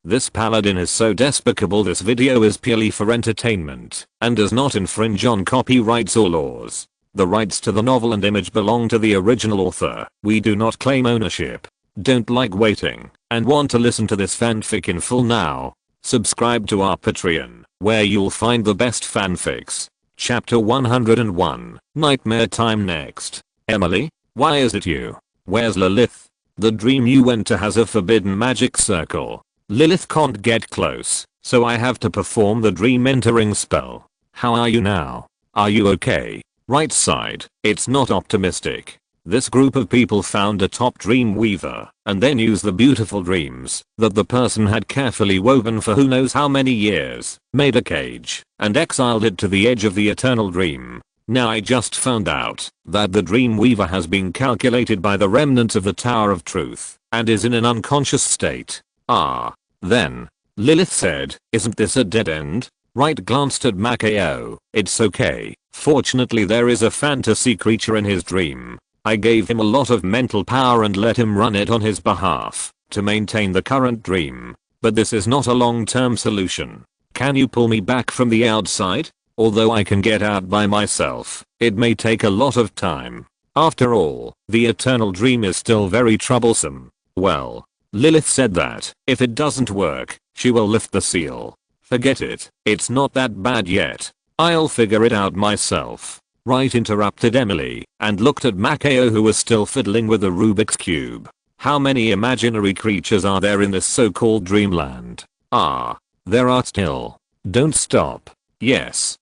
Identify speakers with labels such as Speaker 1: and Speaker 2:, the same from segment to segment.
Speaker 1: This paladin is so despicable. This video is purely for entertainment and does not infringe on copyrights or laws. The rights to the novel and image belong to the original author. We do not claim ownership. Don't like waiting and want to listen to this fanfic in full now? Subscribe to our Patreon, where you'll find the best fanfics. Chapter 101, Nightmare Time. Next. Emily, why is it you? Where's Lilith? The dream you went to has a forbidden magic circle. Lilith can't get close, so I have to perform the dream entering spell. How are you now? Are you okay? Right side, it's not optimistic. This group of people found a top dream weaver and then used the beautiful dreams that the person had carefully woven for who knows how many years, made a cage, and exiled it to the edge of the eternal dream. Now I just found out that the dream weaver has been calculated by the remnants of the Tower of Truth and is in an unconscious state. Then Lilith said, "Isn't this a dead end?" Wright glanced at Macao. "It's okay. Fortunately there is a fantasy creature in his dream. I gave him a lot of mental power and let him run it on his behalf to maintain the current dream. But this is not a long-term solution. Can you pull me back from the outside? Although I can get out by myself, it may take a lot of time. After all, the eternal dream is still very troublesome." Well, Lilith said that if it doesn't work, she will lift the seal. "Forget it. It's not that bad yet. I'll figure it out myself." Wright interrupted Emily and looked at Macao, who was still fiddling with the Rubik's Cube. "How many imaginary creatures are there in this so-called dreamland?" There are still. Don't stop. Yes,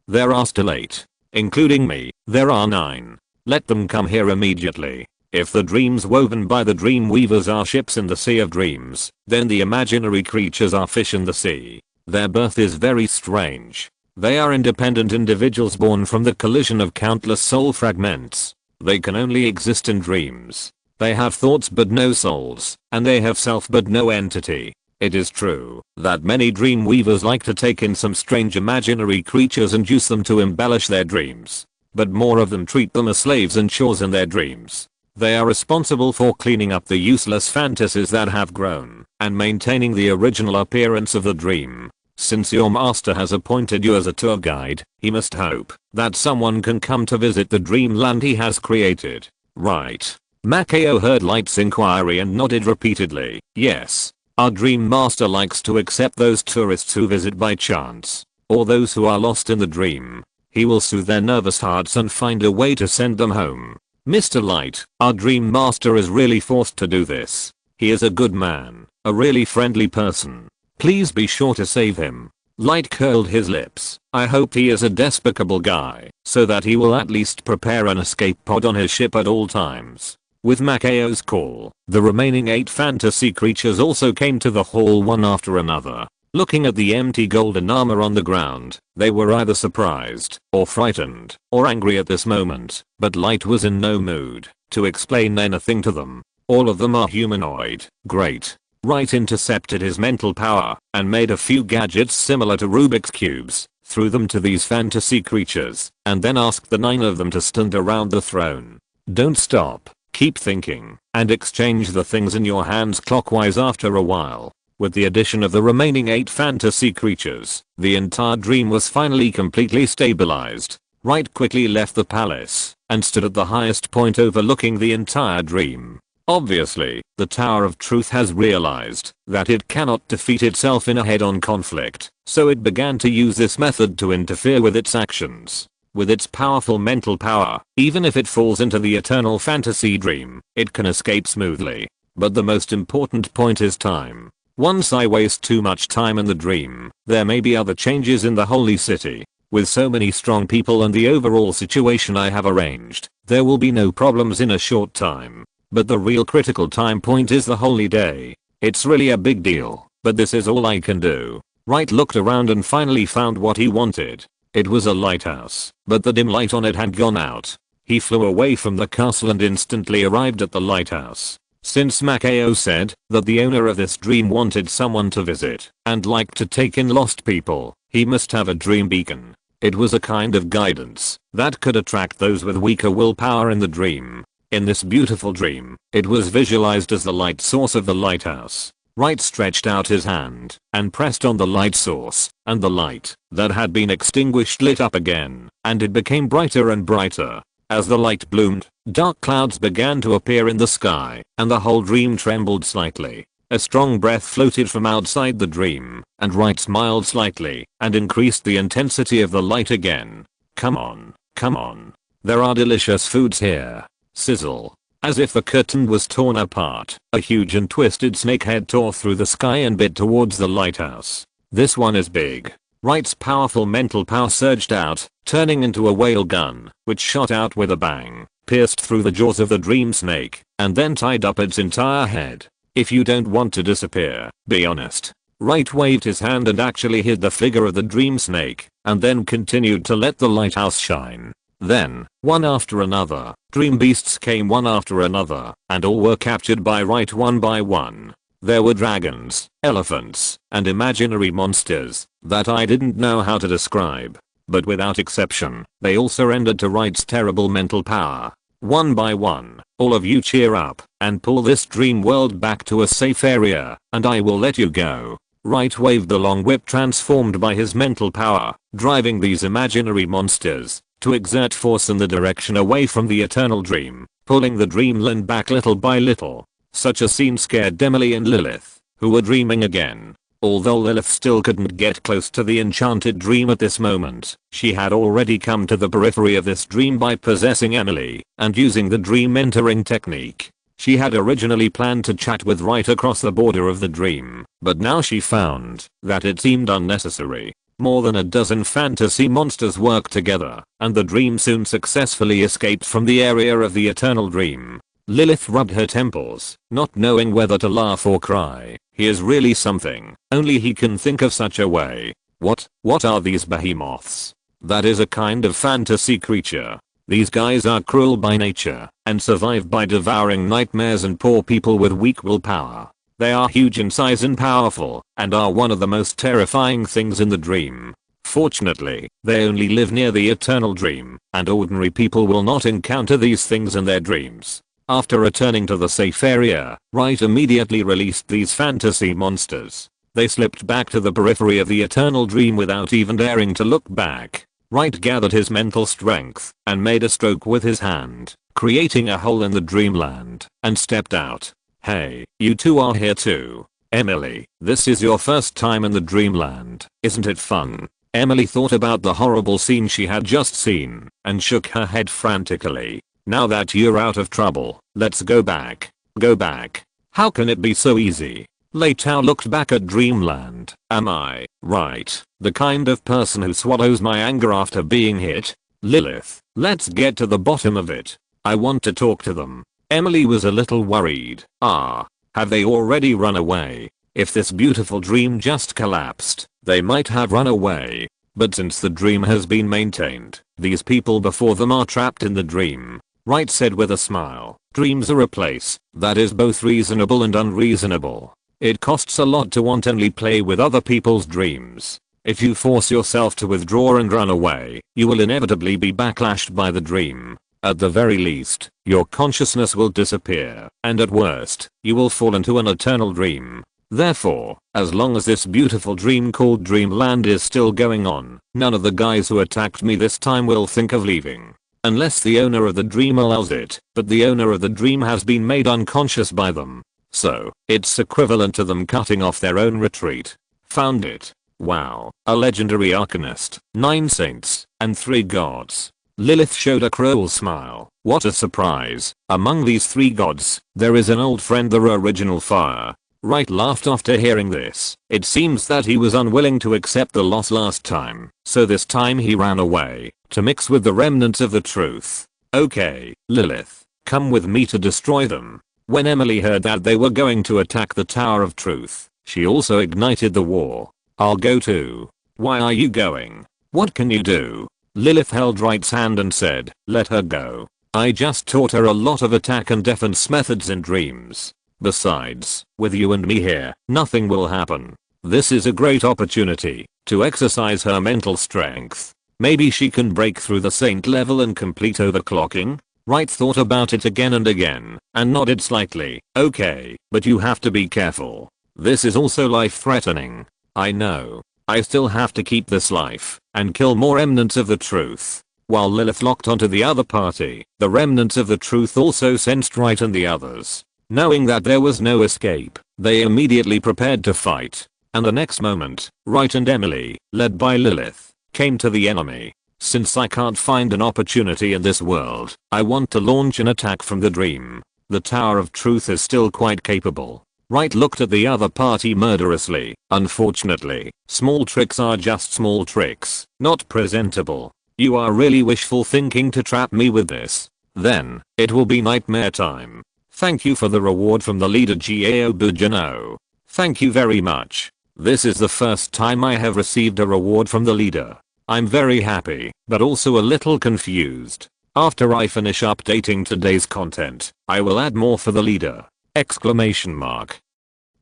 Speaker 1: there are still 8. Including me, there are 9. Let them come here immediately. If the dreams woven by the dream weavers are ships in the sea of dreams, then the imaginary creatures are fish in the sea. Their birth is very strange. They are independent individuals born from the collision of countless soul fragments. They can only exist in dreams. They have thoughts but no souls, and they have self but no entity. It is true that many dream weavers like to take in some strange imaginary creatures and use them to embellish their dreams. But more of them treat them as slaves and chores in their dreams. They are responsible for cleaning up the useless fantasies that have grown and maintaining the original appearance of the dream. Since your master has appointed you as a tour guide, he must hope that someone can come to visit the dreamland he has created. Right? Macao heard Light's inquiry and nodded repeatedly. "Yes. Our dream master likes to accept those tourists who visit by chance, or those who are lost in the dream. He will soothe their nervous hearts and find a way to send them home. Mr. Light, our dream master is really forced to do this. He is a good man, a really friendly person. Please be sure to save him." Light curled his lips. "I hope he is a despicable guy, so that he will at least prepare an escape pod on his ship at all times." With Macao's call, the remaining 8 fantasy creatures also came to the hall one after another. Looking at the empty golden armor on the ground, they were either surprised, or frightened, or angry at this moment, but Light was in no mood to explain anything to them. All of them are humanoid. Great. Wright intercepted his mental power and made a few gadgets similar to Rubik's Cubes, threw them to these fantasy creatures, and then asked the 9 of them to stand around the throne. "Don't stop. Keep thinking, and exchange the things in your hands clockwise." After a while, with the addition of the remaining 8 fantasy creatures, the entire dream was finally completely stabilized. Wright quickly left the palace and stood at the highest point overlooking the entire dream. Obviously, the Tower of Truth has realized that it cannot defeat itself in a head-on conflict, so it began to use this method to interfere with its actions. With its powerful mental power, even if it falls into the eternal fantasy dream, it can escape smoothly. But the most important point is time. Once I waste too much time in the dream, there may be other changes in the holy city. With so many strong people and the overall situation I have arranged, there will be no problems in a short time. But the real critical time point is the holy day. It's really a big deal, but this is all I can do." Wright looked around and finally found what he wanted. It was a lighthouse, but the dim light on it had gone out. He flew away from the castle and instantly arrived at the lighthouse. Since Macao said that the owner of this dream wanted someone to visit and liked to take in lost people, he must have a dream beacon. It was a kind of guidance that could attract those with weaker willpower in the dream. In this beautiful dream, it was visualized as the light source of the lighthouse. Wright stretched out his hand and pressed on the light source, and the light that had been extinguished lit up again, and it became brighter and brighter. As the light bloomed, dark clouds began to appear in the sky, and the whole dream trembled slightly. A strong breath floated from outside the dream, and Wright smiled slightly and increased the intensity of the light again. Come on, come on. There are delicious foods here. Sizzle. As if the curtain was torn apart, a huge and twisted snake head tore through the sky and bit towards the lighthouse. This one is big. Wright's powerful mental power surged out, turning into a whale gun, which shot out with a bang, pierced through the jaws of the dream snake, and then tied up its entire head. If you don't want to disappear, be honest. Wright waved his hand and actually hid the figure of the dream snake, and then continued to let the lighthouse shine. Then, one after another, dream beasts came one after another, and all were captured by Wright one by one. There were dragons, elephants, and imaginary monsters that I didn't know how to describe. But without exception, they all surrendered to Wright's terrible mental power. One by one, all of you cheer up and pull this dream world back to a safe area, and I will let you go. Wright waved the long whip transformed by his mental power, driving these imaginary monsters to exert force in the direction away from the eternal dream, pulling the dreamland back little by little. Such a scene scared Emily and Lilith, who were dreaming again. Although Lilith still couldn't get close to the enchanted dream at this moment, she had already come to the periphery of this dream by possessing Emily and using the dream entering technique. She had originally planned to chat with Wright across the border of the dream, but now she found that it seemed unnecessary. More than a dozen fantasy monsters worked together, and the dream soon successfully escaped from the area of the eternal dream. Lilith rubbed her temples, not knowing whether to laugh or cry. He is really something. Only he can think of such a way. What are these behemoths? That is a kind of fantasy creature. These guys are cruel by nature and survive by devouring nightmares and poor people with weak willpower. They are huge in size and powerful, and are one of the most terrifying things in the dream. Fortunately, they only live near the eternal dream, and ordinary people will not encounter these things in their dreams. After returning to the safe area, Wright immediately released these fantasy monsters. They slipped back to the periphery of the eternal dream without even daring to look back. Wright gathered his mental strength and made a stroke with his hand, creating a hole in the dreamland, and stepped out. Hey, you two are here too. Emily, this is your first time in the dreamland, isn't it fun? Emily thought about the horrible scene she had just seen and shook her head frantically. Now that you're out of trouble, let's go back. Go back. How can it be so easy? Lei Tao looked back at dreamland. Am I, right, the kind of person who swallows my anger after being hit? Lilith, let's get to the bottom of it. I want to talk to them. Emily was a little worried. Have they already run away? If this beautiful dream just collapsed, they might have run away. But since the dream has been maintained, these people before them are trapped in the dream. Wright said with a smile. Dreams are a place that is both reasonable and unreasonable. It costs a lot to wantonly play with other people's dreams. If you force yourself to withdraw and run away, you will inevitably be backlashed by the dream. At the very least, your consciousness will disappear, and at worst, you will fall into an eternal dream. Therefore, as long as this beautiful dream called Dreamland is still going on, none of the guys who attacked me this time will think of leaving. Unless the owner of the dream allows it, but the owner of the dream has been made unconscious by them. So, it's equivalent to them cutting off their own retreat. Found it. Wow, a legendary arcanist, 9 saints, and 3 gods. Lilith showed a cruel smile. What a surprise. Among these 3 gods, there is an old friend, the original fire. Wright laughed after hearing this. It seems that he was unwilling to accept the loss last time, so this time he ran away to mix with the remnants of the truth. Okay, Lilith, come with me to destroy them. When Emily heard that they were going to attack the Tower of Truth, she also ignited the war. I'll go too. Why are you going? What can you do? Lilith held Wright's hand and said, let her go. I just taught her a lot of attack and defense methods in dreams. Besides, with you and me here, nothing will happen. This is a great opportunity to exercise her mental strength. Maybe she can break through the saint level and complete overclocking? Wright thought about it again and again, and nodded slightly. Okay, but you have to be careful. This is also life-threatening. I know. I still have to keep this life and kill more remnants of the truth. While Lilith locked onto the other party, the remnants of the truth also sensed Wright and the others. Knowing that there was no escape, they immediately prepared to fight. And the next moment, Wright and Emily, led by Lilith, came to the enemy. Since I can't find an opportunity in this world, I want to launch an attack from the dream. The Tower of Truth is still quite capable. Wright looked at the other party murderously. Unfortunately, small tricks are just small tricks, not presentable. You are really wishful thinking to trap me with this. Then, it will be nightmare time. Thank you for the reward from the leader Gao Bujano. Thank you very much. This is the first time I have received a reward from the leader. I'm very happy, but also a little confused. After I finish updating today's content, I will add more for the leader. Exclamation mark.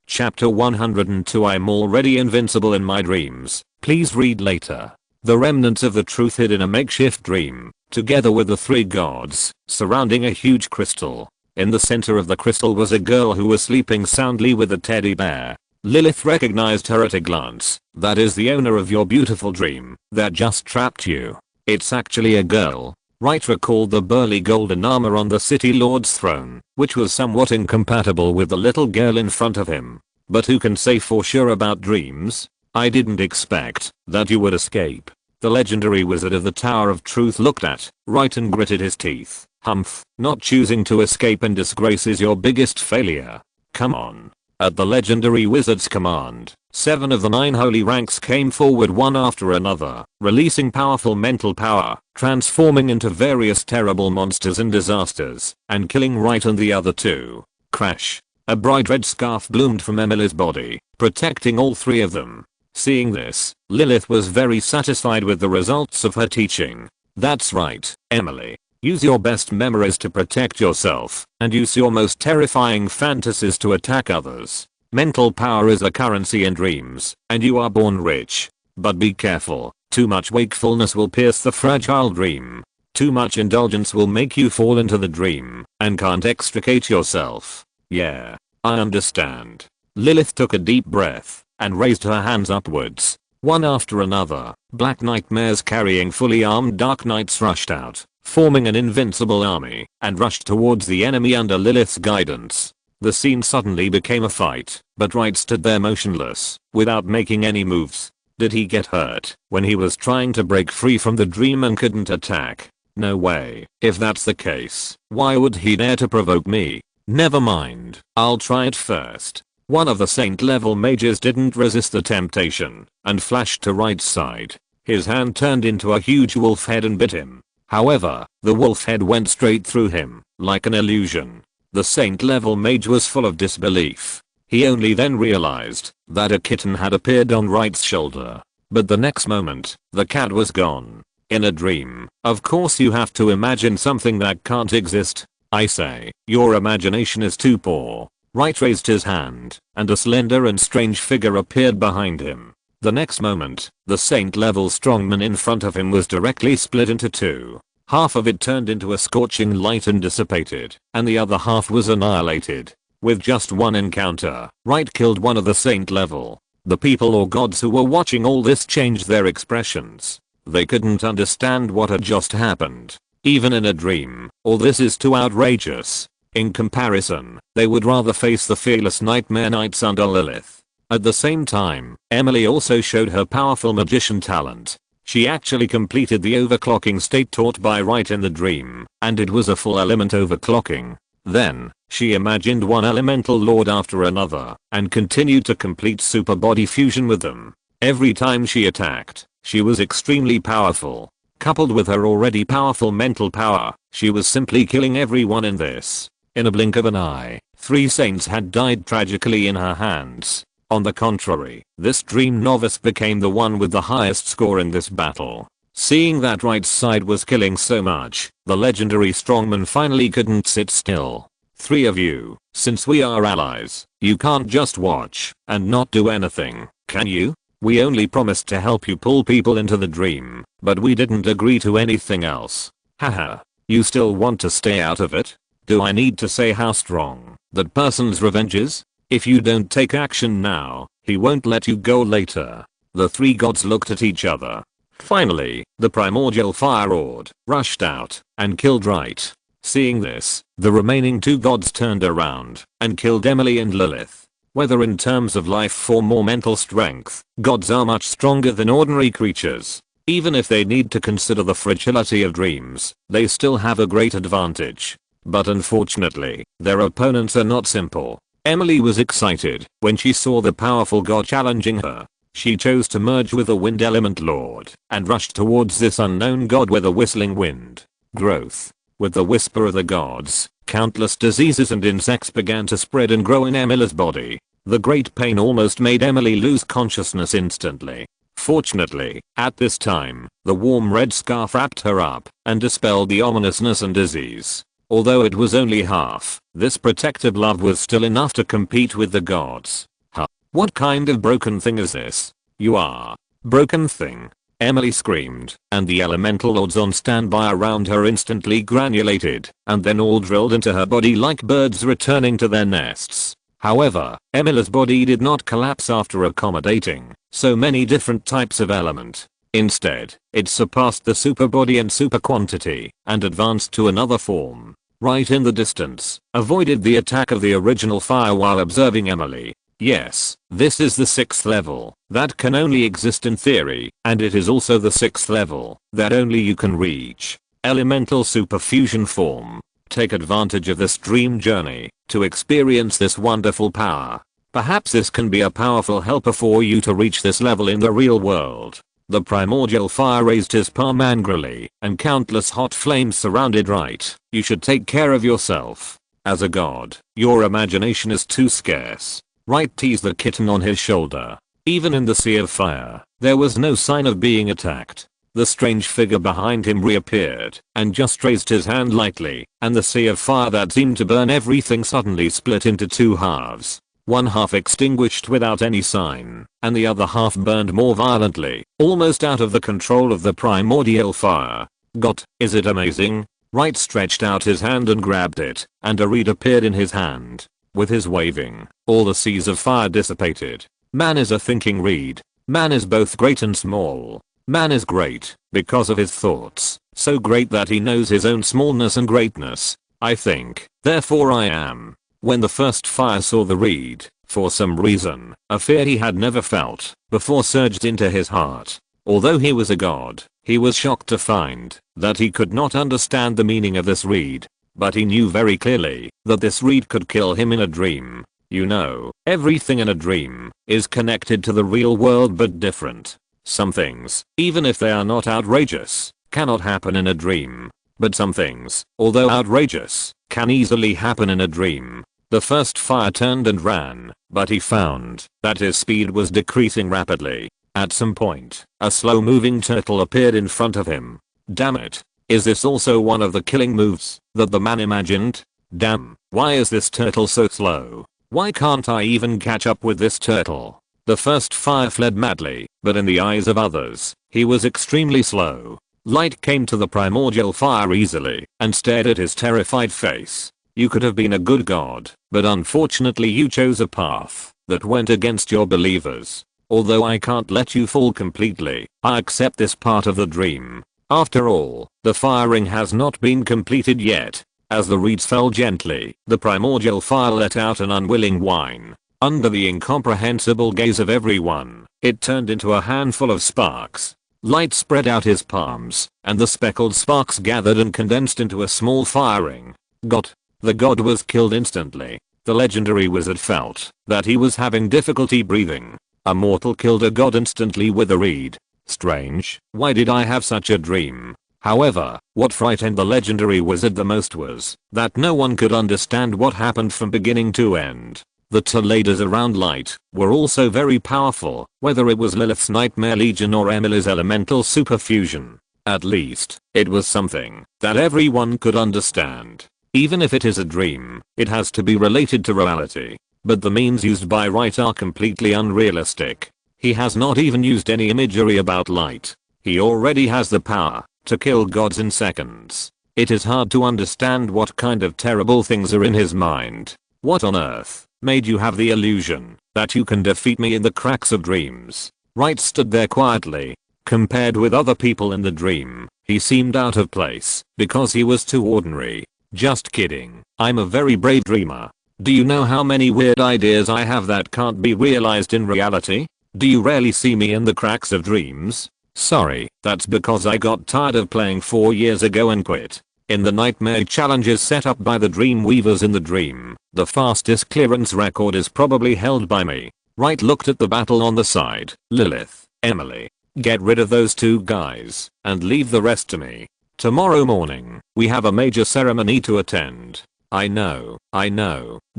Speaker 1: Chapter 102 I'm already invincible in my dreams. Please read later. The remnants of the truth hid in a makeshift dream, together with the three gods, surrounding a huge crystal. In the center of the crystal was a girl who was sleeping soundly with a teddy bear. Lilith recognized her at a glance. That is the owner of your beautiful dream that just trapped you. It's actually a girl. Wright recalled the burly golden armor on the city lord's throne, which was somewhat incompatible with the little girl in front of him. But who can say for sure about dreams? I didn't expect that you would escape. The legendary wizard of the Tower of Truth looked at Wright and gritted his teeth. Humph, not choosing to escape in disgrace is your biggest failure. Come on. At the legendary wizard's command, 7 of the 9 holy ranks came forward one after another, releasing powerful mental power, transforming into various terrible monsters and disasters, and killing Wright and the other 2. Crash. A bright red scarf bloomed from Emily's body, protecting all 3 of them. Seeing this, Lilith was very satisfied with the results of her teaching. That's right, Emily. Use your best memories to protect yourself, and use your most terrifying fantasies to attack others. Mental power is a currency in dreams, and you are born rich. But be careful, too much wakefulness will pierce the fragile dream. Too much indulgence will make you fall into the dream, and can't extricate yourself. Yeah, I understand. Lilith took a deep breath, and raised her hands upwards. One after another, black nightmares carrying fully armed dark knights rushed out, forming an invincible army, and rushed towards the enemy under Lilith's guidance. The scene suddenly became a fight, but Wright stood there motionless, without making any moves. Did he get hurt when he was trying to break free from the dream and couldn't attack? No way. If that's the case, why would he dare to provoke me? Never mind, I'll try it first. One of the saint level mages didn't resist the temptation, and flashed to Wright's side. His hand turned into a huge wolf head and bit him. However, the wolf head went straight through him, like an illusion. The saint level mage was full of disbelief. He only then realized that a kitten had appeared on Wright's shoulder. But the next moment, the cat was gone. In a dream, of course you have to imagine something that can't exist. I say, your imagination is too poor. Wright raised his hand, and a slender and strange figure appeared behind him. The next moment, the saint-level strongman in front of him was directly split into 2. Half of it turned into a scorching light and dissipated, and the other half was annihilated. With just one encounter, Wright killed one of the saint-level. The people or gods who were watching all this changed their expressions. They couldn't understand what had just happened. Even in a dream, all this is too outrageous. In comparison, they would rather face the fearless nightmare knights under Lilith. At the same time, Emily also showed her powerful magician talent. She actually completed the overclocking state taught by Wright in the dream, and it was a full element overclocking. Then, she imagined one elemental lord after another, and continued to complete super body fusion with them. Every time she attacked, she was extremely powerful. Coupled with her already powerful mental power, she was simply killing everyone in this. In a blink of an eye, 3 saints had died tragically in her hands. On the contrary, this dream novice became the one with the highest score in this battle. Seeing that Wright's side was killing so much, the legendary strongman finally couldn't sit still. 3 of you, since we are allies, you can't just watch and not do anything, can you? We only promised to help you pull people into the dream, but we didn't agree to anything else. Haha, you still want to stay out of it? Do I need to say how strong that person's revenge is? If you don't take action now, he won't let you go later. The three gods looked at each other. Finally, the primordial fire roared, rushed out, and killed Wright. Seeing this, the remaining two gods turned around and killed Emily and Lilith. Whether in terms of life form or mental strength, gods are much stronger than ordinary creatures. Even if they need to consider the fragility of dreams, they still have a great advantage. But unfortunately, their opponents are not simple. Emily was excited when she saw the powerful god challenging her. She chose to merge with the wind element lord and rushed towards this unknown god with a whistling wind. Growth. With the whisper of the gods, countless diseases and insects began to spread and grow in Emily's body. The great pain almost made Emily lose consciousness instantly. Fortunately, at this time, the warm red scarf wrapped her up and dispelled the ominousness and disease. Although it was only half, this protective love was still enough to compete with the gods. Huh? What kind of broken thing is this? You are. Broken thing. Emily screamed, and the elemental lords on standby around her instantly granulated, and then all drilled into her body like birds returning to their nests. However, Emily's body did not collapse after accommodating so many different types of element. Instead, it surpassed the super body and super quantity, and advanced to another form. Right in the distance, avoided the attack of the original fire while observing Emily. Yes, this is the 6th level, that can only exist in theory, and it is also the 6th level, that only you can reach. Elemental superfusion form. Take advantage of this dream journey, to experience this wonderful power. Perhaps this can be a powerful helper for you to reach this level in the real world. The primordial fire raised his palm angrily, and countless hot flames surrounded Wright. You should take care of yourself. As a god, your imagination is too scarce. Wright teased the kitten on his shoulder. Even in the sea of fire, there was no sign of being attacked. The strange figure behind him reappeared, and just raised his hand lightly, and the sea of fire that seemed to burn everything suddenly split into two halves. One half extinguished without any sign, and the other half burned more violently, almost out of the control of the primordial fire. God, is it amazing? Wright stretched out his hand and grabbed it, and a reed appeared in his hand. With his waving, all the seas of fire dissipated. Man is a thinking reed. Man is both great and small. Man is great, because of his thoughts, so great that he knows his own smallness and greatness. I think, therefore I am. When the first fire saw the reed, for some reason, a fear he had never felt before surged into his heart. Although he was a god, he was shocked to find that he could not understand the meaning of this reed. But he knew very clearly that this reed could kill him in a dream. You know, everything in a dream is connected to the real world but different. Some things, even if they are not outrageous, cannot happen in a dream. But some things, although outrageous, can easily happen in a dream. The first fire turned and ran, but he found that his speed was decreasing rapidly. At some point, a slow-moving turtle appeared in front of him. Damn it. Is this also one of the killing moves that the man imagined? Damn, why is this turtle so slow? Why can't I even catch up with this turtle? The first fire fled madly, but in the eyes of others, he was extremely slow. Light came to the primordial fire easily and stared at his terrified face. You could have been a good god, but unfortunately you chose a path that went against your believers. Although I can't let you fall completely, I accept this part of the dream. After all, the firing has not been completed yet. As the reeds fell gently, the primordial fire let out an unwilling whine. Under the incomprehensible gaze of everyone, it turned into a handful of sparks. Light spread out his palms, and the speckled sparks gathered and condensed into a small firing. God. The god was killed instantly. The legendary wizard felt that he was having difficulty breathing. A mortal killed a god instantly with a reed. Strange, why did I have such a dream? However, what frightened the legendary wizard the most was that no one could understand what happened from beginning to end. The Toledos around Light were also very powerful, whether it was Lilith's Nightmare Legion or Emily's elemental superfusion. At least, it was something that everyone could understand. Even if it is a dream, it has to be related to reality. But the means used by Wright are completely unrealistic. He has not even used any imagery about light. He already has the power to kill gods in seconds. It is hard to understand what kind of terrible things are in his mind. What on earth made you have the illusion that you can defeat me in the cracks of dreams. Wright stood there quietly. Compared with other people in the dream, he seemed out of place because he was too ordinary. Just kidding. I'm a very brave dreamer. Do you know how many weird ideas I have that can't be realized in reality? Do you rarely see me in the cracks of dreams? Sorry, that's because I got tired of playing 4 years ago and quit. In the nightmare challenges set up by the dream weavers in the dream, the fastest clearance record is probably held by me. Wright looked at the battle on the side. Lilith, Emily, get rid of those 2 guys and leave the rest to me. Tomorrow morning, we have a major ceremony to attend. I know,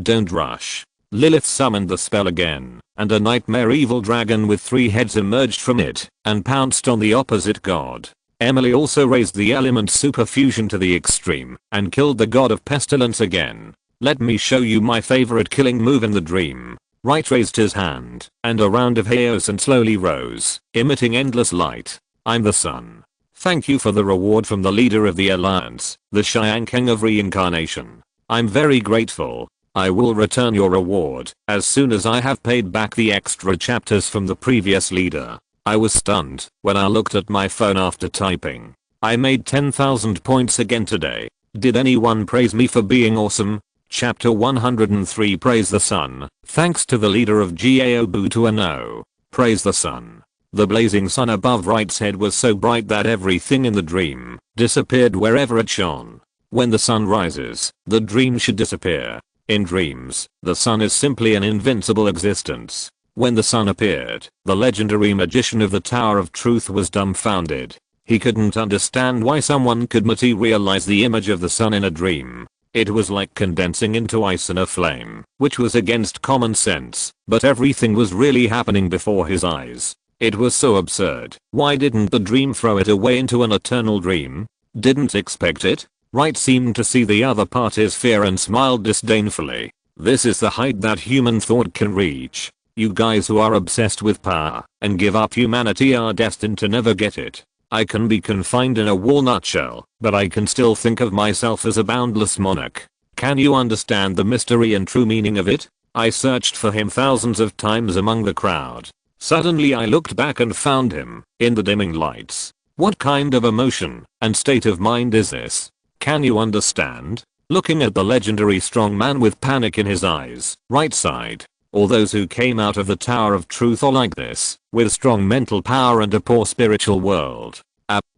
Speaker 1: don't rush. Lilith summoned the spell again, and a nightmare evil dragon with 3 heads emerged from it and pounced on the opposite god. Emily also raised the element superfusion to the extreme and killed the god of pestilence again. Let me show you my favorite killing move in the dream. Wright raised his hand, and a round of chaos and slowly rose, emitting endless light. I'm the sun. Thank you for the reward from the leader of the alliance, the Cheyenne King of Reincarnation. I'm very grateful. I will return your reward as soon as I have paid back the extra chapters from the previous leader. I was stunned when I looked at my phone after typing. I made 10,000 points again today. Did anyone praise me for being awesome? Chapter 103 Praise the Sun. Thanks to the leader of GAO Butuano. Praise the sun. The blazing sun above Wright's head was so bright that everything in the dream disappeared wherever it shone. When the sun rises, the dream should disappear. In dreams, the sun is simply an invincible existence. When the sun appeared, the legendary magician of the Tower of Truth was dumbfounded. He couldn't understand why someone could materialize the image of the sun in a dream. It was like condensing into ice in a flame, which was against common sense, but everything was really happening before his eyes. It was so absurd. Why didn't the dream throw it away into an eternal dream? Didn't expect it? Wright seemed to see the other party's fear and smiled disdainfully. This is the height that human thought can reach. You guys who are obsessed with power and give up humanity are destined to never get it. I can be confined in a walnut shell, but I can still think of myself as a boundless monarch. Can you understand the mystery and true meaning of it? I searched for him thousands of times among the crowd. Suddenly I looked back and found him, in the dimming lights. What kind of emotion and state of mind is this? Can you understand? Looking at the legendary strong man with panic in his eyes, Wright sighed. All those who came out of the Tower of Truth are like this, with strong mental power and a poor spiritual world.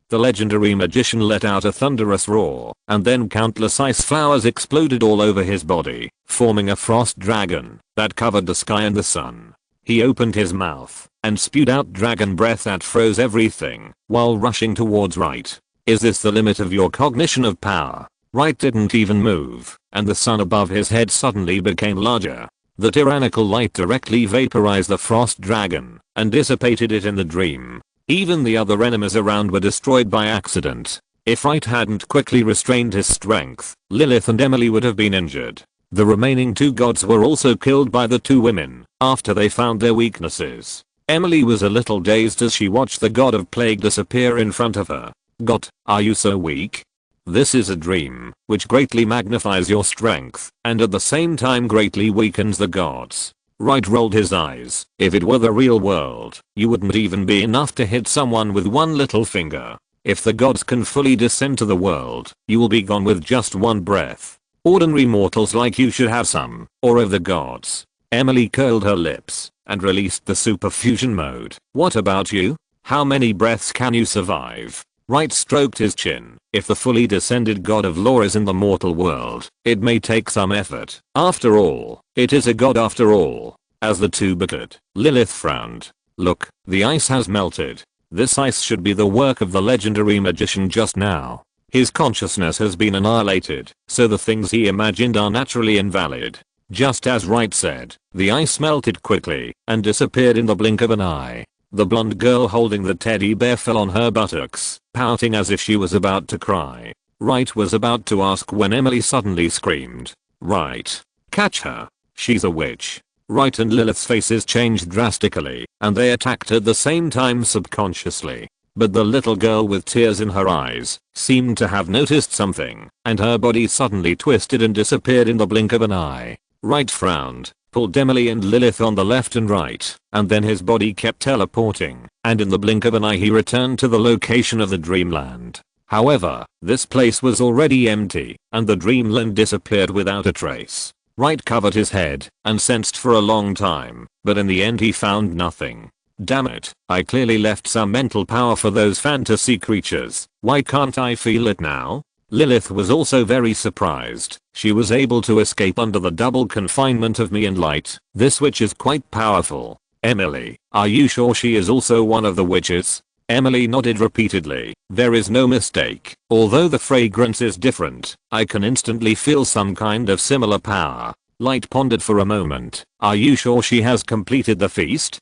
Speaker 1: The legendary magician let out a thunderous roar, and then countless ice flowers exploded all over his body, forming a frost dragon that covered the sky and the sun. He opened his mouth and spewed out dragon breath that froze everything while rushing towards Wright. Is this the limit of your cognition of power? Wright didn't even move, and the sun above his head suddenly became larger. The tyrannical light directly vaporized the frost dragon and dissipated it in the dream. Even the other enemies around were destroyed by accident. If Wright hadn't quickly restrained his strength, Lilith and Emily would have been injured. The remaining 2 gods were also killed by the 2 women after they found their weaknesses. Emily was a little dazed as she watched the god of plague disappear in front of her. God, are you so weak? This is a dream, which greatly magnifies your strength, and at the same time greatly weakens the gods. Wright rolled his eyes. If it were the real world, you wouldn't even be enough to hit someone with one little finger. If the gods can fully descend to the world, you will be gone with just one breath. Ordinary mortals like you should have some awe of the gods. Emily curled her lips and released the superfusion mode. What about you? How many breaths can you survive? Wright stroked his chin. If the fully descended god of law is in the mortal world, it may take some effort. After all, it is a god after all. As the 2 bickered, Lilith frowned. Look, the ice has melted. This ice should be the work of the legendary magician just now. His consciousness has been annihilated, so the things he imagined are naturally invalid. Just as Wright said, the ice melted quickly and disappeared in the blink of an eye. The blonde girl holding the teddy bear fell on her buttocks, pouting as if she was about to cry. Wright was about to ask when Emily suddenly screamed. Wright, catch her. She's a witch. Wright and Lilith's faces changed drastically, and they attacked at the same time subconsciously. But the little girl with tears in her eyes seemed to have noticed something, and her body suddenly twisted and disappeared in the blink of an eye. Wright frowned. pulled Emily and Lilith on the left and right, and then his body kept teleporting, and in the blink of an eye he returned to the location of the dreamland. However, this place was already empty, and the dreamland disappeared without a trace. Wright covered his head and sensed for a long time, but in the end he found nothing. Damn it, I clearly left some mental power for those fantasy creatures. Why can't I feel it now? Lilith was also very surprised. She was able to escape under the double confinement of me and Light. This witch is quite powerful. Emily, are you sure she is also one of the witches? Emily nodded repeatedly. There is no mistake. Although the fragrance is different, I can instantly feel some kind of similar power. Light pondered for a moment. Are you sure she has completed the feast?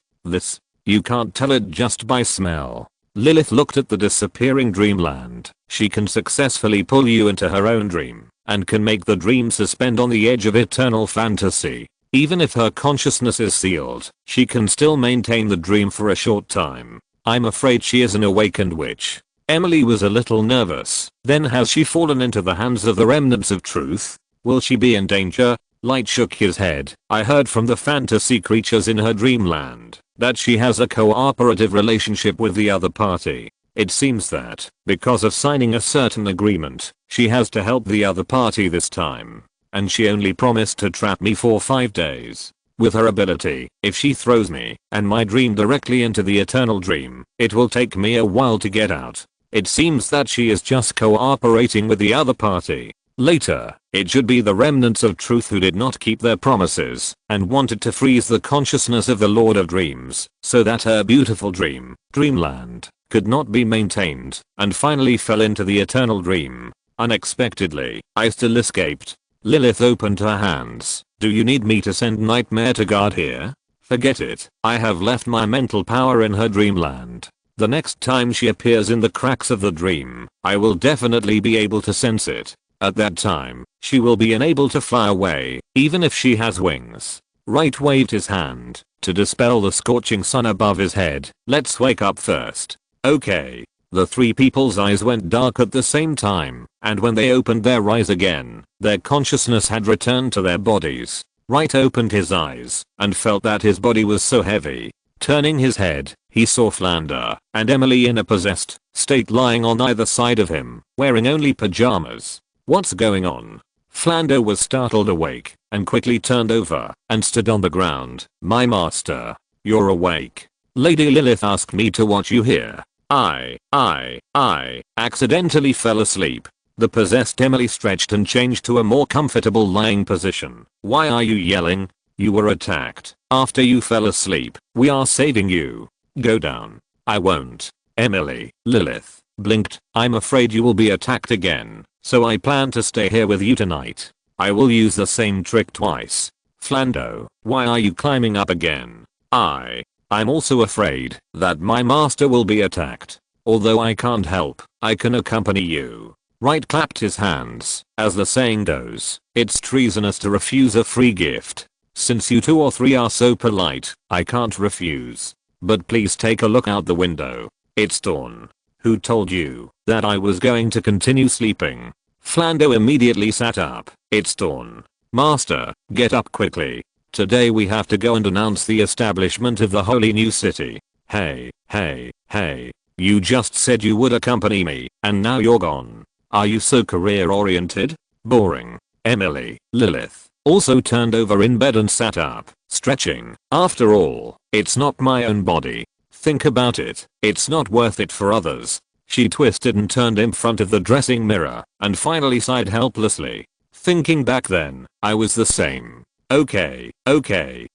Speaker 1: You can't tell it just by smell. Lilith looked at the disappearing dreamland. She can successfully pull you into her own dream, and can make the dream suspend on the edge of eternal fantasy. Even if her consciousness is sealed, she can still maintain the dream for a short time. I'm afraid she is an awakened witch. Emily was a little nervous. Then has she fallen into the hands of the remnants of truth? Will she be in danger? Light shook his head. I heard from the fantasy creatures in her dreamland that she has a cooperative relationship with the other party. It seems that, because of signing a certain agreement, she has to help the other party this time. And she only promised to trap me for 5 days. With her ability, if she throws me and my dream directly into the eternal dream, it will take me a while to get out. It seems that she is just cooperating with the other party. Later, it should be the remnants of truth who did not keep their promises and wanted to freeze the consciousness of the Lord of Dreams so that her beautiful dreamland, could not be maintained, and finally fell into the eternal dream. Unexpectedly, I still escaped. Lilith opened her hands. Do you need me to send Nightmare to guard here? Forget it. I have left my mental power in her dreamland. The next time she appears in the cracks of the dream, I will definitely be able to sense it. At that time, she will be unable to fly away, even if she has wings. Wright waved his hand to dispel the scorching sun above his head. Let's wake up first. Okay. The three people's eyes went dark at the same time, and when they opened their eyes again, their consciousness had returned to their bodies. Wright opened his eyes and felt that his body was so heavy. Turning his head, he saw Flander and Emily in a possessed state lying on either side of him, wearing only pajamas. What's going on? Flander was startled awake and quickly turned over and stood on the ground. My master, you're awake. Lady Lilith asked me to watch you here. I accidentally fell asleep. The possessed Emily stretched and changed to a more comfortable lying position. Why are you yelling? You were attacked. After you fell asleep, we are saving you. Go down. I won't. Emily, Lilith, blinked. I'm afraid you will be attacked again, so I plan to stay here with you tonight. I will use the same trick twice. Flando, why are you climbing up again? I'm also afraid that my master will be attacked. Although I can't help, I can accompany you. Wright clapped his hands. As the saying goes, it's treasonous to refuse a free gift. Since you two or three are so polite, I can't refuse. But please take a look out the window. It's dawn. Who told you that I was going to continue sleeping? Flando immediately sat up. It's dawn. Master, get up quickly. Today we have to go and announce the establishment of the holy new city. Hey. You just said you would accompany me, and now you're gone. Are you so career oriented? Boring. Emily, Lilith, also turned over in bed and sat up, stretching. After all, it's not my own body. Think about it. It's not worth it for others. She twisted and turned in front of the dressing mirror, and finally sighed helplessly. Thinking back then, I was the same. Okay,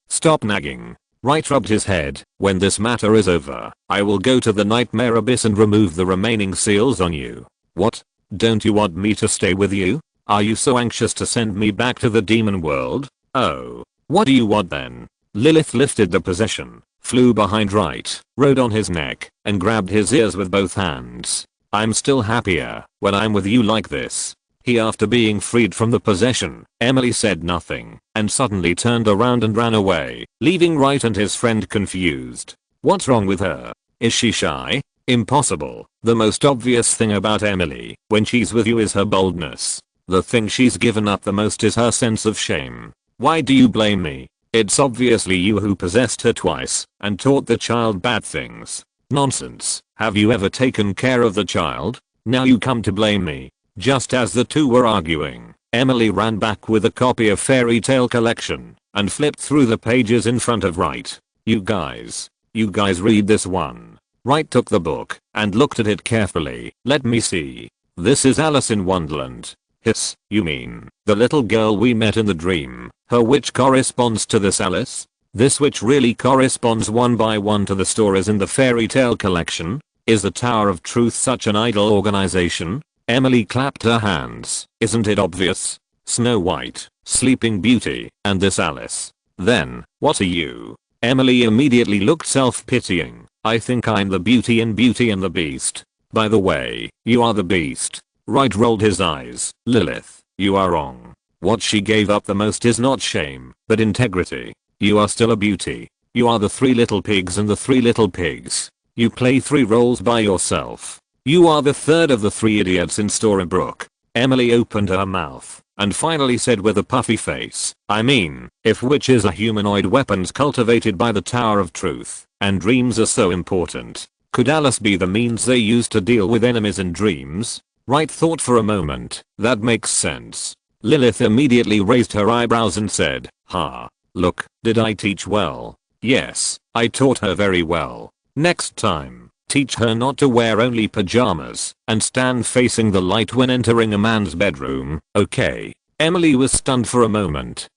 Speaker 1: stop nagging. Wright rubbed his head. When this matter is over, I will go to the nightmare abyss and remove the remaining seals on you. What? Don't you want me to stay with you? Are you so anxious to send me back to the demon world? Oh. What do you want then? Lilith lifted the possession, flew behind Wright, rode on his neck, and grabbed his ears with both hands. I'm still happier when I'm with you like this. After being freed from the possession, Emily said nothing, and suddenly turned around and ran away, leaving Wright and his friend confused. What's wrong with her? Is she shy? Impossible. The most obvious thing about Emily when she's with you is her boldness. The thing she's given up the most is her sense of shame. Why do you blame me? It's obviously you who possessed her twice and taught the child bad things. Nonsense. Have you ever taken care of the child? Now you come to blame me." Just as the two were arguing, Emily ran back with a copy of Fairy Tale Collection and flipped through the pages in front of Wright. You guys read this one." Wright took the book and looked at it carefully. "Let me see. This is Alice in Wonderland." "Hiss, you mean the little girl we met in the dream, her witch corresponds to this Alice? This witch really corresponds one by one to the stories in the Fairy Tale Collection? Is the Tower of Truth such an idle organization?" Emily clapped her hands. "Isn't it obvious? Snow White, Sleeping Beauty, and this Alice. Then, what are you?" Emily immediately looked self-pitying. "I think I'm the Beauty in Beauty and the Beast. By the way, you are the Beast." Wright rolled his eyes. "Lilith, you are wrong. What she gave up the most is not shame, but integrity. You are still a beauty. You are the three little pigs and the three little pigs. You play three roles by yourself. You are the third of the three idiots in Storybrooke." Emily opened her mouth and finally said with a puffy face, "I mean, if witches are humanoid weapons cultivated by the Tower of Truth, and dreams are so important, could Alice be the means they use to deal with enemies in dreams?" Wright thought for a moment. "That makes sense." Lilith immediately raised her eyebrows and said, "Ha. Look, did I teach well?" "Yes, I taught her very well. Next time, teach her not to wear only pajamas and stand facing the light when entering a man's bedroom, okay?" Emily was stunned for a moment.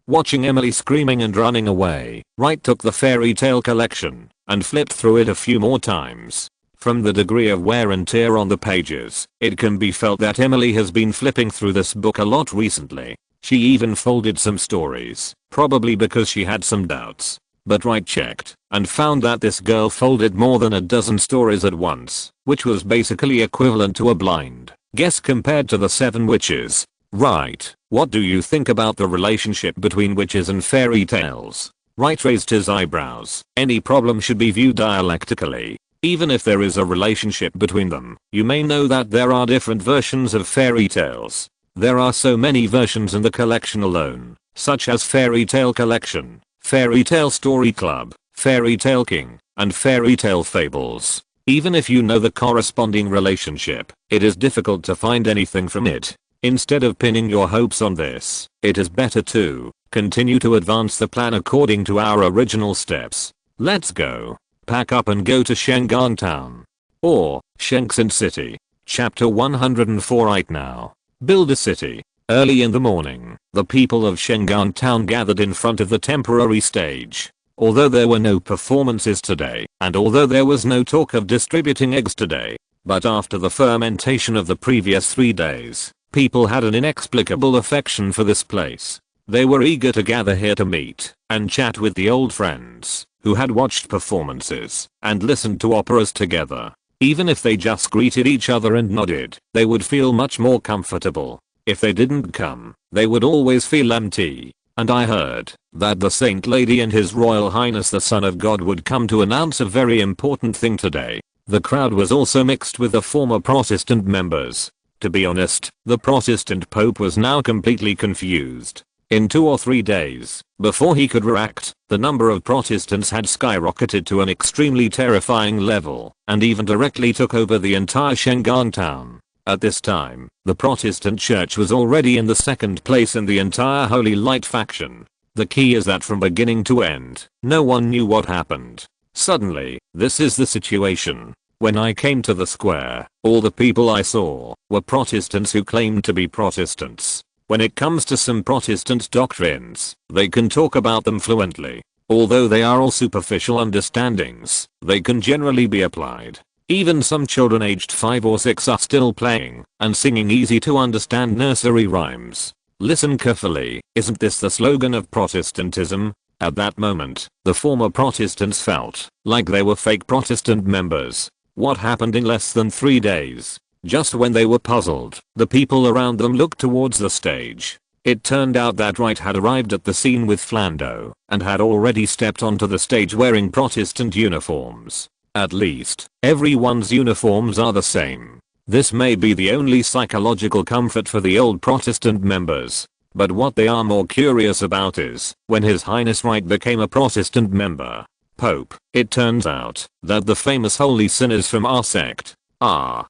Speaker 1: Watching Emily screaming and running away, Wright took the Fairy Tale Collection and flipped through it a few more times. From the degree of wear and tear on the pages, it can be felt that Emily has been flipping through this book a lot recently. She even folded some stories, probably because she had some doubts. But Wright checked and found that this girl folded more than a dozen stories at once, which was basically equivalent to a blind guess compared to the 7 witches. "Right, what do you think about the relationship between witches and fairy tales?" Wright raised his eyebrows. "Any problem should be viewed dialectically. Even if there is a relationship between them, you may know that there are different versions of fairy tales. There are so many versions in the collection alone, such as Fairy Tale Collection, Fairy Tale Story Club, Fairy Tale King, and Fairy Tale Fables. Even if you know the corresponding relationship, it is difficult to find anything from it. Instead of pinning your hopes on this, it is better to continue to advance the plan according to our original steps. Let's go. Pack up and go to Shengang Town. Or, Shengxin City. Chapter 104 right now. Build a city. Early in the morning, the people of Shengang Town gathered in front of the temporary stage. Although there were no performances today, and although there was no talk of distributing eggs today, but after the fermentation of the previous 3 days, people had an inexplicable affection for this place. They were eager to gather here to meet and chat with the old friends who had watched performances and listened to operas together. Even if they just greeted each other and nodded, they would feel much more comfortable. If they didn't come, they would always feel empty. And I heard that the Saint Lady and His Royal Highness the Son of God would come to announce a very important thing today. The crowd was also mixed with the former Protestant members. To be honest, the Protestant Pope was now completely confused. In 2 or 3 days, before he could react, the number of Protestants had skyrocketed to an extremely terrifying level, and even directly took over the entire Shengang town. At this time, the Protestant church was already in the 2nd place in the entire Holy Light faction. The key is that from beginning to end, no one knew what happened. Suddenly, this is the situation. When I came to the square, all the people I saw were Protestants who claimed to be Protestants. When it comes to some Protestant doctrines, they can talk about them fluently. Although they are all superficial understandings, they can generally be applied. Even some children aged 5 or 6 are still playing and singing easy to understand nursery rhymes. Listen carefully, isn't this the slogan of Protestantism? At that moment, the former Protestants felt like they were fake Protestant members. What happened in less than 3 days? Just when they were puzzled, the people around them looked towards the stage. It turned out that Wright had arrived at the scene with Flando and had already stepped onto the stage wearing Protestant uniforms. At least, everyone's uniforms are the same. This may be the only psychological comfort for the old Protestant members. But what they are more curious about is when His Highness Wright became a Protestant member. Pope. It turns out that the famous holy sinners from our sect are,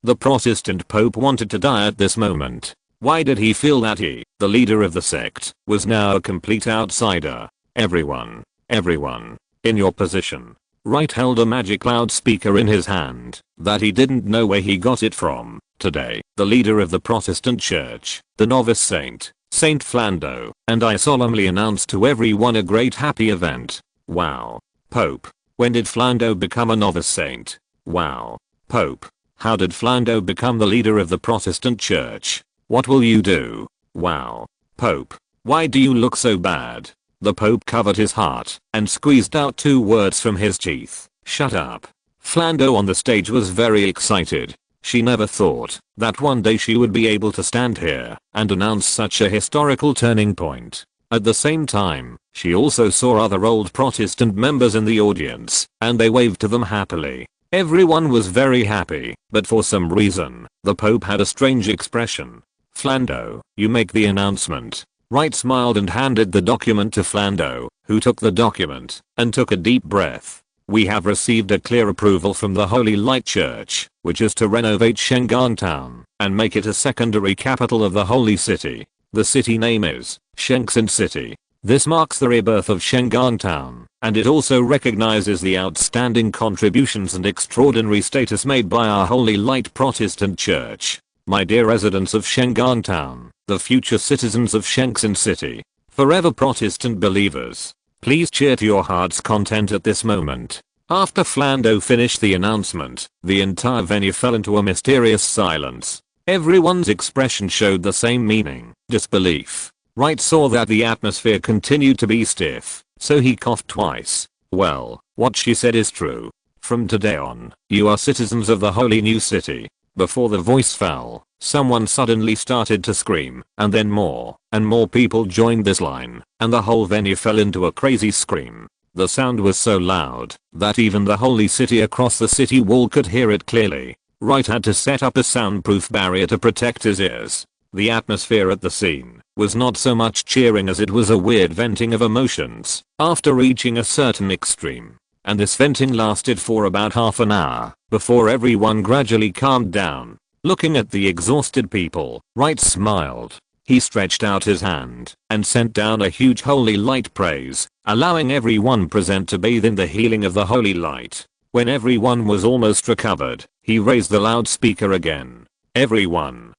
Speaker 1: the Protestant Pope wanted to die at this moment. Why did he feel that he, the leader of the sect, was now a complete outsider? Everyone, in your position. Wright held a magic loudspeaker in his hand that he didn't know where he got it from. Today, the leader of the Protestant Church, the novice saint, Saint Flando, and I solemnly announce to everyone a great happy event. Wow. Pope. When did Flando become a novice saint? Wow. Pope. How did Flando become the leader of the Protestant Church? What will you do? Wow. Pope. Why do you look so bad? The Pope covered his heart and squeezed out 2 words from his teeth. Shut up. Flando on the stage was very excited. She never thought that one day she would be able to stand here and announce such a historical turning point. At the same time, she also saw other old Protestant members in the audience, and they waved to them happily. Everyone was very happy, but for some reason, the Pope had a strange expression. Flando, you make the announcement. Wright smiled and handed the document to Flando, who took the document and took a deep breath. We have received a clear approval from the Holy Light Church, which is to renovate Shengang Town and make it a secondary capital of the Holy City. The city name is Shengxin City. This marks the rebirth of Shengang Town, and it also recognizes the outstanding contributions and extraordinary status made by our Holy Light Protestant Church. My dear residents of Shengang Town, the future citizens of Shengxin City, forever Protestant believers, please cheer to your heart's content at this moment. After Flando finished the announcement, the entire venue fell into a mysterious silence. Everyone's expression showed the same meaning, disbelief. Wright saw that the atmosphere continued to be stiff, so he coughed twice. Well, what she said is true. From today on, you are citizens of the holy new city. Before the voice fell, someone suddenly started to scream, and then more and more people joined this line, and the whole venue fell into a crazy scream. The sound was so loud that even the holy city across the city wall could hear it clearly. Wright had to set up a soundproof barrier to protect his ears. The atmosphere at the scene was not so much cheering as it was a weird venting of emotions after reaching a certain extreme. And this venting lasted for about half an hour before everyone gradually calmed down. Looking at the exhausted people, Wright smiled. He stretched out his hand and sent down a huge holy light praise, allowing everyone present to bathe in the healing of the holy light. When everyone was almost recovered, he raised the loudspeaker again. Everyone,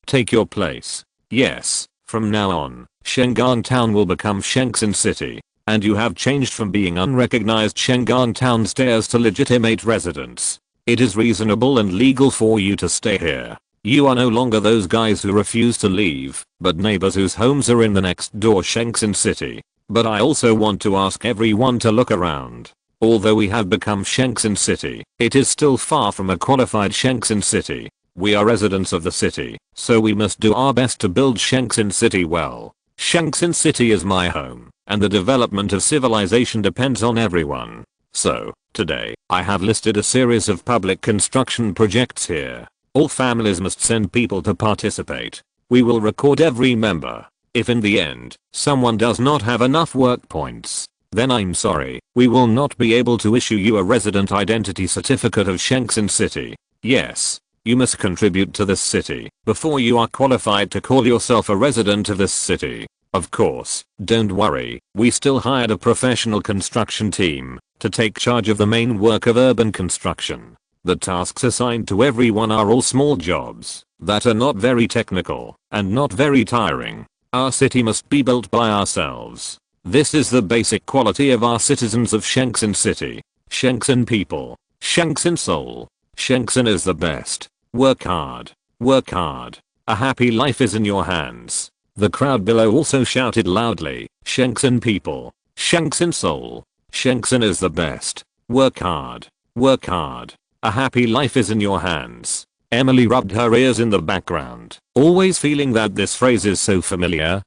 Speaker 1: take your place. Yes, from now on, Shengang Town will become Shengxin City, and you have changed from being unrecognized Shengang Town stayers to legitimate residents. It is reasonable and legal for you to stay here. You are no longer those guys who refuse to leave, but neighbors whose homes are in the next door Shengxin City. But I also want to ask everyone to look around. Although we have become Shengxin City, it is still far from a qualified Shengxin City. We are residents of the city, so we must do our best to build Shengxin City well. Shengxin City is my home, and the development of civilization depends on everyone. So, today, I have listed a series of public construction projects here. All families must send people to participate. We will record every member. If in the end, someone does not have enough work points, then I'm sorry, we will not be able to issue you a resident identity certificate of Shengxin City. Yes, you must contribute to this city before you are qualified to call yourself a resident of this city. Of course, don't worry, we still hired a professional construction team to take charge of the main work of urban construction. The tasks assigned to everyone are all small jobs that are not very technical and not very tiring. Our city must be built by ourselves. This is the basic quality of our citizens of Shengxin City. Shengxin people. Shengxin soul. Shengxin is the best. Work hard. Work hard. A happy life is in your hands. The crowd below also shouted loudly. Shengxin people. Shengxin soul. Shengxin is the best. Work hard. Work hard. A happy life is in your hands. Emily rubbed her ears in the background, always feeling that this phrase is so familiar.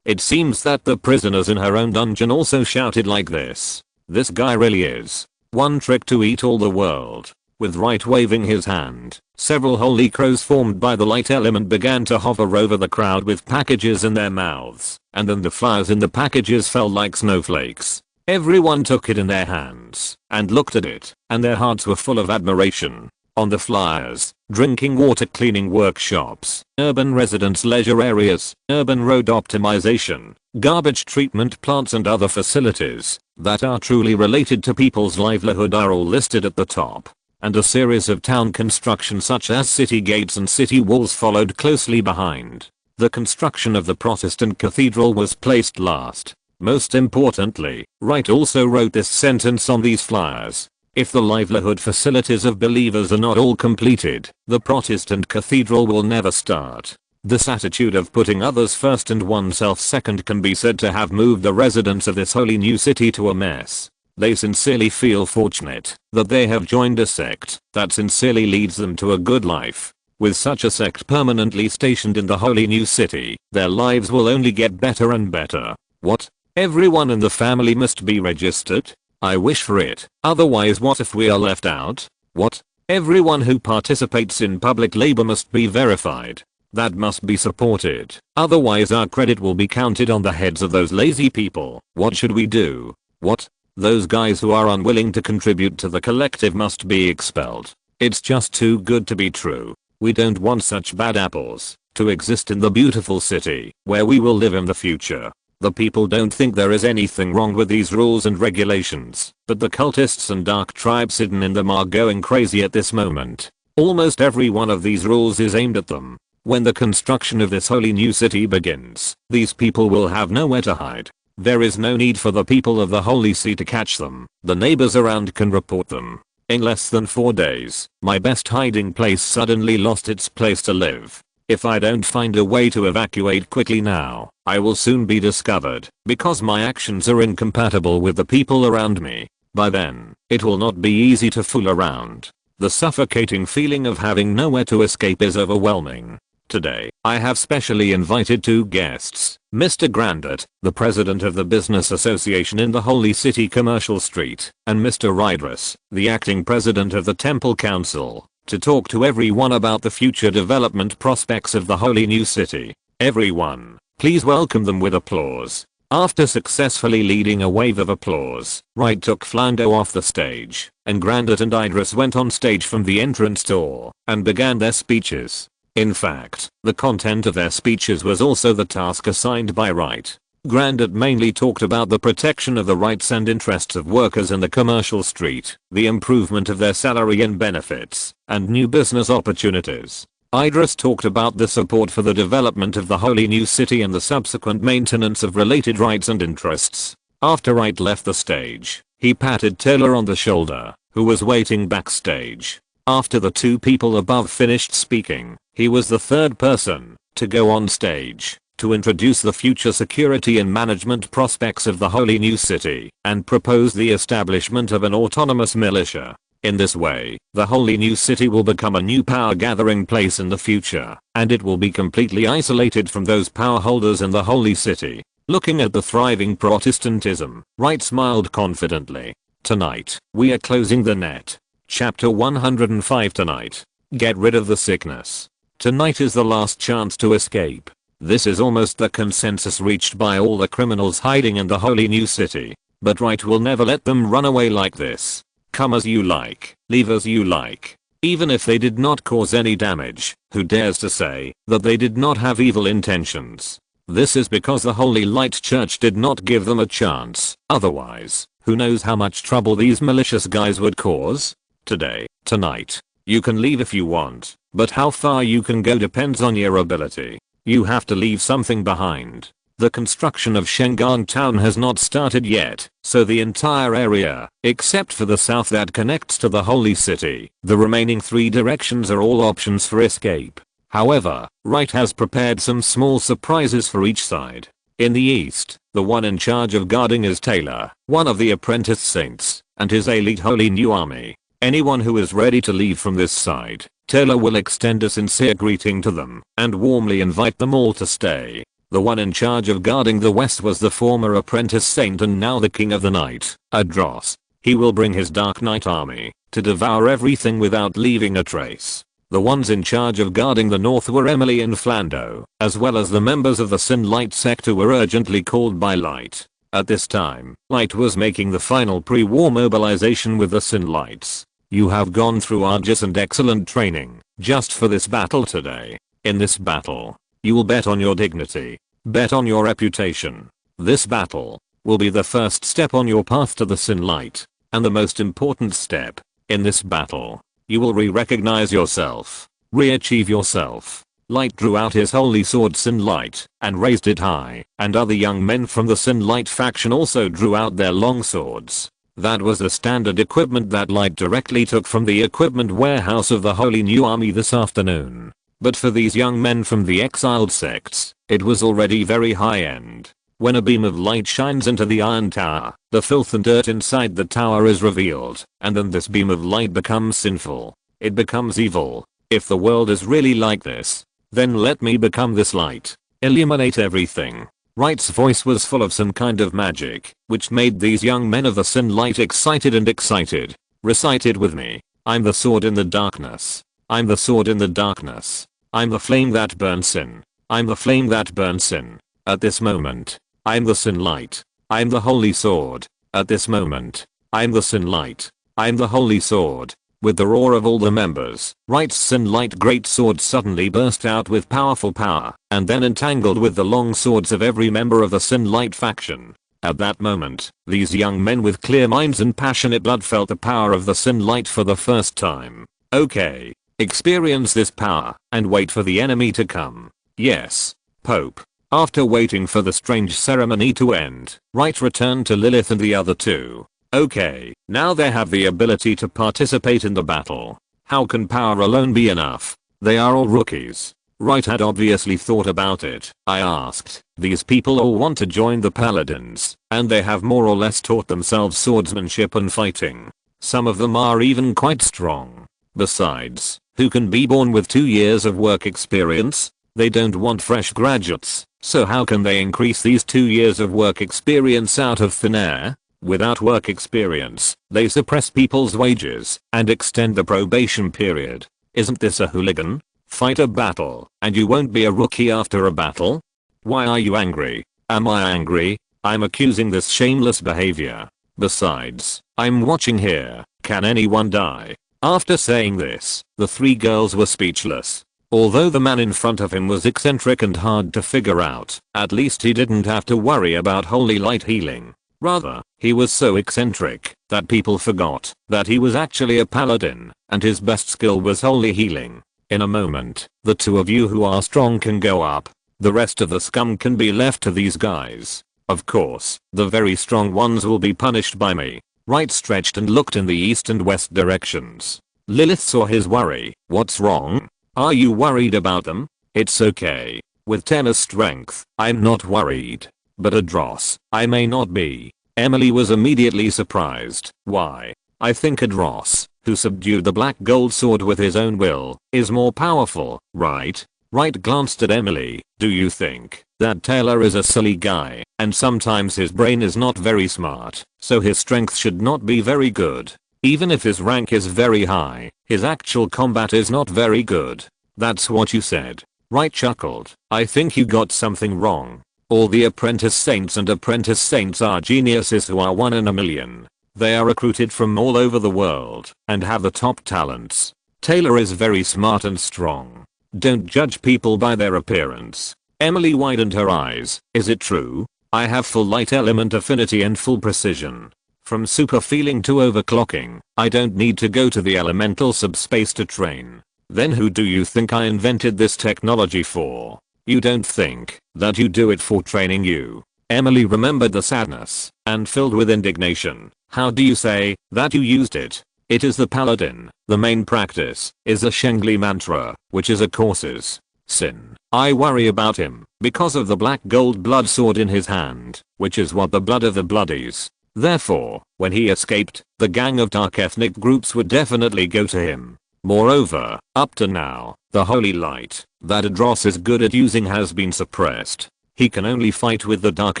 Speaker 1: It seems that the prisoners in her own dungeon also shouted like this. This guy really is one trick to eat all the world. With Wright waving his hand, several holy crows formed by the light element began to hover over the crowd with packages in their mouths, and then the flowers in the packages fell like snowflakes. Everyone took it in their hands and looked at it, and their hearts were full of admiration. On the flyers, drinking water cleaning workshops, urban residents leisure areas, urban road optimization, garbage treatment plants and other facilities that are truly related to people's livelihood are all listed at the top. And a series of town construction such as city gates and city walls followed closely behind. The construction of the Protestant cathedral was placed last. Most importantly, Wright also wrote this sentence on these flyers. If the livelihood facilities of believers are not all completed, the Protestant cathedral will never start. This attitude of putting others first and oneself second can be said to have moved the residents of this holy new city to a mess. They sincerely feel fortunate that they have joined a sect that sincerely leads them to a good life. With such a sect permanently stationed in the holy new city, their lives will only get better and better. What? Everyone in the family must be registered? I wish for it. Otherwise what if we are left out? What? Everyone who participates in public labor must be verified. That must be supported. Otherwise our credit will be counted on the heads of those lazy people. What should we do? What? Those guys who are unwilling to contribute to the collective must be expelled. It's just too good to be true. We don't want such bad apples to exist in the beautiful city where we will live in the future. The people don't think there is anything wrong with these rules and regulations, but the cultists and dark tribes hidden in them are going crazy at this moment. Almost every one of these rules is aimed at them. When the construction of this holy new city begins, these people will have nowhere to hide. There is no need for the people of the Holy See to catch them. The neighbors around can report them. In less than 4 days, my best hiding place suddenly lost its place to live. If I don't find a way to evacuate quickly now, I will soon be discovered because my actions are incompatible with the people around me. By then, it will not be easy to fool around. The suffocating feeling of having nowhere to escape is overwhelming. Today, I have specially invited 2 guests, Mr. Grandit, the president of the business association in the Holy City Commercial Street, and Mr. Rydrus, the acting president of the Temple Council, to talk to everyone about the future development prospects of the Holy New City. Everyone, please welcome them with applause. After successfully leading a wave of applause, Wright took Flando off the stage, and Grandit and Idris went on stage from the entrance door and began their speeches. In fact, the content of their speeches was also the task assigned by Wright. Grandit mainly talked about the protection of the rights and interests of workers in the commercial street, the improvement of their salary and benefits, and new business opportunities. Idris talked about the support for the development of the holy new city and the subsequent maintenance of related rights and interests. After Wright left the stage, he patted Taylor on the shoulder, who was waiting backstage. After the 2 people above finished speaking, he was the 3rd person to go on stage to introduce the future security and management prospects of the holy new city and propose the establishment of an autonomous militia. In this way, the holy new city will become a new power gathering place in the future, and it will be completely isolated from those power holders in the holy city. Looking at the thriving Protestantism, Wright smiled confidently. Tonight, we are closing the net. Chapter 105 tonight. Get rid of the sickness. Tonight is the last chance to escape. This is almost the consensus reached by all the criminals hiding in the holy new city. But Wright will never let them run away like this. Come as you like, leave as you like. Even if they did not cause any damage, who dares to say that they did not have evil intentions? This is because the Holy Light Church did not give them a chance. Otherwise, who knows how much trouble these malicious guys would cause? Today, tonight, you can leave if you want, but how far you can go depends on your ability. You have to leave something behind. The construction of Shengang Town has not started yet, so the entire area, except for the south that connects to the Holy City, the remaining 3 directions are all options for escape. However, Wright has prepared some small surprises for each side. In the east, the one in charge of guarding is Taylor, one of the apprentice saints, and his elite holy new army. Anyone who is ready to leave from this side, Taylor will extend a sincere greeting to them and warmly invite them all to stay. The one in charge of guarding the west was the former apprentice saint and now the king of the night, Adros. He will bring his Dark Knight army to devour everything without leaving a trace. The ones in charge of guarding the north were Emily and Flando, as well as the members of the Synlight sect who were urgently called by Light. At this time, Light was making the final pre-war mobilization with the Synlights. You have gone through arduous and excellent training, just for this battle today. In this battle, you will bet on your dignity, bet on your reputation. This battle will be the first step on your path to the Synlight, and the most important step. In this battle, you will re-recognize yourself, re-achieve yourself. Light drew out his holy sword Synlight and raised it high, and other young men from the Synlight faction also drew out their long swords. That was the standard equipment that Light directly took from the equipment warehouse of the Holy New Army this afternoon. But for these young men from the exiled sects, it was already very high-end. When a beam of light shines into the Iron Tower, the filth and dirt inside the tower is revealed, and then this beam of light becomes sinful. It becomes evil. If the world is really like this, then let me become this light. Illuminate everything. Wright's voice was full of some kind of magic, which made these young men of the Synlight excited and excited. Recite it with me. I'm the sword in the darkness. I'm the sword in the darkness. I'm the flame that burns sin. I'm the flame that burns sin. At this moment, I'm the Synlight. I'm the holy sword. At this moment, I'm the Synlight. I'm the holy sword. With the roar of all the members, Wright's Synlight great sword suddenly burst out with powerful power, and then entangled with the long swords of every member of the Synlight faction. At that moment, these young men with clear minds and passionate blood felt the power of the Synlight for the first time. Okay. Experience this power, and wait for the enemy to come. Yes. Pope. After waiting for the strange ceremony to end, Wright returned to Lilith and the other two. Okay, now they have the ability to participate in the battle. How can power alone be enough? They are all rookies. Wright had obviously thought about it. I asked, these people all want to join the paladins, and they have more or less taught themselves swordsmanship and fighting. Some of them are even quite strong. Besides, who can be born with 2 years of work experience? They don't want fresh graduates, so how can they increase these 2 years of work experience out of thin air? Without work experience, they suppress people's wages and extend the probation period. Isn't this a hooligan? Fight a battle, and you won't be a rookie after a battle? Why are you angry? Am I angry? I'm accusing this shameless behavior. Besides, I'm watching here. Can anyone die? After saying this, the 3 girls were speechless. Although the man in front of him was eccentric and hard to figure out, at least he didn't have to worry about holy light healing. Rather, he was so eccentric that people forgot that he was actually a paladin, and his best skill was holy healing. In a moment, the 2 of you who are strong can go up. The rest of the scum can be left to these guys. Of course, the very strong ones will be punished by me. Wright stretched and looked in the east and west directions. Lilith saw his worry. What's wrong? Are you worried about them? It's okay. With 10 strength, I'm not worried. But a dross, I may not be. Emily was immediately surprised. Why? I think a dross, who subdued the black gold sword with his own will, is more powerful, right? Wright glanced at Emily. Do you think that Taylor is a silly guy, and sometimes his brain is not very smart, so his strength should not be very good? Even if his rank is very high, his actual combat is not very good. That's what you said. Wright chuckled. I think you got something wrong. All the apprentice saints and apprentice saints are geniuses who are 1 in a million. They are recruited from all over the world and have the top talents. Taylor is very smart and strong. Don't judge people by their appearance. Emily widened her eyes. Is it true? I have full light element affinity and full precision. From super feeling to overclocking, I don't need to go to the elemental subspace to train. Then who do you think I invented this technology for? You don't think that you do it for training you? Emily remembered the sadness and filled with indignation. How do you say that you used it? It is the paladin. The main practice is the Shengli mantra, which is a causes sin. I worry about him because of the black gold blood sword in his hand, which is what the blood of the bloodies. Therefore, when he escaped, the gang of dark ethnic groups would definitely go to him. Moreover, up to now, the holy light that Adros is good at using has been suppressed. He can only fight with the dark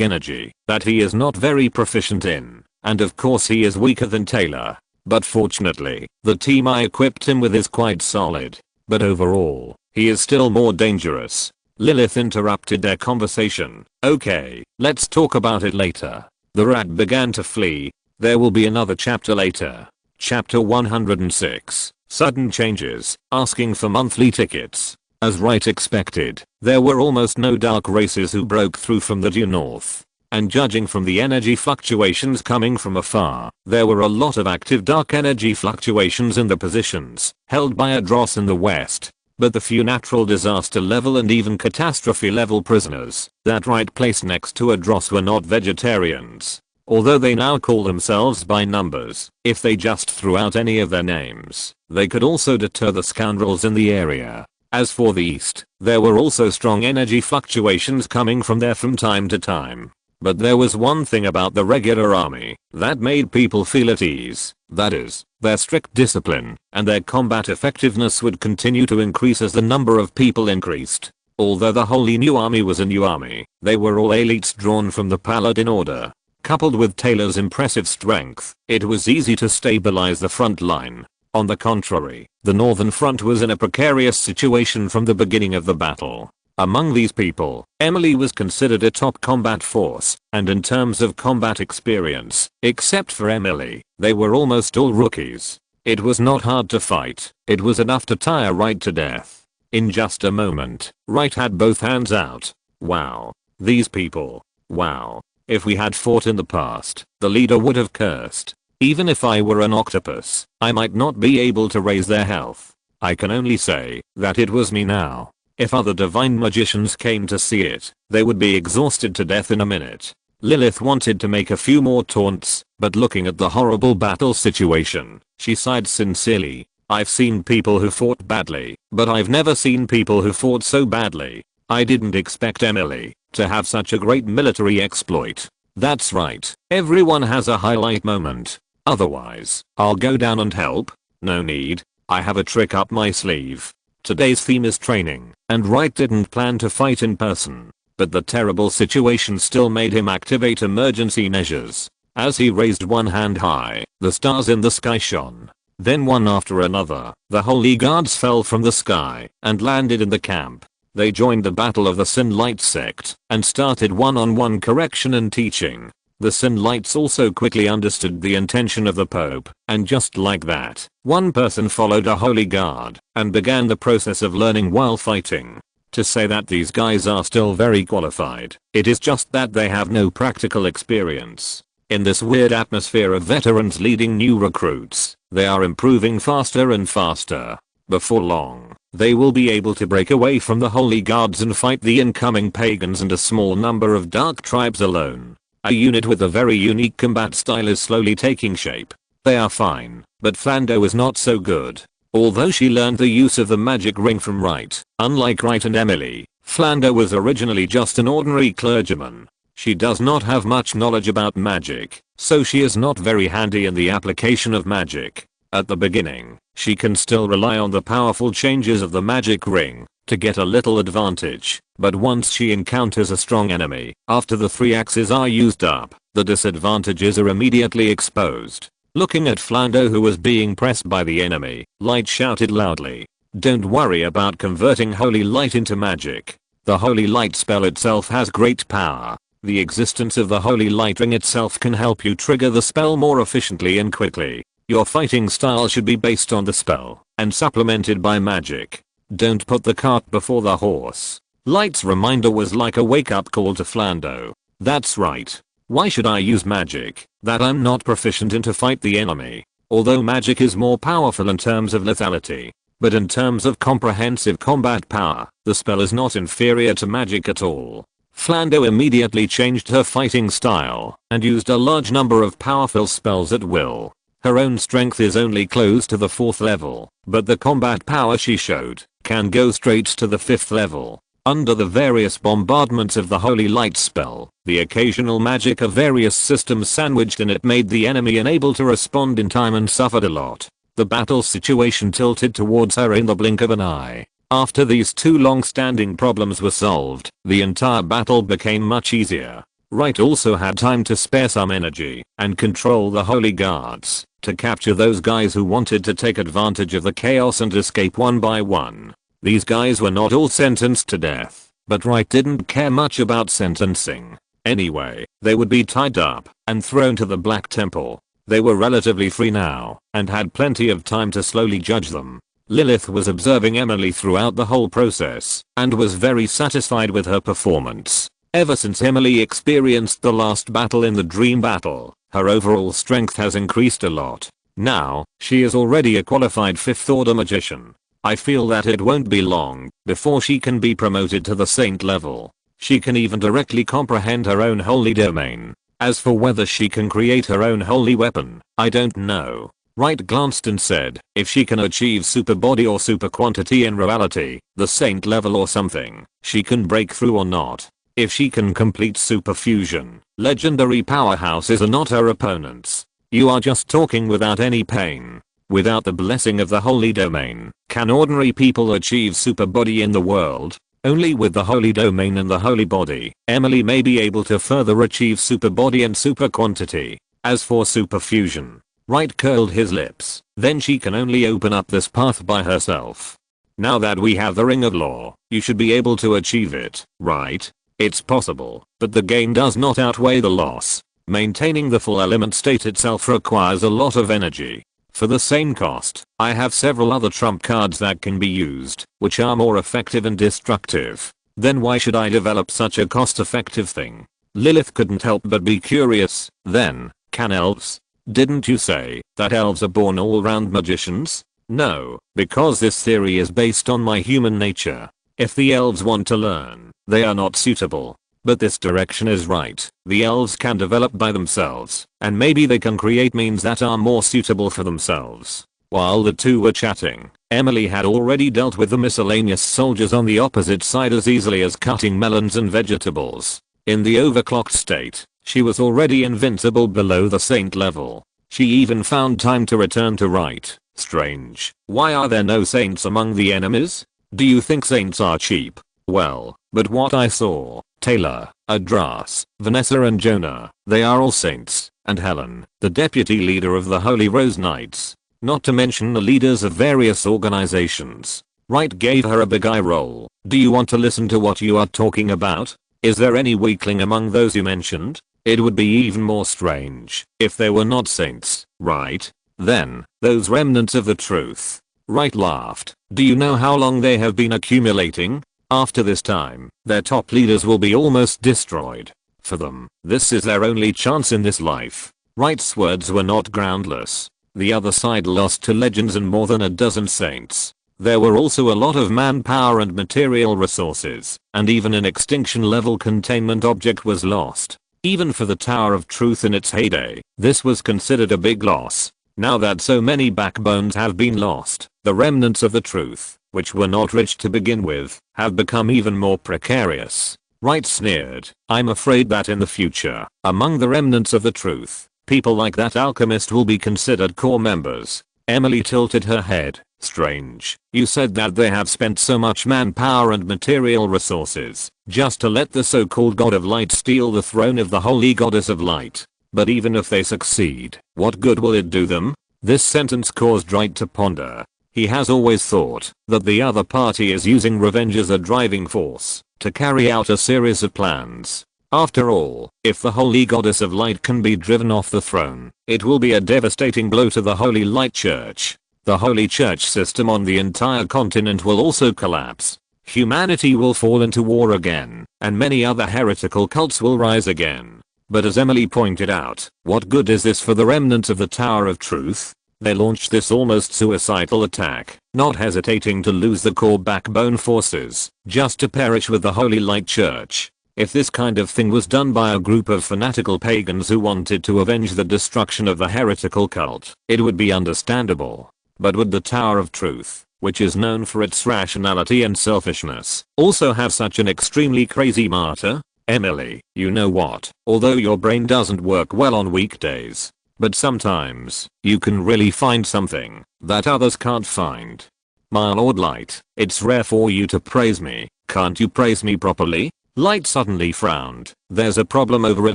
Speaker 1: energy that he is not very proficient in, and of course he is weaker than Taylor. but fortunately, the team I equipped him with is quite solid. But overall, he is still more dangerous. Lilith interrupted their conversation. Okay, let's talk about it later. The rat began to flee. There will be another chapter later. Chapter 106. Sudden changes, asking for monthly tickets. As Wright expected, there were almost no dark races who broke through from the due north. And judging from the energy fluctuations coming from afar, there were a lot of active dark energy fluctuations in the positions held by Adros in the west. But the few natural disaster level and even catastrophe level prisoners that Wright placed next to Adros were not vegetarians. Although they now call themselves by numbers, if they just threw out any of their names, they could also deter the scoundrels in the area. As for the east, there were also strong energy fluctuations coming from there from time to time. But there was one thing about the regular army that made people feel at ease, that is, their strict discipline, and their combat effectiveness would continue to increase as the number of people increased. Although the wholly new army was a new army, they were all elites drawn from the paladin order. Coupled with Taylor's impressive strength, it was easy to stabilize the front line. On the contrary, the northern front was in a precarious situation from the beginning of the battle. Among these people, Emily was considered a top combat force, and in terms of combat experience, except for Emily, they were almost all rookies. It was not hard to fight, it was enough to tire Wright to death. In just a moment, Wright had both hands out. Wow. These people. Wow. If we had fought in the past, the leader would have cursed. Even if I were an octopus, I might not be able to raise their health. I can only say that it was me now. If other divine magicians came to see it, they would be exhausted to death in a minute. Lilith wanted to make a few more taunts, but looking at the horrible battle situation, she sighed sincerely. I've seen people who fought badly, but I've never seen people who fought so badly. I didn't expect Emily to have such a great military exploit. That's right, everyone has a highlight moment. Otherwise, I'll go down and help. No need, I have a trick up my sleeve. Today's theme is training, and Wright didn't plan to fight in person. But the terrible situation still made him activate emergency measures. As he raised one hand high, the stars in the sky shone. Then one after another, the holy guards fell from the sky and landed in the camp. They joined the battle of the Synlight sect and started one-on-one correction and teaching. The Synlights also quickly understood the intention of the Pope, and just like that, one person followed a holy guard and began the process of learning while fighting. To say that these guys are still very qualified, it is just that they have no practical experience. In this weird atmosphere of veterans leading new recruits, they are improving faster and faster. Before long, they will be able to break away from the holy guards and fight the incoming pagans and a small number of dark tribes alone. A unit with a very unique combat style is slowly taking shape. They are fine, but Flando is not so good. Although she learned the use of the magic ring from Wright, unlike Wright and Emily, Flando was originally just an ordinary clergyman. She does not have much knowledge about magic, so she is not very handy in the application of magic. At the beginning, she can still rely on the powerful changes of the magic ring to get a little advantage, but once she encounters a strong enemy, after the 3 axes are used up, the disadvantages are immediately exposed. Looking at Flando, who was being pressed by the enemy, Light shouted loudly, "Don't worry about converting holy light into magic. The holy light spell itself has great power. The existence of the holy light ring itself can help you trigger the spell more efficiently and quickly. Your fighting style should be based on the spell and supplemented by magic. Don't put the cart before the horse." Light's reminder was like a wake-up call to Flando. That's right. Why should I use magic that I'm not proficient in to fight the enemy? Although magic is more powerful in terms of lethality, but in terms of comprehensive combat power, the spell is not inferior to magic at all. Flando immediately changed her fighting style and used a large number of powerful spells at will. Her own strength is only close to the 4th level, but the combat power she showed can go straight to the 5th level. Under the various bombardments of the holy light spell, the occasional magic of various systems sandwiched in it made the enemy unable to respond in time and suffered a lot. The battle situation tilted towards her in the blink of an eye. After these 2 long-standing problems were solved, the entire battle became much easier. Wright also had time to spare some energy and control the holy guards to capture those guys who wanted to take advantage of the chaos and escape one by one. These guys were not all sentenced to death, but Wright didn't care much about sentencing. Anyway, they would be tied up and thrown to the Black Temple. They were relatively free now and had plenty of time to slowly judge them. Lilith was observing Emily throughout the whole process and was very satisfied with her performance. Ever since Emily experienced the last battle in the dream battle, her overall strength has increased a lot. Now, she is already a qualified 5th order magician. I feel that it won't be long before she can be promoted to the saint level. She can even directly comprehend her own holy domain. As for whether she can create her own holy weapon, I don't know. Wright glanced and said, if she can achieve super body or super quantity in reality, the saint level or something, she can break through or not. If she can complete super fusion, legendary powerhouses are not her opponents. You are just talking without any pain. Without the blessing of the holy domain, can ordinary people achieve super body in the world? Only with the holy domain and the holy body, Emily may be able to further achieve super body and super quantity. As for super fusion, Wright curled his lips. Then she can only open up this path by herself. Now that we have the Ring of Law, you should be able to achieve it, right? It's possible, but the gain does not outweigh the loss. Maintaining the full element state itself requires a lot of energy. For the same cost, I have several other trump cards that can be used, which are more effective and destructive. Then why should I develop such a cost-effective thing? Lilith couldn't help but be curious. Then, can elves? Didn't you say that elves are born all-round magicians? No, because this theory is based on my human nature. If the elves want to learn, they are not suitable. But this direction is right. The elves can develop by themselves, and maybe they can create means that are more suitable for themselves. While the two were chatting, Emily had already dealt with the miscellaneous soldiers on the opposite side as easily as cutting melons and vegetables. In the overclocked state, she was already invincible below the saint level. She even found time to return to Wright. Strange. Why are there no saints among the enemies? Do you think saints are cheap? Well, but what I saw, Taylor, Adras, Vanessa and Jonah, they are all saints, and Helen, the deputy leader of the Holy Rose Knights. Not to mention the leaders of various organizations. Wright gave her a big eye roll. Do you want to listen to what you are talking about? Is there any weakling among those you mentioned? It would be even more strange if they were not saints, right? Then, those remnants of the truth. Wright laughed. Do you know how long they have been accumulating? After this time, their top leaders will be almost destroyed. For them, this is their only chance in this life. Wright's words were not groundless. The other side lost to legends and more than a dozen saints. There were also a lot of manpower and material resources, and even an extinction level containment object was lost. Even for the Tower of Truth in its heyday, this was considered a big loss. Now that so many backbones have been lost, the remnants of the truth, which were not rich to begin with, have become even more precarious. Wright sneered. I'm afraid that in the future, among the remnants of the truth, people like that alchemist will be considered core members. Emily tilted her head. Strange. You said that they have spent so much manpower and material resources just to let the so-called God of Light steal the throne of the Holy Goddess of Light. But even if they succeed, what good will it do them? This sentence caused Wright to ponder. He has always thought that the other party is using revenge as a driving force to carry out a series of plans. After all, if the Holy Goddess of Light can be driven off the throne, it will be a devastating blow to the Holy Light Church. The Holy Church system on the entire continent will also collapse. Humanity will fall into war again, and many other heretical cults will rise again. But as Emily pointed out, what good is this for the remnants of the Tower of Truth? They launched this almost suicidal attack, not hesitating to lose the core backbone forces, just to perish with the Holy Light Church. If this kind of thing was done by a group of fanatical pagans who wanted to avenge the destruction of the heretical cult, it would be understandable. But would the Tower of Truth, which is known for its rationality and selfishness, also have such an extremely crazy martyr? Emily, you know what, although your brain doesn't work well on weekdays, but sometimes, you can really find something that others can't find. My Lord Light, it's rare for you to praise me. Can't you praise me properly? Light suddenly frowned. There's a problem over at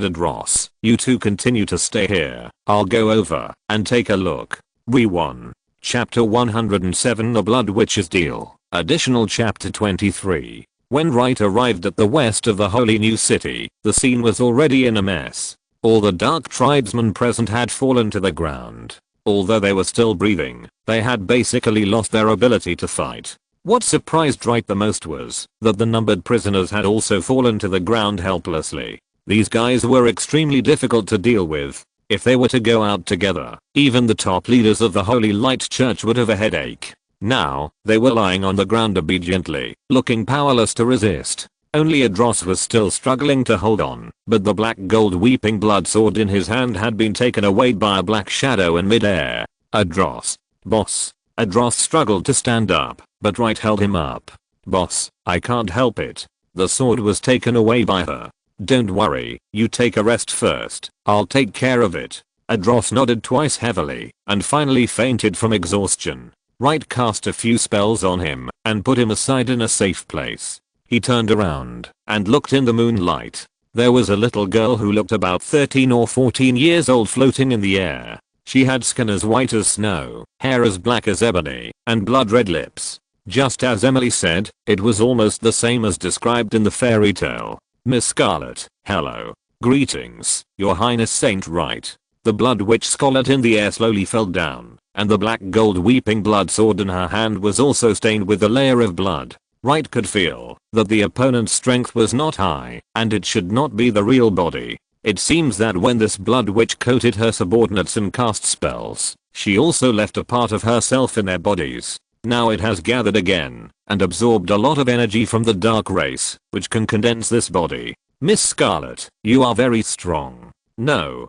Speaker 1: Adros. You two continue to stay here. I'll go over and take a look. We won. Chapter 107 The Blood Witch's Deal. Additional Chapter 23. When Wright arrived at the west of the Holy New City, the scene was already in a mess. All the dark tribesmen present had fallen to the ground. Although they were still breathing, they had basically lost their ability to fight. What surprised Wright the most was that the numbered prisoners had also fallen to the ground helplessly. These guys were extremely difficult to deal with. If they were to go out together, even the top leaders of the Holy Light Church would have a headache. Now, they were lying on the ground obediently, looking powerless to resist. Only Adros was still struggling to hold on, but the black gold weeping blood sword in his hand had been taken away by a black shadow in midair. Adros. Boss. Adros struggled to stand up, but Wright held him up. Boss, I can't help it. The sword was taken away by her. Don't worry, you take a rest first. I'll take care of it. Adros nodded twice heavily, and finally fainted from exhaustion. Wright cast a few spells on him, and put him aside in a safe place. He turned around, and looked in the moonlight. There was a little girl who looked about 13 or 14 years old floating in the air. She had skin as white as snow, hair as black as ebony, and blood-red lips. Just as Emily said, it was almost the same as described in the fairy tale. Miss Scarlet, hello. Greetings, Your Highness Saint Wright. The blood witch Scarlet in the air slowly fell down, and the black gold weeping blood sword in her hand was also stained with a layer of blood. Wright could feel that the opponent's strength was not high, and it should not be the real body. It seems that when this blood witch coated her subordinates and cast spells, she also left a part of herself in their bodies. Now it has gathered again, and absorbed a lot of energy from the dark race, which can condense this body. Miss Scarlet, you are very strong. No,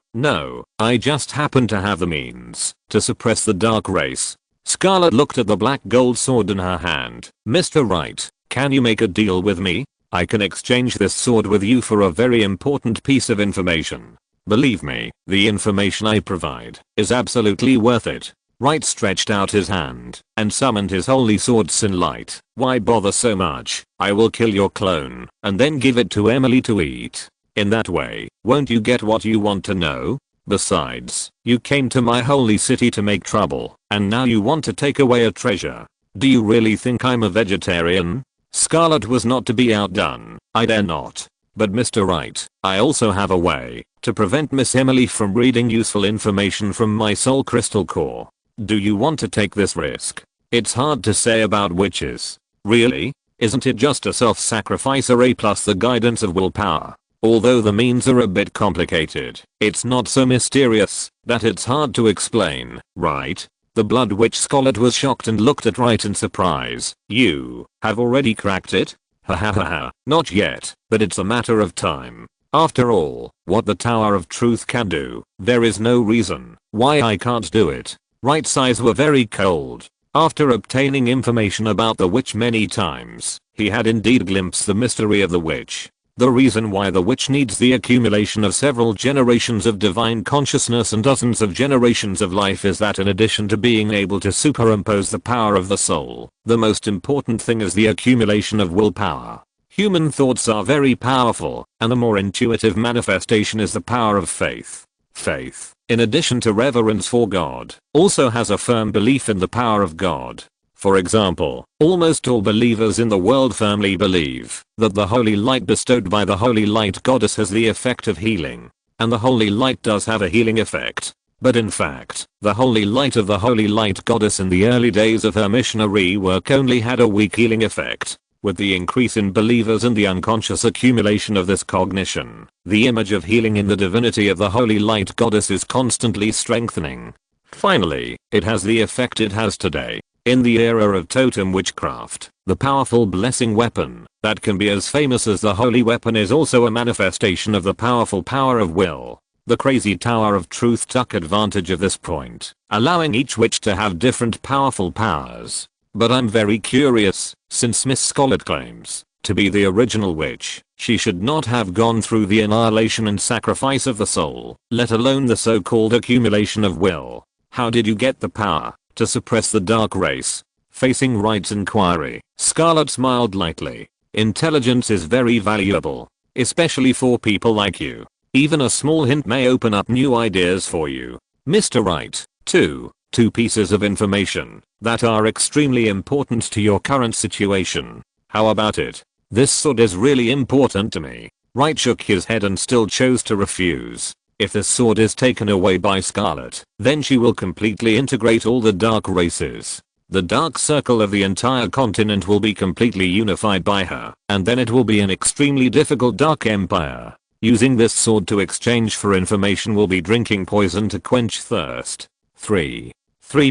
Speaker 1: I just happen to have the means to suppress the dark race. Scarlet looked at the black gold sword in her hand. Mr. Wright, can you make a deal with me? I can exchange this sword with you for a very important piece of information. Believe me, the information I provide is absolutely worth it. Wright stretched out his hand and summoned his holy sword Sunlight. Why bother so much? I will kill your clone and then give it to Emily to eat. In that way, won't you get what you want to know? Besides, you came to my holy city to make trouble, and now you want to take away a treasure. Do you really think I'm a vegetarian? Scarlet was not to be outdone. I dare not. But Mr. Wright, I also have a way to prevent Miss Emily from reading useful information from my soul crystal core. Do you want to take this risk? It's hard to say about witches. Really? Isn't it just a self-sacrifice array plus the guidance of willpower? Although the means are a bit complicated, it's not so mysterious that it's hard to explain, right? The blood witch Scarlet was shocked and looked at Wright in surprise. You have already cracked it? Ha ha ha ha. Not yet, but it's a matter of time. After all, what the Tower of Truth can do, there is no reason why I can't do it. Wright's eyes were very cold. After obtaining information about the witch many times, he had indeed glimpsed the mystery of the witch. The reason why the witch needs the accumulation of several generations of divine consciousness and dozens of generations of life is that in addition to being able to superimpose the power of the soul, the most important thing is the accumulation of willpower. Human thoughts are very powerful, and the more intuitive manifestation is the power of faith. Faith, in addition to reverence for God, also has a firm belief in the power of God. For example, almost all believers in the world firmly believe that the holy light bestowed by the holy light goddess has the effect of healing. And the holy light does have a healing effect. But in fact, the holy light of the holy light goddess in the early days of her missionary work only had a weak healing effect. With the increase in believers and the unconscious accumulation of this cognition, the image of healing in the divinity of the holy light goddess is constantly strengthening. Finally, it has the effect it has today. In the era of totem witchcraft, the powerful blessing weapon that can be as famous as the holy weapon is also a manifestation of the powerful power of will. The crazy Tower of Truth took advantage of this point, allowing each witch to have different powerful powers. But I'm very curious, since Miss Scarlet claims to be the original witch, she should not have gone through the annihilation and sacrifice of the soul, let alone the so-called accumulation of will. How did you get the power to suppress the dark race? Facing Wright's inquiry, Scarlet smiled lightly. Intelligence is very valuable, especially for people like you. Even a small hint may open up new ideas for you. Mr. Wright. 2 pieces of information that are extremely important to your current situation. How about it? This sword is really important to me. Wright shook his head and still chose to refuse. If the sword is taken away by Scarlet, then she will completely integrate all the dark races. The dark circle of the entire continent will be completely unified by her, and then it will be an extremely difficult dark empire. Using this sword to exchange for information will be drinking poison to quench thirst. 3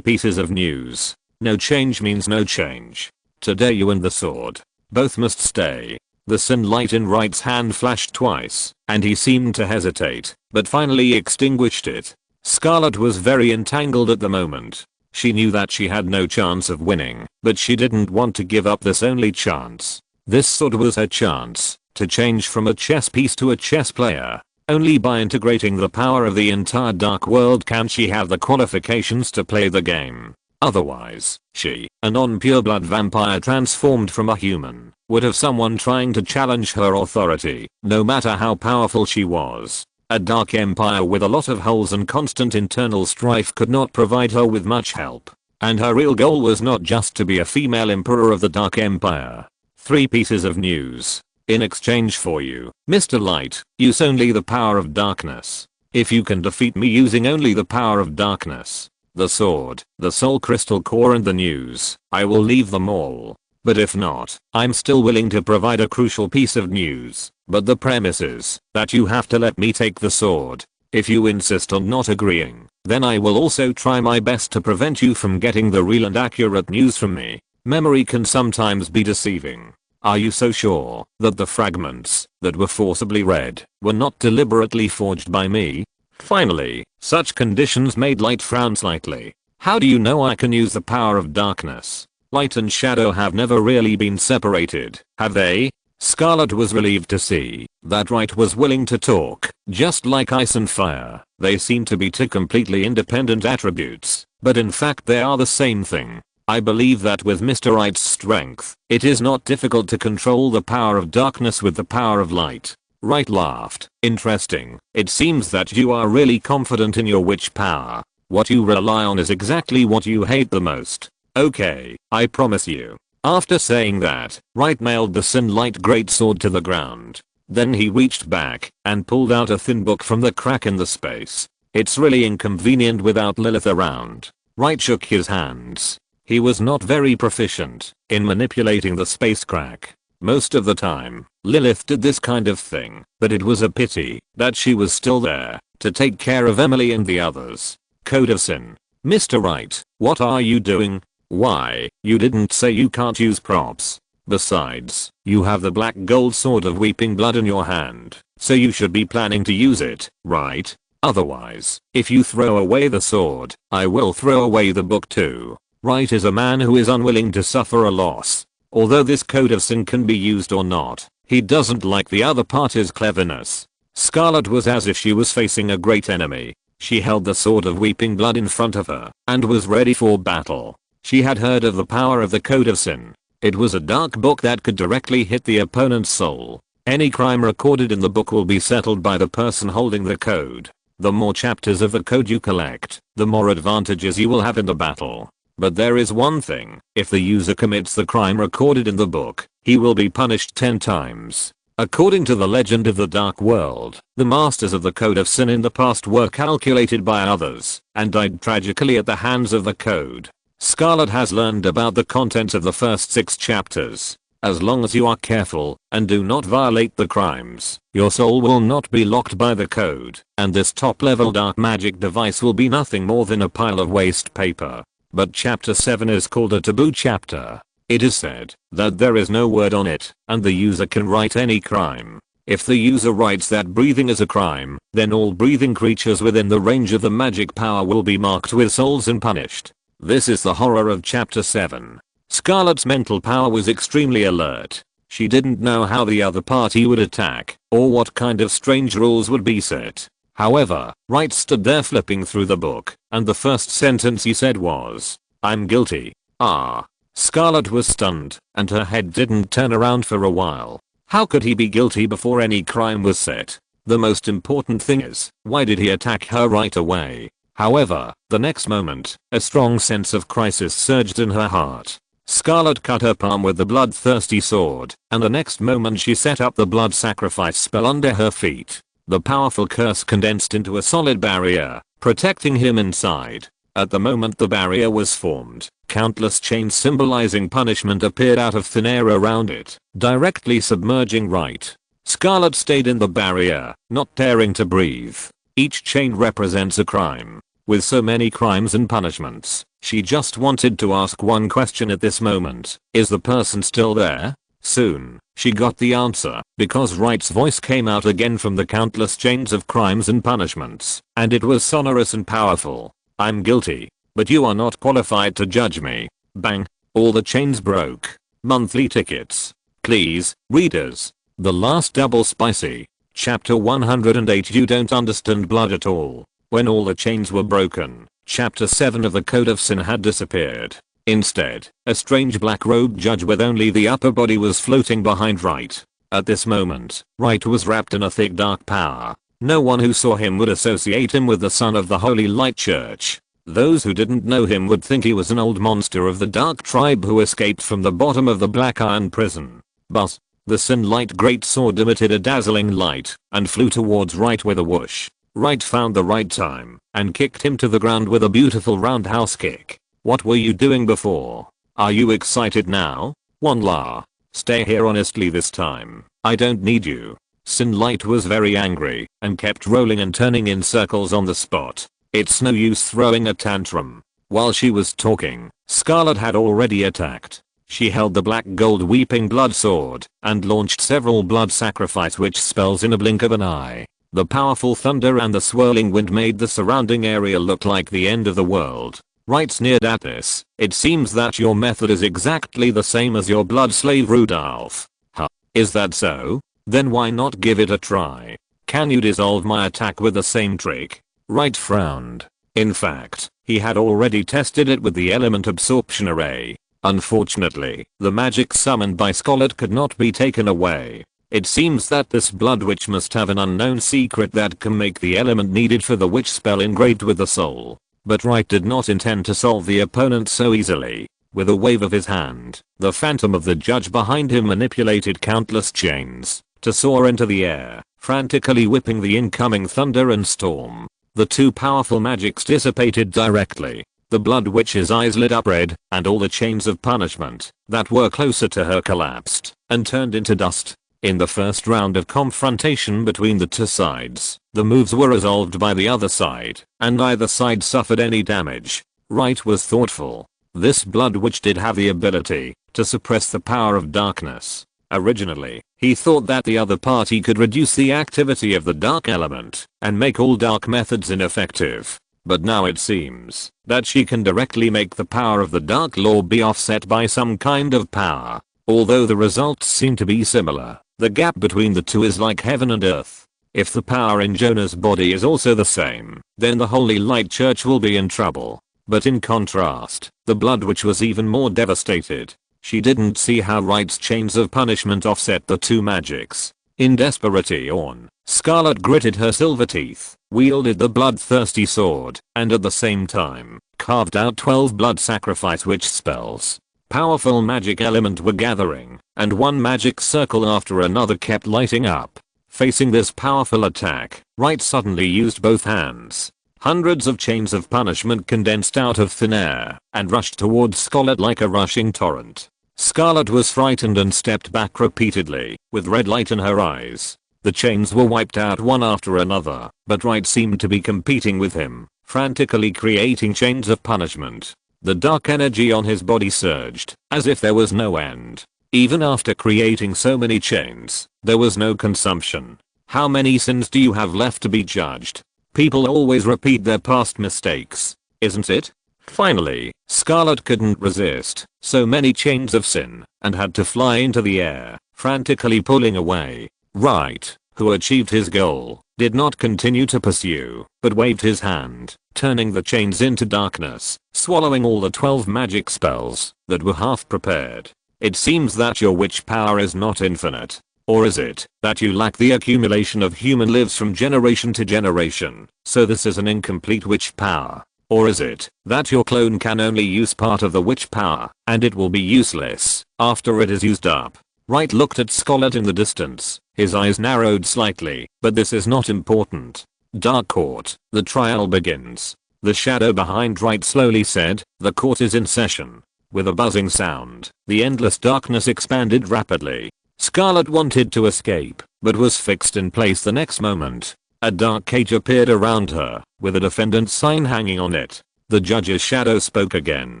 Speaker 1: pieces of news. No change means no change. Today you and the sword both must stay. The sin light in Wright's hand flashed twice, and he seemed to hesitate, but finally extinguished it. Scarlet was very entangled at the moment. She knew that she had no chance of winning, but she didn't want to give up this only chance. This sword was her chance to change from a chess piece to a chess player. Only by integrating the power of the entire dark world can she have the qualifications to play the game. Otherwise, she, a non-pureblood vampire transformed from a human, would have someone trying to challenge her authority, no matter how powerful she was. A dark empire with a lot of holes and constant internal strife could not provide her with much help. And her real goal was not just to be a female emperor of the dark empire. 3 pieces of news. In exchange for you, Mr. Light, use only the power of darkness. If you can defeat me using only the power of darkness, the sword, the soul crystal core and the news, I will leave them all. But if not, I'm still willing to provide a crucial piece of news. But the premise is that you have to let me take the sword. If you insist on not agreeing, then I will also try my best to prevent you from getting the real and accurate news from me. Memory can sometimes be deceiving. Are you so sure that the fragments that were forcibly read were not deliberately forged by me? Finally, such conditions made Light frown slightly. How do you know I can use the power of darkness? Light and shadow have never really been separated, have they? Scarlet was relieved to see that Wright was willing to talk. Just like ice and fire, they seem to be two completely independent attributes, but in fact they are the same thing. I believe that with Mr. Wright's strength, it is not difficult to control the power of darkness with the power of light. Wright laughed. Interesting. It seems that you are really confident in your witch power. What you rely on is exactly what you hate the most. Okay, I promise you. After saying that, Wright nailed the Sin Light greatsword to the ground. Then he reached back and pulled out a thin book from the crack in the space. It's really inconvenient without Lilith around. Wright shook his hands. He was not very proficient in manipulating the space crack. Most of the time, Lilith did this kind of thing, but it was a pity that she was still there to take care of Emily and the others. Code of Sin. Mr. Wright, what are you doing? Why, you didn't say you can't use props. Besides, you have the black gold sword of weeping blood in your hand, so you should be planning to use it, right? Otherwise, if you throw away the sword, I will throw away the book too. Wright is a man who is unwilling to suffer a loss. Although this code of sin can be used or not, he doesn't like the other party's cleverness. Scarlet was as if she was facing a great enemy. She held the sword of weeping blood in front of her and was ready for battle. She had heard of the power of the code of sin. It was a dark book that could directly hit the opponent's soul. Any crime recorded in the book will be settled by the person holding the code. The more chapters of the code you collect, the more advantages you will have in the battle. But there is one thing, if the user commits the crime recorded in the book, he will be punished 10 times. According to the legend of the Dark World, the masters of the Code of Sin in the past were calculated by others, and died tragically at the hands of the code. Scarlet has learned about the contents of the first 6 chapters. As long as you are careful, and do not violate the crimes, your soul will not be locked by the code, and this top level dark magic device will be nothing more than a pile of waste paper. But chapter 7 is called a taboo chapter. It is said that there is no word on it, and the user can write any crime. If the user writes that breathing is a crime, then all breathing creatures within the range of the magic power will be marked with souls and punished. This is the horror of chapter 7. Scarlet's mental power was extremely alert. She didn't know how the other party would attack, or what kind of strange rules would be set. However, Wright stood there flipping through the book, and the first sentence he said was, "I'm guilty." Ah. Scarlet was stunned, and her head didn't turn around for a while. How could he be guilty before any crime was set? The most important thing is, why did he attack her right away? However, the next moment, a strong sense of crisis surged in her heart. Scarlet cut her palm with the bloodthirsty sword, and the next moment she set up the blood sacrifice spell under her feet. The powerful curse condensed into a solid barrier, protecting him inside. At the moment the barrier was formed, countless chains symbolizing punishment appeared out of thin air around it, directly submerging Wright. Scarlet stayed in the barrier, not daring to breathe. Each chain represents a crime. With so many crimes and punishments, she just wanted to ask one question at this moment. Is the person still there? Soon, she got the answer, because Wright's voice came out again from the countless chains of crimes and punishments, and it was sonorous and powerful. I'm guilty, but you are not qualified to judge me. Bang. All the chains broke. Monthly tickets. Please, readers. The last double spicy. Chapter 108. You don't understand blood at all. When all the chains were broken, Chapter 7 of the Code of Sin had disappeared. Instead, a strange black-robed judge with only the upper body was floating behind Wright. At this moment, Wright was wrapped in a thick dark power. No one who saw him would associate him with the son of the Holy Light Church. Those who didn't know him would think he was an old monster of the Dark Tribe who escaped from the bottom of the Black Iron Prison. But the Sin Light great sword emitted a dazzling light and flew towards Wright with a whoosh. Wright found the right time and kicked him to the ground with a beautiful roundhouse kick. What were you doing before? Are you excited now? One la. Stay here honestly this time. I don't need you. Sin Light was very angry and kept rolling and turning in circles on the spot. It's no use throwing a tantrum. While she was talking, Scarlet had already attacked. She held the black gold weeping blood sword and launched several blood sacrifice witch spells in a blink of an eye. The powerful thunder and the swirling wind made the surrounding area look like the end of the world. Wright sneered at this. It seems that your method is exactly the same as your blood slave Rudolph. Huh? Is that so? Then why not give it a try? Can you dissolve my attack with the same trick? Wright frowned. In fact, he had already tested it with the element absorption array. Unfortunately, the magic summoned by Scarlet could not be taken away. It seems that this blood witch must have an unknown secret that can make the element needed for the witch spell engraved with the soul. But Wright did not intend to solve the opponent so easily. With a wave of his hand, the phantom of the judge behind him manipulated countless chains to soar into the air, frantically whipping the incoming thunder and storm. The two powerful magics dissipated directly. The blood witch's eyes lit up red, and all the chains of punishment that were closer to her collapsed and turned into dust. In the first round of confrontation between the two sides, the moves were resolved by the other side, and neither side suffered any damage. Wright was thoughtful. This blood witch did have the ability to suppress the power of darkness. Originally, he thought that the other party could reduce the activity of the dark element and make all dark methods ineffective. But now it seems that she can directly make the power of the Dark Lord be offset by some kind of power. Although the results seem to be similar, the gap between the two is like heaven and earth. If the power in Jonah's body is also the same, then the Holy Light Church will be in trouble. But in contrast, the Blood Witch was even more devastated. She didn't see how Wright's chains of punishment offset the two magics. In desperation, Scarlet gritted her silver teeth, wielded the bloodthirsty sword, and at the same time, carved out 12 blood sacrifice witch spells. Powerful magic elements were gathering, and one magic circle after another kept lighting up. Facing this powerful attack, Wright suddenly used both hands. Hundreds of chains of punishment condensed out of thin air and rushed towards Scarlet like a rushing torrent. Scarlet was frightened and stepped back repeatedly, with red light in her eyes. The chains were wiped out one after another, but Wright seemed to be competing with him, frantically creating chains of punishment. The dark energy on his body surged, as if there was no end. Even after creating so many chains, there was no consumption. How many sins do you have left to be judged? People always repeat their past mistakes, isn't it? Finally, Scarlet couldn't resist so many chains of sin and had to fly into the air, frantically pulling away. Wright, who achieved his goal, did not continue to pursue, but waved his hand, turning the chains into darkness, swallowing all the 12 magic spells that were half prepared. It seems that your witch power is not infinite. Or is it that you lack the accumulation of human lives from generation to generation, so this is an incomplete witch power? Or is it that your clone can only use part of the witch power, and it will be useless after it is used up? Wright looked at Scarlet in the distance, his eyes narrowed slightly, but this is not important. Dark Court, the trial begins. The shadow behind Wright slowly said, the court is in session. With a buzzing sound, the endless darkness expanded rapidly. Scarlet wanted to escape, but was fixed in place the next moment. A dark cage appeared around her, with a defendant's sign hanging on it. The judge's shadow spoke again.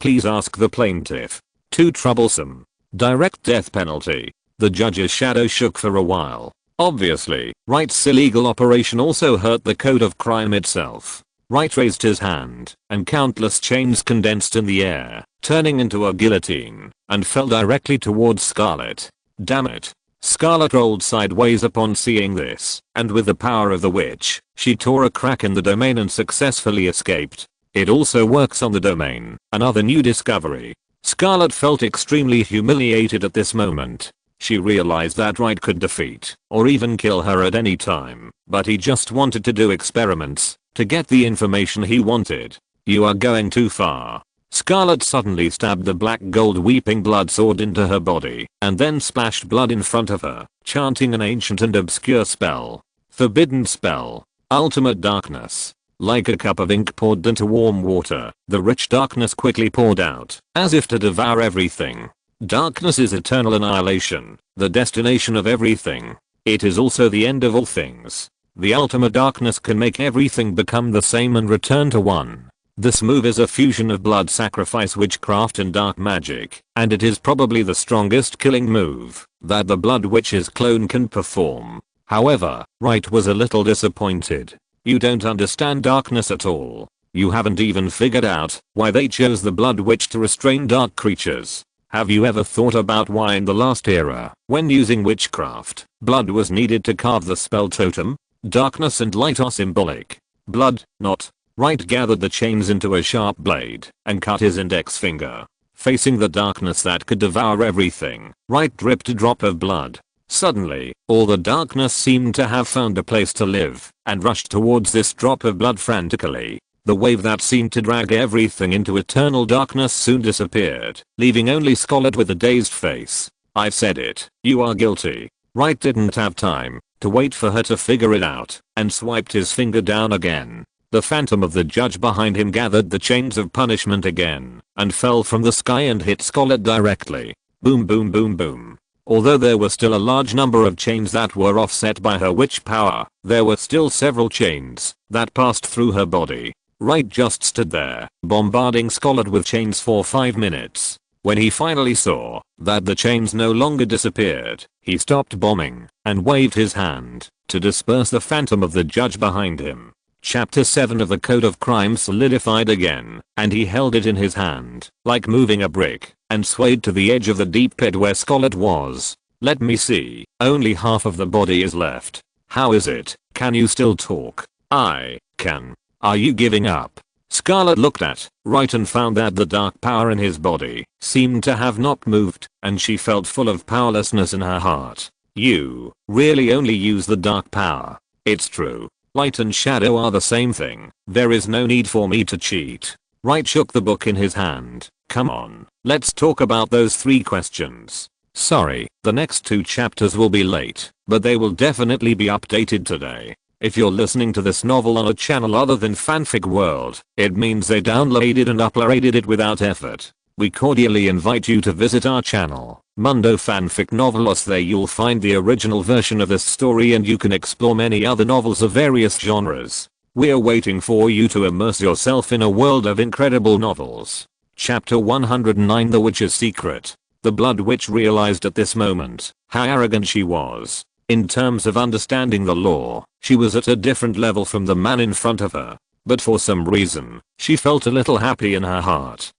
Speaker 1: Please ask the plaintiff. Too troublesome. Direct death penalty. The judge's shadow shook for a while. Obviously, Wright's illegal operation also hurt the code of crime itself. Wright raised his hand, and countless chains condensed in the air, turning into a guillotine, and fell directly towards Scarlet. Damn it. Scarlet rolled sideways upon seeing this, and with the power of the witch, she tore a crack in the domain and successfully escaped. It also works on the domain, another new discovery. Scarlet felt extremely humiliated at this moment. She realized that Wright could defeat, or even kill her at any time, but he just wanted to do experiments, to get the information he wanted. You are going too far. Scarlet suddenly stabbed the black gold weeping blood sword into her body, and then splashed blood in front of her, chanting an ancient and obscure spell. Forbidden spell. Ultimate darkness. Like a cup of ink poured into warm water, the rich darkness quickly poured out, as if to devour everything. Darkness is eternal annihilation, the destination of everything. It is also the end of all things. The ultimate darkness can make everything become the same and return to one. This move is a fusion of blood sacrifice, witchcraft and dark magic, and it is probably the strongest killing move that the Blood Witch's clone can perform. However, Wright was a little disappointed. You don't understand darkness at all. You haven't even figured out why they chose the Blood Witch to restrain dark creatures. Have you ever thought about why in the last era, when using witchcraft, blood was needed to carve the spell totem? Darkness and light are symbolic. Blood, not. Wright gathered the chains into a sharp blade and cut his index finger. Facing the darkness that could devour everything, Wright dripped a drop of blood. Suddenly, all the darkness seemed to have found a place to live and rushed towards this drop of blood frantically. The wave that seemed to drag everything into eternal darkness soon disappeared, leaving only Scarlet with a dazed face. I've said it. You are guilty. Wright didn't have time to wait for her to figure it out, and swiped his finger down again. The phantom of the judge behind him gathered the chains of punishment again, and fell from the sky and hit Scarlet directly. Boom boom boom boom. Although there were still a large number of chains that were offset by her witch power, there were still several chains that passed through her body. Wright just stood there, bombarding Scarlet with chains for 5 minutes. When he finally saw that the chains no longer disappeared, he stopped bombing and waved his hand to disperse the phantom of the judge behind him. Chapter 7 of the Code of Crime solidified again, and he held it in his hand, like moving a brick, and swayed to the edge of the deep pit where Scarlet was. Let me see, only half of the body is left. How is it? Can you still talk? I can. Are you giving up? Scarlet looked at Wright and found that the dark power in his body seemed to have not moved, and she felt full of powerlessness in her heart. You really only use the dark power. It's true. Light and shadow are the same thing. There is no need for me to cheat. Wright shook the book in his hand. Come on, let's talk about those 3 questions. Sorry, the next 2 chapters will be late, but they will definitely be updated today. If you're listening to this novel on a channel other than Fanfic World, it means they downloaded and uploaded it without effort. We cordially invite you to visit our channel, Mundo Fanfic Novelos. There you'll find the original version of this story, and you can explore many other novels of various genres. We're waiting for you to immerse yourself in a world of incredible novels. Chapter 109, The Witch's Secret. The Blood Witch realized at this moment how arrogant she was. In terms of understanding the law, she was at a different level from the man in front of her. But for some reason, she felt a little happy in her heart.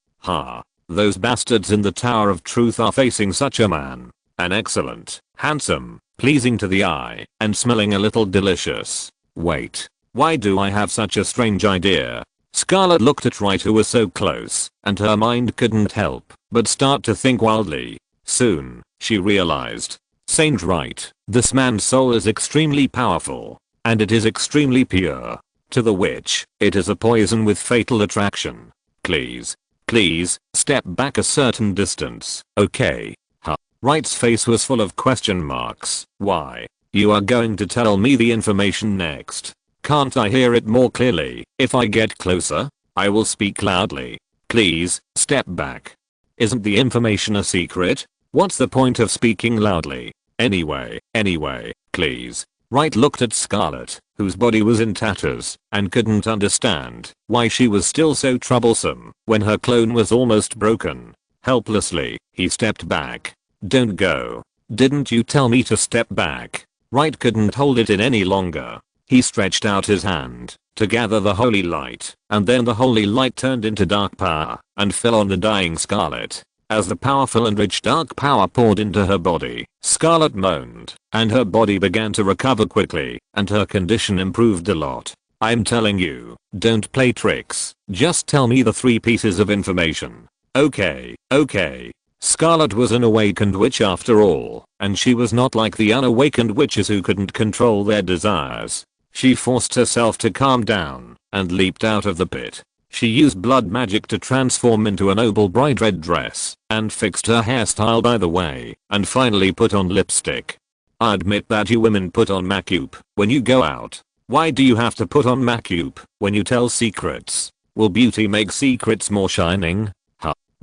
Speaker 1: Those bastards in the Tower of Truth are facing such a man. An excellent, handsome, pleasing to the eye, and smelling a little delicious. Wait, why do I have such a strange idea? Scarlet looked at Wright, who was so close, and her mind couldn't help but start to think wildly. Soon, she realized. Saint Wright, this man's soul is extremely powerful, and it is extremely pure. To the witch, it is a poison with fatal attraction. Please, step back a certain distance, okay? Wright's face was full of question marks. Why? You are going to tell me the information next. Can't I hear it more clearly? If I get closer, I will speak loudly. Please, step back. Isn't the information a secret? What's the point of speaking loudly? Anyway, please. Wright looked at Scarlet, whose body was in tatters, and couldn't understand why she was still so troublesome when her clone was almost broken. Helplessly, he stepped back. Don't go. Didn't you tell me to step back? Wright couldn't hold it in any longer. He stretched out his hand to gather the holy light, and then the holy light turned into dark power and fell on the dying Scarlet. As the powerful and rich dark power poured into her body, Scarlet moaned, and her body began to recover quickly, and her condition improved a lot. I'm telling you, don't play tricks. Just tell me the 3 pieces of information. Okay. Scarlet was an awakened witch after all, and she was not like the unawakened witches who couldn't control their desires. She forced herself to calm down and leaped out of the pit. She used blood magic to transform into a noble bright red dress and fixed her hairstyle by the way, and finally put on lipstick. I admit that you women put on makeup when you go out. Why do you have to put on makeup when you tell secrets? Will beauty make secrets more shining?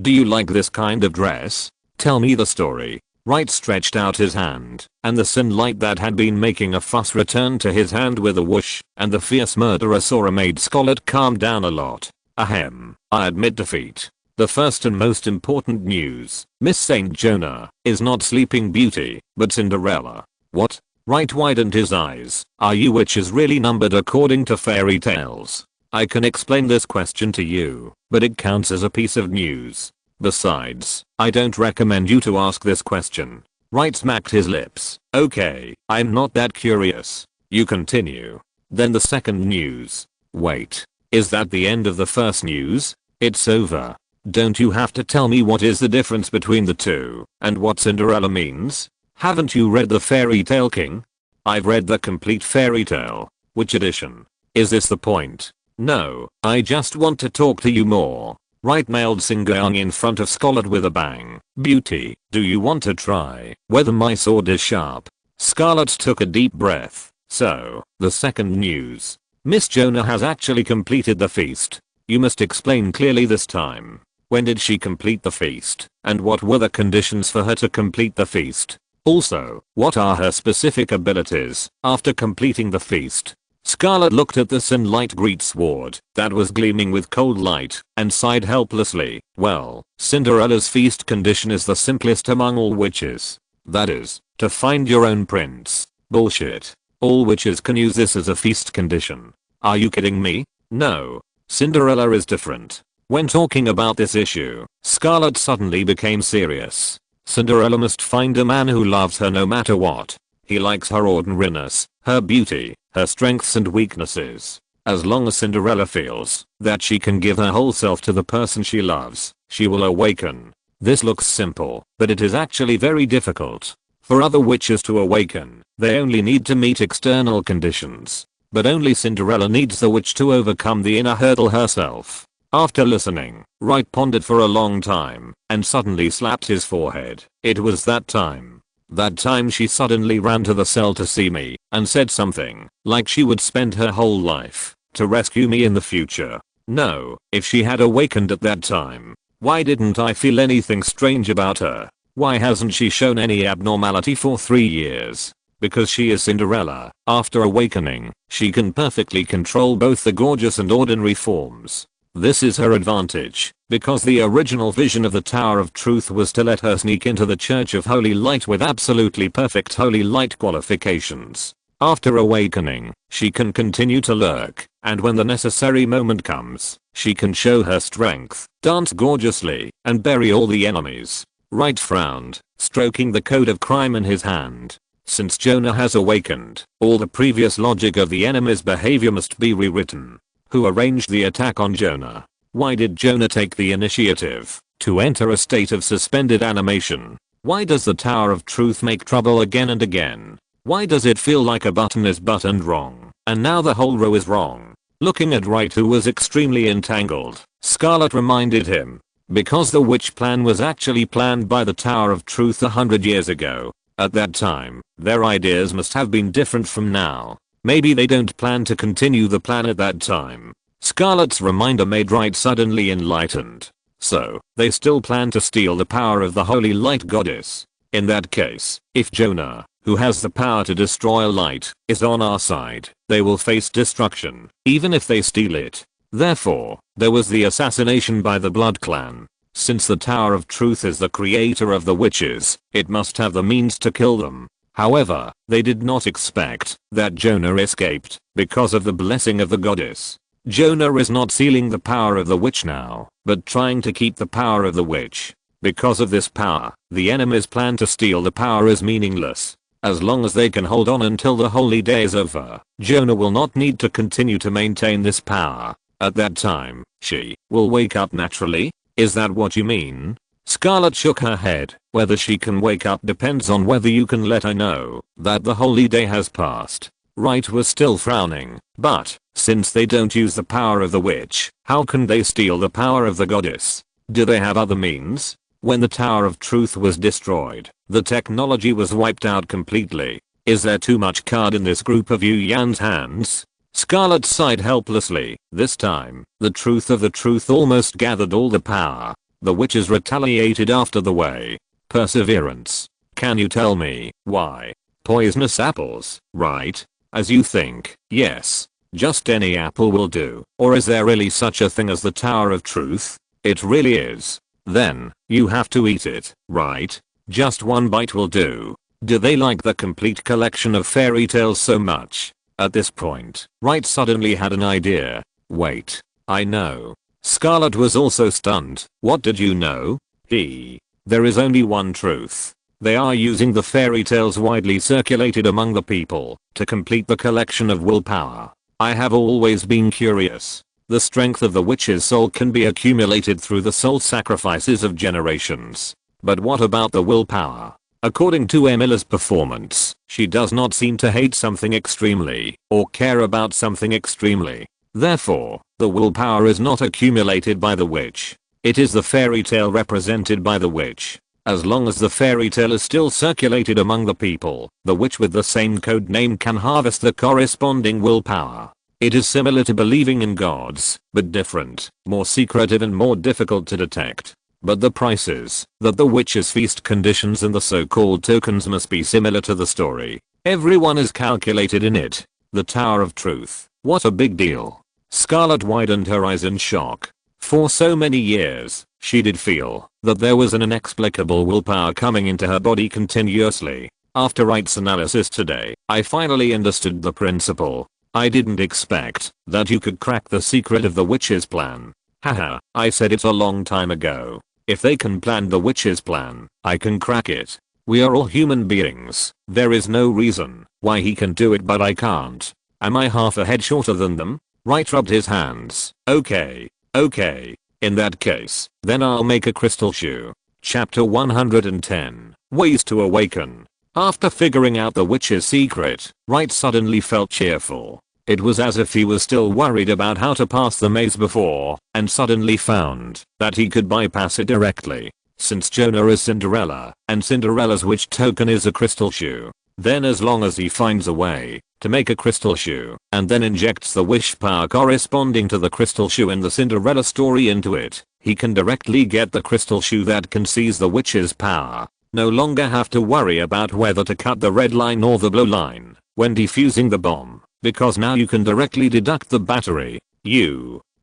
Speaker 1: Do you like this kind of dress? Tell me the story. Wright stretched out his hand, and the sin light that had been making a fuss returned to his hand with a whoosh, and the fierce murderer saw a maid Scarlet calm down a lot. Ahem, I admit defeat. The first and most important news, Miss Saint Jonah, is not Sleeping Beauty, but Cinderella. What? Wright widened his eyes. Are you witches really numbered according to fairy tales? I can explain this question to you, but it counts as a piece of news. Besides, I don't recommend you to ask this question. Wright smacked his lips. Okay, I'm not that curious. You continue. Then the second news. Wait, is that the end of the first news? It's over. Don't you have to tell me what is the difference between the two, and what Cinderella means? Haven't you read the Fairy Tale King? I've read the complete fairy tale. Which edition? Is this the point? No, I just want to talk to you more. Wright mailed Singyang in front of Scarlet with a bang. Beauty, do you want to try whether my sword is sharp? Scarlet took a deep breath. So, the second news. Miss Jonah has actually completed the feast. You must explain clearly this time. When did she complete the feast? And what were the conditions for her to complete the feast? Also, what are her specific abilities after completing the feast? Scarlet looked at the sunlight great sword that was gleaming with cold light and sighed helplessly. Well, Cinderella's feast condition is the simplest among all witches. That is, to find your own prince. Bullshit. All witches can use this as a feast condition. Are you kidding me? No. Cinderella is different. When talking about this issue, Scarlet suddenly became serious. Cinderella must find a man who loves her no matter what. He likes her ordinariness, her beauty, her strengths and weaknesses. As long as Cinderella feels that she can give her whole self to the person she loves, she will awaken. This looks simple, but it is actually very difficult. For other witches to awaken, they only need to meet external conditions. But only Cinderella needs the witch to overcome the inner hurdle herself. After listening, Wright pondered for a long time, and suddenly slapped his forehead. It was that time. That time she suddenly ran to the cell to see me, and said something, like she would spend her whole life to rescue me in the future. No, if she had awakened at that time, why didn't I feel anything strange about her? Why hasn't she shown any abnormality for 3 years? Because she is Cinderella. After awakening, she can perfectly control both the gorgeous and ordinary forms. This is her advantage, because the original vision of the Tower of Truth was to let her sneak into the Church of Holy Light with absolutely perfect Holy Light qualifications. After awakening, she can continue to lurk, and when the necessary moment comes, she can show her strength, dance gorgeously, and bury all the enemies. Wright frowned, stroking the code of crime in his hand. Since Jonah has awakened, all the previous logic of the enemy's behavior must be rewritten. Who arranged the attack on Jonah? Why did Jonah take the initiative to enter a state of suspended animation? Why does the Tower of Truth make trouble again and again? Why does it feel like a button is buttoned wrong, and now the whole row is wrong? Looking at Wright, who was extremely entangled, Scarlet reminded him, because the witch plan was actually planned by the Tower of Truth 100 years ago. At that time, their ideas must have been different from now. Maybe they don't plan to continue the plan at that time. Scarlet's reminder made Wright suddenly enlightened. So, they still plan to steal the power of the Holy Light Goddess. In that case, if Jonah, who has the power to destroy light, is on our side, they will face destruction, even if they steal it. Therefore, there was the assassination by the Blood Clan. Since the Tower of Truth is the creator of the witches, it must have the means to kill them. However, they did not expect that Jonah escaped because of the blessing of the goddess. Jonah is not sealing the power of the witch now, but trying to keep the power of the witch. Because of this power, the enemy's plan to steal the power is meaningless. As long as they can hold on until the holy day is over, Jonah will not need to continue to maintain this power. At that time, she will wake up naturally? Is that what you mean? Scarlet shook her head. Whether she can wake up depends on whether you can let her know that the holy day has passed. Wright was still frowning, but since they don't use the power of the witch, how can they steal the power of the goddess? Do they have other means? When the Tower of Truth was destroyed, the technology was wiped out completely. Is there too much card in this group of Yu Yan's hands? Scarlet sighed helplessly. This time, the truth of the truth almost gathered all the power. The witches retaliated after the way. Perseverance. Can you tell me why? Poisonous apples, right? As you think, yes. Just any apple will do. Or is there really such a thing as the Tower of Truth? It really is. Then, you have to eat it, right? Just one bite will do. Do they like the complete collection of fairy tales so much? At this point, Wright suddenly had an idea. Wait, I know. Scarlet was also stunned. What did you know? There is only one truth. They are using the fairy tales widely circulated among the people to complete the collection of willpower. I have always been curious. The strength of the witch's soul can be accumulated through the soul sacrifices of generations. But what about the willpower? According to Emila's performance, she does not seem to hate something extremely or care about something extremely. Therefore, the willpower is not accumulated by the witch. It is the fairy tale represented by the witch. As long as the fairy tale is still circulated among the people, the witch with the same code name can harvest the corresponding willpower. It is similar to believing in gods, but different, more secretive and more difficult to detect. But the prices that the witch's feast conditions and the so-called tokens must be similar to the story. Everyone is calculated in it. The Tower of Truth. What a big deal. Scarlet widened her eyes in shock. For so many years, she did feel that there was an inexplicable willpower coming into her body continuously. After Wright's analysis today, I finally understood the principle. I didn't expect that you could crack the secret of the witch's plan. Haha, I said it a long time ago. If they can plan the witch's plan, I can crack it. We are all human beings. There is no reason why he can do it but I can't. Am I half a head shorter than them? Wright rubbed his hands. Okay. In that case, then I'll make a crystal shoe. Chapter 110. Ways to Awaken. After figuring out the witch's secret, Wright suddenly felt cheerful. It was as if he was still worried about how to pass the maze before, and suddenly found that he could bypass it directly. Since Jonah is Cinderella, and Cinderella's witch token is a crystal shoe, then as long as he finds a way to make a crystal shoe, and then injects the wish power corresponding to the crystal shoe in the Cinderella story into it, he can directly get the crystal shoe that can seize the witch's power. No longer have to worry about whether to cut the red line or the blue line when defusing the bomb. Because now you can directly deduct the battery.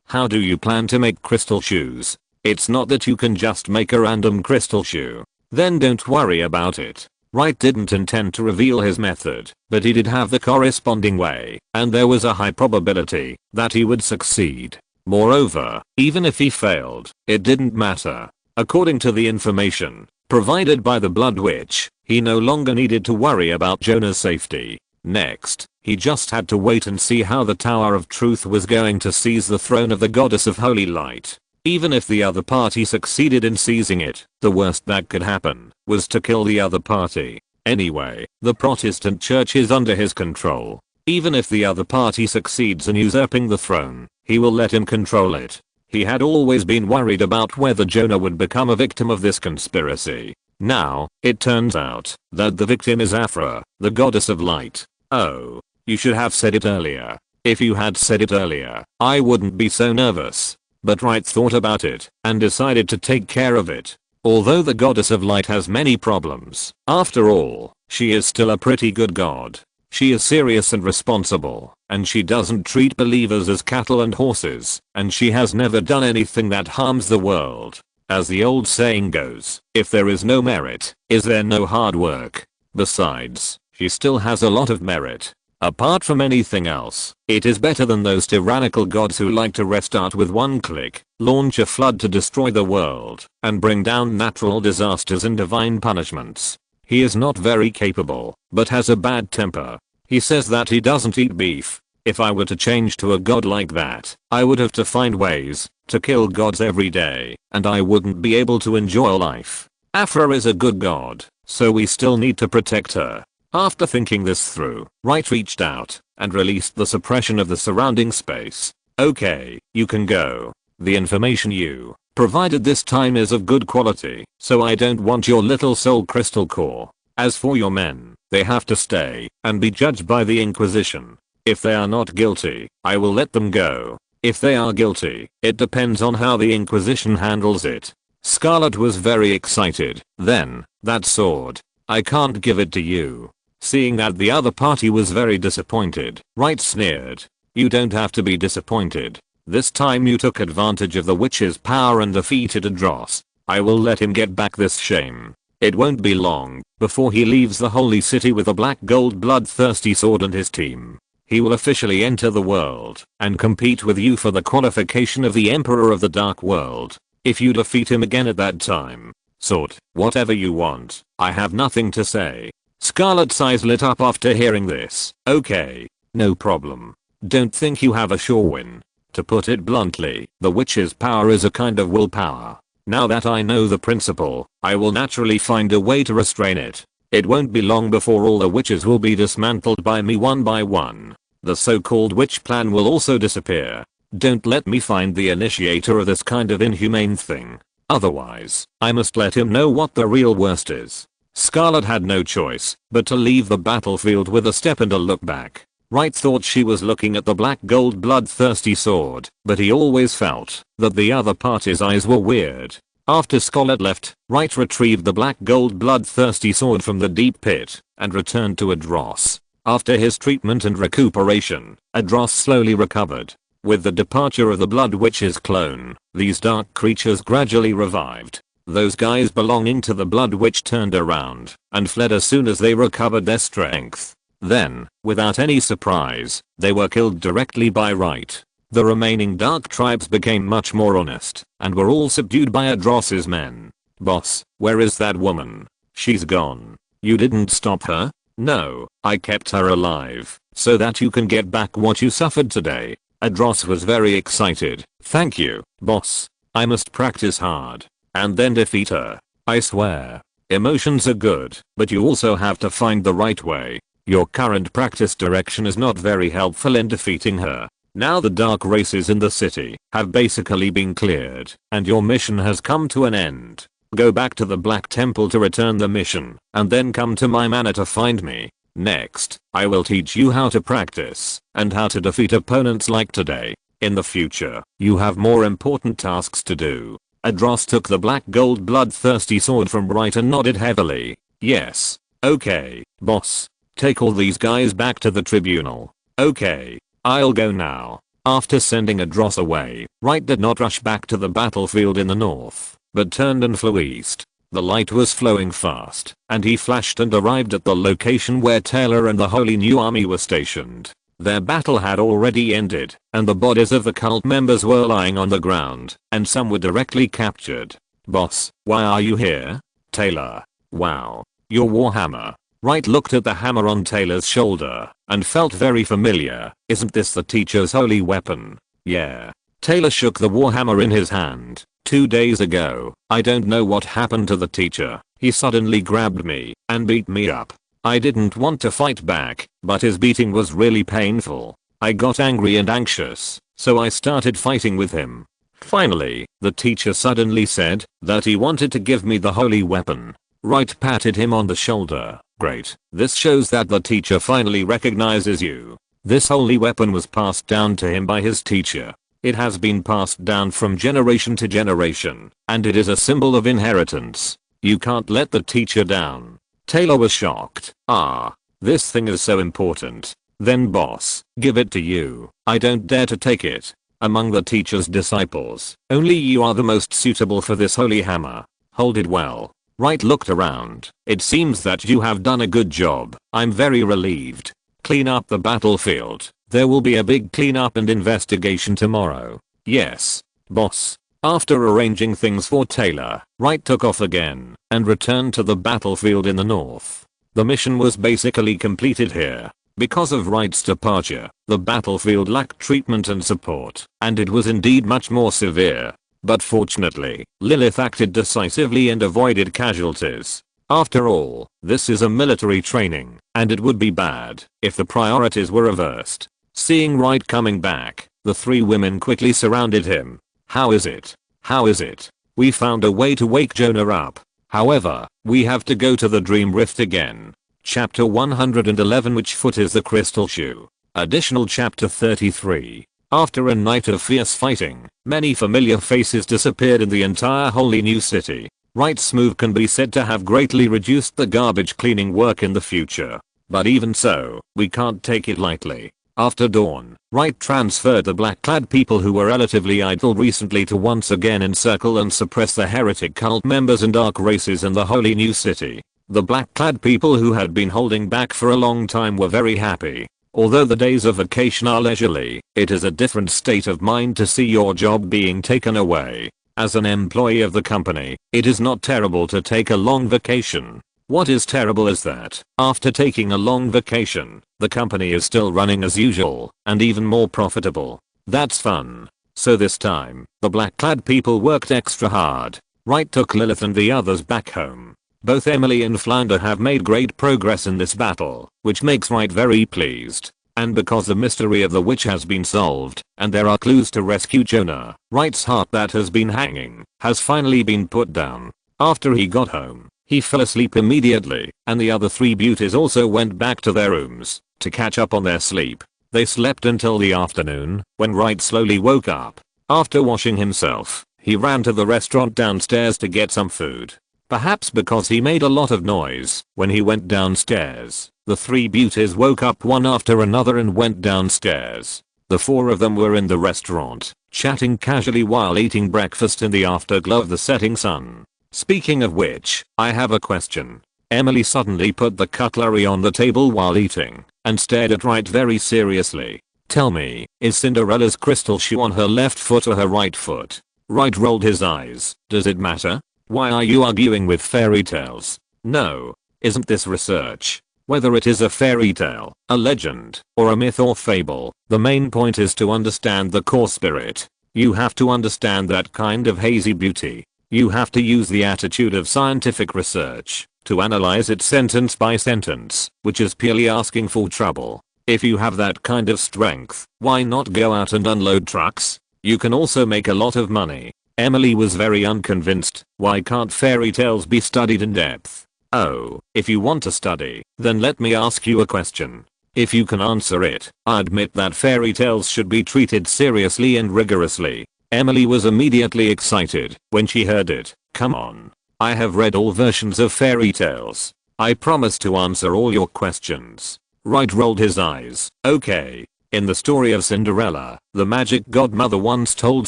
Speaker 1: How do you plan to make crystal shoes? It's not that you can just make a random crystal shoe. Then don't worry about it. Wright didn't intend to reveal his method, but he did have the corresponding way, and there was a high probability that he would succeed. Moreover, even if he failed, it didn't matter. According to the information Provided by the Blood Witch, he no longer needed to worry about Jonah's safety. Next, he just had to wait and see how the Tower of Truth was going to seize the throne of the Goddess of Holy Light. Even if the other party succeeded in seizing it, the worst that could happen was to kill the other party. Anyway, the Protestant Church is under his control. Even if the other party succeeds in usurping the throne, he will let him control it. He had always been worried about whether Jonah would become a victim of this conspiracy. Now, it turns out that the victim is Aphra, the Goddess of Light. Oh, you should have said it earlier. If you had said it earlier, I wouldn't be so nervous. But Wright thought about it and decided to take care of it. Although the Goddess of Light has many problems, after all, she is still a pretty good god. She is serious and responsible, and she doesn't treat believers as cattle and horses, and she has never done anything that harms the world. As the old saying goes, if there is no merit, is there no hard work? Besides, she still has a lot of merit. Apart from anything else, it is better than those tyrannical gods who like to restart with one click, launch a flood to destroy the world, and bring down natural disasters and divine punishments. He is not very capable, but has a bad temper. He says that he doesn't eat beef. If I were to change to a god like that, I would have to find ways to kill gods every day, and I wouldn't be able to enjoy life. Aphra is a good god, so we still need to protect her. After thinking this through, Wright reached out and released the suppression of the surrounding space. Okay, you can go. The information you provided this time is of good quality, so I don't want your little soul crystal core. As for your men, they have to stay and be judged by the Inquisition. If they are not guilty, I will let them go. If they are guilty, it depends on how the Inquisition handles it. Scarlet was very excited. Then, that sword. I can't give it to you. Seeing that the other party was very disappointed, Wright sneered. You don't have to be disappointed. This time you took advantage of the witch's power and defeated Adros. I will let him get back this shame. It won't be long before he leaves the holy city with a black gold bloodthirsty sword and his team. He will officially enter the world and compete with you for the qualification of the Emperor of the Dark World. If you defeat him again at that time, sword, whatever you want, I have nothing to say. Scarlet's eyes lit up after hearing this. Okay, no problem. Don't think you have a sure win. To put it bluntly, the witch's power is a kind of willpower. Now that I know the principle, I will naturally find a way to restrain it. It won't be long before all the witches will be dismantled by me one by one. The so-called witch plan will also disappear. Don't let me find the initiator of this kind of inhumane thing. Otherwise, I must let him know what the real worst is. Scarlet had no choice but to leave the battlefield with a step and a look back. Wright thought she was looking at the black gold bloodthirsty sword, but he always felt that the other party's eyes were weird. After Scarlet left, Wright retrieved the black gold bloodthirsty sword from the deep pit and returned to Adros. After his treatment and recuperation, Adros slowly recovered. With the departure of the Blood Witch's clone, these dark creatures gradually revived. Those guys belonging to the Blood Witch turned around and fled as soon as they recovered their strength. Then, without any surprise, they were killed directly by Wright. The remaining dark tribes became much more honest and were all subdued by Adros's men. Boss, where is that woman? She's gone. You didn't stop her? No, I kept her alive so that you can get back what you suffered today. Adros was very excited. Thank you, boss. I must practice hard and then defeat her. I swear. Emotions are good, but you also have to find the right way. Your current practice direction is not very helpful in defeating her. Now the dark races in the city have basically been cleared, and your mission has come to an end. Go back to the Black Temple to return the mission, and then come to my manor to find me. Next, I will teach you how to practice, and how to defeat opponents like today. In the future, you have more important tasks to do. Adros took the black gold bloodthirsty sword from Wright and nodded heavily. Yes. Okay, boss. Take all these guys back to the tribunal. Okay, I'll go now. After sending Adros away, Wright did not rush back to the battlefield in the north, but turned and flew east. The light was flowing fast, and he flashed and arrived at the location where Taylor and the Holy New Army were stationed. Their battle had already ended, and the bodies of the cult members were lying on the ground, and some were directly captured. Boss, why are you here? Taylor. Wow. Your warhammer. Wright looked at the hammer on Taylor's shoulder and felt very familiar. Isn't this the teacher's holy weapon? Yeah. Taylor shook the warhammer in his hand. 2 days ago, I don't know what happened to the teacher. He suddenly grabbed me and beat me up. I didn't want to fight back, but his beating was really painful. I got angry and anxious, so I started fighting with him. Finally, the teacher suddenly said that he wanted to give me the holy weapon. Wright patted him on the shoulder. Great. This shows that the teacher finally recognizes you. This holy weapon was passed down to him by his teacher. It has been passed down from generation to generation, and it is a symbol of inheritance. You can't let the teacher down. Taylor was shocked. Ah, this thing is so important. Then boss, give it to you. I don't dare to take it. Among the teacher's disciples, only you are the most suitable for this holy hammer. Hold it well. Wright looked around. It seems that you have done a good job. I'm very relieved. Clean up the battlefield. There will be a big cleanup and investigation tomorrow. Yes, boss. After arranging things for Taylor, Wright took off again and returned to the battlefield in the north. The mission was basically completed here. Because of Wright's departure, the battlefield lacked treatment and support, and it was indeed much more severe. But fortunately, Lilith acted decisively and avoided casualties. After all, this is a military training, and it would be bad if the priorities were reversed. Seeing Wright coming back, the 3 women quickly surrounded him. How is it? How is it? We found a way to wake Jonah up. However, we have to go to the Dream Rift again. Chapter 111. Which foot is the crystal shoe? Additional chapter 33. After a night of fierce fighting, many familiar faces disappeared in the entire wholly new city. Wright's move can be said to have greatly reduced the garbage cleaning work in the future. But even so, we can't take it lightly. After dawn, Wright transferred the black-clad people who were relatively idle recently to once again encircle and suppress the heretic cult members and dark races in the wholly new city. The black-clad people who had been holding back for a long time were very happy. Although the days of vacation are leisurely, it is a different state of mind to see your job being taken away. As an employee of the company, it is not terrible to take a long vacation. What is terrible is that, after taking a long vacation, the company is still running as usual, and even more profitable. That's fun. So this time, the black-clad people worked extra hard. Wright took Lilith and the others back home. Both Emily and Flounder have made great progress in this battle, which makes Wright very pleased. And because the mystery of the witch has been solved, and there are clues to rescue Jonah, Wright's heart that has been hanging, has finally been put down. After he got home, he fell asleep immediately, and the other 3 beauties also went back to their rooms to catch up on their sleep. They slept until the afternoon, when Wright slowly woke up. After washing himself, he ran to the restaurant downstairs to get some food. Perhaps because he made a lot of noise when he went downstairs, the 3 beauties woke up one after another and went downstairs. The 4 of them were in the restaurant, chatting casually while eating breakfast in the afterglow of the setting sun. Speaking of which, I have a question. Emily suddenly put the cutlery on the table while eating and stared at Wright very seriously. Tell me, is Cinderella's crystal shoe on her left foot or her right foot? Wright rolled his eyes. Does it matter? Why are you arguing with fairy tales? No. Isn't this research? Whether it is a fairy tale, a legend, or a myth or fable, the main point is to understand the core spirit. You have to understand that kind of hazy beauty. You have to use the attitude of scientific research to analyze it sentence by sentence, which is purely asking for trouble. If you have that kind of strength, why not go out and unload trucks? You can also make a lot of money. Emily was very unconvinced. Why can't fairy tales be studied in depth? Oh, if you want to study, then let me ask you a question. If you can answer it, I admit that fairy tales should be treated seriously and rigorously. Emily was immediately excited when she heard it. Come on. I have read all versions of fairy tales. I promise to answer all your questions. Wright rolled his eyes. Okay. In the story of Cinderella, the magic godmother once told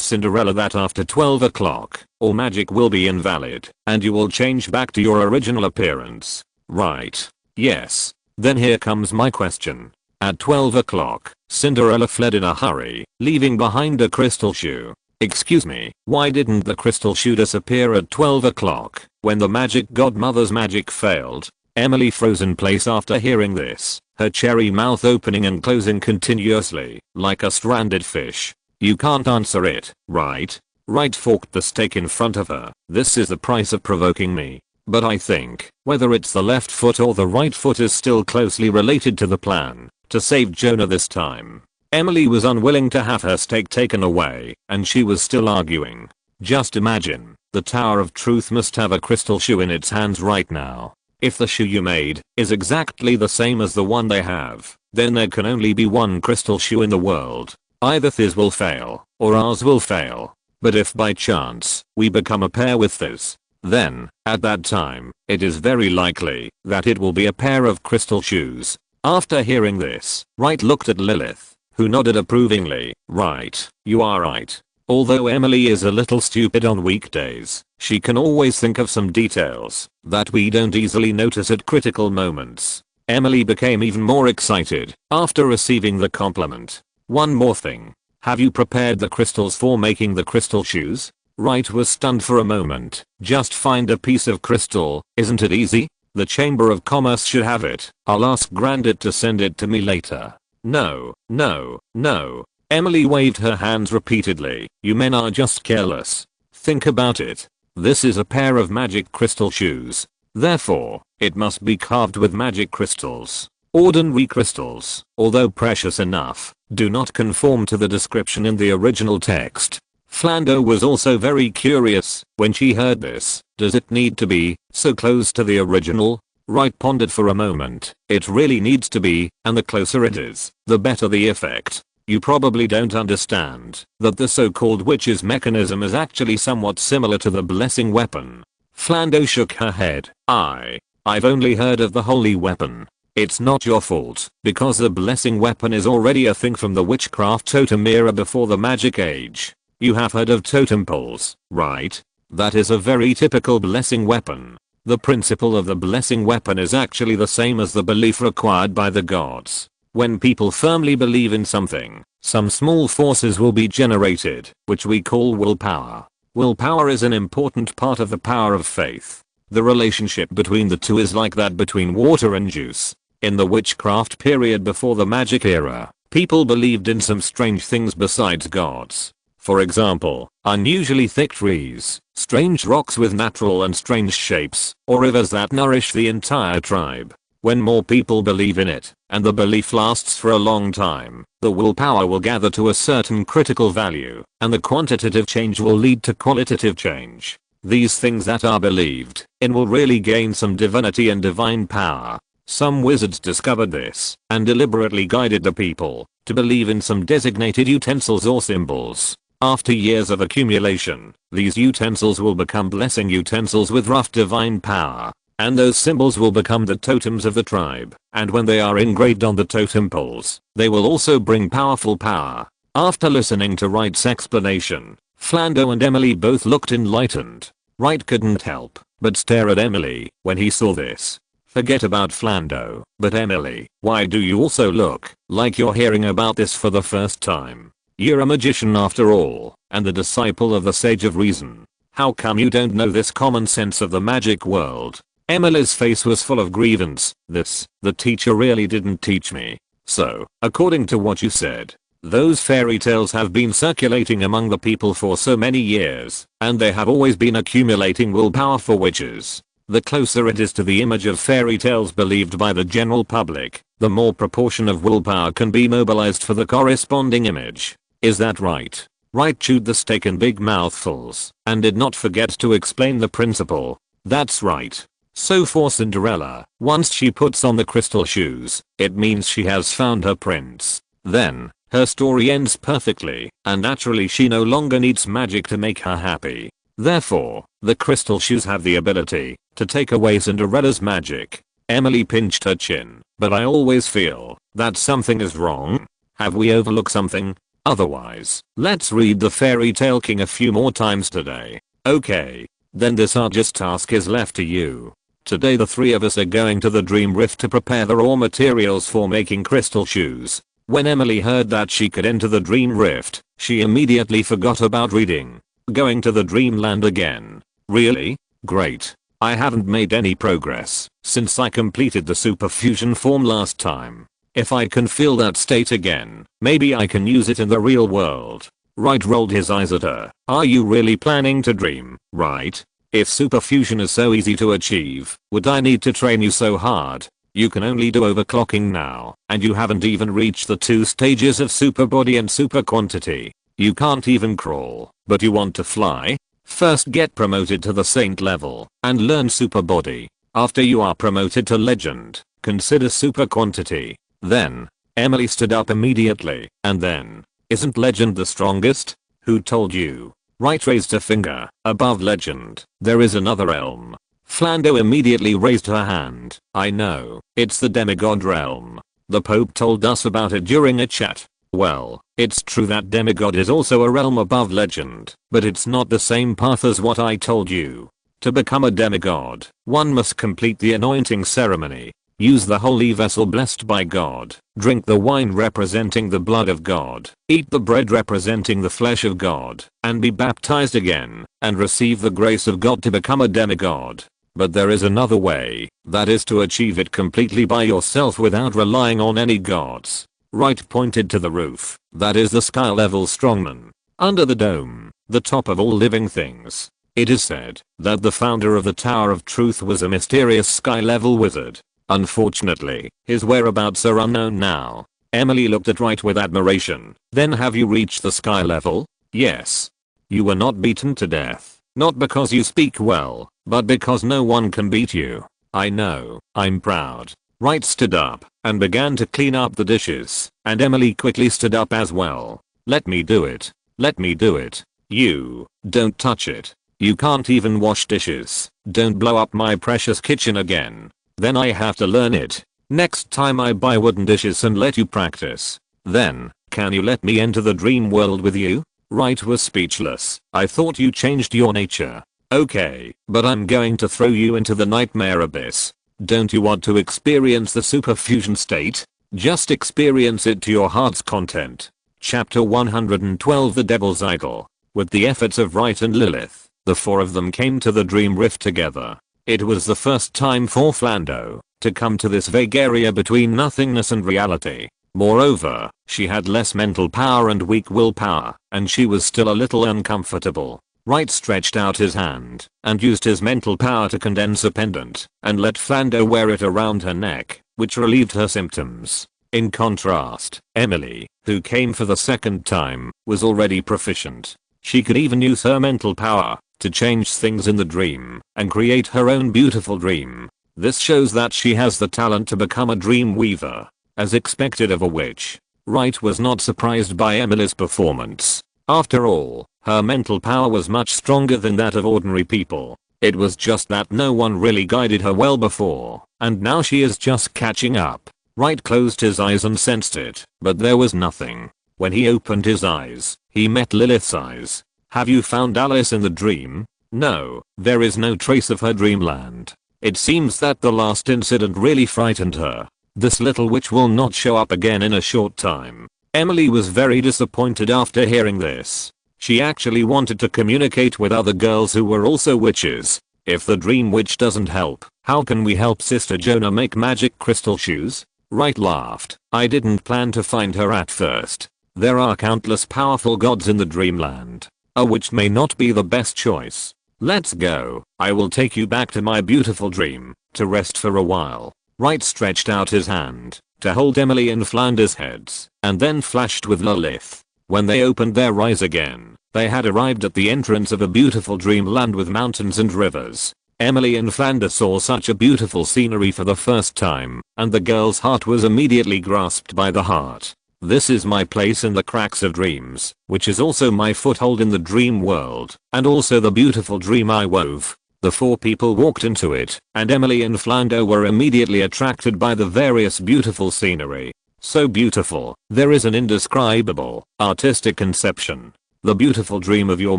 Speaker 1: Cinderella that after 12 o'clock, all magic will be invalid, and you will change back to your original appearance. Right. Yes. Then here comes my question. At 12 o'clock, Cinderella fled in a hurry, leaving behind a crystal shoe. Excuse me, why didn't the crystal shoe disappear at 12 o'clock when the magic godmother's magic failed? Emily froze in place after hearing this, her cherry mouth opening and closing continuously, like a stranded fish. You can't answer it, right? Wright forked the steak in front of her. This is the price of provoking me. But I think, whether it's the left foot or the right foot is still closely related to the plan to save Jonah this time. Emily was unwilling to have her steak taken away, and she was still arguing. Just imagine, the Tower of Truth must have a crystal shoe in its hands right now. If the shoe you made is exactly the same as the one they have, then there can only be one crystal shoe in the world. Either Thiz will fail, or ours will fail. But if by chance, we become a pair with Thiz, then, at that time, it is very likely that it will be a pair of crystal shoes. After hearing this, Wright looked at Lilith, who nodded approvingly. Right, you are right. Although Emily is a little stupid on weekdays, she can always think of some details that we don't easily notice at critical moments. Emily became even more excited after receiving the compliment. One more thing. Have you prepared the crystals for making the crystal shoes? Wright was stunned for a moment. Just find a piece of crystal, isn't it easy? The Chamber of Commerce should have it. I'll ask Grandit to send it to me later. No, no, no. Emily waved her hands repeatedly. You men are just careless. Think about it. This is a pair of magic crystal shoes. Therefore, it must be carved with magic crystals. Ordinary crystals, although precious enough, do not conform to the description in the original text. Flando was also very curious when she heard this. Does it need to be so close to the original? Wright pondered for a moment. It really needs to be, and the closer it is, the better the effect. You probably don't understand that the so-called witch's mechanism is actually somewhat similar to the blessing weapon. Flando shook her head. I've only heard of the holy weapon. It's not your fault, because the blessing weapon is already a thing from the witchcraft totem era before the magic age. You have heard of totem poles, right? That is a very typical blessing weapon. The principle of the blessing weapon is actually the same as the belief required by the gods. When people firmly believe in something, some small forces will be generated, which we call willpower. Willpower is an important part of the power of faith. The relationship between the two is like that between water and juice. In the witchcraft period before the magic era, people believed in some strange things besides gods. For example, unusually thick trees, strange rocks with natural and strange shapes, or rivers that nourish the entire tribe. When more people believe in it, and the belief lasts for a long time, the willpower will gather to a certain critical value, and the quantitative change will lead to qualitative change. These things that are believed in will really gain some divinity and divine power. Some wizards discovered this, and deliberately guided the people to believe in some designated utensils or symbols. After years of accumulation, these utensils will become blessing utensils with rough divine power, and those symbols will become the totems of the tribe, and when they are engraved on the totem poles, they will also bring powerful power. After listening to Wright's explanation, Flando and Emily both looked enlightened. Wright couldn't help but stare at Emily when he saw this. Forget about Flando, but Emily, why do you also look like you're hearing about this for the first time? You're a magician after all, and the disciple of the Sage of Reason. How come you don't know this common sense of the magic world? Emily's face was full of grievance. The teacher really didn't teach me. So, according to what you said, those fairy tales have been circulating among the people for so many years, and they have always been accumulating willpower for witches. The closer it is to the image of fairy tales believed by the general public, the more proportion of willpower can be mobilized for the corresponding image. Is that right? Wright chewed the steak in big mouthfuls, and did not forget to explain the principle. That's right. So for Cinderella, once she puts on the crystal shoes, it means she has found her prince. Then, her story ends perfectly, and naturally she no longer needs magic to make her happy. Therefore, the crystal shoes have the ability to take away Cinderella's magic. Emily pinched her chin. But I always feel that something is wrong. Have we overlooked something? Otherwise, let's read the fairy tale king a few more times today. Okay. Then this arduous task is left to you. Today the three of us are going to the Dream Rift to prepare the raw materials for making crystal shoes. When Emily heard that she could enter the dream rift, she immediately forgot about reading. Going to the dreamland again. Really? Great. I haven't made any progress since I completed the superfusion form last time. If I can feel that state again, maybe I can use it in the real world. Wright rolled his eyes at her. Are you really planning to dream, right? If superfusion is so easy to achieve, would I need to train you so hard? You can only do overclocking now, and you haven't even reached the 2 stages of super body and super quantity. You can't even crawl, but you want to fly? First get promoted to the saint level, and learn super body. After you are promoted to legend, consider super quantity. Then, Emily stood up immediately, and then, isn't legend the strongest? Who told you? Wright raised a finger. Above legend, there is another realm. Flando immediately raised her hand. I know, it's the demigod realm. The Pope told us about it during a chat. Well, it's true that demigod is also a realm above legend, but it's not the same path as what I told you. To become a demigod, one must complete the anointing ceremony. Use the holy vessel blessed by God, drink the wine representing the blood of God, eat the bread representing the flesh of God, and be baptized again, and receive the grace of God to become a demigod. But there is another way, that is to achieve it completely by yourself without relying on any gods. Wright pointed to the roof, that is the sky level strongman. Under the dome, the top of all living things. It is said that the founder of the Tower of Truth was a mysterious sky level wizard. Unfortunately, his whereabouts are unknown now. Emily looked at Wright with admiration. Then have you reached the sky level? Yes. You were not beaten to death. Not because you speak well, but because no one can beat you. I know, I'm proud. Wright stood up and began to clean up the dishes, and Emily quickly stood up as well. Let me do it. Let me do it. You, don't touch it. You can't even wash dishes. Don't blow up my precious kitchen again. Then I have to learn it. Next time I buy wooden dishes and let you practice. Then, can you let me enter the dream world with you? Wright was speechless. I thought you changed your nature. Okay, but I'm going to throw you into the nightmare abyss. Don't you want to experience the superfusion state? Just experience it to your heart's content. Chapter 112 The Devil's Idol. With the efforts of Wright and Lilith, the 4 of them came to the dream rift together. It was the first time for Flando to come to this vague area between nothingness and reality. Moreover, she had less mental power and weak willpower, and she was still a little uncomfortable. Wright stretched out his hand and used his mental power to condense a pendant and let Flando wear it around her neck, which relieved her symptoms. In contrast, Emily, who came for the second time, was already proficient. She could even use her mental power to change things in the dream and create her own beautiful dream. This shows that she has the talent to become a dream weaver. As expected of a witch, Wright was not surprised by Emily's performance. After all, her mental power was much stronger than that of ordinary people. It was just that no one really guided her well before, and now she is just catching up. Wright closed his eyes and sensed it, but there was nothing. When he opened his eyes, he met Lilith's eyes. Have you found Alice in the dream? No, there is no trace of her dreamland. It seems that the last incident really frightened her. This little witch will not show up again in a short time. Emily was very disappointed after hearing this. She actually wanted to communicate with other girls who were also witches. If the dream witch doesn't help, how can we help Sister Jonah make magic crystal shoes? Wright laughed. I didn't plan to find her at first. There are countless powerful gods in the dreamland. A witch may not be the best choice. Let's go. I will take you back to my beautiful dream, to rest for a while. Wright stretched out his hand to hold Emily and Flanders' heads, and then flashed with Lilith. When they opened their eyes again, they had arrived at the entrance of a beautiful dreamland with mountains and rivers. Emily and Flanders saw such a beautiful scenery for the first time, and the girl's heart was immediately grasped by the heart. This is my place in the cracks of dreams, which is also my foothold in the dream world, and also the beautiful dream I wove. The 4 people walked into it, and Emily and Flando were immediately attracted by the various beautiful scenery. So beautiful, there is an indescribable, artistic conception. The beautiful dream of your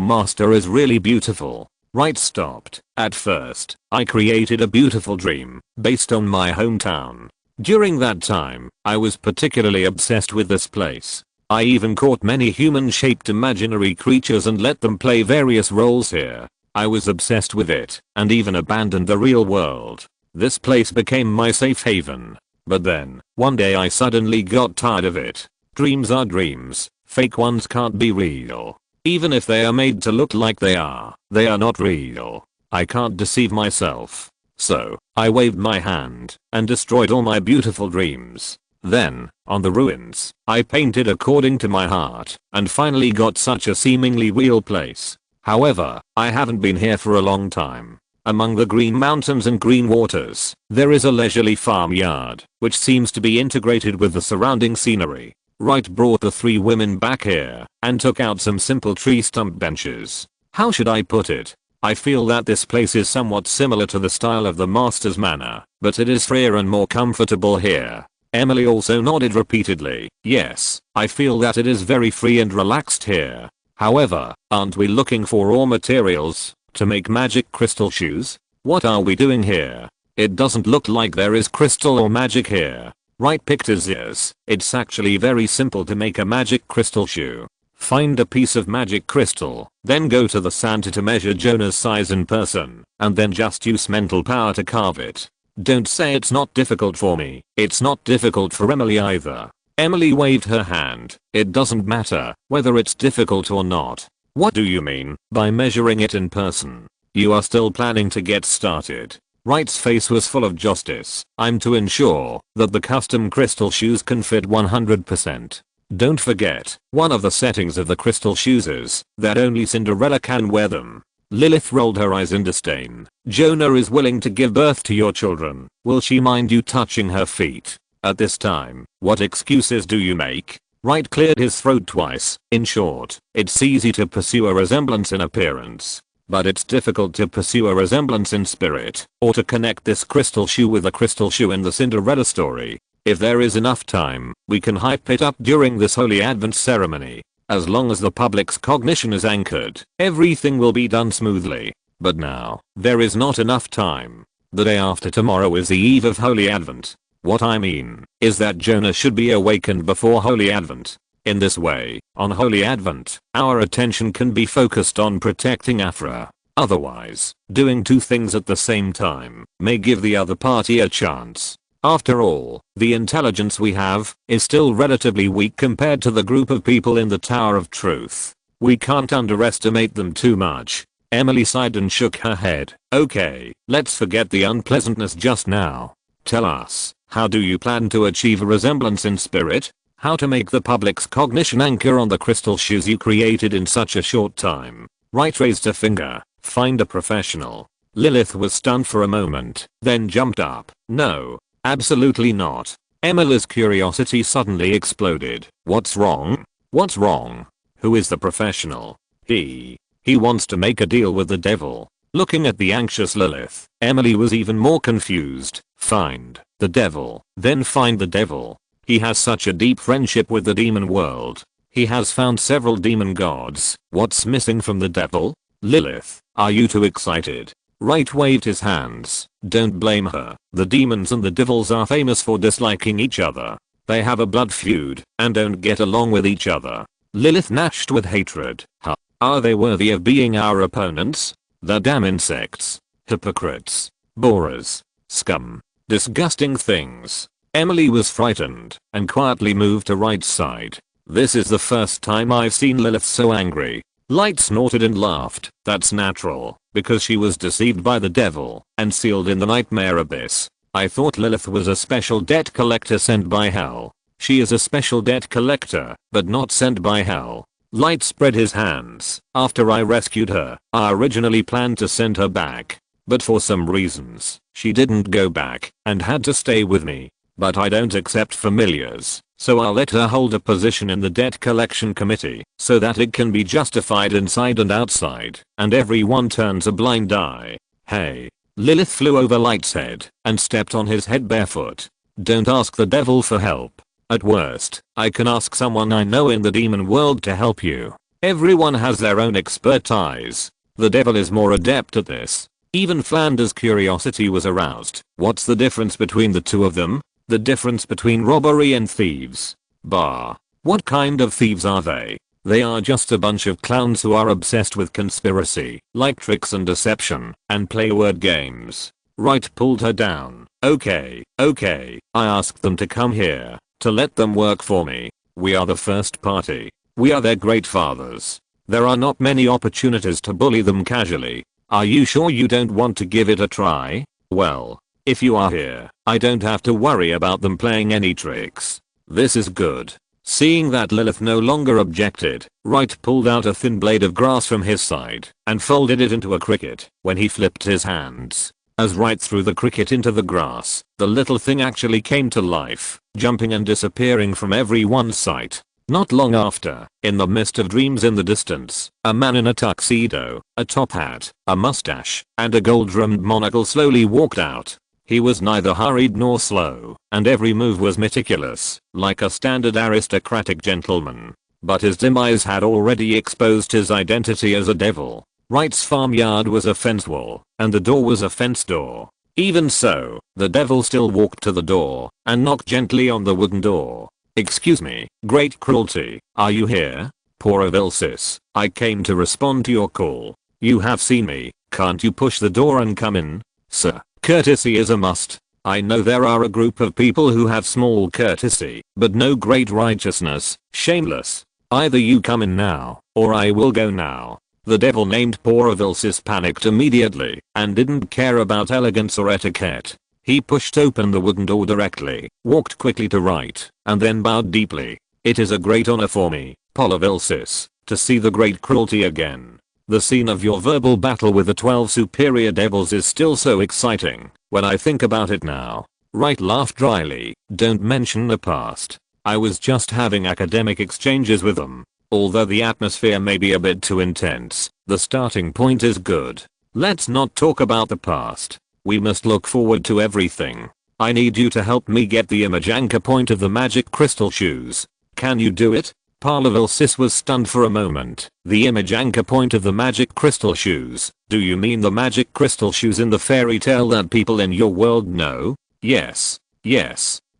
Speaker 1: master is really beautiful. Wright stopped. At first, I created a beautiful dream, based on my hometown. During that time, I was particularly obsessed with this place. I even caught many human-shaped imaginary creatures and let them play various roles here. I was obsessed with it, and even abandoned the real world. This place became my safe haven. But then, one day I suddenly got tired of it. Dreams are dreams, fake ones can't be real. Even if they are made to look like they are not real. I can't deceive myself. So, I waved my hand, and destroyed all my beautiful dreams. Then, on the ruins, I painted according to my heart, and finally got such a seemingly real place. However, I haven't been here for a long time. Among the green mountains and green waters, there is a leisurely farmyard, which seems to be integrated with the surrounding scenery. Wright brought the 3 women back here, and took out some simple tree stump benches. How should I put it? I feel that this place is somewhat similar to the style of the Master's Manor, but it is freer and more comfortable here. Emily also nodded repeatedly. Yes, I feel that it is very free and relaxed here. However, aren't we looking for raw materials to make magic crystal shoes? What are we doing here? It doesn't look like there is crystal or magic here. Wright picked his ears. It's actually very simple to make a magic crystal shoe. Find a piece of magic crystal, then go to the Santa to measure Jonah's size in person, and then just use mental power to carve it. Don't say it's not difficult for me. It's not difficult for Emily either. Emily waved her hand. It doesn't matter whether it's difficult or not. What do you mean by measuring it in person? You are still planning to get started. Wright's face was full of justice. I'm to ensure that the custom crystal shoes can fit 100%. Don't forget, one of the settings of the crystal shoes is that only Cinderella can wear them. Lilith rolled her eyes in disdain. Jonah is willing to give birth to your children. Will she mind you touching her feet? At this time, what excuses do you make? Wright cleared his throat twice. In short, it's easy to pursue a resemblance in appearance. But it's difficult to pursue a resemblance in spirit, or to connect this crystal shoe with a crystal shoe in the Cinderella story. If there is enough time, we can hype it up during this Holy Advent ceremony. As long as the public's cognition is anchored, everything will be done smoothly. But now, there is not enough time. The day after tomorrow is the eve of Holy Advent. What I mean is that Jonah should be awakened before Holy Advent. In this way, on Holy Advent, our attention can be focused on protecting Aphra. Otherwise, doing 2 things at the same time may give the other party a chance. After all, the intelligence we have is still relatively weak compared to the group of people in the Tower of Truth. We can't underestimate them too much. Emily sighed and shook her head. Okay, let's forget the unpleasantness just now. Tell us, how do you plan to achieve a resemblance in spirit? How to make the public's cognition anchor on the crystal shoes you created in such a short time? Wright raised a finger. Find a professional. Lilith was stunned for a moment, then jumped up. No. Absolutely not. Emily's curiosity suddenly exploded. What's wrong? What's wrong? Who is the professional? He wants to make a deal with the devil. Looking at the anxious Lilith, Emily was even more confused. Find the devil. Then find the devil. He has such a deep friendship with the demon world. He has found several demon gods. What's missing from the devil? Lilith, are you too excited? Wright waved his hands. Don't blame her. The demons and the devils are famous for disliking each other. They have a blood feud and don't get along with each other. Lilith gnashed with hatred. Huh. Are they worthy of being our opponents? The damn insects. Hypocrites. Borers. Scum. Disgusting things. Emily was frightened and quietly moved to Wright's side. This is the first time I've seen Lilith so angry. Light snorted and laughed. That's natural, because she was deceived by the devil and sealed in the nightmare abyss. I thought Lilith was a special debt collector sent by hell. She is a special debt collector, but not sent by hell. Light spread his hands. After I rescued her, I originally planned to send her back. But for some reasons, she didn't go back and had to stay with me. But I don't accept familiars, so I'll let her hold a position in the debt collection committee so that it can be justified inside and outside, and everyone turns a blind eye. Hey. Lilith flew over Light's head and stepped on his head barefoot. Don't ask the devil for help. At worst, I can ask someone I know in the demon world to help you. Everyone has their own expertise. The devil is more adept at this. Even Flanders' curiosity was aroused. What's the difference between the two of them? The difference between robbery and thieves. Bah. What kind of thieves are they? They are just a bunch of clowns who are obsessed with conspiracy, like tricks and deception, and play word games. Wright pulled her down. Okay. I asked them to come here, to let them work for me. We are the first party. We are their great fathers. There are not many opportunities to bully them casually. Are you sure you don't want to give it a try? Well, if you are here, I don't have to worry about them playing any tricks. This is good. Seeing that Lilith no longer objected, Wright pulled out a thin blade of grass from his side and folded it into a cricket when he flipped his hands. As Wright threw the cricket into the grass, the little thing actually came to life, jumping and disappearing from everyone's sight. Not long after, in the mist of dreams in the distance, a man in a tuxedo, a top hat, a mustache, and a gold-rimmed monocle slowly walked out. He was neither hurried nor slow, and every move was meticulous, like a standard aristocratic gentleman. But his dim eyes had already exposed his identity as a devil. Wright's farmyard was a fence wall, and the door was a fence door. Even so, the devil still walked to the door, and knocked gently on the wooden door. Excuse me, great cruelty, are you here? Poor Avilsis, I came to respond to your call. You have seen me, can't you push the door and come in? Sir, courtesy is a must. I know there are a group of people who have small courtesy, but no great righteousness, shameless. Either you come in now, or I will go now. The devil named Poor Avilsis panicked immediately, and didn't care about elegance or etiquette. He pushed open the wooden door directly, walked quickly to Wright, and then bowed deeply. It is a great honor for me, Paul Avilsis, to see the great cruelty again. The scene of your verbal battle with the 12 superior devils is still so exciting, when I think about it now. Wright laughed dryly. Don't mention the past. I was just having academic exchanges with them. Although the atmosphere may be a bit too intense, the starting point is good. Let's not talk about the past. We must look forward to everything. I need you to help me get the image anchor point of the magic crystal shoes. Can you do it? Avilsis was stunned for a moment. The image anchor point of the magic crystal shoes. Do you mean the magic crystal shoes in the fairy tale that people in your world know? Yes.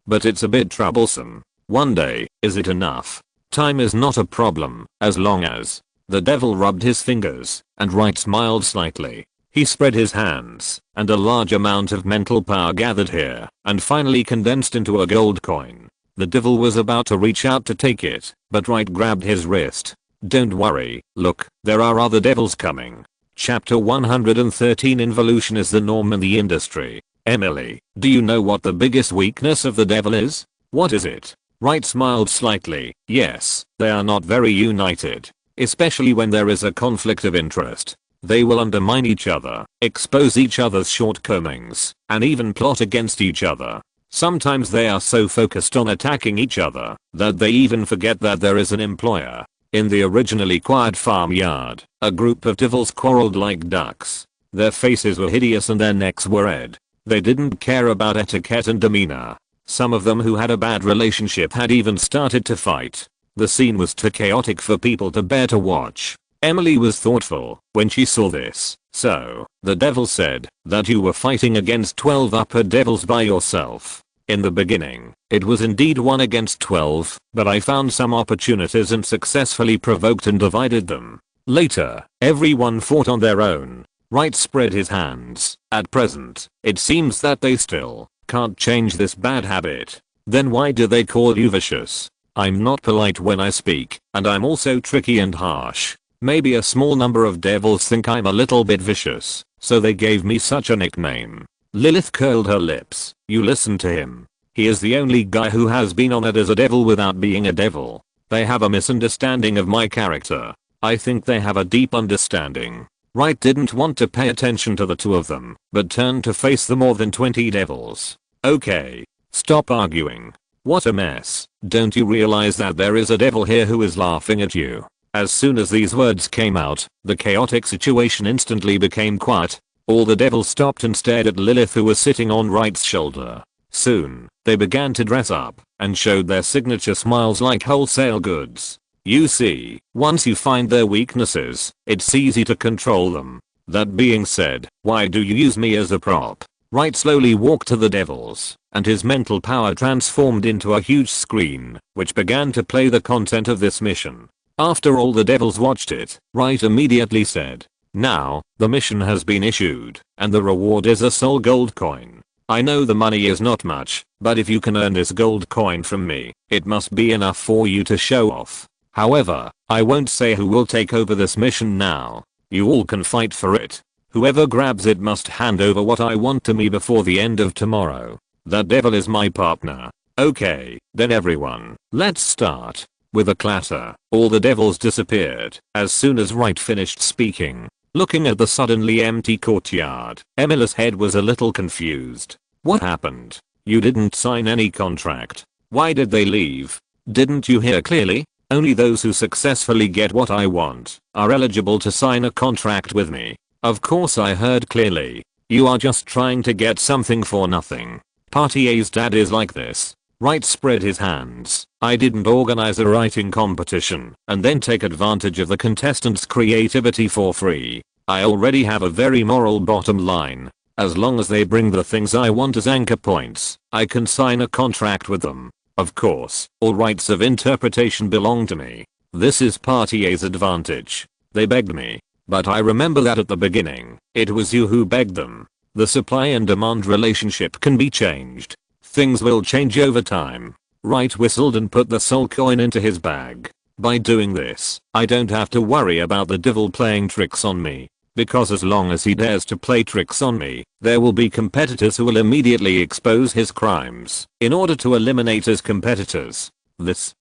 Speaker 1: But it's a bit troublesome. One day, is it enough? Time is not a problem, as long as... The devil rubbed his fingers, and Wright smiled slightly. He spread his hands, and a large amount of mental power gathered here, and finally condensed into a gold coin. The devil was about to reach out to take it, but Wright grabbed his wrist. Don't worry, look, there are other devils coming. Chapter 113 Involution is the norm in the industry. Emily, do you know what the biggest weakness of the devil is? What is it? Wright smiled slightly. Yes, they are not very united. Especially when there is a conflict of interest. They will undermine each other, expose each other's shortcomings, and even plot against each other. Sometimes they are so focused on attacking each other that they even forget that there is an employer. In the originally quiet farmyard, a group of devils quarreled like ducks. Their faces were hideous and their necks were red. They didn't care about etiquette and demeanor. Some of them who had a bad relationship had even started to fight. The scene was too chaotic for people to bear to watch. Emily was thoughtful when she saw this. So, the devil said that you were fighting against 12 upper devils by yourself. In the beginning, it was indeed 1 against 12, but I found some opportunities and successfully provoked and divided them. Later, everyone fought on their own. Wright spread his hands. At present, it seems that they still can't change this bad habit. Then why do they call you vicious? I'm not polite when I speak, and I'm also tricky and harsh. Maybe a small number of devils think I'm a little bit vicious, so they gave me such a nickname. Lilith curled her lips. You listen to him. He is the only guy who has been honored as a devil without being a devil. They have a misunderstanding of my character. I think they have a deep understanding. Wright didn't want to pay attention to the two of them, but turned to face the more than 20 devils. Okay. Stop arguing. What a mess. Don't you realize that there is a devil here who is laughing at you? As soon as these words came out, the chaotic situation instantly became quiet. All the devils stopped and stared at Lilith, who was sitting on Wright's shoulder. Soon, they began to dress up and showed their signature smiles like wholesale goods. You see, once you find their weaknesses, it's easy to control them. That being said, why do you use me as a prop? Wright slowly walked to the devils, and his mental power transformed into a huge screen, which began to play the content of this mission. After all the devils watched it, Wright immediately said, "Now, the mission has been issued, and the reward is a soul gold coin. I know the money is not much, but if you can earn this gold coin from me, it must be enough for you to show off. However, I won't say who will take over this mission now. You all can fight for it. Whoever grabs it must hand over what I want to me before the end of tomorrow. That devil is my partner." Okay, then everyone, let's start. With a clatter, all the devils disappeared as soon as Wright finished speaking. Looking at the suddenly empty courtyard, Emily's head was a little confused. What happened? You didn't sign any contract. Why did they leave? Didn't you hear clearly? Only those who successfully get what I want are eligible to sign a contract with me. Of course I heard clearly. You are just trying to get something for nothing. Party A's dad is like this. Wright spread his hands. I didn't organize a writing competition and then take advantage of the contestants' creativity for free. I already have a very moral bottom line. As long as they bring the things I want as anchor points, I can sign a contract with them. Of course, all rights of interpretation belong to me. This is Party A's advantage. They begged me. But I remember that at the beginning, it was you who begged them. The supply and demand relationship can be changed. Things will change over time. Wright whistled and put the soul coin into his bag. By doing this, I don't have to worry about the devil playing tricks on me. Because as long as he dares to play tricks on me, there will be competitors who will immediately expose his crimes in order to eliminate his competitors. This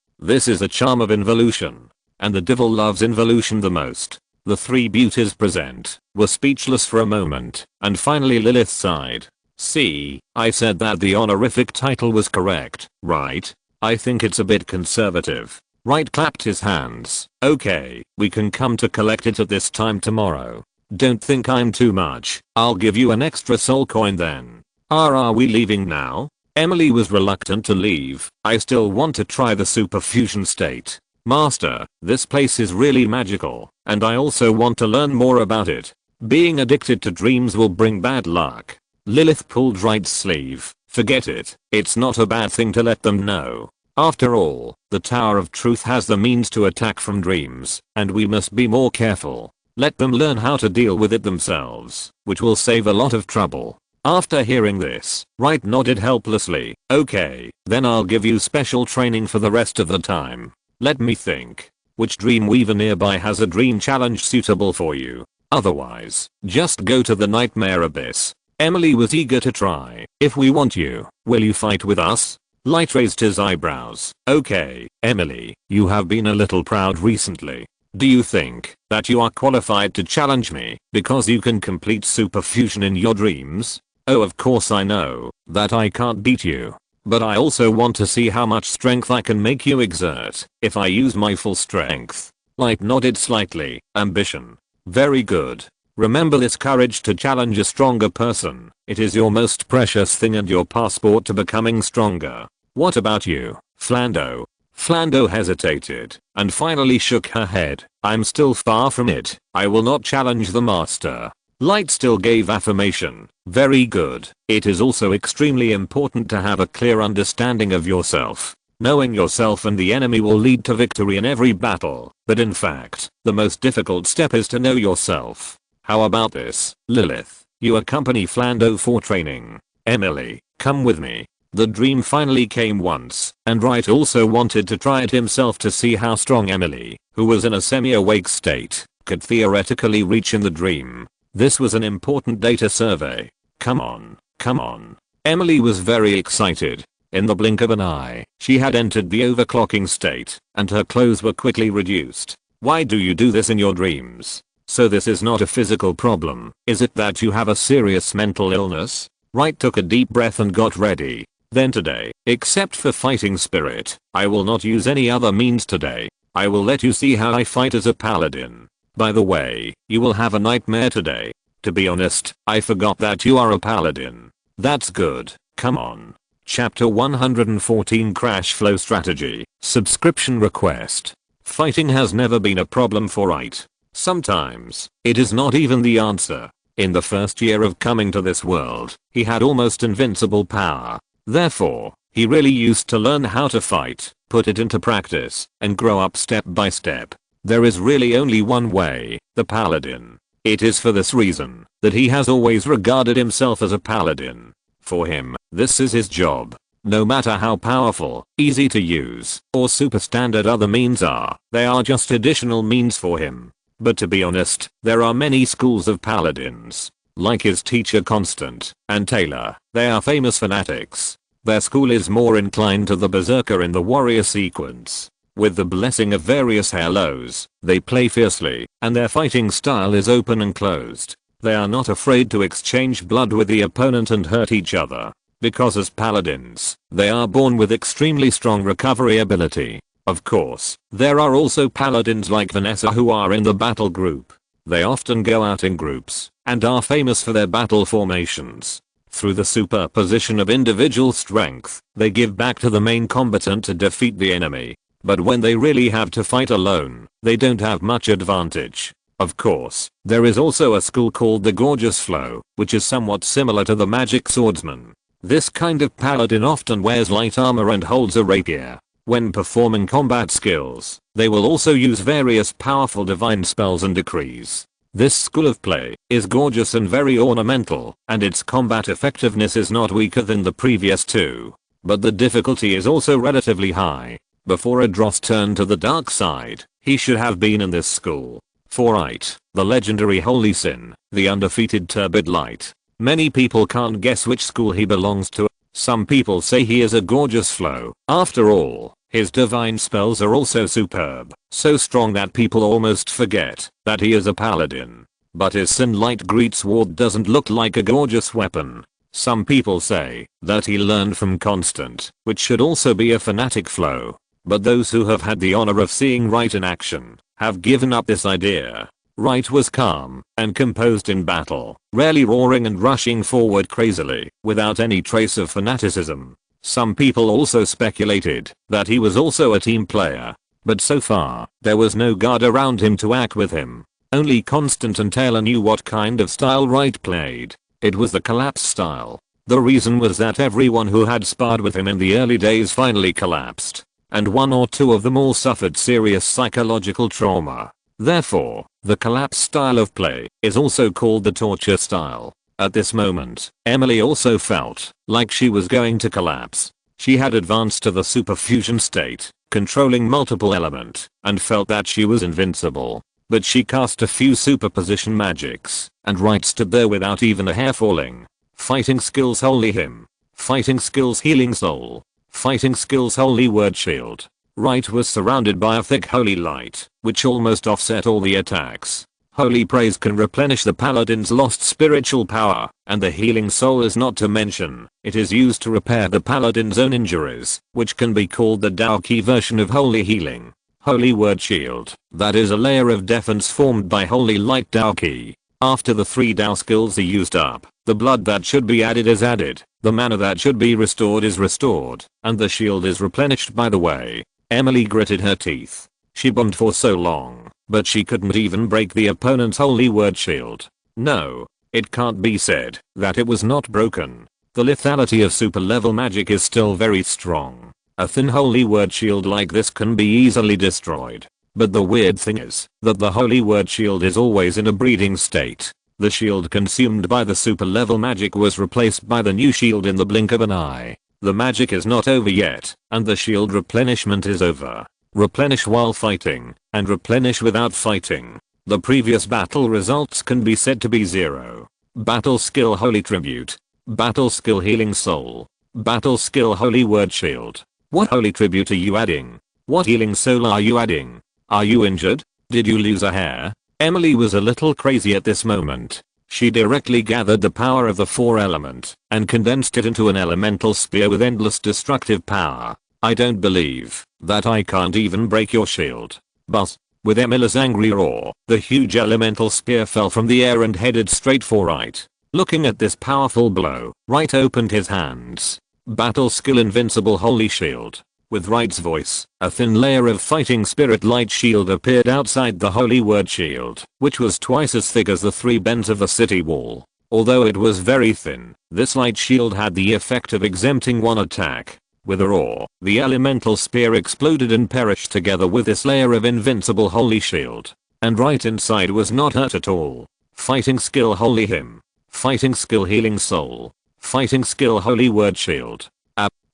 Speaker 1: is the charm of involution. And the devil loves involution the most. The three beauties present were speechless for a moment, and finally Lilith sighed. "See, I said that the honorific title was correct, right? I think it's a bit conservative." Wright clapped his hands. "Okay, we can come to collect it at this time tomorrow. Don't think I'm too much. I'll give you an extra soul coin then." Are we leaving now?" Emily was reluctant to leave. "I still want to try the superfusion state. Master, this place is really magical, and I also want to learn more about it. Being addicted to dreams will bring bad luck." Lilith pulled Wright's sleeve. "Forget it. It's not a bad thing to let them know. After all, the Tower of Truth has the means to attack from dreams, and we must be more careful. Let them learn how to deal with it themselves, which will save a lot of trouble." After hearing this, Wright nodded helplessly. "Okay, then I'll give you special training for the rest of the time. Let me think. Which Dreamweaver nearby has a dream challenge suitable for you? Otherwise, just go to the Nightmare Abyss." Emily was eager to try. "If we want you, will you fight with us?" Light raised his eyebrows. "Okay, Emily, you have been a little proud recently. Do you think that you are qualified to challenge me because you can complete superfusion in your dreams? Oh, of course I know that I can't beat you. But I also want to see how much strength I can make you exert if I use my full strength." Light nodded slightly. "Ambition. Very good. Remember this courage to challenge a stronger person. It is your most precious thing and your passport to becoming stronger. What about you, Flando?" Flando hesitated and finally shook her head. "I'm still far from it. I will not challenge the master." Light still gave affirmation. "Very good. It is also extremely important to have a clear understanding of yourself. Knowing yourself and the enemy will lead to victory in every battle, but in fact, the most difficult step is to know yourself. How about this, Lilith? You accompany Flando for training. Emily, come with me." The dream finally came once, and Wright also wanted to try it himself to see how strong Emily, who was in a semi-awake state, could theoretically reach in the dream. This was an important data survey. Come on, come on. Emily was very excited. In the blink of an eye, she had entered the overclocking state, and her clothes were quickly reduced. "Why do you do this in your dreams? So this is not a physical problem, is it that you have a serious mental illness?" Wright took a deep breath and got ready. "Then today, except for fighting spirit, I will not use any other means today. I will let you see how I fight as a paladin. By the way, you will have a nightmare today. To be honest, I forgot that you are a paladin." "That's good. Come on." Chapter 114 Crash Flow Strategy. Subscription request. Fighting has never been a problem for Wright. Sometimes, it is not even the answer. In the first year of coming to this world, he had almost invincible power. Therefore, he really used to learn how to fight, put it into practice, and grow up step by step. There is really only one way, the paladin. It is for this reason that he has always regarded himself as a paladin. For him, this is his job. No matter how powerful, easy to use, or super standard other means are, they are just additional means for him. But to be honest, there are many schools of paladins. Like his teacher Constant and Taylor, they are famous fanatics. Their school is more inclined to the berserker in the warrior sequence. With the blessing of various halos, they play fiercely, and their fighting style is open and closed. They are not afraid to exchange blood with the opponent and hurt each other. Because as paladins, they are born with extremely strong recovery ability. Of course, there are also paladins like Vanessa who are in the battle group. They often go out in groups, and are famous for their battle formations. Through the superposition of individual strength, they give back to the main combatant to defeat the enemy. But when they really have to fight alone, they don't have much advantage. Of course, there is also a school called the Gorgeous Flow, which is somewhat similar to the Magic Swordsman. This kind of paladin often wears light armor and holds a rapier. When performing combat skills, they will also use various powerful divine spells and decrees. This school of play is gorgeous and very ornamental, and its combat effectiveness is not weaker than the previous two. But the difficulty is also relatively high. Before Adros turned to the dark side, he should have been in this school. For Wright, the legendary Holy Sin, the undefeated turbid light. Many people can't guess which school he belongs to. Some people say he is a gorgeous flow. After all, his divine spells are also superb, so strong that people almost forget that he is a paladin. But his Sin Light Great Sword doesn't look like a gorgeous weapon. Some people say that he learned from Constant, which should also be a fanatic flow. But those who have had the honor of seeing Wright in action have given up this idea. Wright was calm and composed in battle, rarely roaring and rushing forward crazily, without any trace of fanaticism. Some people also speculated that he was also a team player, but so far, there was no guard around him to act with him. Only Constant and Taylor knew what kind of style Wright played. It was the collapse style. The reason was that everyone who had sparred with him in the early days finally collapsed, and one or two of them all suffered serious psychological trauma. Therefore, the collapse style of play is also called the torture style. At this moment, Emily also felt like she was going to collapse. She had advanced to the superfusion state, controlling multiple elements, and felt that she was invincible. But she cast a few superposition magics, and Wright stood there without even a hair falling. Fighting skills Holy Hymn. Fighting skills Healing Soul. Fighting skills Holy Word Shield. Wright was surrounded by a thick holy light, which almost offset all the attacks. Holy Praise can replenish the paladin's lost spiritual power, and the Healing Soul is not to mention. It is used to repair the paladin's own injuries, which can be called the Dao Ki version of Holy Healing. Holy Word Shield, that is a layer of defense formed by Holy Light Dao Ki. After the 3 Dao skills are used up, the blood that should be added is added, the mana that should be restored is restored, and the shield is replenished by the way. Emily gritted her teeth. She bombed for so long, but she couldn't even break the opponent's Holy Word Shield. No, it can't be said that it was not broken. The lethality of super level magic is still very strong. A thin Holy Word Shield like this can be easily destroyed. But the weird thing is that the Holy Word Shield is always in a breeding state. The shield consumed by the super level magic was replaced by the new shield in the blink of an eye. The magic is not over yet, and the shield replenishment is over. Replenish while fighting, and replenish without fighting. The previous battle results can be said to be 0. Battle skill Holy Tribute. Battle skill Healing Soul. Battle skill Holy Word Shield. What Holy Tribute are you adding? What Healing Soul are you adding? Are you injured? Did you lose a hair? Emily was a little crazy at this moment. She directly gathered the power of the 4 element and condensed it into an elemental spear with endless destructive power. I don't believe that I can't even break your shield. But, with Emily's angry roar, the huge elemental spear fell from the air and headed straight for Wright. Looking at this powerful blow, Wright opened his hands. Battle skill Invincible Holy Shield. With Wright's voice, a thin layer of fighting spirit light shield appeared outside the holy word shield, which was twice as thick as the 3 bends of the city wall. Although it was very thin, this light shield had the effect of exempting one attack. With a roar, the elemental spear exploded and perished together with this layer of invincible holy shield. And right inside was not hurt at all. Fighting skill holy hymn. Fighting skill healing soul. Fighting skill holy word shield.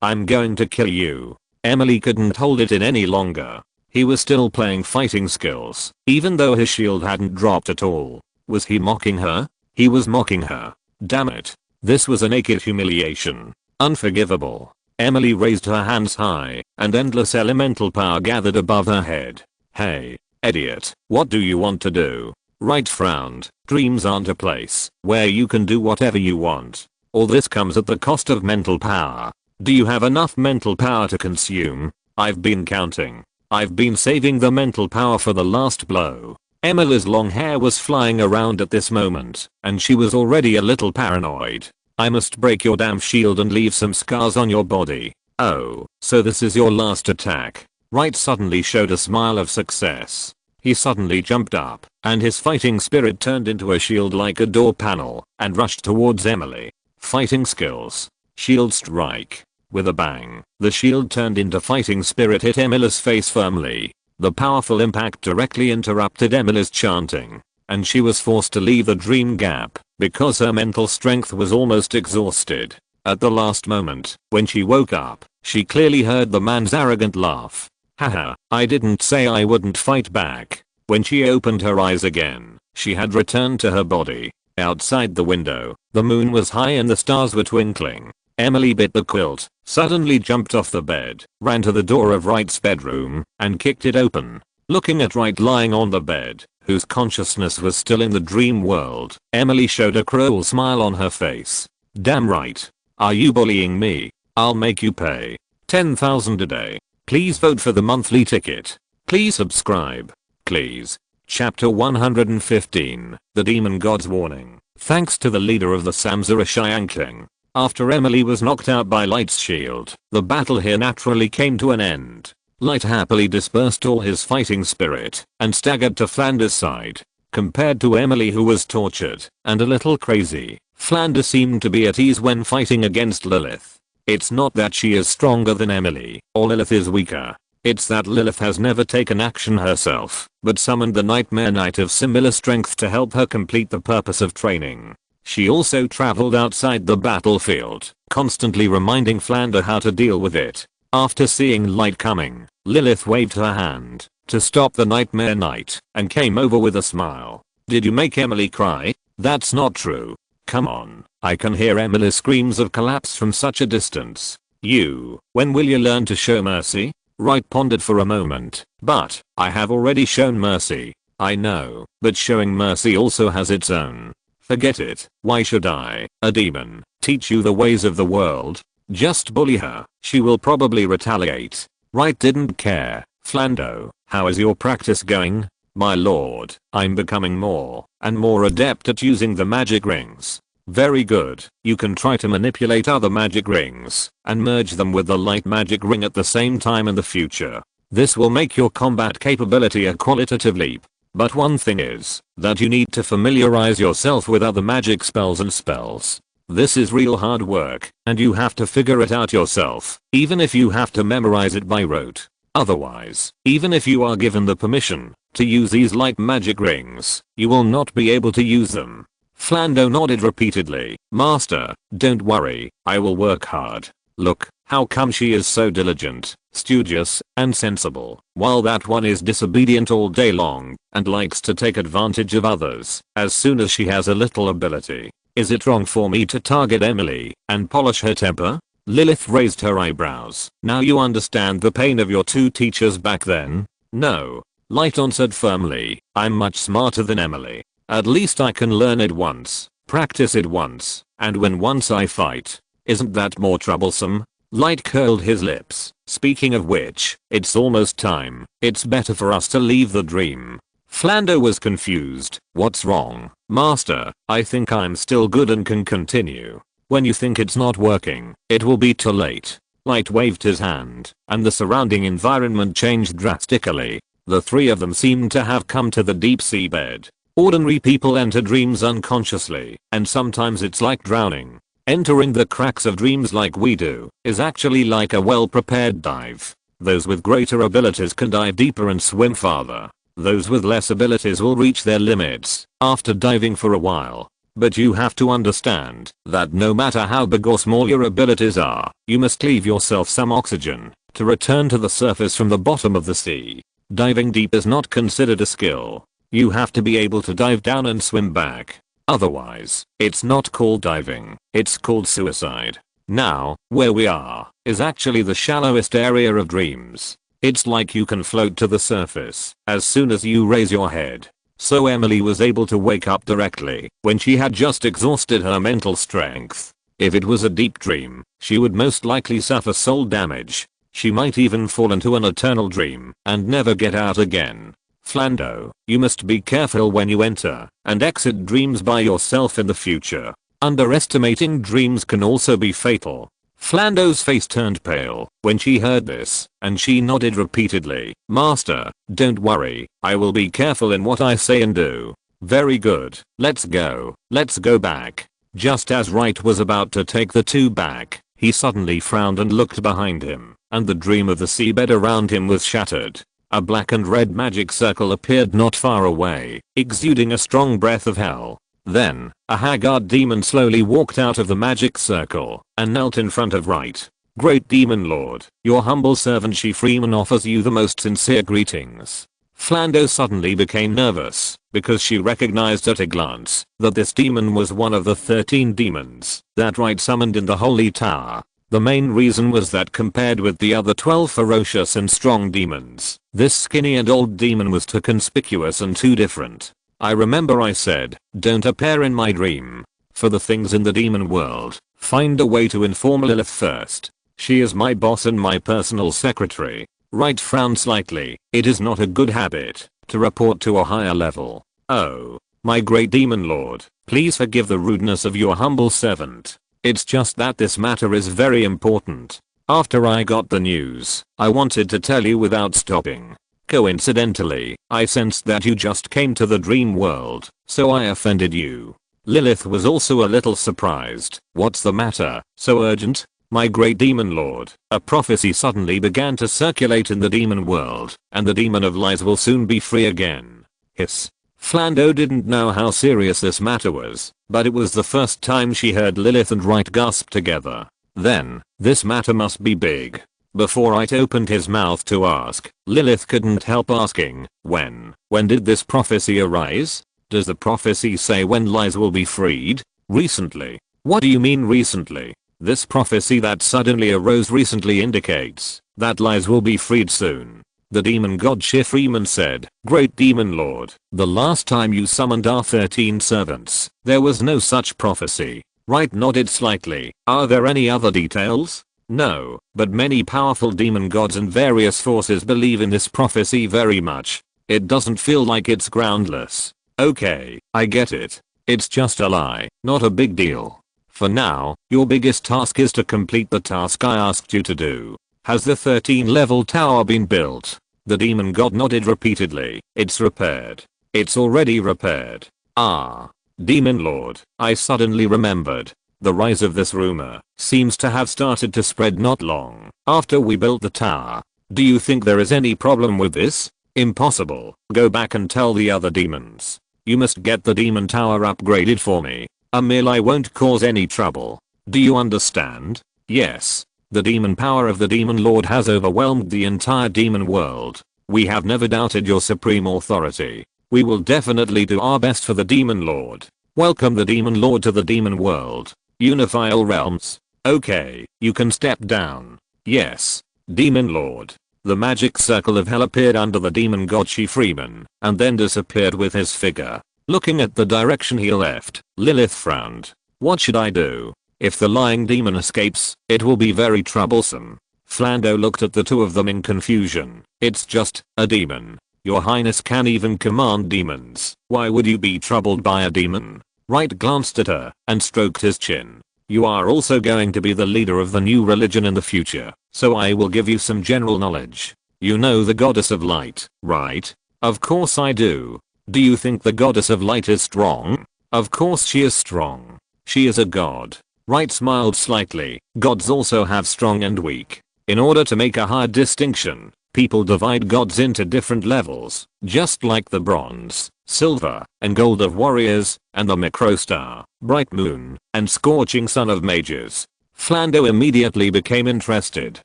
Speaker 1: I'm going to kill you. Emily couldn't hold it in any longer. He was still playing fighting skills, even though his shield hadn't dropped at all. Was he mocking her? He was mocking her. Damn it. This was a naked humiliation. Unforgivable. Emily raised her hands high, and endless elemental power gathered above her head. Hey, idiot, what do you want to do? Wright frowned. Dreams aren't a place where you can do whatever you want. All this comes at the cost of mental power. Do you have enough mental power to consume? I've been counting. I've been saving the mental power for the last blow. Emily's long hair was flying around at this moment, and she was already a little paranoid. I must break your damn shield and leave some scars on your body. Oh, so this is your last attack. Wright suddenly showed a smile of success. He suddenly jumped up, and his fighting spirit turned into a shield like a door panel, and rushed towards Emily. Fighting skills. Shield strike. With a bang, the shield turned into fighting spirit hit Emily's face firmly. The powerful impact directly interrupted Emily's chanting, and she was forced to leave the dream gap because her mental strength was almost exhausted. At the last moment, when she woke up, she clearly heard the man's arrogant laugh. Haha, I didn't say I wouldn't fight back. When she opened her eyes again, she had returned to her body. Outside the window, the moon was high and the stars were twinkling. Emily bit the quilt, suddenly jumped off the bed, ran to the door of Wright's bedroom, and kicked it open. Looking at Wright lying on the bed, whose consciousness was still in the dream world, Emily showed a cruel smile on her face. Damn right. Are you bullying me? I'll make you pay. 10,000 a day. Please vote for the monthly ticket. Please subscribe. Please. Chapter 115, The Demon God's Warning. Thanks to the leader of the Samzarashi Unclean. After Emily was knocked out by Light's shield, the battle here naturally came to an end. Light happily dispersed all his fighting spirit and staggered to Flander's side. Compared to Emily, who was tortured and a little crazy, Flander seemed to be at ease when fighting against Lilith. It's not that she is stronger than Emily or Lilith is weaker. It's that Lilith has never taken action herself, but summoned the Nightmare Knight of similar strength to help her complete the purpose of training. She also traveled outside the battlefield, constantly reminding Flander how to deal with it. After seeing Light coming, Lilith waved her hand to stop the Nightmare Knight and came over with a smile. Did you make Emily cry? That's not true. Come on, I can hear Emily's screams of collapse from such a distance. When will you learn to show mercy? Wright pondered for a moment. But, I have already shown mercy. I know, but showing mercy also has its own. Forget it. Why should I, a demon, teach you the ways of the world? Just bully her. She will probably retaliate. Wright didn't care. Flando, how is your practice going? My lord, I'm becoming more and more adept at using the magic rings. Very good. You can try to manipulate other magic rings and merge them with the light magic ring at the same time in the future. This will make your combat capability a qualitative leap. But one thing is that you need to familiarize yourself with other magic spells and spells. This is real hard work, and you have to figure it out yourself, even if you have to memorize it by rote. Otherwise, even if you are given the permission to use these light magic rings, you will not be able to use them. Flando nodded repeatedly. Master, don't worry, I will work hard. Look, how come she is so diligent, studious, and sensible, while that one is disobedient all day long, and likes to take advantage of others, as soon as she has a little ability. Is it wrong for me to target Emily, and polish her temper? Lilith raised her eyebrows. Now you understand the pain of your two teachers back then? No. Light answered firmly, I'm much smarter than Emily. At least I can learn it once, practice it once, and win once I fight. Isn't that more troublesome? Light curled his lips. Speaking of which, it's almost time. It's better for us to leave the dream. Flando was confused. What's wrong? Master, I think I'm still good and can continue. When you think it's not working, it will be too late. Light waved his hand, and the surrounding environment changed drastically. The three of them seemed to have come to the deep seabed. Ordinary people enter dreams unconsciously, and sometimes it's like drowning. Entering the cracks of dreams like we do is actually like a well-prepared dive. Those with greater abilities can dive deeper and swim farther. Those with less abilities will reach their limits after diving for a while. But you have to understand that no matter how big or small your abilities are, you must leave yourself some oxygen to return to the surface from the bottom of the sea. Diving deep is not considered a skill. You have to be able to dive down and swim back. Otherwise, it's not called diving, it's called suicide. Now, where we are is actually the shallowest area of dreams. It's like you can float to the surface as soon as you raise your head. So Emily was able to wake up directly when she had just exhausted her mental strength. If it was a deep dream, she would most likely suffer soul damage. She might even fall into an eternal dream and never get out again. Flando, you must be careful when you enter and exit dreams by yourself in the future. Underestimating dreams can also be fatal. Flando's face turned pale when she heard this, and she nodded repeatedly. Master, don't worry, I will be careful in what I say and do. Very good, let's go back. Just as Wright was about to take the two back, he suddenly frowned and looked behind him, and the dream of the seabed around him was shattered. A black and red magic circle appeared not far away, exuding a strong breath of hell. Then, a haggard demon slowly walked out of the magic circle and knelt in front of Wright. Great Demon Lord, your humble servant She Freeman offers you the most sincere greetings. Flando suddenly became nervous because she recognized at a glance that this demon was one of the 13 demons that Wright summoned in the Holy Tower. The main reason was that compared with the other 12 ferocious and strong demons, this skinny and old demon was too conspicuous and too different. I remember I said, don't appear in my dream. For the things in the demon world, find a way to inform Lilith first. She is my boss and my personal secretary. Wright frowned slightly. It is not a good habit to report to a higher level. Oh, my great demon lord, please forgive the rudeness of your humble servant. It's just that this matter is very important. After I got the news, I wanted to tell you without stopping. Coincidentally, I sensed that you just came to the dream world, so I offended you. Lilith was also a little surprised. What's the matter? So urgent? My great demon lord, a prophecy suddenly began to circulate in the demon world, and the demon of lies will soon be free again. Hiss. Flando didn't know how serious this matter was, but it was the first time she heard Lilith and Wright gasp together. Then, this matter must be big. Before Wright opened his mouth to ask, Lilith couldn't help asking, when did this prophecy arise? Does the prophecy say when lies will be freed? Recently. What do you mean recently? This prophecy that suddenly arose recently indicates that lies will be freed soon. The demon god She Freeman said, Great Demon Lord, the last time you summoned our 13 servants, there was no such prophecy. Wright nodded slightly. Are there any other details? No, but many powerful demon gods and various forces believe in this prophecy very much. It doesn't feel like it's groundless. Okay, I get it. It's just a lie, not a big deal. For now, your biggest task is to complete the task I asked you to do. Has the 13-level tower been built? The demon god nodded repeatedly. It's repaired. It's already repaired. Ah. Demon Lord, I suddenly remembered. The rise of this rumor seems to have started to spread not long after we built the tower. Do you think there is any problem with this? Impossible. Go back and tell the other demons. You must get the demon tower upgraded for me. A mere lie won't cause any trouble. Do you understand? Yes. The demon power of the demon lord has overwhelmed the entire demon world. We have never doubted your supreme authority. We will definitely do our best for the demon lord. Welcome the demon lord to the demon world. Unify all realms. Okay, you can step down. Yes. Demon Lord. The magic circle of hell appeared under the demon god She Freeman, and then disappeared with his figure. Looking at the direction he left, Lilith frowned. What should I do? If the lying demon escapes, it will be very troublesome. Flando looked at the two of them in confusion. It's just a demon. Your Highness can even command demons. Why would you be troubled by a demon? Wright glanced at her and stroked his chin. You are also going to be the leader of the new religion in the future, so I will give you some general knowledge. You know the goddess of light, right? Of course I do. Do you think the goddess of light is strong? Of course she is strong. She is a god. Wright smiled slightly. Gods also have strong and weak. In order to make a hard distinction, people divide gods into different levels, just like the bronze, silver, and gold of warriors, and the microstar, bright moon, and scorching sun of mages. Flando immediately became interested.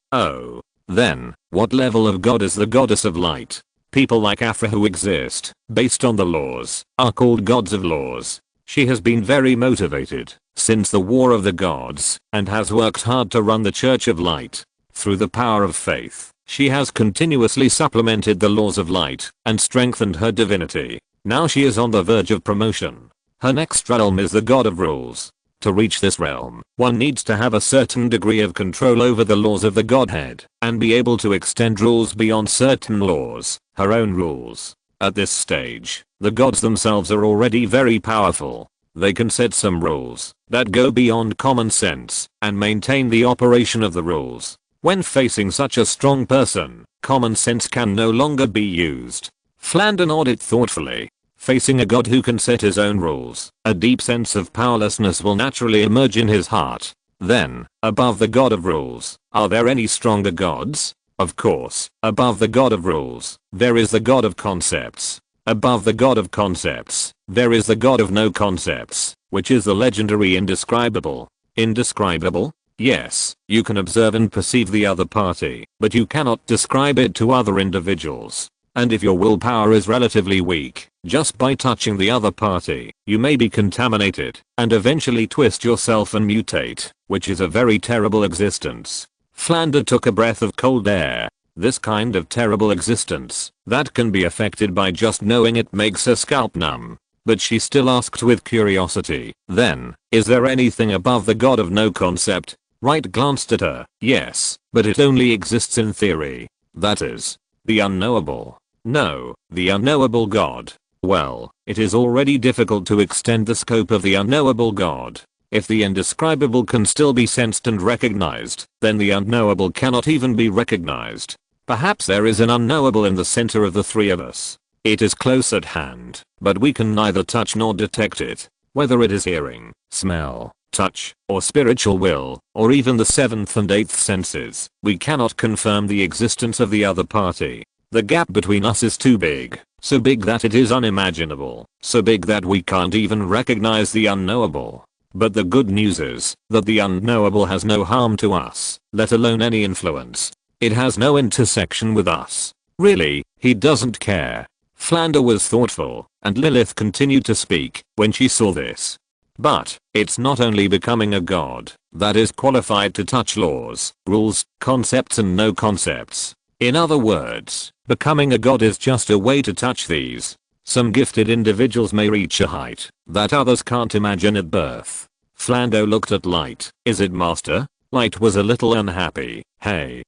Speaker 1: Oh. Then, what level of god is the goddess of light? People like Afra who exist, based on the laws, are called gods of laws. She has been very motivated, since the War of the Gods, and has worked hard to run the Church of Light. Through the power of faith, she has continuously supplemented the laws of light, and strengthened her divinity. Now she is on the verge of promotion. Her next realm is the God of Rules. To reach this realm, one needs to have a certain degree of control over the laws of the Godhead, and be able to extend rules beyond certain laws, her own rules. At this stage, the gods themselves are already very powerful. They can set some rules that go beyond common sense, and maintain the operation of the rules. When facing such a strong person, common sense can no longer be used. Flando nodded thoughtfully. Facing a god who can set his own rules, a deep sense of powerlessness will naturally emerge in his heart. Then, above the god of rules, are there any stronger gods? Of course, above the god of rules, there is the god of concepts. Above the god of concepts, there is the god of no concepts, which is the legendary indescribable. Indescribable? Yes, you can observe and perceive the other party, but you cannot describe it to other individuals. And if your willpower is relatively weak, just by touching the other party, you may be contaminated, and eventually twist yourself and mutate, which is a very terrible existence. Flando took a breath of cold air. This kind of terrible existence, that can be affected by just knowing it makes her scalp numb. But she still asked with curiosity, then, is there anything above the god of no concept? Wright glanced at her. Yes, but it only exists in theory. That is, the unknowable. No, the unknowable god. Well, it is already difficult to extend the scope of the unknowable god. If the indescribable can still be sensed and recognized, then the unknowable cannot even be recognized. Perhaps there is an unknowable in the center of the three of us. It is close at hand, but we can neither touch nor detect it. Whether it is hearing, smell, touch, or spiritual will, or even the seventh and eighth senses, we cannot confirm the existence of the other party. The gap between us is too big, so big that it is unimaginable, so big that we can't even recognize the unknowable. But the good news is that the unknowable has no harm to us, let alone any influence. It has no intersection with us. Really, he doesn't care. Flando was thoughtful, and Lilith continued to speak when she saw this. But, it's not only becoming a god that is qualified to touch laws, rules, concepts and no concepts. In other words, becoming a god is just a way to touch these. Some gifted individuals may reach a height that others can't imagine at birth. Flando looked at Light. Is it Master? Light was a little unhappy. Hey,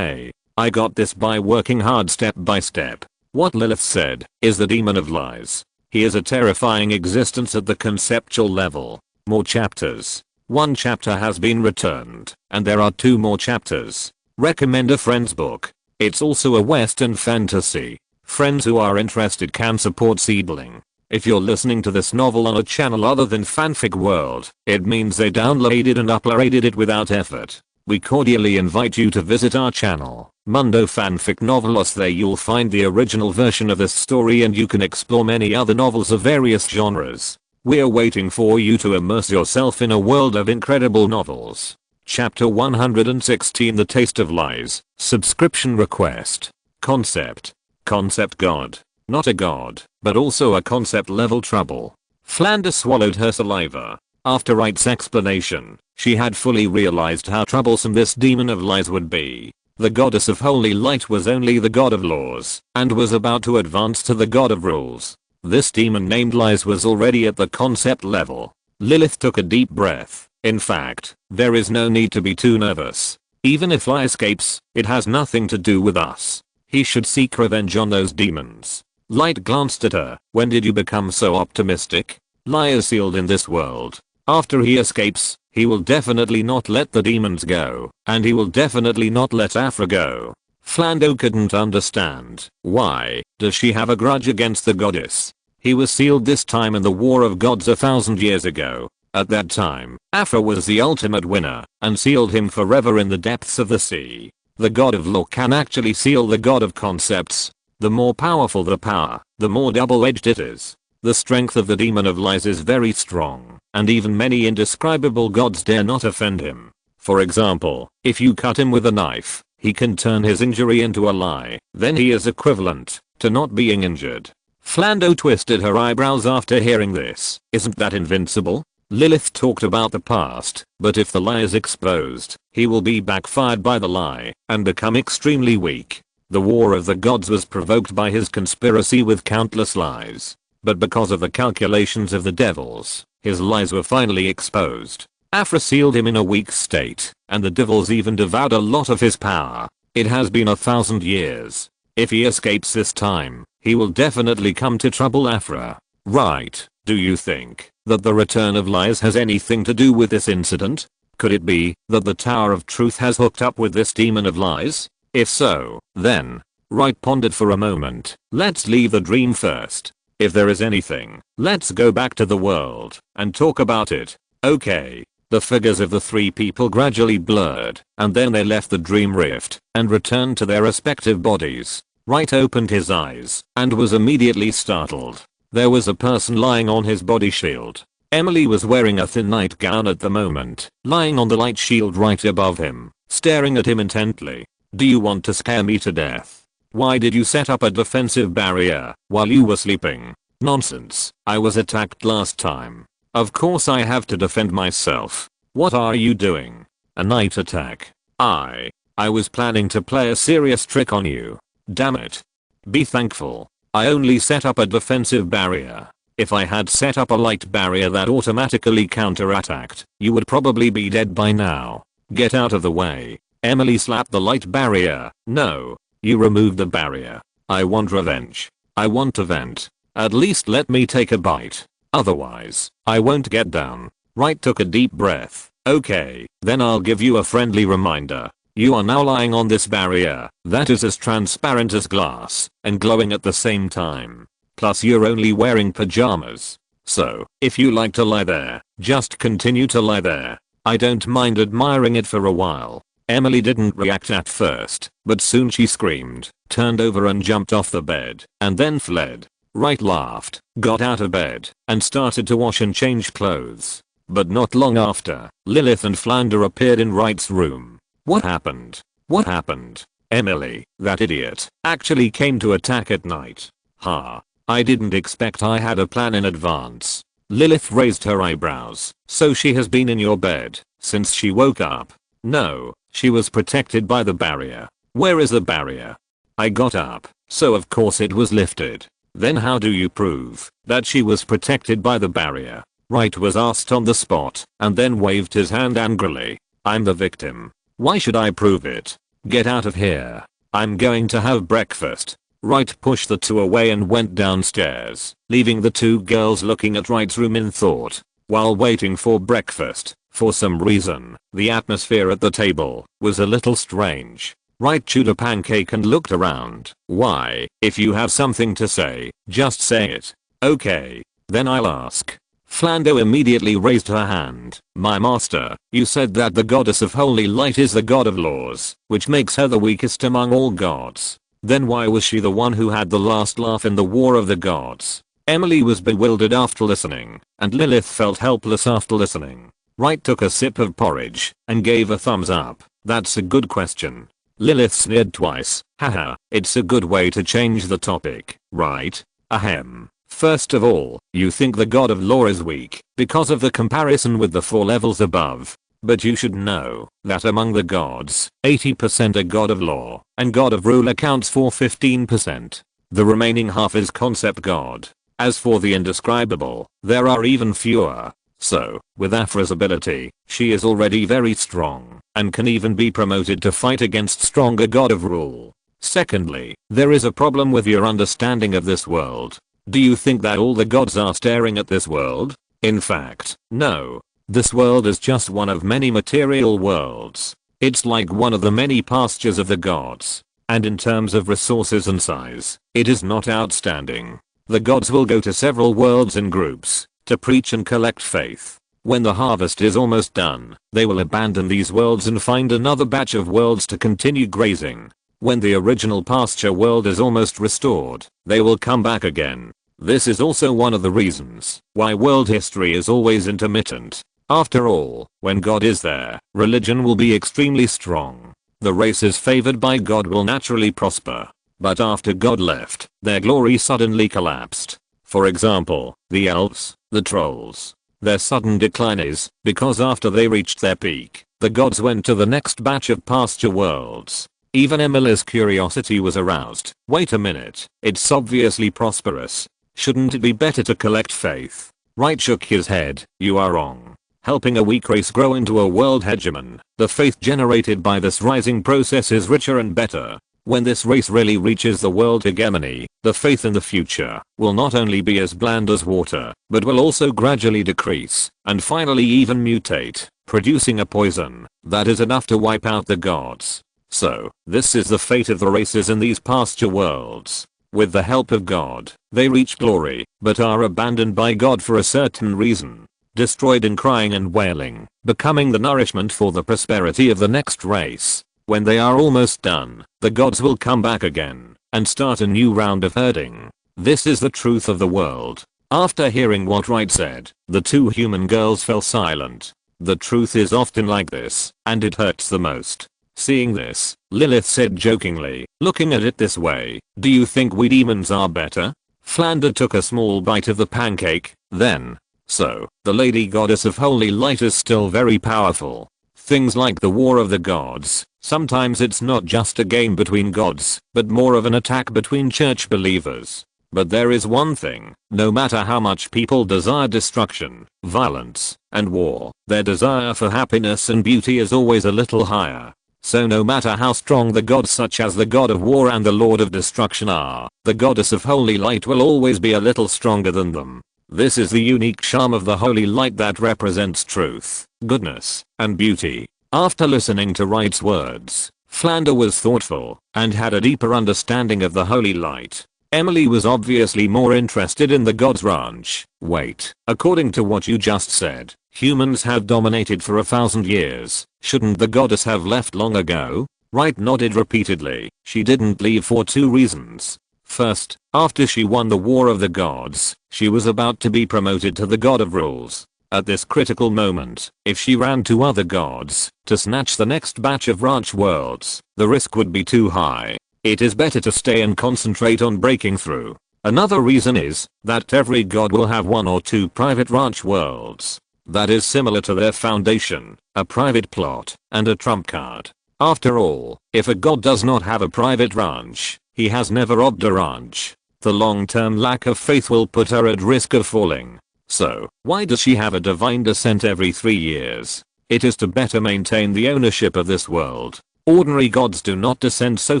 Speaker 1: I got this by working hard step by step. What Lilith said is the demon of lies. He is a terrifying existence at the conceptual level. More chapters. One chapter has been returned, and there are 2 more chapters. Recommend a friend's book. It's also a Western fantasy. Friends who are interested can support Seedling. If you're listening to this novel on a channel other than Fanfic World, it means they downloaded and uploaded it without effort. We cordially invite you to visit our channel, Mundo Fanfic Novelos. There you'll find the original version of this story and you can explore many other novels of various genres. We're waiting for you to immerse yourself in a world of incredible novels. Chapter 116 The Taste of Lies. Subscription request. Concept. Concept god. Not a god, but also a concept level trouble. Flando swallowed her saliva. After Wright's explanation, she had fully realized how troublesome this demon of lies would be. The goddess of holy light was only the god of laws, and was about to advance to the god of rules. This demon named Lies was already at the concept level. Lilith took a deep breath. In fact, there is no need to be too nervous. Even if Lie escapes, it has nothing to do with us. He should seek revenge on those demons. Light glanced at her. When did you become so optimistic? Lie is sealed in this world. After he escapes, He will definitely not let the demons go, and he will definitely not let Afra go. Flando couldn't understand. Why does she have a grudge against the goddess? He was sealed this time in the War of Gods 1,000 years ago. At that time, Afra was the ultimate winner and sealed him forever in the depths of the sea. The god of law can actually seal the god of concepts. The more powerful the power, the more double-edged it is. The strength of the demon of lies is very strong, and even many indescribable gods dare not offend him. For example, if you cut him with a knife, he can turn his injury into a lie, then he is equivalent to not being injured. Flando twisted her eyebrows after hearing this. Isn't that invincible? Lilith talked about the past, but if the lie is exposed, he will be backfired by the lie and become extremely weak. The War of the Gods was provoked by his conspiracy with countless lies. But because of the calculations of the devils, his lies were finally exposed. Afra sealed him in a weak state, and the devils even devoured a lot of his power. It has been 1,000 years. If he escapes this time, he will definitely come to trouble Afra. Right, do you think that the return of lies has anything to do with this incident? Could it be that the Tower of Truth has hooked up with this demon of lies? If so, then, Wright pondered for a moment. Let's leave the dream first. If there is anything, let's go back to the world and talk about it. Okay. The figures of the three people gradually blurred, and then they left the dream rift and returned to their respective bodies. Wright opened his eyes and was immediately startled. There was a person lying on his body shield. Emily was wearing a thin nightgown at the moment, lying on the light shield right above him, staring at him intently. Do you want to scare me to death? Why did you set up a defensive barrier while you were sleeping? Nonsense. I was attacked last time. Of course I have to defend myself. What are you doing? A night attack. I was planning to play a serious trick on you. Damn it. Be thankful. I only set up a defensive barrier. If I had set up a light barrier that automatically counterattacked, you would probably be dead by now. Get out of the way. Emily slapped the light barrier. No. You removed the barrier. I want revenge. I want to vent. At least let me take a bite. Otherwise, I won't get down. Wright took a deep breath. Okay, then I'll give you a friendly reminder. You are now lying on this barrier that is as transparent as glass and glowing at the same time. Plus you're only wearing pajamas. So, if you like to lie there, just continue to lie there. I don't mind admiring it for a while. Emily didn't react at first, but soon she screamed, turned over and jumped off the bed, and then fled. Wright laughed, got out of bed, and started to wash and change clothes. But not long after, Lilith and Flounder appeared in Wright's room. What happened? What happened? Emily, that idiot, actually came to attack at night. Ha. I didn't expect I had a plan in advance. Lilith raised her eyebrows. So she has been in your bed since she woke up? No. She was protected by the barrier. Where is the barrier? I got up, so of course it was lifted. Then how do you prove that she was protected by the barrier? Wright was asked on the spot, and then waved his hand angrily. I'm the victim. Why should I prove it? Get out of here. I'm going to have breakfast. Wright pushed the two away and went downstairs, leaving the two girls looking at Wright's room in thought. While waiting for breakfast, for some reason, the atmosphere at the table was a little strange. Wright chewed a pancake and looked around. Why, if you have something to say, just say it. Okay, then I'll ask. Flando immediately raised her hand. My master, you said that the goddess of holy light is the god of laws, which makes her the weakest among all gods. Then why was she the one who had the last laugh in the War of the Gods? Emily was bewildered after listening, and Lilith felt helpless after listening. Wright took a sip of porridge and gave a thumbs up. That's a good question. Lilith sneered twice. Haha, it's a good way to change the topic, right? Ahem. First of all, you think the god of law is weak because of the comparison with the 4 levels above. But you should know that among the gods, 80% are god of law, and god of rule accounts for 15%. The remaining half is concept god. As for the indescribable, there are even fewer. So, with Afra's ability, she is already very strong, and can even be promoted to fight against stronger god of rule. Secondly, there is a problem with your understanding of this world. Do you think that all the gods are staring at this world? In fact, no. This world is just one of many material worlds. It's like one of the many pastures of the gods. And in terms of resources and size, it is not outstanding. The gods will go to several worlds in groups to preach and collect faith. When the harvest is almost done, they will abandon these worlds and find another batch of worlds to continue grazing. When the original pasture world is almost restored, they will come back again. This is also one of the reasons why world history is always intermittent. After all, when God is there, religion will be extremely strong. The races favored by God will naturally prosper. But after God left, their glory suddenly collapsed. For example, the elves, the trolls. Their sudden decline is because after they reached their peak, the gods went to the next batch of pasture worlds. Even Emily's curiosity was aroused. Wait a minute, it's obviously prosperous. Shouldn't it be better to collect faith? Wright shook his head. You are wrong. Helping a weak race grow into a world hegemon, the faith generated by this rising process is richer and better. When this race really reaches the world hegemony, the faith in the future will not only be as bland as water, but will also gradually decrease, and finally even mutate, producing a poison that is enough to wipe out the gods. So, this is the fate of the races in these pasture worlds. With the help of God, they reach glory, but are abandoned by God for a certain reason. Destroyed in crying and wailing, becoming the nourishment for the prosperity of the next race. When they are almost done, the gods will come back again and start a new round of herding. This is the truth of the world. After hearing what Wright said, the two human girls fell silent. The truth is often like this, and it hurts the most. Seeing this, Lilith said jokingly, looking at it this way, do you think we demons are better? Flander took a small bite of the pancake, then. So, the Lady Goddess of Holy Light is still very powerful. Things like the War of the Gods, sometimes it's not just a game between gods, but more of an attack between church believers. But there is one thing, no matter how much people desire destruction, violence, and war, their desire for happiness and beauty is always a little higher. So no matter how strong the gods such as the God of War and the Lord of Destruction are, the Goddess of Holy Light will always be a little stronger than them. This is the unique charm of the Holy Light that represents truth, goodness, and beauty. After listening to Wright's words, Flander was thoughtful and had a deeper understanding of the Holy Light. Emily was obviously more interested in the God's ranch. Wait, according to what you just said, humans have dominated for 1,000 years. Shouldn't the goddess have left long ago? Wright nodded repeatedly. She didn't leave for two reasons. First, after she won the War of the Gods, she was about to be promoted to the God of Rules. At this critical moment, if she ran to other gods to snatch the next batch of ranch worlds, the risk would be too high. It is better to stay and concentrate on breaking through. Another reason is that every god will have one or two private ranch worlds. That is similar to their foundation, a private plot, and a trump card. After all, if a god does not have a private ranch, he has never robbed a ranch. The long-term lack of faith will put her at risk of falling. So, why does she have a divine descent every 3 years? It is to better maintain the ownership of this world. Ordinary gods do not descend so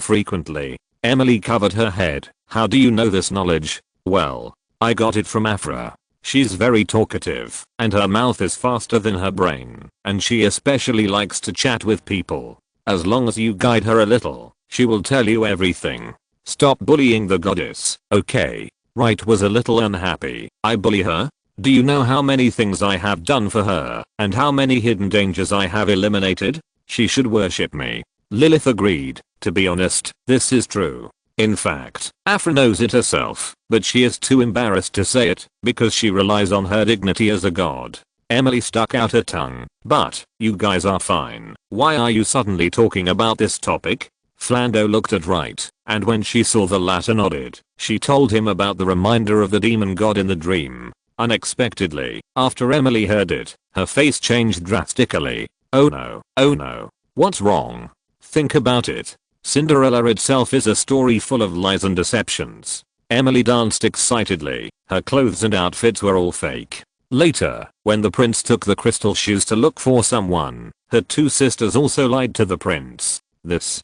Speaker 1: frequently. Emily covered her head. How do you know this knowledge? Well, I got it from Afra. She's very talkative, and her mouth is faster than her brain, and she especially likes to chat with people. As long as you guide her a little, she will tell you everything. Stop bullying the goddess, okay? Wright was a little unhappy. I bully her? Do you know how many things I have done for her, and how many hidden dangers I have eliminated? She should worship me. Lilith agreed. To be honest, this is true. In fact, Afra knows it herself, but she is too embarrassed to say it, because she relies on her dignity as a god. Emily stuck out her tongue. But, you guys are fine. Why are you suddenly talking about this topic? Flando looked at Wright, and when she saw the latter nodded, she told him about the reminder of the demon god in the dream. Unexpectedly, after Emily heard it, her face changed drastically. Oh no, what's wrong? Think about it. Cinderella itself is a story full of lies and deceptions. Emily danced excitedly. Her clothes and outfits were all fake. Later, when the prince took the crystal shoes to look for someone, her two sisters also lied to the prince. This,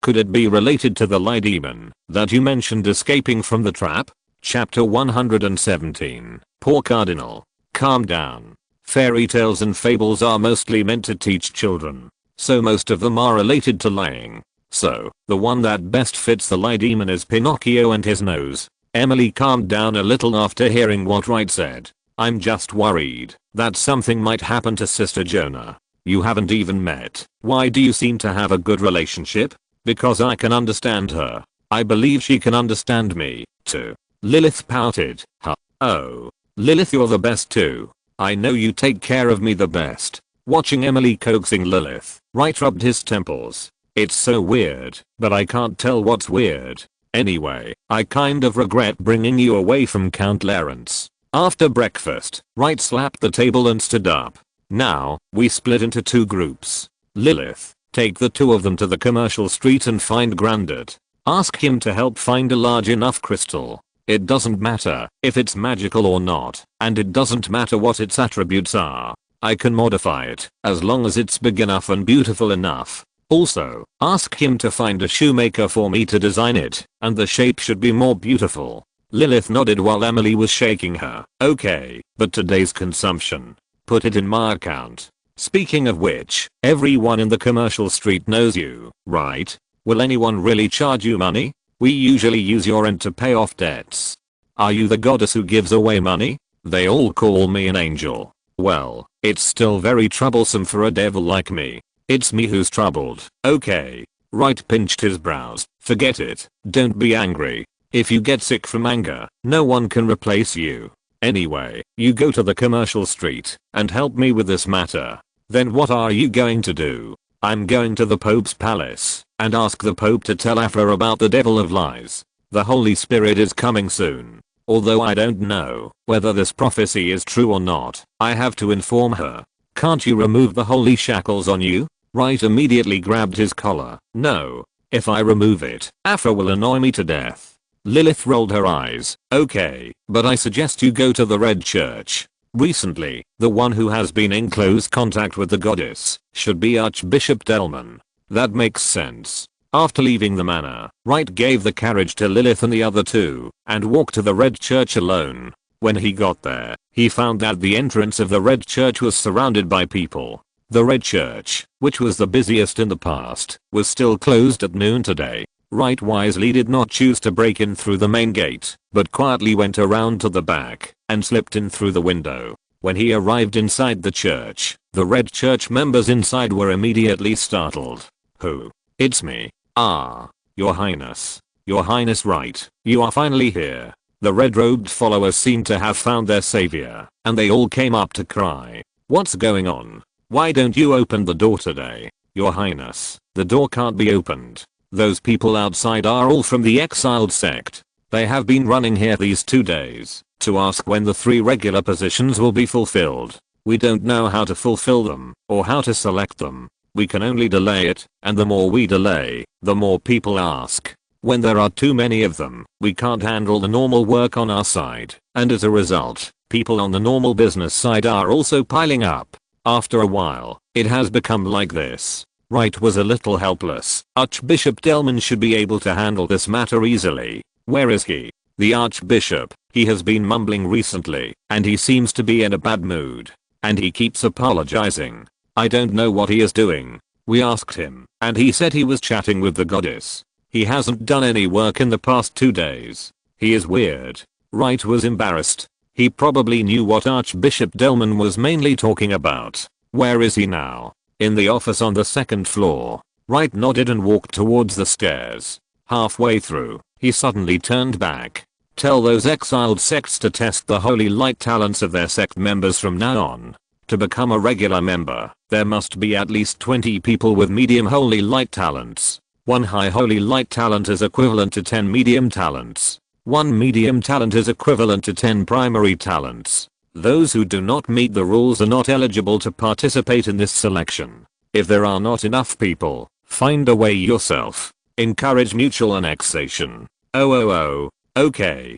Speaker 1: could it be related to the lie demon that you mentioned escaping from the trap? Chapter 117. Poor Cardinal. Calm down. Fairy tales and fables are mostly meant to teach children. So most of them are related to lying. So, the one that best fits the lie demon is Pinocchio and his nose. Emily calmed down a little after hearing what Wright said. I'm just worried that something might happen to Sister Jonah. You haven't even met. Why do you seem to have a good relationship? Because I can understand her. I believe she can understand me, too. Lilith pouted. Huh. Oh. Lilith, you're the best too. I know you take care of me the best. Watching Emily coaxing Lilith, Wright rubbed his temples. It's so weird, but I can't tell what's weird. Anyway, I kind of regret bringing you away from Count Lawrence. After breakfast, Wright slapped the table and stood up. Now, we split into two groups. Lilith, take the two of them to the commercial street and find Grandad. Ask him to help find a large enough crystal. It doesn't matter if it's magical or not, and it doesn't matter what its attributes are. I can modify it, as long as it's big enough and beautiful enough. Also, ask him to find a shoemaker for me to design it, and the shape should be more beautiful. Lilith nodded while Emily was shaking her. Okay, but today's consumption. Put it in my account. Speaking of which, everyone in the commercial street knows you, right? Will anyone really charge you money? We usually use your rent to pay off debts. Are you the goddess who gives away money? They all call me an angel. Well, it's still very troublesome for a devil like me. It's me who's troubled. Okay. Wright pinched his brows. Forget it. Don't be angry. If you get sick from anger, no one can replace you. Anyway, you go to the commercial street and help me with this matter. Then what are you going to do? I'm going to the Pope's palace and ask the Pope to tell Afra about the devil of lies. The Holy Spirit is coming soon. Although I don't know whether this prophecy is true or not, I have to inform her. Can't you remove the holy shackles on you? Wright immediately grabbed his collar. No. If I remove it, Afra will annoy me to death. Lilith rolled her eyes. Okay, but I suggest you go to the Red Church. Recently, the one who has been in close contact with the goddess should be Archbishop Delman. That makes sense. After leaving the manor, Wright gave the carriage to Lilith and the other two and walked to the Red Church alone. When he got there, he found that the entrance of the Red Church was surrounded by people. The Red Church, which was the busiest in the past, was still closed at noon today. Wright wisely did not choose to break in through the main gate, but quietly went around to the back and slipped in through the window. When he arrived inside the church, the Red Church members inside were immediately startled. Who? It's me. Ah, Your Highness. Your Highness Wright, you are finally here. The red-robed followers seemed to have found their savior, and they all came up to cry. What's going on? Why don't you open the door today? Your Highness, the door can't be opened. Those people outside are all from the exiled sect. They have been running here these 2 days to ask when the 3 regular positions will be fulfilled. We don't know how to fulfill them or how to select them. We can only delay it, and the more we delay, the more people ask. When there are too many of them, we can't handle the normal work on our side, and as a result, people on the normal business side are also piling up. After a while, it has become like this. Wright was a little helpless. Archbishop Delman should be able to handle this matter easily. Where is he? The Archbishop. He has been mumbling recently, and he seems to be in a bad mood. And he keeps apologizing. I don't know what he is doing. We asked him, and he said he was chatting with the goddess. He hasn't done any work in the past 2 days. He is weird. Wright was embarrassed. He probably knew what Archbishop Delman was mainly talking about. Where is he now? In the office on the 2nd floor. Wright nodded and walked towards the stairs. Halfway through, he suddenly turned back. Tell those exiled sects to test the holy light talents of their sect members from now on. To become a regular member, there must be at least 20 people with medium holy light talents. 1 high holy light talent is equivalent to 10 medium talents. 1 medium talent is equivalent to 10 primary talents. Those who do not meet the rules are not eligible to participate in this selection. If there are not enough people, find a way yourself. Encourage mutual annexation. Oh. Okay,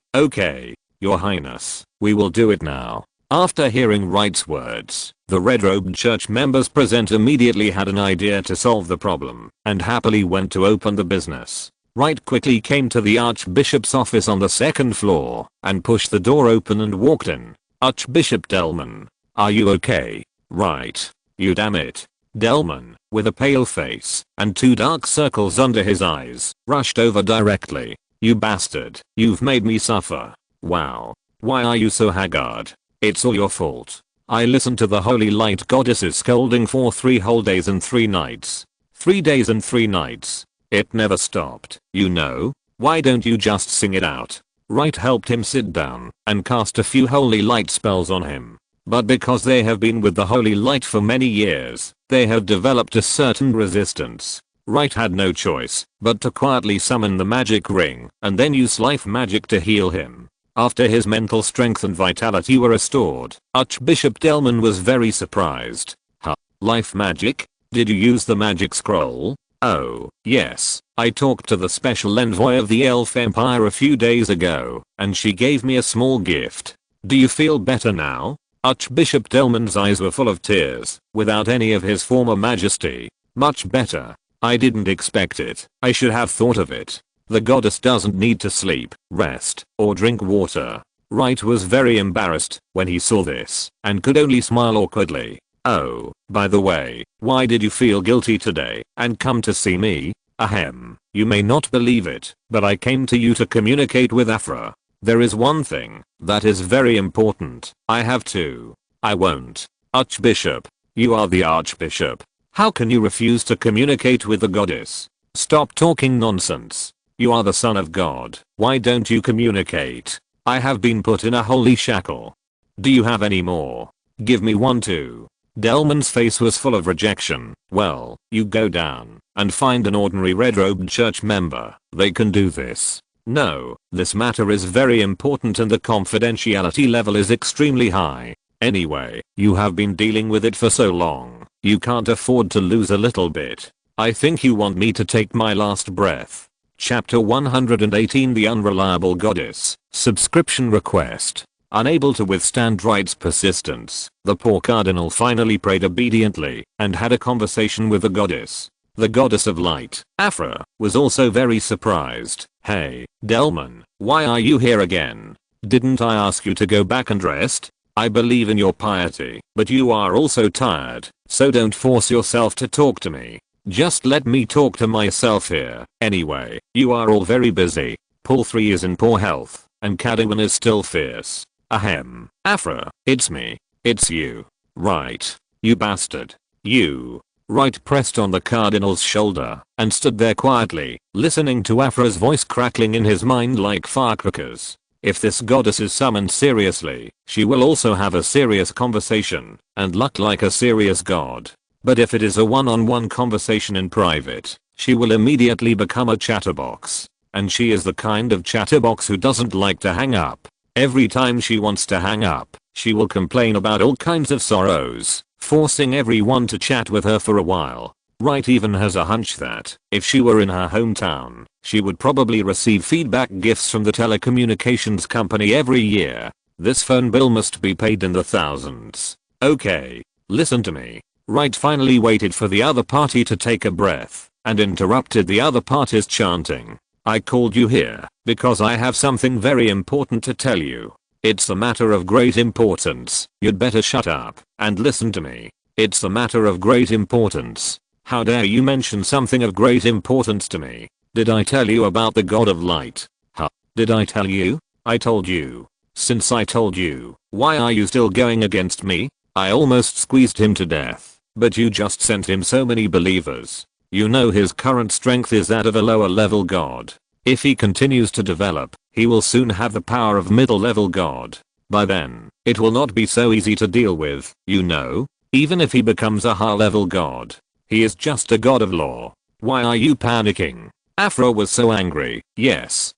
Speaker 1: Your Highness, we will do it now. After hearing Wright's words, the red-robed church members present immediately had an idea to solve the problem, and happily went to open the business. Wright quickly came to the Archbishop's office on the 2nd floor, and pushed the door open and walked in. Archbishop Delman. Are you okay? Right. You damn it. Delman, with a pale face and 2 dark circles under his eyes, rushed over directly. You bastard. You've made me suffer. Wow. Why are you so haggard? It's all your fault. I listened to the holy light goddess's scolding for 3 whole days and 3 nights. 3 days and 3 nights. It never stopped, you know. Why don't you just sing it out? Wright helped him sit down and cast a few holy light spells on him. But because they have been with the holy light for many years, they have developed a certain resistance. Wright had no choice but to quietly summon the magic ring and then use life magic to heal him. After his mental strength and vitality were restored, Archbishop Delman was very surprised. Huh? Life magic? Did you use the magic scroll? Oh, yes. I talked to the special envoy of the Elf Empire a few days ago, and she gave me a small gift. Do you feel better now? Archbishop Delman's eyes were full of tears, without any of his former majesty. Much better. I didn't expect it. I should have thought of it. The goddess doesn't need to sleep, rest, or drink water. Wright was very embarrassed when he saw this, and could only smile awkwardly. Oh, by the way, why did you feel guilty today and come to see me? Ahem. You may not believe it, but I came to you to communicate with Afra. There is one thing that is very important. I have to. I won't. Archbishop. You are the Archbishop. How can you refuse to communicate with the goddess? Stop talking nonsense. You are the son of God. Why don't you communicate? I have been put in a holy shackle. Do you have any more? Give me one too. Delman's face was full of rejection. Well, you go down and find an ordinary red-robed church member. They can do this. No, this matter is very important and the confidentiality level is extremely high. Anyway, you have been dealing with it for so long. You can't afford to lose a little bit. I think you want me to take my last breath. Chapter 118 The Unreliable Goddess. Subscription request. Unable to withstand Wright's persistence, the poor cardinal finally prayed obediently and had a conversation with the goddess. The goddess of light, Afra, was also very surprised. Hey, Delman, why are you here again? Didn't I ask you to go back and rest? I believe in your piety, but you are also tired, so don't force yourself to talk to me. Just let me talk to myself here. Anyway, you are all very busy. Paul 3 is in poor health, and Cadawan is still fierce. Ahem. Afra, it's me. It's you. Right. You bastard. You. Wright pressed on the cardinal's shoulder and stood there quietly, listening to Afra's voice crackling in his mind like firecrackers. If this goddess is summoned seriously, she will also have a serious conversation and look like a serious god. But if it is a one-on-one conversation in private, she will immediately become a chatterbox. And she is the kind of chatterbox who doesn't like to hang up. Every time she wants to hang up, she will complain about all kinds of sorrows, forcing everyone to chat with her for a while. Wright even has a hunch that, if she were in her hometown, she would probably receive feedback gifts from the telecommunications company every year. This phone bill must be paid in the thousands. Okay, listen to me. Wright finally waited for the other party to take a breath and interrupted the other party's chanting. I called you here because I have something very important to tell you. It's a matter of great importance. You'd better shut up and listen to me. It's a matter of great importance. How dare you mention something of great importance to me? Did I tell you about the God of Light? Huh? Did I tell you? I told you. Since I told you, why are you still going against me? I almost squeezed him to death. But you just sent him so many believers. You know his current strength is that of a lower level god. If he continues to develop, he will soon have the power of middle level god. By then, it will not be so easy to deal with, you know, even if he becomes a high level god. He is just a god of law. Why are you panicking? Afra was so angry. Yes,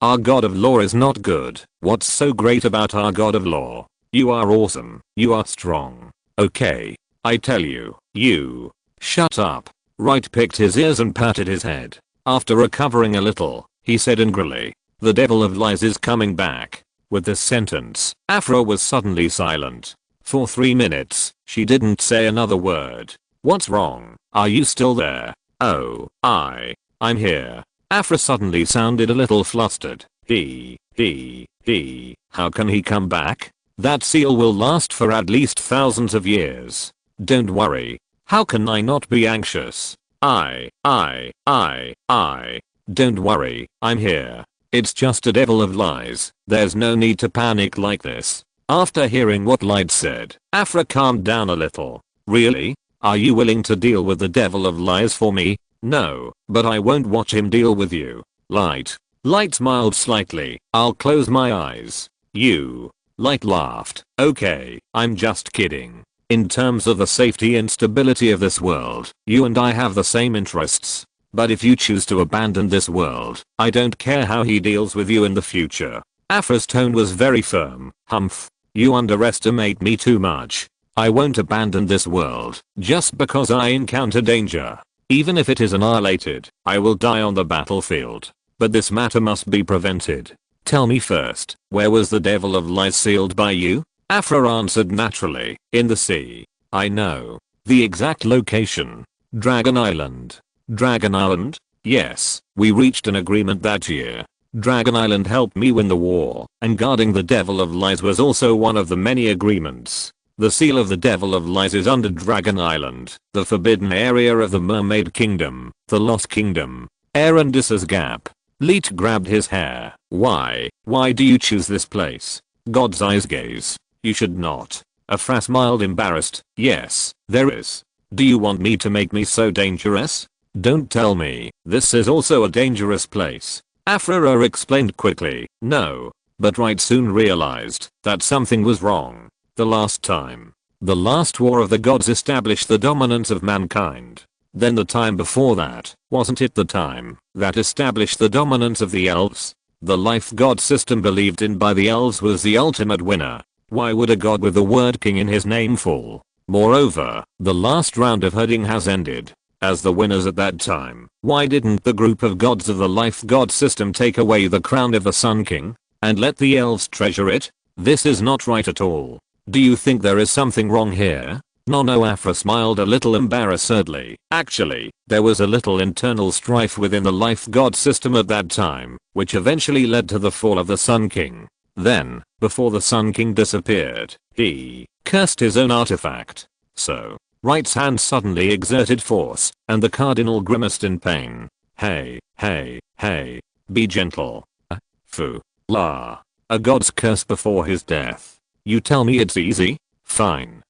Speaker 1: our god of law is not good. What's so great about our god of law? You are awesome. You are strong. Okay. I tell you, you. Shut up. Wright picked his ears and patted his head. After recovering a little, he said angrily, the devil of lies is coming back. With this sentence, Afra was suddenly silent. For 3 minutes, she didn't say another word. What's wrong? Are you still there? Oh, I'm here. Afra suddenly sounded a little flustered. How can he come back? That seal will last for at least thousands of years. Don't worry. How can I not be anxious? Don't worry, I'm here. It's just a devil of lies. There's no need to panic like this. After hearing what Light said, Afra calmed down a little. Really? Are you willing to deal with the devil of lies for me? No, but I won't watch him deal with you. Light. Light smiled slightly. I'll close my eyes. You. Light laughed. Okay, I'm just kidding. In terms of the safety and stability of this world, you and I have the same interests. But if you choose to abandon this world, I don't care how he deals with you in the future. Afra's tone was very firm. Humph. You underestimate me too much. I won't abandon this world just because I encounter danger. Even if it is annihilated, I will die on the battlefield. But this matter must be prevented. Tell me first, where was the devil of lies sealed by you? Afra answered naturally. In the sea. I know. The exact location. Dragon Island. Dragon Island? Yes, we reached an agreement that year. Dragon Island helped me win the war, and guarding the devil of lies was also one of the many agreements. The seal of the devil of lies is under Dragon Island, the forbidden area of the Mermaid Kingdom, the Lost Kingdom. Erendis's Gap. Leet grabbed his hair. Why do you choose this place? God's eyes gaze. You should not. Afra smiled embarrassed. Yes, there is. Do you want me to make me so dangerous? Don't tell me, this is also a dangerous place. Afra explained quickly. No. But Wright soon realized that something was wrong. The last time. The last war of the gods established the dominance of mankind. Then the time before that, wasn't it the time that established the dominance of the elves? The life god system believed in by the elves was the ultimate winner. Why would a god with the word king in his name fall? Moreover, the last round of herding has ended. As the winners at that time, why didn't the group of gods of the life god system take away the crown of the Sun King and let the elves treasure it? This is not right at all. Do you think there is something wrong here? No, Afra smiled a little embarrassedly. Actually, there was a little internal strife within the life god system at that time, which eventually led to the fall of the Sun King. Then, before the Sun King disappeared, he cursed his own artifact. So, Wright's hand suddenly exerted force, and the cardinal grimaced in pain. Hey, be gentle. Fu. La. A god's curse before his death. You tell me it's easy? Fine.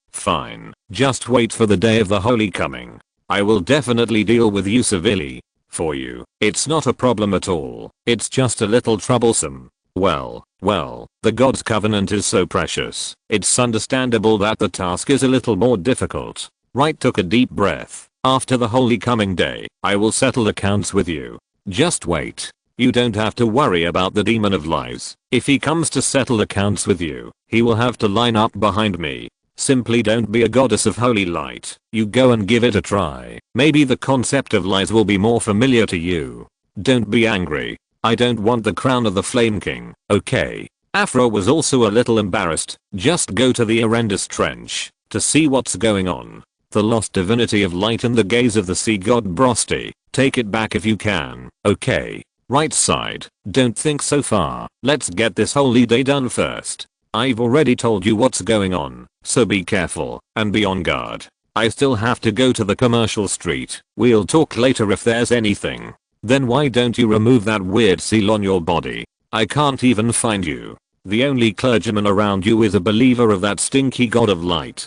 Speaker 1: Just wait for the day of the holy coming. I will definitely deal with you civilly. For you, it's not a problem at all. It's just a little troublesome. Well, the God's covenant is so precious. It's understandable that the task is a little more difficult. Wright took a deep breath. After the holy coming day, I will settle accounts with you. Just wait. You don't have to worry about the demon of lies. If he comes to settle accounts with you, he will have to line up behind me. Simply don't be a goddess of holy light. You go and give it a try. Maybe the concept of lies will be more familiar to you. Don't be angry. I don't want the crown of the Flame King, okay? Afra was also a little embarrassed. Just go to the Erendis Trench to see what's going on. The lost divinity of light and the gaze of the sea god Brosti. Take it back if you can, okay? Right side. Don't think so far. Let's get this holy day done first. I've already told you what's going on, so be careful and be on guard. I still have to go to the commercial street. We'll talk later if there's anything. Then why don't you remove that weird seal on your body? I can't even find you. The only clergyman around you is a believer of that stinky god of light.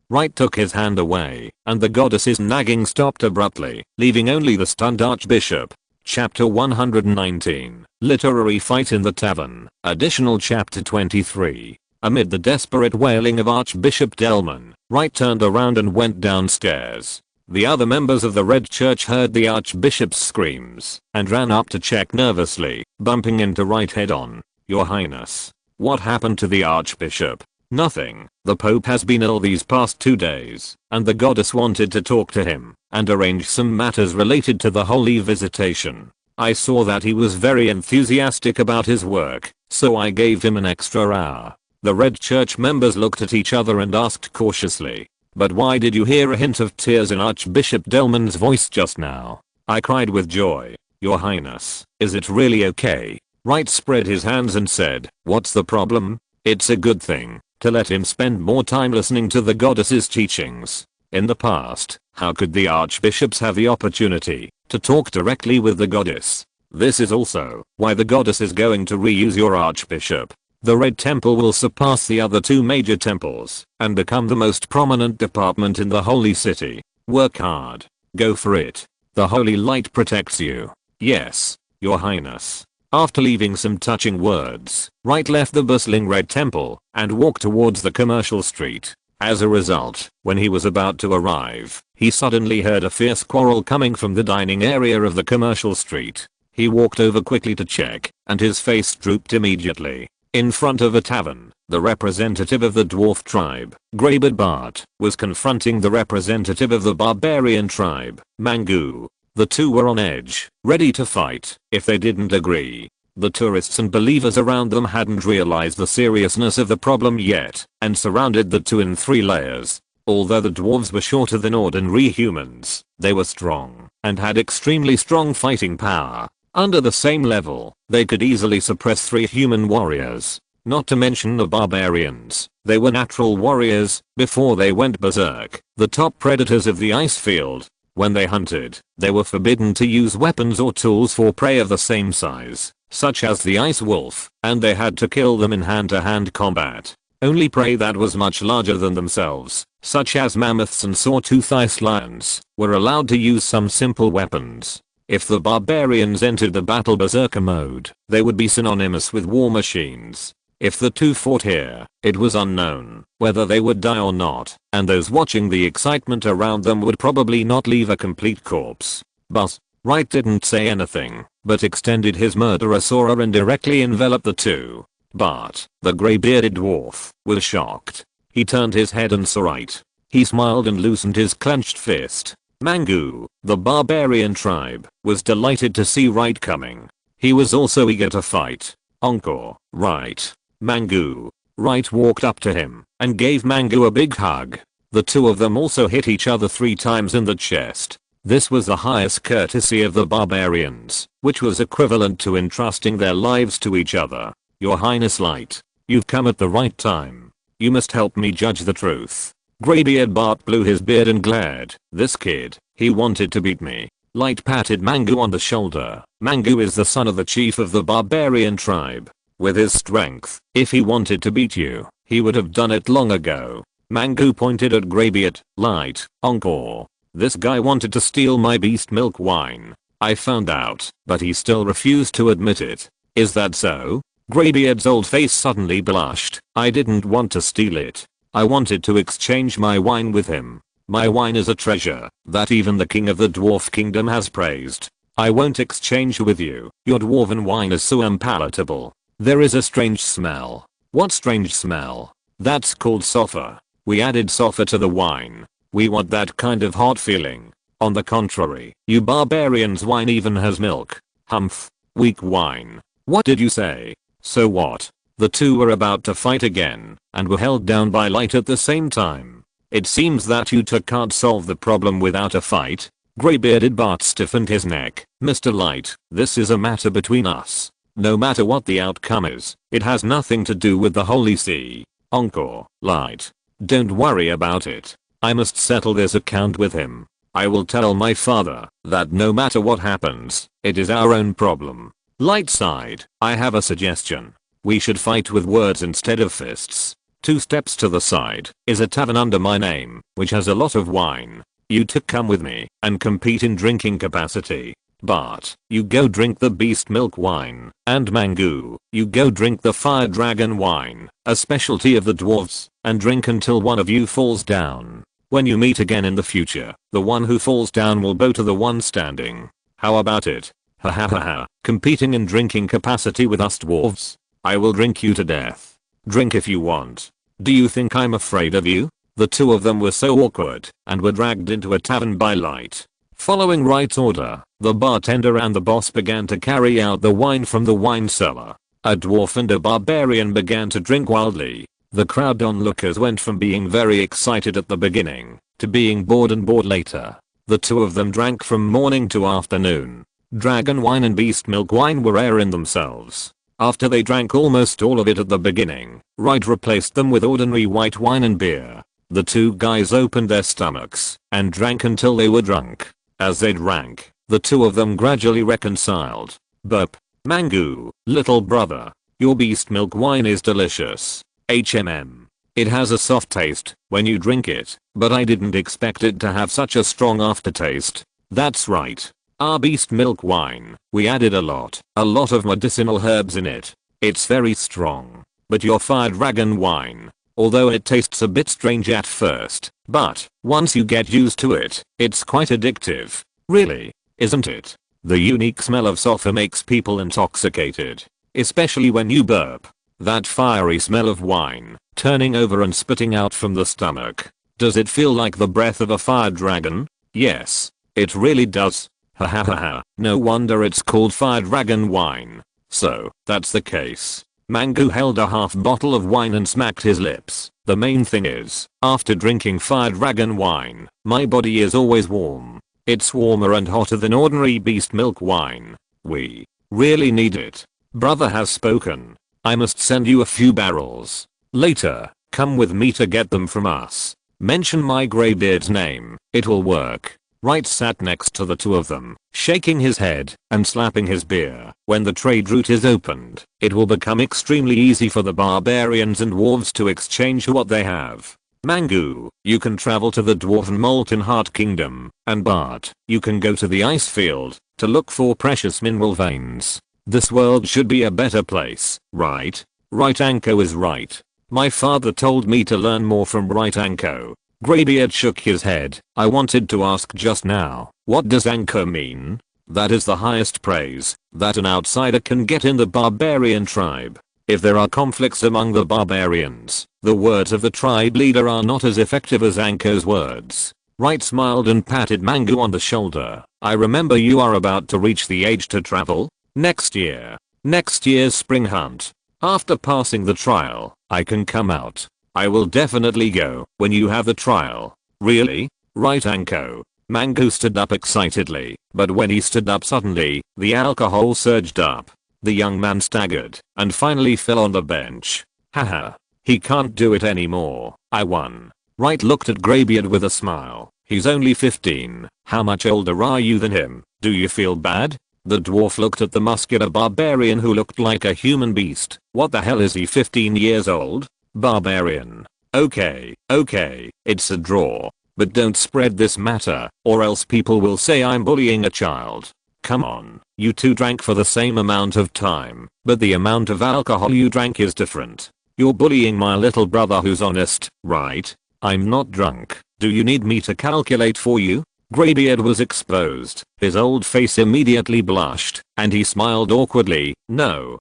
Speaker 1: Wright took his hand away, and the goddess's nagging stopped abruptly, leaving only the stunned archbishop. Chapter 119. Literary Fight in the Tavern. Additional Chapter 23. Amid the desperate wailing of Archbishop Delman, Wright turned around and went downstairs. The other members of the Red Church heard the Archbishop's screams and ran up to check nervously, bumping into Wright head-on. Your Highness. What happened to the Archbishop? Nothing. The Pope has been ill these past 2 days, and the goddess wanted to talk to him and arrange some matters related to the holy visitation. I saw that he was very enthusiastic about his work, so I gave him an extra hour. The Red Church members looked at each other and asked cautiously, but why did you hear a hint of tears in Archbishop Delman's voice just now? I cried with joy. Your Highness, is it really okay? Wright spread his hands and said, what's the problem? It's a good thing to let him spend more time listening to the goddess's teachings. In the past, how could the archbishops have the opportunity to talk directly with the goddess? This is also why the goddess is going to reuse your archbishop. The Red Temple will surpass the other two major temples and become the most prominent department in the holy city. Work hard. Go for it. The holy light protects you. Yes, your highness. After leaving some touching words, Wright left the bustling Red Temple and walked towards the commercial street. As a result, when he was about to arrive, he suddenly heard a fierce quarrel coming from the dining area of the commercial street. He walked over quickly to check, and his face drooped immediately. In front of a tavern, the representative of the dwarf tribe, Greybeard Bart, was confronting the representative of the barbarian tribe, Mangu. The two were on edge, ready to fight if they didn't agree. The tourists and believers around them hadn't realized the seriousness of the problem yet, and surrounded the two in 3 layers. Although the dwarves were shorter than ordinary humans, they were strong and had extremely strong fighting power. Under the same level, they could easily suppress 3 human warriors. Not to mention the barbarians. They were natural warriors before they went berserk, the top predators of the ice field. When they hunted, they were forbidden to use weapons or tools for prey of the same size, such as the ice wolf, and they had to kill them in hand-to-hand combat. Only prey that was much larger than themselves, such as mammoths and saw-toothed ice lions, were allowed to use some simple weapons. If the barbarians entered the battle berserker mode, they would be synonymous with war machines. If the two fought here, it was unknown whether they would die or not, and those watching the excitement around them would probably not leave a complete corpse. But Wright didn't say anything, but extended his murderous aura and directly enveloped the two. But the grey-bearded dwarf was shocked. He turned his head and saw Wright. He smiled and loosened his clenched fist. Mangu, the barbarian tribe, was delighted to see Wright coming. He was also eager to fight. Encore, Wright. Mangu. Wright walked up to him and gave Mangu a big hug. The two of them also hit each other 3 times in the chest. This was the highest courtesy of the barbarians, which was equivalent to entrusting their lives to each other. Your Highness Light, you've come at the right time. You must help me judge the truth. Greybeard Bart blew his beard and glared. This kid, he wanted to beat me. Light patted Mangu on the shoulder. Mangu is the son of the chief of the barbarian tribe. With his strength, if he wanted to beat you, he would have done it long ago. Mangu pointed at Greybeard. Light, encore. This guy wanted to steal my beast milk wine. I found out, but he still refused to admit it. Is that so? Greybeard's old face suddenly blushed. I didn't want to steal it. I wanted to exchange my wine with him. My wine is a treasure that even the king of the dwarf kingdom has praised. I won't exchange with you. Your dwarven wine is so unpalatable. There is a strange smell. What strange smell? That's called sulfur. We added sulfur to the wine. We want that kind of hot feeling. On the contrary, you barbarians' wine even has milk. Humph. Weak wine. What did you say? So what? The two were about to fight again and were held down by Light at the same time. It seems that you two can't solve the problem without a fight. Grey-bearded Bart stiffened his neck. Mr. Light, this is a matter between us. No matter what the outcome is, it has nothing to do with the Holy See. Encore, Light. Don't worry about it. I must settle this account with him. I will tell my father that no matter what happens, it is our own problem. Light sighed. I have a suggestion. We should fight with words instead of fists. 2 steps to the side is a tavern under my name, which has a lot of wine. You two come with me and compete in drinking capacity. Bart, you go drink the beast milk wine, and Mangu, you go drink the fire dragon wine, a specialty of the dwarves, and drink until one of you falls down. When you meet again in the future, the one who falls down will bow to the one standing. How about it? Ha ha ha ha. Competing in drinking capacity with us dwarves? I will drink you to death. Drink if you want. Do you think I'm afraid of you? The two of them were so awkward and were dragged into a tavern by Light. Following Wright's order, the bartender and the boss began to carry out the wine from the wine cellar. A dwarf and a barbarian began to drink wildly. The crowd onlookers went from being very excited at the beginning to being bored and bored later. The two of them drank from morning to afternoon. Dragon wine and beast milk wine were rare in themselves. After they drank almost all of it at the beginning, Wright replaced them with ordinary white wine and beer. The two guys opened their stomachs and drank until they were drunk. As they drank, the two of them gradually reconciled. Burp. Mango, little brother. Your beast milk wine is delicious. HMM. It has a soft taste when you drink it, but I didn't expect it to have such a strong aftertaste. That's right. Our beast milk wine, we added a lot of medicinal herbs in it. It's very strong. But your fire dragon wine, although it tastes a bit strange at first, but once you get used to it, it's quite addictive. Really, isn't it? The unique smell of sulfur makes people intoxicated, especially when you burp. That fiery smell of wine, turning over and spitting out from the stomach. Does it feel like the breath of a fire dragon? Yes, it really does. Ha ha ha ha. No wonder it's called fire dragon wine. So, that's the case. Mango held a half bottle of wine and smacked his lips. The main thing is, after drinking fire dragon wine, my body is always warm. It's warmer and hotter than ordinary beast milk wine. We really need it. Brother has spoken. I must send you a few barrels. Later, come with me to get them from us. Mention my greybeard's name, it will work. Wright sat next to the two of them, shaking his head and slapping his beer. When the trade route is opened, it will become extremely easy for the barbarians and dwarves to exchange what they have. Mango, you can travel to the dwarven molten heart kingdom, and Bart, you can go to the ice field to look for precious mineral veins. This world should be a better place, right? Right Anko is right. My father told me to learn more from Right Anko. Greybeard shook his head. I wanted to ask just now, what does Anko mean? That is the highest praise that an outsider can get in the barbarian tribe. If there are conflicts among the barbarians, the words of the tribe leader are not as effective as Anko's words. Wright smiled and patted Mango on the shoulder. I remember you are about to reach the age to travel. Next year. Next year's spring hunt. After passing the trial, I can come out. I will definitely go when you have the trial. Really? Right Anko. Mango stood up excitedly, but when he stood up suddenly, the alcohol surged up. The young man staggered and finally fell on the bench. Haha. He can't do it anymore. I won. Wright looked at Greybeard with a smile. He's only 15. How much older are you than him? Do you feel bad? The dwarf looked at the muscular barbarian who looked like a human beast. What the hell is he 15 years old? Barbarian. Okay, it's a draw. But don't spread this matter, or else people will say I'm bullying a child. Come on, you two drank for the same amount of time, but the amount of alcohol you drank is different. You're bullying my little brother who's honest, right? I'm not drunk. Do you need me to calculate for you? Greybeard was exposed. His old face immediately blushed, and he smiled awkwardly. No,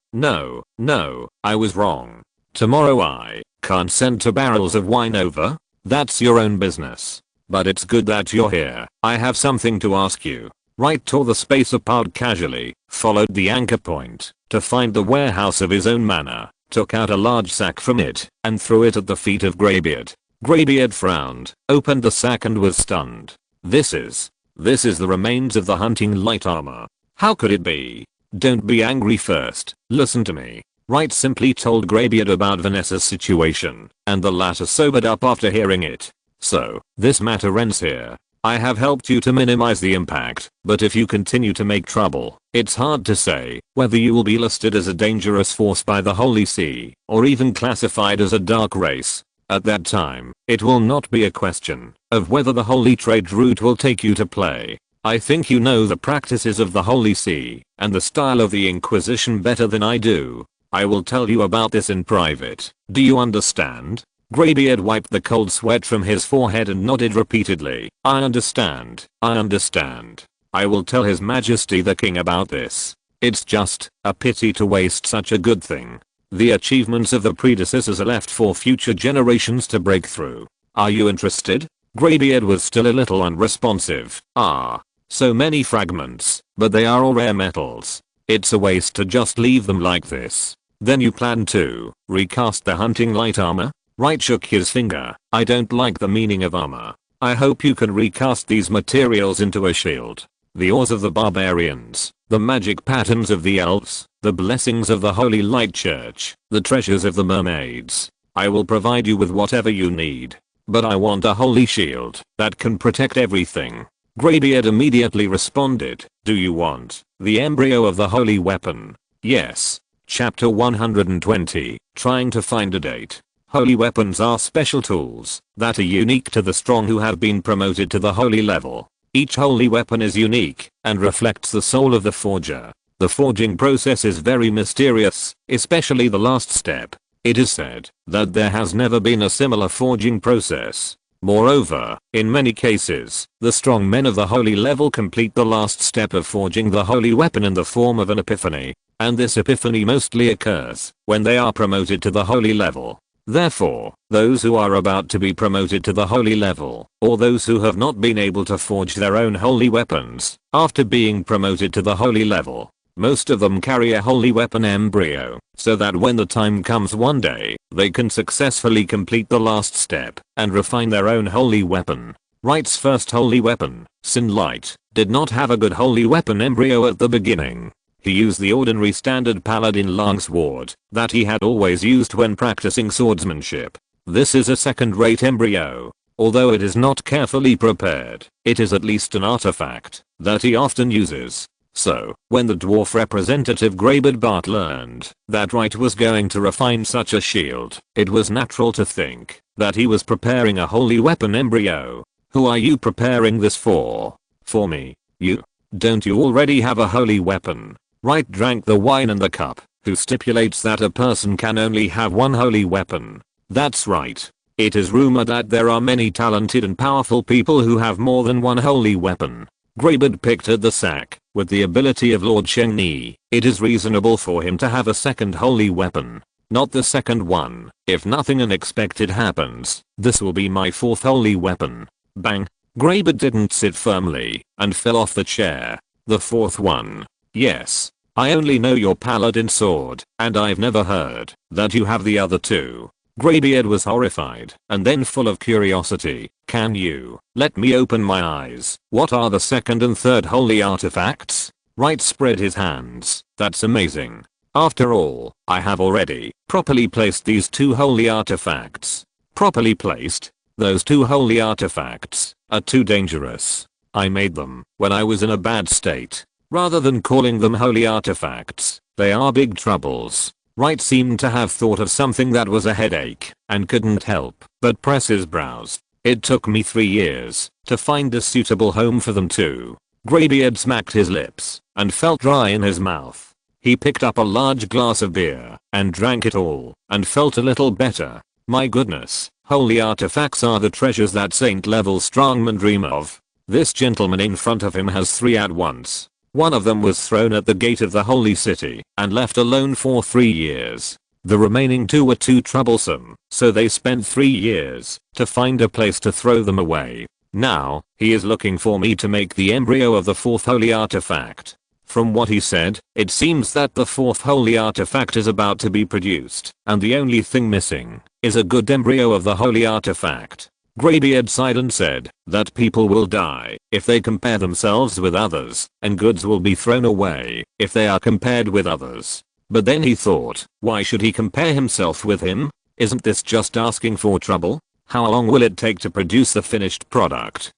Speaker 1: I was wrong. Tomorrow I can't send 2 barrels of wine over. That's your own business. But it's good that you're here. I have something to ask you. Wright tore the space apart casually, followed the anchor point to find the warehouse of his own manor, took out a large sack from it, and threw it at the feet of Greybeard. Greybeard frowned, opened the sack and was stunned. This is the remains of the hunting light armor. How could it be? Don't be angry first, listen to me. Wright simply told Greybeard about Vanessa's situation, and the latter sobered up after hearing it. So, this matter ends here. I have helped you to minimize the impact, but if you continue to make trouble, it's hard to say whether you will be listed as a dangerous force by the Holy See, or even classified as a dark race. At that time, it will not be a question of whether the Holy Trade route will take you to play. I think you know the practices of the Holy See and the style of the Inquisition better than I do. I will tell you about this in private. Do you understand? Greybeard wiped the cold sweat from his forehead and nodded repeatedly. I understand. I will tell His Majesty the King about this. It's just a pity to waste such a good thing. The achievements of the predecessors are left for future generations to break through. Are you interested? Greybeard was still a little unresponsive. So many fragments, but they are all rare metals. It's a waste to just leave them like this. Then you plan to recast the hunting light armor? Wright shook his finger. I don't like the meaning of armor. I hope you can recast these materials into a shield. The ores of the barbarians the magic patterns of the elves, the blessings of the Holy Light Church, the treasures of the mermaids. I will provide you with whatever you need. But I want a holy shield that can protect everything. Greybeard immediately responded, do you want the embryo of the holy weapon? Yes. Chapter 120, trying to find a date. Holy weapons are special tools that are unique to the strong who have been promoted to the holy level. Each holy weapon is unique and reflects the soul of the forger. The forging process is very mysterious, especially the last step. It is said that there has never been a similar forging process. Moreover, in many cases, the strong men of the holy level complete the last step of forging the holy weapon in the form of an epiphany, and this epiphany mostly occurs when they are promoted to the holy level. Therefore, those who are about to be promoted to the holy level, or those who have not been able to forge their own holy weapons after being promoted to the holy level, most of them carry a holy weapon embryo, so that when the time comes one day, they can successfully complete the last step and refine their own holy weapon. Wright's first holy weapon, Sunlight, did not have a good holy weapon embryo at the beginning. He used the ordinary standard paladin longsword that he had always used when practicing swordsmanship. This is a second-rate embryo. Although it is not carefully prepared, it is at least an artifact that he often uses. So, when the dwarf representative Greybeard Bart learned that Wright was going to refine such a shield, it was natural to think that he was preparing a holy weapon embryo. Who are you preparing this for? For me. You. Don't you already have a holy weapon? Wright drank the wine in the cup, who stipulates that a person can only have one holy weapon. That's right. It is rumored that there are many talented and powerful people who have more than one holy weapon. Greybeard picked at the sack. With the ability of Lord Shengni, it is reasonable for him to have a second holy weapon. Not the second one. If nothing unexpected happens, this will be my fourth holy weapon. Bang. Greybeard didn't sit firmly and fell off the chair. The fourth one. Yes. I only know your paladin sword, and I've never heard that you have the other two. Greybeard was horrified and then full of curiosity. Can you let me open my eyes? What are the second and third holy artifacts? Wright spread his hands. That's amazing. After all, I have already properly placed these two holy artifacts. Properly placed? Those two holy artifacts are too dangerous. I made them when I was in a bad state. Rather than calling them holy artifacts, they are big troubles. Wright seemed to have thought of something that was a headache and couldn't help but press his brows. It took me 3 years to find a suitable home for them too. Greybeard smacked his lips and felt dry in his mouth. He picked up a large glass of beer and drank it all and felt a little better. My goodness, holy artifacts are the treasures that saint-level strongmen dream of. This gentleman in front of him has 3 at once. One of them was thrown at the gate of the holy city and left alone for 3 years. The remaining 2 were too troublesome, so they spent 3 years to find a place to throw them away. Now, he is looking for me to make the embryo of the 4th holy artifact. From what he said, it seems that the 4th holy artifact is about to be produced, and the only thing missing is a good embryo of the holy artifact. Greybeard sighed and said that people will die if they compare themselves with others, and goods will be thrown away if they are compared with others. But then he thought, why should he compare himself with him? Isn't this just asking for trouble? How long will it take to produce the finished product?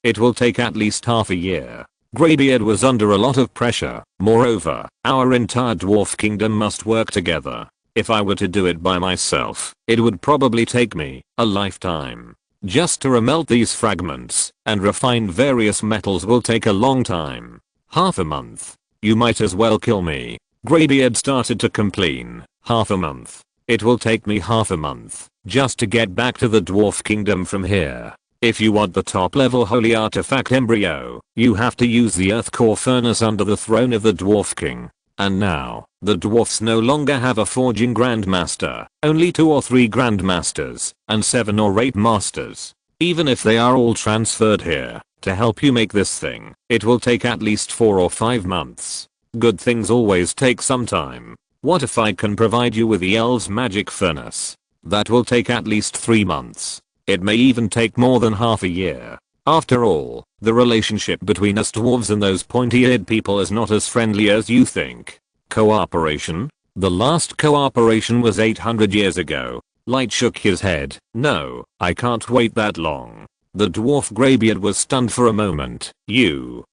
Speaker 1: It will take at least half a year. Greybeard was under a lot of pressure. Moreover, our entire dwarf kingdom must work together. If I were to do it by myself, it would probably take me a lifetime. Just to remelt these fragments and refine various metals will take a long time. Half a month. You might as well kill me. Greybeard started to complain. Half a month. It will take me half a month just to get back to the dwarf kingdom from here. If you want the top level holy artifact embryo, you have to use the earth core furnace under the throne of the dwarf king. And now, the dwarfs no longer have a forging grandmaster, only 2 or 3 grandmasters, and 7 or 8 masters. Even if they are all transferred here, to help you make this thing, it will take at least 4 or 5 months. Good things always take some time. What if I can provide you with the elves' magic furnace? That will take at least 3 months. It may even take more than half a year. After all, The relationship between us dwarves and those pointy-eared people is not as friendly as you think. Cooperation? The last cooperation was 800 years ago. Light shook his head. No, I can't wait that long. The dwarf greybeard was stunned for a moment.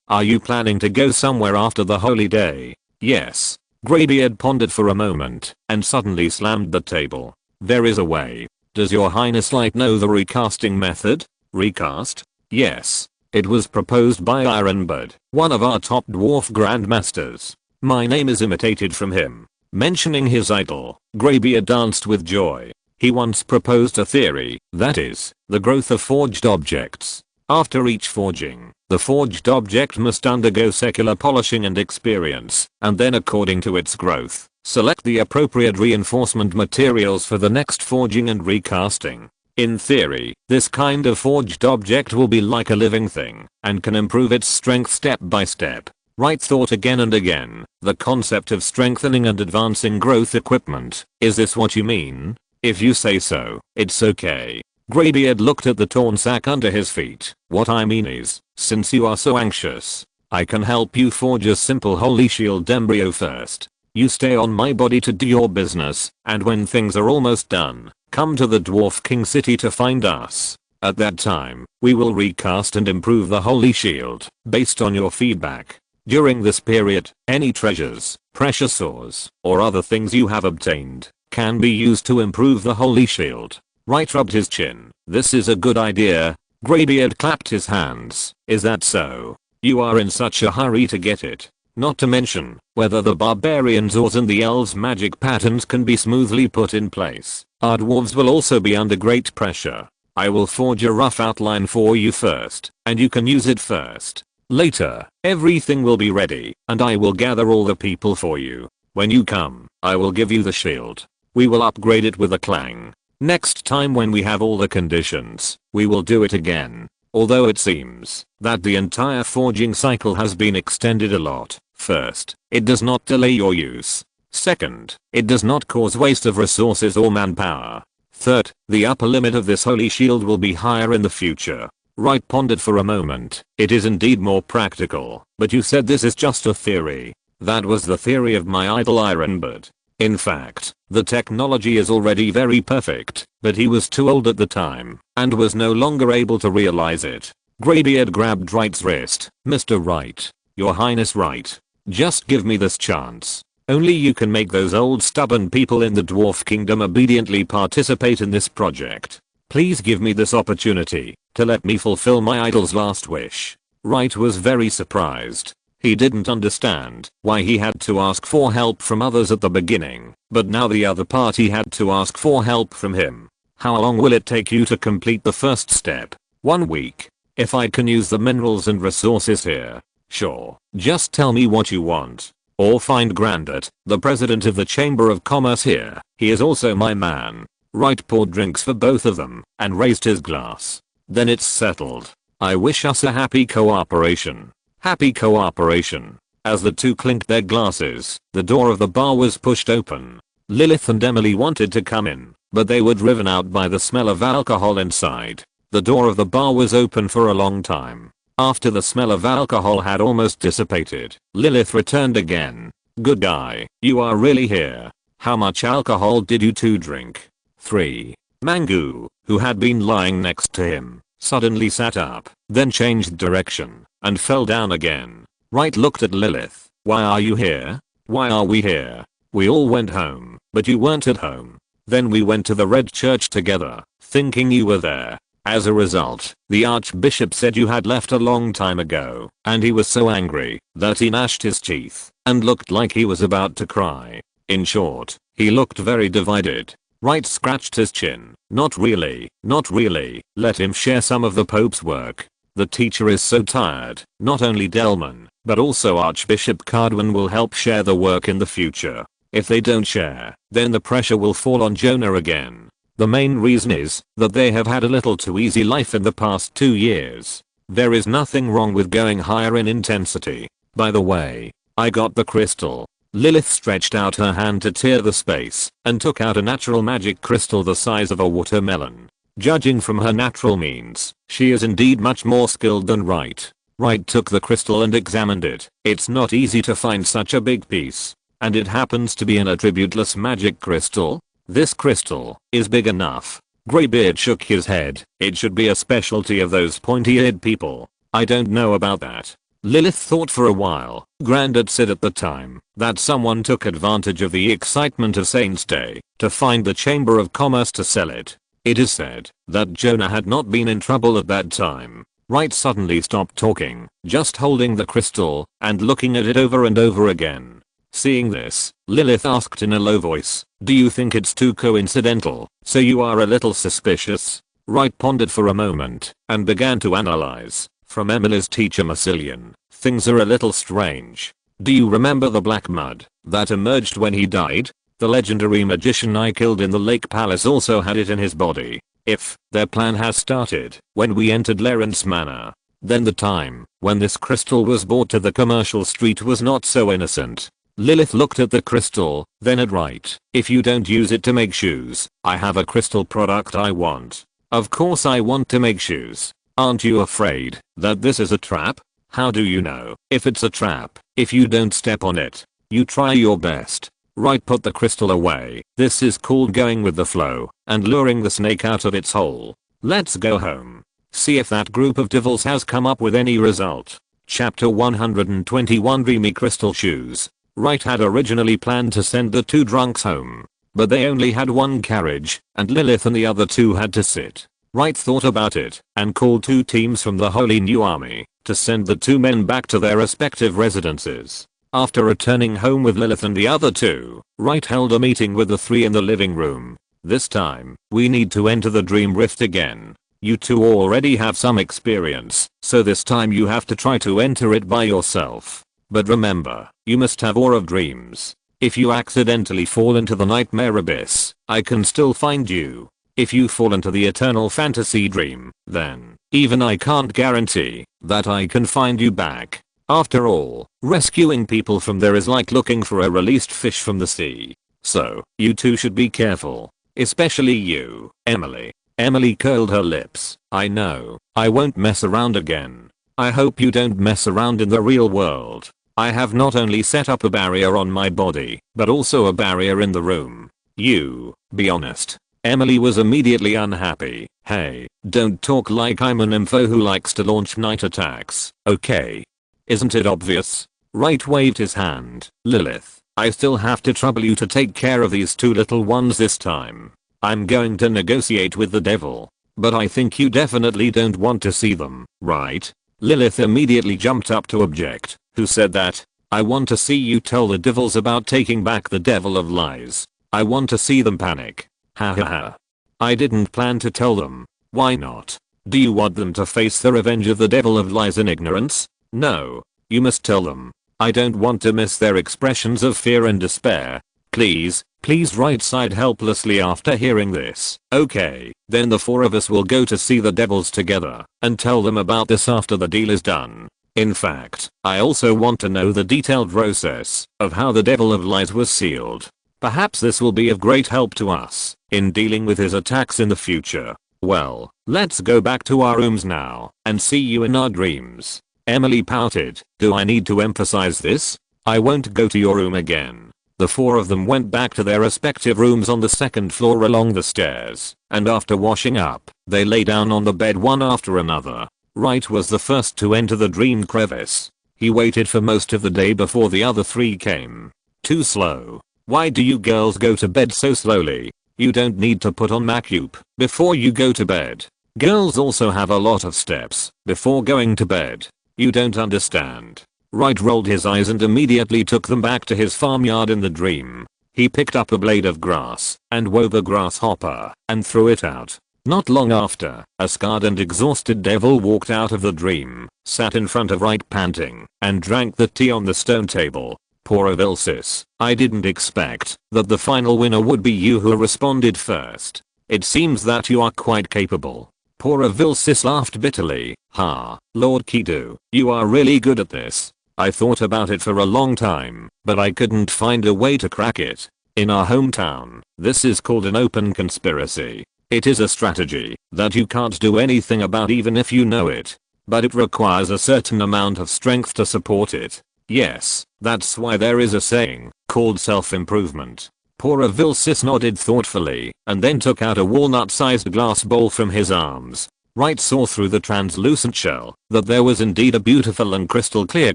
Speaker 1: Are you planning to go somewhere after the holy day? Yes. Greybeard pondered for a moment, and suddenly slammed the table. There is a way. Does your highness know the recasting method? Recast? Yes. It was proposed by Ironbird, one of our top dwarf grandmasters. My name is imitated from him. Mentioning his idol, Greybeard danced with joy. He once proposed a theory, that is, the growth of forged objects. After each forging, the forged object must undergo secular polishing and experience, and then according to its growth, select the appropriate reinforcement materials for the next forging and recasting. In theory, this kind of forged object will be like a living thing, and can improve its strength step by step. Wright thought again and again, the concept of strengthening and advancing growth equipment. Is this what you mean? If you say so, it's okay. Greybeard looked at the torn sack under his feet. What I mean is, since you are so anxious, I can help you forge a simple holy shield embryo first. You stay on my body to do your business, and when things are almost done, come to the Dwarf King City to find us. At that time, we will recast and improve the holy shield, based on your feedback. During this period, any treasures, precious ores, or other things you have obtained, can be used to improve the holy shield. Wright rubbed his chin. This is a good idea. Greybeard clapped his hands. Is that so? You are in such a hurry to get it. Not to mention, whether the barbarians' ores and the elves' magic patterns can be smoothly put in place. Our dwarves will also be under great pressure. I will forge a rough outline for you first, and you can use it first. Later, everything will be ready, and I will gather all the people for you. When you come, I will give you the shield. We will upgrade it with a clang. Next time when we have all the conditions, we will do it again. Although it seems that the entire forging cycle has been extended a lot. First, it does not delay your use. Second, it does not cause waste of resources or manpower. Third, the upper limit of this holy shield will be higher in the future. Wright pondered for a moment. It is indeed more practical, but you said this is just a theory. That was the theory of my idol Ironbird. In fact, the technology is already very perfect, but he was too old at the time, and was no longer able to realize it. Greybeard grabbed Wright's wrist. Mr. Wright. Your Highness Wright. Just give me this chance. Only you can make those old stubborn people in the Dwarf Kingdom obediently participate in this project. Please give me this opportunity to let me fulfill my idol's last wish. Wright was very surprised. He didn't understand why he had to ask for help from others at the beginning, but now the other party had to ask for help from him. How long will it take you to complete the first step? 1 week. If I can use the minerals and resources here. Sure. Just tell me what you want. Or find Grandit, the president of the Chamber of Commerce here. He is also my man. Wright poured drinks for both of them and raised his glass. Then it's settled. I wish us a happy cooperation. Happy cooperation. As the two clinked their glasses, the door of the bar was pushed open. Lilith and Emily wanted to come in, but they were driven out by the smell of alcohol inside. The door of the bar was open for a long time. After the smell of alcohol had almost dissipated, Lilith returned again. Good guy, you are really here. How much alcohol did you two drink? 3. Mangu, who had been lying next to him, suddenly sat up, then changed direction, and fell down again. Wright looked at Lilith. Why are you here? Why are we here? We all went home, but you weren't at home. Then we went to the Red Church together, thinking you were there. As a result, the Archbishop said you had left a long time ago, and he was so angry that he gnashed his teeth and looked like he was about to cry. In short, he looked very divided. Wright scratched his chin. Not really, not really. Let him share some of the Pope's work. The teacher is so tired. Not only Delman, but also Archbishop Cardwin will help share the work in the future. If they don't share, then the pressure will fall on Jonah again. The main reason is that they have had a little too easy life in the past 2 years. There is nothing wrong with going higher in intensity. By the way, I got the crystal. Lilith stretched out her hand to tear the space and took out a natural magic crystal the size of a watermelon. Judging from her natural means, she is indeed much more skilled than Wright. Wright took the crystal and examined it. It's not easy to find such a big piece. And it happens to be an attributeless magic crystal? This crystal is big enough. Greybeard shook his head. It should be a specialty of those pointy-eared people. I don't know about that. Lilith thought for a while. Grandad said at the time that someone took advantage of the excitement of Saint's Day to find the Chamber of Commerce to sell it. It is said that Jonah had not been in trouble at that time. Wright suddenly stopped talking, just holding the crystal and looking at it over and over again. Seeing this, Lilith asked in a low voice, "Do you think it's too coincidental, so you are a little suspicious?" Wright pondered for a moment and began to analyze. From Emily's teacher Massilian, things are a little strange. Do you remember the black mud that emerged when he died? The legendary magician I killed in the Lake Palace also had it in his body. If their plan has started when we entered Lawrence Manor, then the time when this crystal was brought to the commercial street was not so innocent. Lilith looked at the crystal, then at Wright. "If you don't use it to make shoes, I have a crystal product I want." "Of course I want to make shoes. Aren't you afraid that this is a trap?" "How do you know if it's a trap if you don't step on it? You try your best." Wright put the crystal away. "This is called going with the flow and luring the snake out of its hole. Let's go home. See if that group of devils has come up with any result." Chapter 121 Dreamy Crystal Shoes. Wright had originally planned to send the two drunks home, but they only had one carriage, and Lilith and the other two had to sit. Wright thought about it and called two teams from the Holy New Army to send the two men back to their respective residences. After returning home with Lilith and the other two, Wright held a meeting with the three in the living room. "This time, we need to enter the dream rift again. You two already have some experience, so this time you have to try to enter it by yourself. But remember, you must have awe of dreams. If you accidentally fall into the nightmare abyss, I can still find you. If you fall into the eternal fantasy dream, then even I can't guarantee that I can find you back. After all, rescuing people from there is like looking for a released fish from the sea. So, you two should be careful. Especially you, Emily." Emily curled her lips. "I know. I won't mess around again. I hope you don't mess around in the real world. I have not only set up a barrier on my body, but also a barrier in the room. You, be honest." Emily was immediately unhappy. "Hey, don't talk like I'm an info who likes to launch night attacks, okay? Isn't it obvious?" Wright waved his hand. "Lilith, I still have to trouble you to take care of these two little ones this time. I'm going to negotiate with the devil, but I think you definitely don't want to see them, right?" Lilith immediately jumped up to object. "Who said that? I want to see you tell the devils about taking back the devil of lies. I want to see them panic. Ha ha ha. I didn't plan to tell them. Why not? Do you want them to face the revenge of the devil of lies in ignorance? No. You must tell them. I don't want to miss their expressions of fear and despair. Please, please." Wright sighed helplessly after hearing this. "Okay, then the four of us will go to see the devils together and tell them about this after the deal is done. In fact, I also want to know the detailed process of how the devil of lies was sealed. Perhaps this will be of great help to us in dealing with his attacks in the future. Well, let's go back to our rooms now and see you in our dreams." Emily pouted. "Do I need to emphasize this? I won't go to your room again." The four of them went back to their respective rooms on the second floor along the stairs, and after washing up, they lay down on the bed one after another. Wright was the first to enter the dream crevice. He waited for most of the day before the other three came. "Too slow. Why do you girls go to bed so slowly? You don't need to put on makeup before you go to bed. Girls also have a lot of steps before going to bed. You don't understand." Wright rolled his eyes and immediately took them back to his farmyard in the dream. He picked up a blade of grass and wove a grasshopper and threw it out. Not long after, a scarred and exhausted devil walked out of the dream, sat in front of Wright panting, and drank the tea on the stone table. "Poor Avilsis, I didn't expect that the final winner would be you who responded first. It seems that you are quite capable." Poor Avilsis laughed bitterly. "Ha, Lord Kidu, you are really good at this. I thought about it for a long time, but I couldn't find a way to crack it. In our hometown, this is called an open conspiracy. It is a strategy that you can't do anything about even if you know it. but it requires a certain amount of strength to support it. Yes, that's why there is a saying called self-improvement. Poor Vilsis nodded thoughtfully and then took out a walnut-sized glass bowl from his arms. Wright saw through the translucent shell that there was indeed a beautiful and crystal clear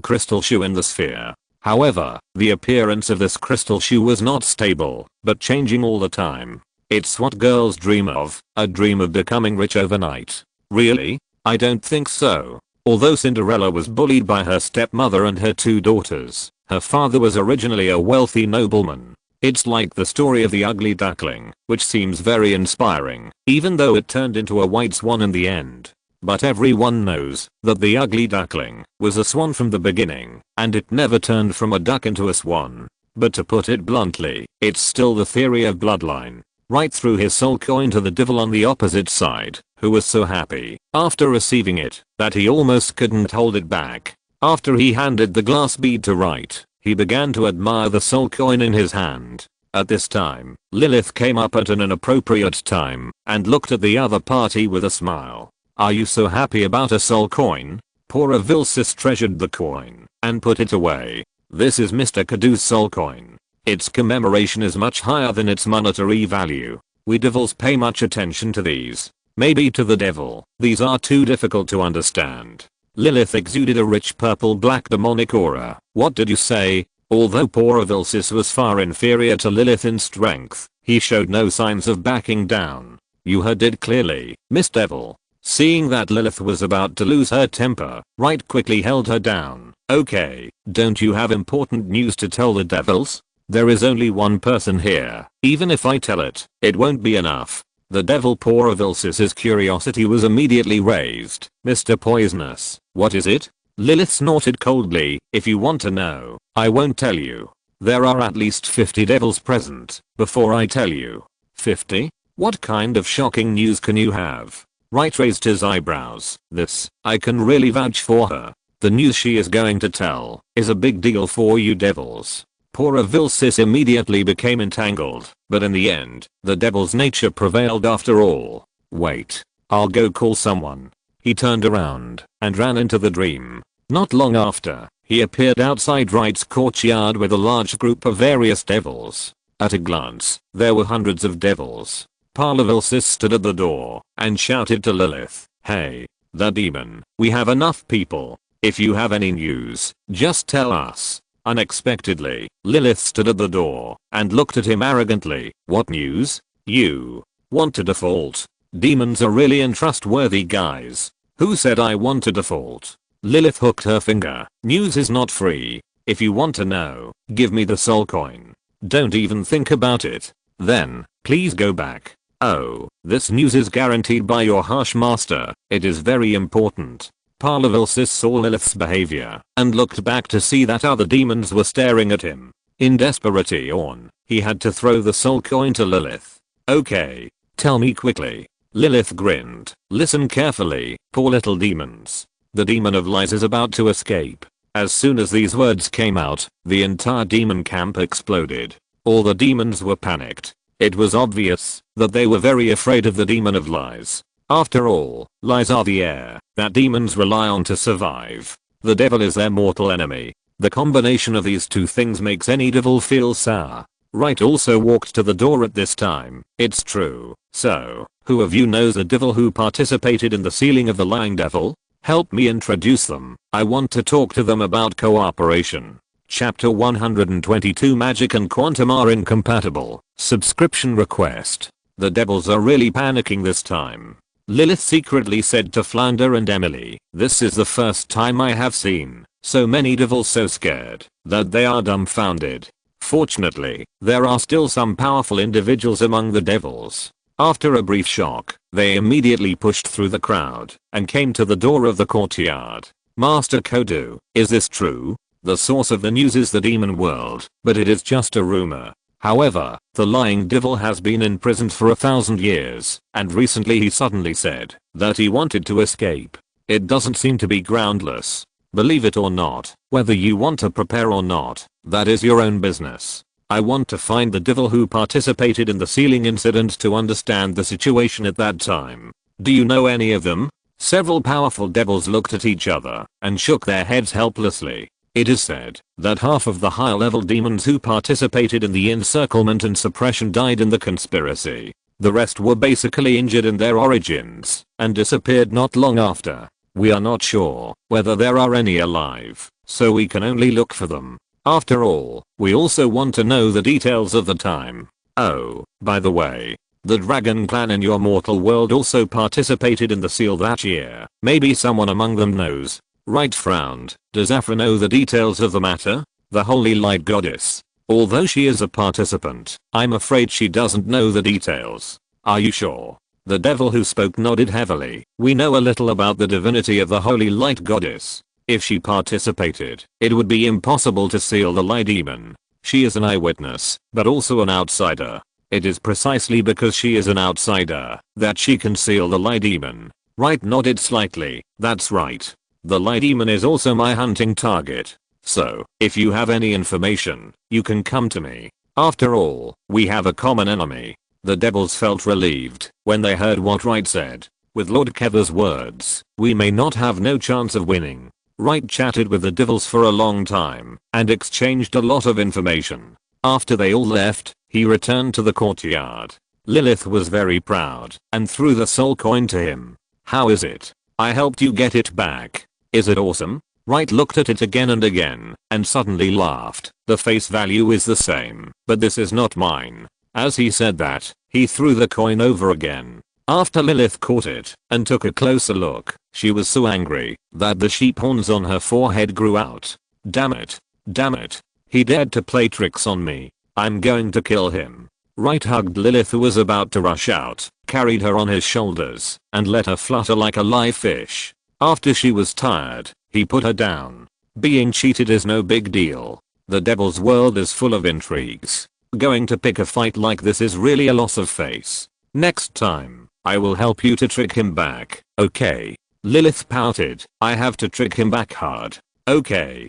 Speaker 1: crystal shoe in the sphere. However, the appearance of this crystal shoe was not stable, but changing all the time. It's what girls dream of, a dream of becoming rich overnight. Really? I don't think so. Although Cinderella was bullied by her stepmother and her 2 daughters, her father was originally a wealthy nobleman. It's like the story of the ugly duckling, which seems very inspiring, even though it turned into a white swan in the end. But everyone knows that the ugly duckling was a swan from the beginning, and it never turned from a duck into a swan. But to put it bluntly, it's still the theory of bloodline. Wright threw his soul coin to the devil on the opposite side, who was so happy after receiving it that he almost couldn't hold it back. After he handed the glass bead to Wright, he began to admire the soul coin in his hand. At this time, Lilith came up at an inappropriate time and looked at the other party with a smile. Are you so happy about a soul coin? Poor Vilsis treasured the coin and put it away. This is Mr. Cadu's soul coin. Its commemoration is much higher than its monetary value. We devils pay much attention to these. Maybe to the devil, these are too difficult to understand. Lilith exuded a rich purple-black demonic aura. What did you say? Although poor Vilsis was far inferior to Lilith in strength, he showed no signs of backing down. You heard it clearly, Miss Devil. Seeing that Lilith was about to lose her temper, Wright quickly held her down. Okay, don't you have important news to tell the devils? There is only one person here. Even if I tell it, it won't be enough. The devil poor Vilsis's curiosity was immediately raised. Mr. Poisonous, what is it? Lilith snorted coldly. If you want to know, I won't tell you. There are at least 50 devils present before I tell you. 50? What kind of shocking news can you have? Wright raised his eyebrows. This, I can really vouch for her. The news she is going to tell is a big deal for you devils. Poor Vilsis immediately became entangled, but in the end, the devil's nature prevailed after all. Wait, I'll go call someone. He turned around and ran into the dream. Not long after, he appeared outside Wright's courtyard with a large group of various devils. At a glance, there were hundreds of devils. Vilsis stood at the door and shouted to Lilith, "Hey, the demon, we have enough people. If you have any news, just tell us." Unexpectedly, Lilith stood at the door and looked at him arrogantly. What news? You want to default? Demons are really untrustworthy guys. Who said I want to default? Lilith hooked her finger. News is not free. If you want to know, give me the soul coin. Don't even think about it. Then, please go back. Oh, this news is guaranteed by your harsh master. It is very important. Vilsis saw Lilith's behavior and looked back to see that other demons were staring at him. In desperation, he had to throw the soul coin to Lilith. Okay, tell me quickly. Lilith grinned. Listen carefully, poor little demons. The demon of lies is about to escape. As soon as these words came out, the entire demon camp exploded. All the demons were panicked. It was obvious that they were very afraid of the demon of lies. After all, lies are the air that demons rely on to survive. The devil is their mortal enemy. The combination of these two things makes any devil feel sour. Wright also walked to the door at this time. It's true. So, who of you knows a devil who participated in the sealing of the lying devil? Help me introduce them. I want to talk to them about cooperation. Chapter 122 Magic and Quantum are incompatible. Subscription request. The devils are really panicking this time. Lilith secretly said to Flounder and Emily, "This is the first time I have seen so many devils so scared that they are dumbfounded." Fortunately, there are still some powerful individuals among the devils. After a brief shock, they immediately pushed through the crowd and came to the door of the courtyard. Master Kodu, is this true? The source of the news is the demon world, but it is just a rumor. However, the lying devil has been imprisoned for 1,000 years, and recently he suddenly said that he wanted to escape. It doesn't seem to be groundless. Believe it or not, whether you want to prepare or not, that is your own business. I want to find the devil who participated in the sealing incident to understand the situation at that time. Do you know any of them? Several powerful devils looked at each other and shook their heads helplessly. It is said that half of the higher level demons who participated in the encirclement and suppression died in the conspiracy. The rest were basically injured in their origins and disappeared not long after. We are not sure whether there are any alive, so we can only look for them. After all, we also want to know the details of the time. Oh, by the way, the dragon clan in your mortal world also participated in the seal that year. Maybe someone among them knows. Wright frowned. Does Afra know the details of the matter? The holy light goddess. Although she is a participant, I'm afraid she doesn't know the details. Are you sure? The devil who spoke nodded heavily. We know a little about the divinity of the holy light goddess. If she participated, it would be impossible to seal the light demon. She is an eyewitness, but also an outsider. It is precisely because she is an outsider that she can seal the light demon. Wright nodded slightly. That's right. The light demon is also my hunting target. So, if you have any information, you can come to me. After all, we have a common enemy. The devils felt relieved when they heard what Wright said. With Lord Kever's words, we may not have no chance of winning. Wright chatted with the devils for a long time and exchanged a lot of information. After they all left, he returned to the courtyard. Lilith was very proud and threw the soul coin to him. How is it? I helped you get it back. Is it awesome? Wright looked at it again and again and suddenly laughed. The face value is the same, but this is not mine. As he said that, he threw the coin over again. After Lilith caught it and took a closer look, she was so angry that the sheep horns on her forehead grew out. Damn it. Damn it. He dared to play tricks on me. I'm going to kill him. Wright hugged Lilith, who was about to rush out, carried her on his shoulders, and let her flutter like a live fish. After she was tired, he put her down. Being cheated is no big deal. The devil's world is full of intrigues. Going to pick a fight like this is really a loss of face. Next time, I will help you to trick him back, okay? Lilith pouted. I have to trick him back hard. Okay.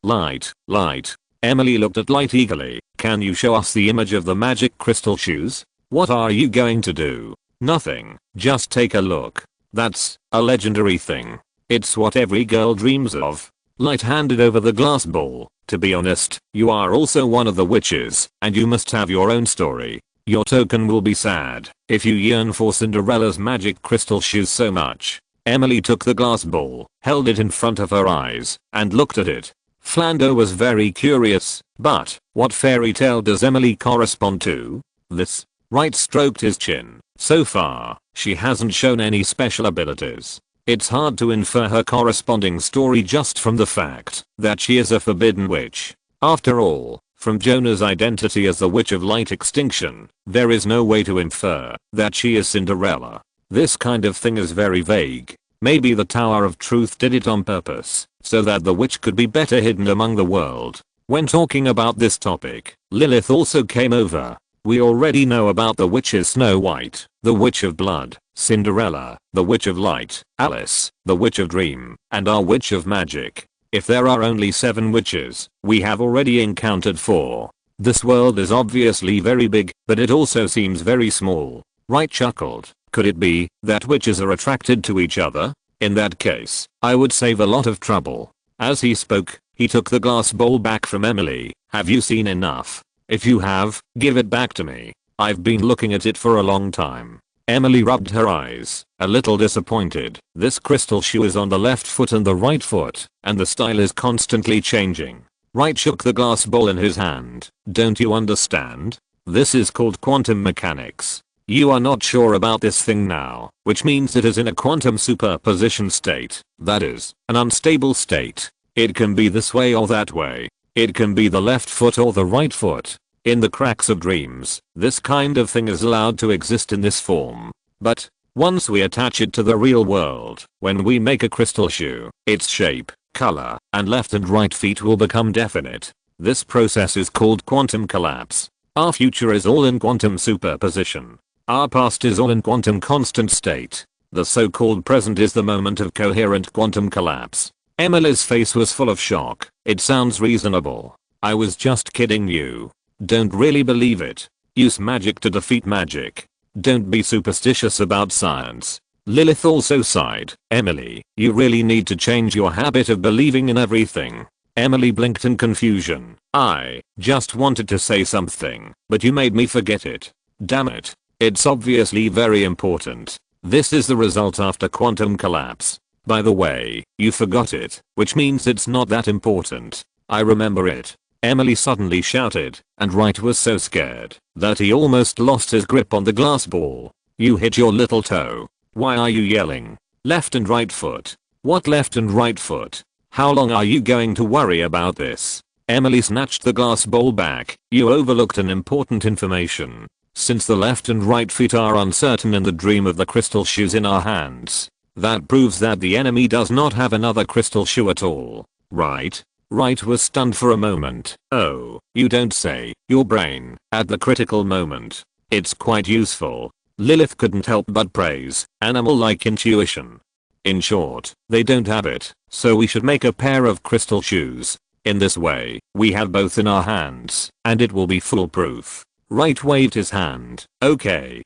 Speaker 1: Light. Emily looked at Light eagerly. Can you show us the image of the magic crystal shoes? What are you going to do? Nothing. Just take a look. That's a legendary thing. It's what every girl dreams of. Light handed over the glass ball. To be honest, you are also one of the witches, and you must have your own story. Your token will be sad if you yearn for Cinderella's magic crystal shoes so much. Emily took the glass ball, held it in front of her eyes, and looked at it. Flando was very curious, but what fairy tale does Emily correspond to? This? Wright stroked his chin. So far, she hasn't shown any special abilities. It's hard to infer her corresponding story just from the fact that she is a forbidden witch. After all, from Jonah's identity as the Witch of Light Extinction, there is no way to infer that she is Cinderella. This kind of thing is very vague. Maybe the Tower of Truth did it on purpose, so that the witch could be better hidden among the world. When talking about this topic, Lilith also came over. We already know about the witches Snow White, the Witch of Blood, Cinderella, the Witch of Light, Alice, the Witch of Dream, and our Witch of Magic. If there are only 7 witches, we have already encountered 4. This world is obviously very big, but it also seems very small. Wright chuckled. Could it be that witches are attracted to each other? In that case, I would save a lot of trouble. As he spoke, he took the glass bowl back from Emily. Have you seen enough? If you have, give it back to me. I've been looking at it for a long time. Emily rubbed her eyes, a little disappointed. This crystal shoe is on the left foot and the right foot, and the style is constantly changing. Wright shook the glass bowl in his hand. Don't you understand? This is called quantum mechanics. You are not sure about this thing now, which means it is in a quantum superposition state. That is, an unstable state. It can be this way or that way. It can be the left foot or the right foot. In the cracks of dreams, this kind of thing is allowed to exist in this form. But, once we attach it to the real world, when we make a crystal shoe, its shape, color, and left and right feet will become definite. This process is called quantum collapse. Our future is all in quantum superposition. Our past is all in quantum constant state. The so-called present is the moment of coherent quantum collapse. Emily's face was full of shock. It sounds reasonable. I was just kidding you. Don't really believe it. Use magic to defeat magic. Don't be superstitious about science. Lilith also sighed. Emily, you really need to change your habit of believing in everything. Emily blinked in confusion. I just wanted to say something, but you made me forget it. Damn it. It's obviously very important. This is the result after quantum collapse. By the way, you forgot it, which means it's not that important. I remember it. Emily suddenly shouted, and Wright was so scared that he almost lost his grip on the glass ball. You hit your little toe. Why are you yelling? Left and right foot. What left and right foot? How long are you going to worry about this? Emily snatched the glass bowl back. You overlooked an important information. Since the left and right feet are uncertain in the dream of the crystal shoes in our hands, that proves that the enemy does not have another crystal shoe at all. Right? Wright was stunned for a moment. Oh, you don't say. Your brain, at the critical moment. It's quite useful. Lilith couldn't help but praise, animal-like intuition. In short, they don't have it, so we should make a pair of crystal shoes. In this way, we have both in our hands, and it will be foolproof. Wright waved his hand. Okay.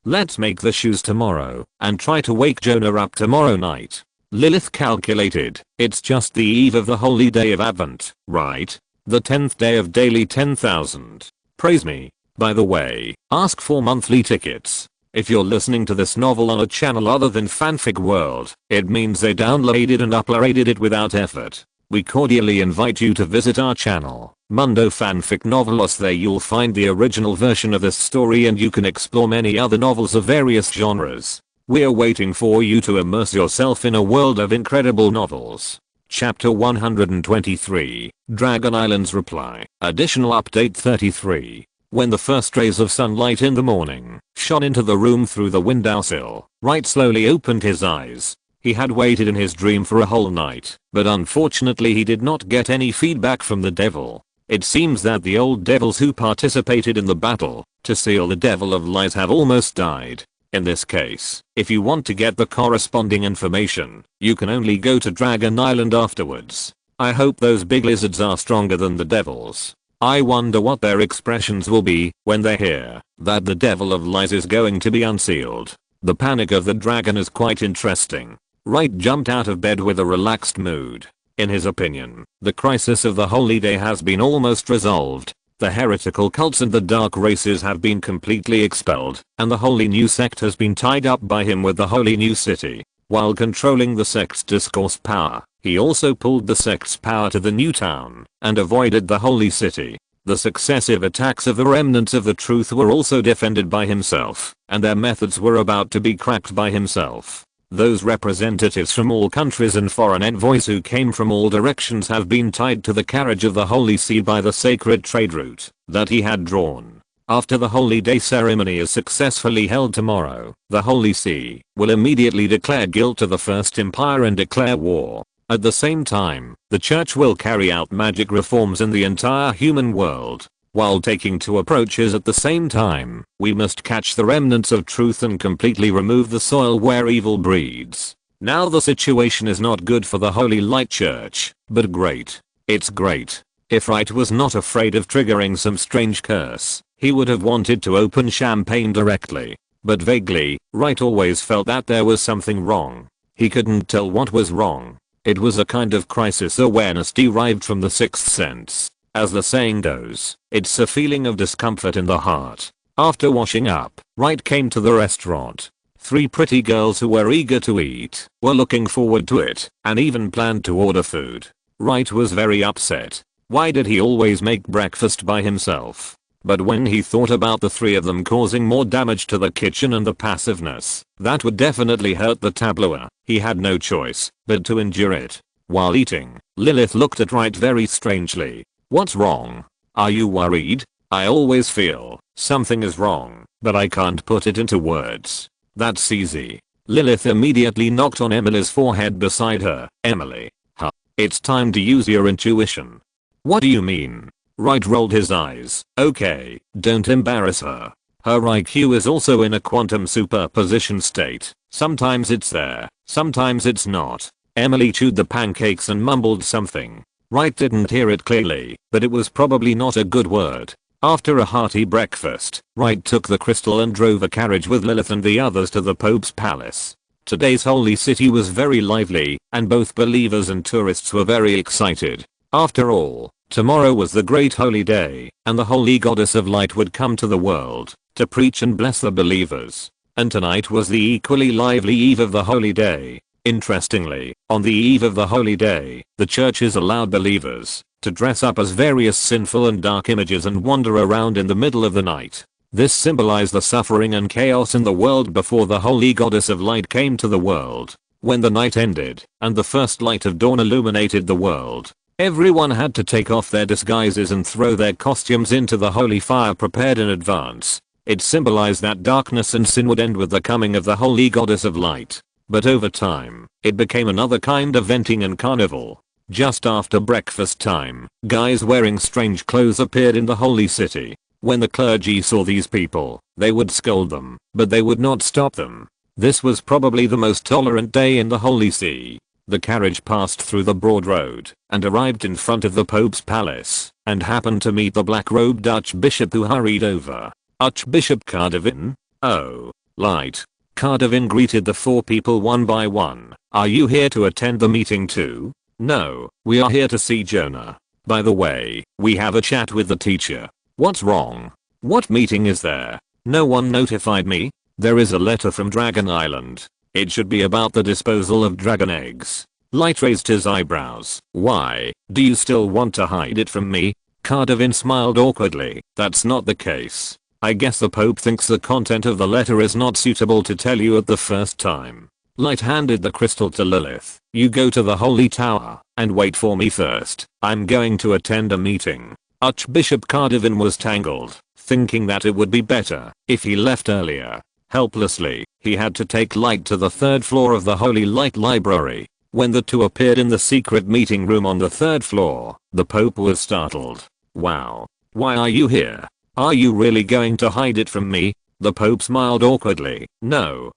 Speaker 1: Let's make the shoes tomorrow, and try to wake Jonah up tomorrow night. Lilith calculated, it's just the eve of the holy day of Advent, right? The 10th day of daily 10,000. Praise me. By the way, ask for monthly tickets. If you're listening to this novel on a channel other than Fanfic World, it means they downloaded and uploaded it without effort. We cordially invite you to visit our channel, Mundo Fanfic Novelos. There you'll find the original version of this story and you can explore many other novels of various genres. We're waiting for you to immerse yourself in a world of incredible novels. Chapter 123, Dragon Island's Reply. Additional update 33. When the first rays of sunlight in the morning shone into the room through the windowsill, Wright slowly opened his eyes. He had waited in his dream for a whole night, but unfortunately he did not get any feedback from the devil. It seems that the old devils who participated in the battle to seal the devil of lies have almost died. In this case, if you want to get the corresponding information, you can only go to Dragon Island afterwards. I hope those big lizards are stronger than the devils. I wonder what their expressions will be when they hear that the devil of lies is going to be unsealed. The panic of the dragon is quite interesting. Wright jumped out of bed with a relaxed mood. In his opinion, the crisis of the holy day has been almost resolved. The heretical cults and the dark races have been completely expelled, and the holy new sect has been tied up by him with the holy new city. While controlling the sect's discourse power, he also pulled the sect's power to the new town, and avoided the holy city. The successive attacks of the remnants of the truth were also defended by himself, and their methods were about to be cracked by himself. Those representatives from all countries and foreign envoys who came from all directions have been tied to the carriage of the Holy See by the sacred trade route that he had drawn. After the Holy Day ceremony is successfully held tomorrow, the Holy See will immediately declare guilt to the First Empire and declare war. At the same time, the Church will carry out magic reforms in the entire human world. While taking two approaches at the same time, we must catch the remnants of truth and completely remove the soil where evil breeds. Now the situation is not good for the Holy Light Church, but great. It's great. If Wright was not afraid of triggering some strange curse, he would have wanted to open champagne directly. But vaguely, Wright always felt that there was something wrong. He couldn't tell what was wrong. It was a kind of crisis awareness derived from the sixth sense. As the saying goes, it's a feeling of discomfort in the heart. After washing up, Wright came to the restaurant. Three pretty girls who were eager to eat were looking forward to it and even planned to order food. Wright was very upset. Why did he always make breakfast by himself? But when he thought about the three of them causing more damage to the kitchen and the passiveness that would definitely hurt the tableau, he had no choice but to endure it. While eating, Lilith looked at Wright very strangely. What's wrong? Are you worried? I always feel something is wrong, but I can't put it into words. That's easy. Lilith immediately knocked on Emily's forehead beside her. Emily. Huh. It's time to use your intuition. What do you mean? Wright rolled his eyes. Okay, don't embarrass her. Her IQ is also in a quantum superposition state. Sometimes it's there, sometimes it's not. Emily chewed the pancakes and mumbled something. Wright didn't hear it clearly, but it was probably not a good word. After a hearty breakfast, Wright took the crystal and drove a carriage with Lilith and the others to the Pope's palace. Today's holy city was very lively, and both believers and tourists were very excited. After all, tomorrow was the great holy day, and the holy goddess of light would come to the world to preach and bless the believers. And tonight was the equally lively eve of the holy day. Interestingly, on the eve of the holy day, the churches allowed believers to dress up as various sinful and dark images and wander around in the middle of the night. This symbolized the suffering and chaos in the world before the holy goddess of light came to the world. When the night ended and the first light of dawn illuminated the world, everyone had to take off their disguises and throw their costumes into the holy fire prepared in advance. It symbolized that darkness and sin would end with the coming of the holy goddess of light. But over time, it became another kind of venting and carnival. Just after breakfast time, guys wearing strange clothes appeared in the holy city. When the clergy saw these people, they would scold them, but they would not stop them. This was probably the most tolerant day in the Holy See. The carriage passed through the broad road and arrived in front of the Pope's palace and happened to meet the black-robed Archbishop, who hurried over. Archbishop Cardavin? Oh, light. Cardavin greeted the four people one by one. Are you here to attend the meeting too? No, we are here to see Jonah. By the way, we have a chat with the teacher. What's wrong? What meeting is there? No one notified me. There is a letter from Dragon Island. It should be about the disposal of dragon eggs. Light raised his eyebrows. Why? Do you still want to hide it from me? Cardavin smiled awkwardly. That's not the case. I guess the Pope thinks the content of the letter is not suitable to tell you at the first time. Light handed the crystal to Lilith. You go to the holy tower and wait for me first. I'm going to attend a meeting. Archbishop Cardavin was tangled, thinking that it would be better if he left earlier. Helplessly, he had to take Light to the third floor of the Holy Light Library. When the two appeared in the secret meeting room on the third floor, the Pope was startled. Wow. Why are you here? Are you really going to hide it from me? The Pope smiled awkwardly. No.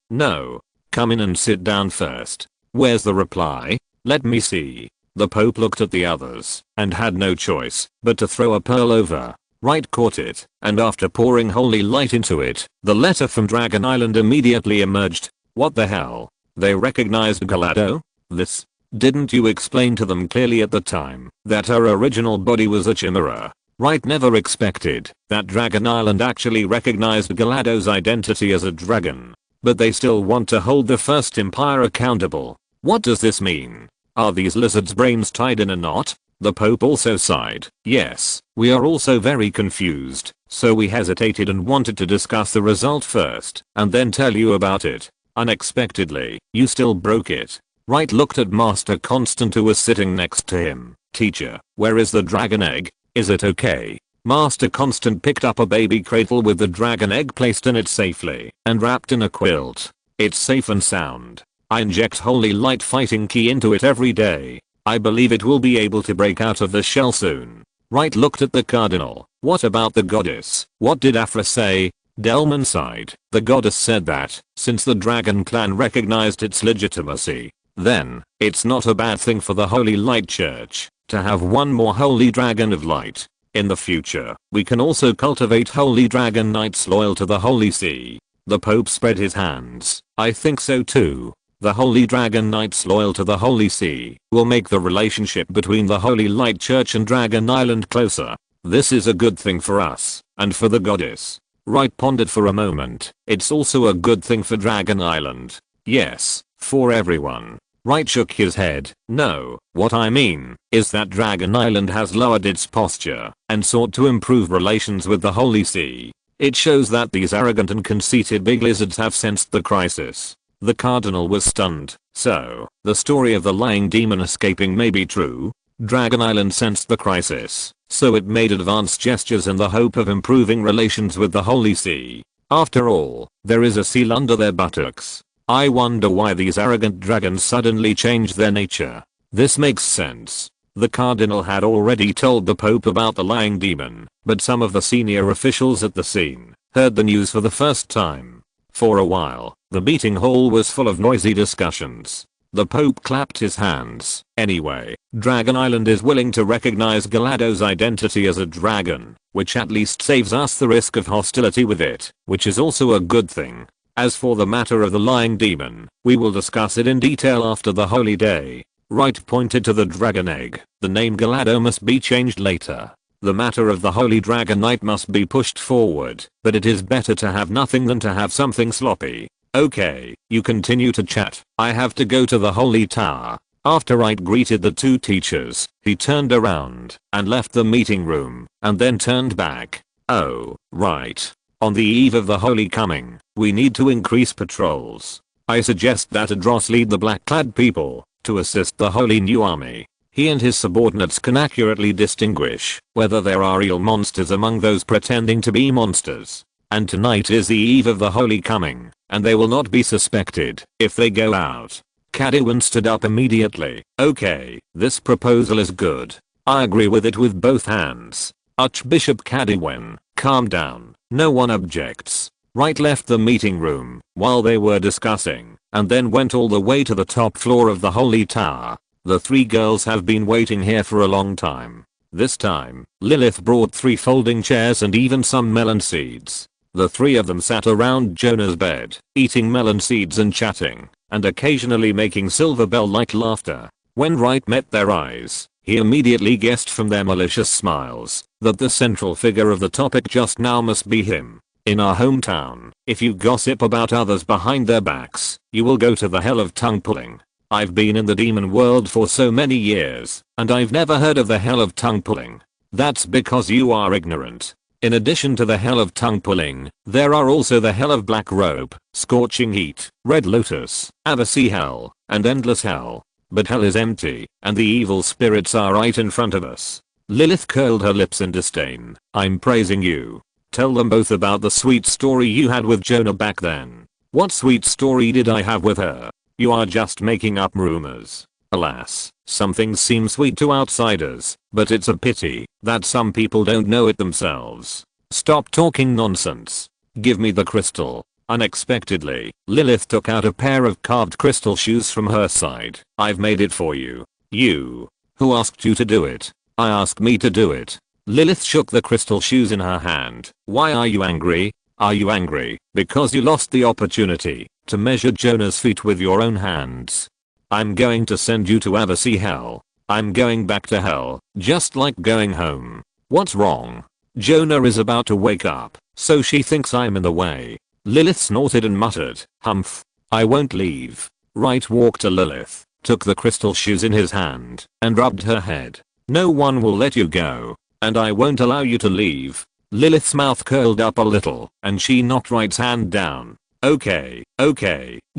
Speaker 1: Come in and sit down first. Where's the reply? Let me see. The Pope looked at the others and had no choice but to throw a pearl over. Wright caught it, and after pouring holy light into it, the letter from Dragon Island immediately emerged. What the hell? They recognized Galado? This? Didn't you explain to them clearly at the time that her original body was a chimera? Wright never expected that Dragon Island actually recognized Galado's identity as a dragon. But they still want to hold the First Empire accountable. What does this mean? Are these lizards' brains tied in a knot? The Pope also sighed. Yes, we are also very confused, so we hesitated and wanted to discuss the result first, and then tell you about it. Unexpectedly, you still broke it. Wright looked at Master Constant, who was sitting next to him. Teacher, where is the dragon egg? Is it okay? Master Constant picked up a baby cradle with the dragon egg placed in it safely and wrapped in a quilt. It's safe and sound. I inject holy light fighting key into it every day. I believe it will be able to break out of the shell soon. Wright looked at the cardinal. What about the goddess? What did Afra say? Delman sighed. The goddess said that, since the dragon clan recognized its legitimacy, then, it's not a bad thing for the Holy Light Church to have one more holy dragon of light. In the future, we can also cultivate holy dragon knights loyal to the Holy See. The Pope spread his hands. I think so too. The Holy Dragon Knights loyal to the Holy See will make the relationship between the Holy Light Church and Dragon Island closer. This is a good thing for us, and for the goddess. Wright pondered for a moment. It's also a good thing for Dragon Island. Yes, for everyone. Wright shook his head. No, what I mean is that Dragon Island has lowered its posture and sought to improve relations with the Holy See. It shows that these arrogant and conceited big lizards have sensed the crisis. The cardinal was stunned. So, the story of the lying demon escaping may be true? Dragon Island sensed the crisis, so it made advanced gestures in the hope of improving relations with the Holy See. After all, there is a seal under their buttocks. I wonder why these arrogant dragons suddenly changed their nature. This makes sense. The cardinal had already told the Pope about the lying demon, but some of the senior officials at the scene heard the news for the first time. For a while, the meeting hall was full of noisy discussions. The Pope clapped his hands. Anyway, Dragon Island is willing to recognize Galado's identity as a dragon. which at least saves us the risk of hostility with it, which is also a good thing. As for the matter of the lying demon, we will discuss it in detail after the holy day. Wright pointed to the dragon egg. The name Galado must be changed later. The matter of the holy dragon knight must be pushed forward, but it is better to have nothing than to have something sloppy. Okay, you continue to chat. I have to go to the holy tower. After Wright greeted the two teachers, he turned around and left the meeting room, and then turned back. Oh, right. On the eve of the holy coming, we need to increase patrols. I suggest that Adros lead the black-clad people to assist the holy new army. He and his subordinates can accurately distinguish whether there are real monsters among those pretending to be monsters. And tonight is the eve of the holy coming, and they will not be suspected if they go out. Cadwin stood up immediately. Okay, this proposal is good. I agree with it with both hands. Archbishop Cadwin, calm down. No one objects. Wright left the meeting room while they were discussing, and then went all the way to the top floor of the holy tower. The three girls have been waiting here for a long time. This time, Lilith brought 3 folding chairs and even some melon seeds. The 3 of them sat around Jonah's bed, eating melon seeds and chatting, and occasionally making silver bell-like laughter. When Wright met their eyes, he immediately guessed from their malicious smiles that the central figure of the topic just now must be him. In our hometown, if you gossip about others behind their backs, you will go to the hell of tongue pulling. I've been in the demon world for so many years, and I've never heard of the hell of tongue pulling. That's because you are ignorant. In addition to the hell of tongue pulling, there are also the hell of black robe, scorching heat, red lotus, Avicii hell, and endless hell. But hell is empty, and the evil spirits are right in front of us. Lilith curled her lips in disdain. I'm praising you. Tell them both about the sweet story you had with Jonah back then. What sweet story did I have with her? You are just making up rumors. Alas, some things seem sweet to outsiders, but it's a pity that some people don't know it themselves. Stop talking nonsense. Give me the crystal. Unexpectedly, Lilith took out a pair of carved crystal shoes from her side. I've made it for you. You. Who asked you to do it? I asked me to do it. Lilith shook the crystal shoes in her hand. Why are you angry? Are you angry because you lost the opportunity to measure Jonah's feet with your own hands? I'm going to send you to Avicii hell. I'm going back to hell, just like going home. What's wrong? Jonah is about to wake up, so she thinks I'm in the way. Lilith snorted and muttered, humph. I won't leave. Wright walked to Lilith, took the crystal shoes in his hand, and rubbed her head. No one will let you go, and I won't allow you to leave. Lilith's mouth curled up a little, and she knocked Wright's hand down. Okay,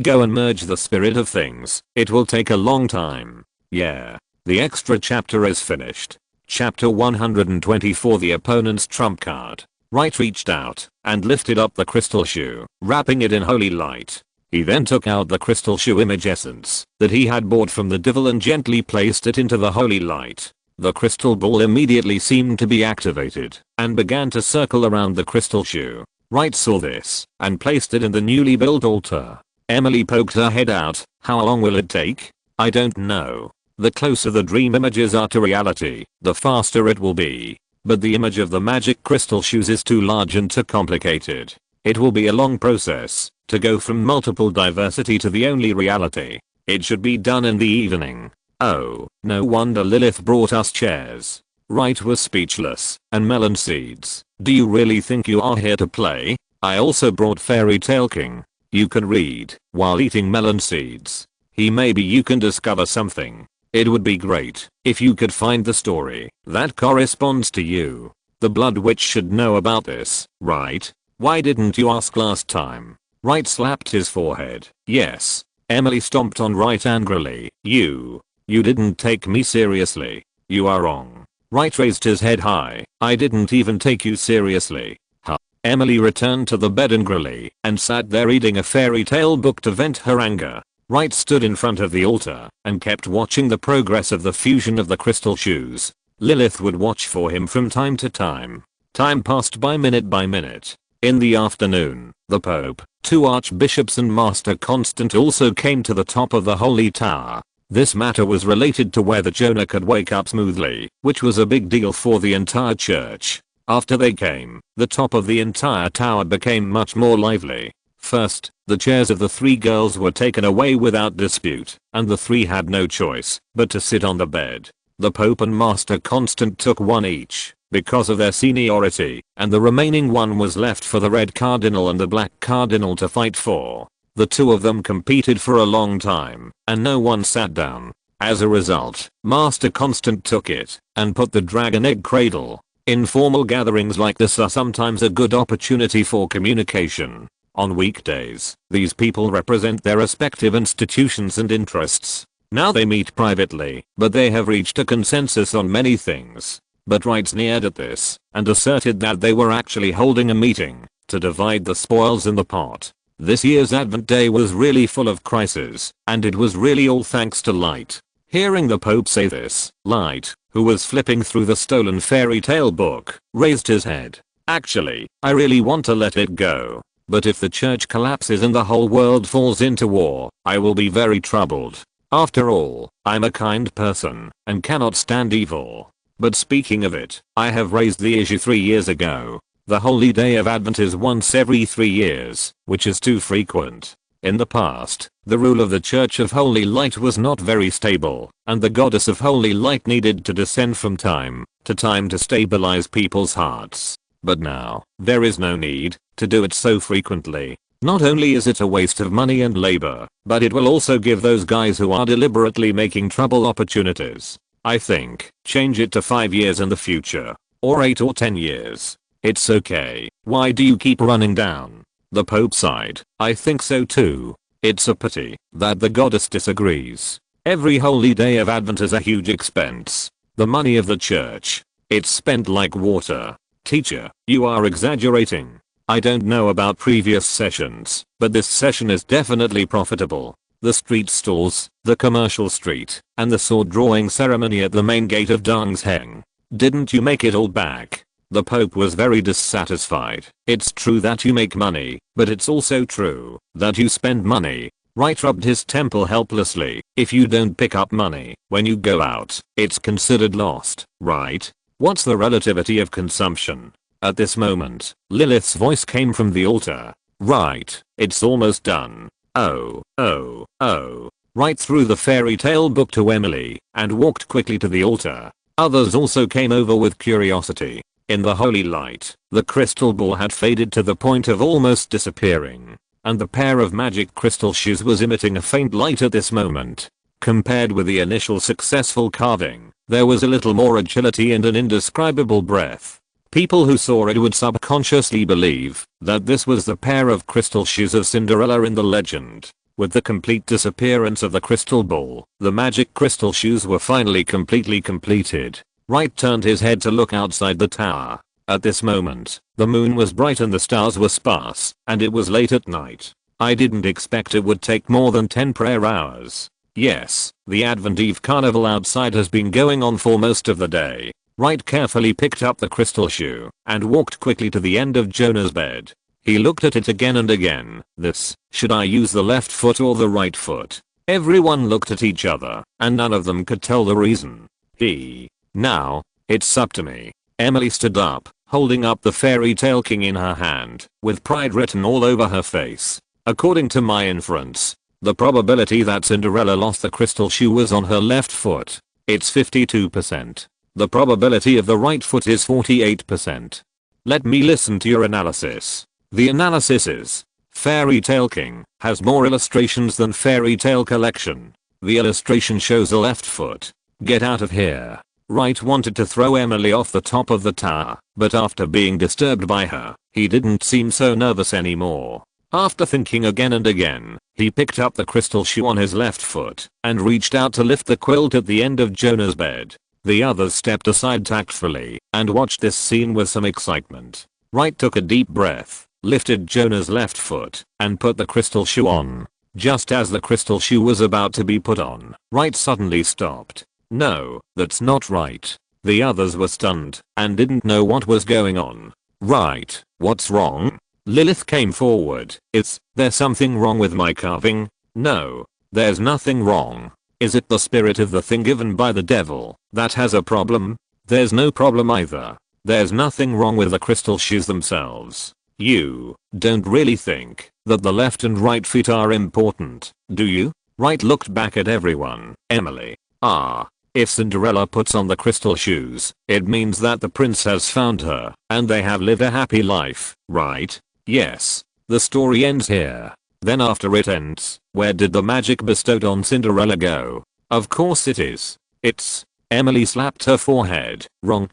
Speaker 1: go and merge the spirit of things. It will take a long time. Yeah. The extra chapter is finished. Chapter 124, the opponent's trump card. Wright reached out and lifted up the crystal shoe, wrapping it in holy light. He then took out the crystal shoe image essence that he had bought from the devil and gently placed it into the holy light. The crystal ball immediately seemed to be activated and began to circle around the crystal shoe. Wright saw this and placed it in the newly built altar. Emily poked her head out. How long will it take? I don't know. The closer the dream images are to reality, the faster it will be. But the image of the magic crystal shoes is too large and too complicated. It will be a long process to go from multiple diversity to the only reality. It should be done in the evening. Oh, no wonder Lilith brought us chairs. Wright was speechless. And melon seeds. Do you really think you are here to play? I also brought Fairy Tale King. You can read while eating melon seeds. Maybe you can discover something. It would be great if you could find the story that corresponds to you. The Blood Witch should know about this, right? Why didn't you ask last time? Wright slapped his forehead. Yes. Emily stomped on Wright angrily. You didn't take me seriously. You are wrong. Wright raised his head high. I didn't even take you seriously. Huh. Emily returned to the bed angrily and sat there reading a fairy tale book to vent her anger. Wright stood in front of the altar and kept watching the progress of the fusion of the crystal shoes. Lilith would watch for him from time to time. Time passed by minute. In the afternoon, the Pope, 2 archbishops and Master Constant also came to the top of the holy tower. This matter was related to whether Jonah could wake up smoothly, which was a big deal for the entire church. After they came, the top of the entire tower became much more lively. First, the chairs of the 3 girls were taken away without dispute, and the 3 had no choice but to sit on the bed. The Pope and Master Constant took one each, because of their seniority, and the remaining one was left for the Red Cardinal and the Black Cardinal to fight for. The 2 of them competed for a long time, and no one sat down. As a result, Master Constant took it, and put the dragon egg cradle. Informal gatherings like this are sometimes a good opportunity for communication. On weekdays, these people represent their respective institutions and interests. Now they meet privately, but they have reached a consensus on many things. But Wright sneered at this, and asserted that they were actually holding a meeting to divide the spoils in the pot. This year's Advent Day was really full of crises, and it was really all thanks to Light. Hearing the Pope say this, Light, who was flipping through the stolen fairy tale book, raised his head. Actually, I really want to let it go. But if the church collapses and the whole world falls into war, I will be very troubled. After all, I'm a kind person, and cannot stand evil. But speaking of it, I have raised the issue 3 years ago. The Holy Day of Advent is once every 3 years, which is too frequent. In the past, the rule of the Church of Holy Light was not very stable, and the Goddess of Holy Light needed to descend from time to stabilize people's hearts. But now, there is no need to do it so frequently. Not only is it a waste of money and labor, but it will also give those guys who are deliberately making trouble opportunities. I think, change it to 5 years in the future. Or 8 or 10 years. It's okay. Why do you keep running down the Pope side? I think so too. It's a pity that the goddess disagrees. Every Holy Day of Advent is a huge expense. The money of the church. It's spent like water. Teacher, you are exaggerating. I don't know about previous sessions, but this session is definitely profitable. The street stalls, the commercial street, and the sword drawing ceremony at the main gate of Dong's Heng. Didn't you make it all back? The Pope was very dissatisfied. It's true that you make money, but it's also true that you spend money. Wright rubbed his temple helplessly. If you don't pick up money when you go out, it's considered lost, right? What's the relativity of consumption? At this moment, Lilith's voice came from the altar. Right, it's almost done. Oh. Wright threw the fairy tale book to Emily and walked quickly to the altar. Others also came over with curiosity. In the holy light, the crystal ball had faded to the point of almost disappearing, and the pair of magic crystal shoes was emitting a faint light at this moment. Compared with the initial successful carving, there was a little more agility and an indescribable breath. People who saw it would subconsciously believe that this was the pair of crystal shoes of Cinderella in the legend. With the complete disappearance of the crystal ball, the magic crystal shoes were finally completely completed. Wright turned his head to look outside the tower. At this moment, the moon was bright and the stars were sparse, and it was late at night. I didn't expect it would take more than 10 prayer hours. Yes, the Advent Eve carnival outside has been going on for most of the day. Wright carefully picked up the crystal shoe and walked quickly to the end of Jonah's bed. He looked at it again and again. Should I use the left foot or the right foot? Everyone looked at each other, and none of them could tell the reason. Now, it's up to me. Emily stood up, holding up the fairy tale king in her hand, with pride written all over her face. According to my inference, the probability that Cinderella lost the crystal shoe was on her left foot. It's 52%. The probability of the right foot is 48%. Let me listen to your analysis. The analysis is: Fairy Tale King has more illustrations than Fairy Tale Collection. The illustration shows a left foot. Get out of here. Wright wanted to throw Emily off the top of the tower, but after being disturbed by her, he didn't seem so nervous anymore. After thinking again and again, he picked up the crystal shoe on his left foot and reached out to lift the quilt at the end of Jonah's bed. The others stepped aside tactfully and watched this scene with some excitement. Wright took a deep breath, lifted Jonah's left foot, and put the crystal shoe on. Just as the crystal shoe was about to be put on, Wright suddenly stopped. No, that's not right. The others were stunned and didn't know what was going on. Right, what's wrong? Lilith came forward. There's something wrong with my carving? No, there's nothing wrong. Is it the spirit of the thing given by the devil that has a problem? There's no problem either. There's nothing wrong with the crystal shoes themselves. You don't really think that the left and right feet are important, do you? Wright looked back at everyone. Emily. If Cinderella puts on the crystal shoes, it means that the prince has found her, and they have lived a happy life, right? Yes. The story ends here. Then after it ends, where did the magic bestowed on Cinderella go? Of course it is. It's... Emily slapped her forehead. Wrong,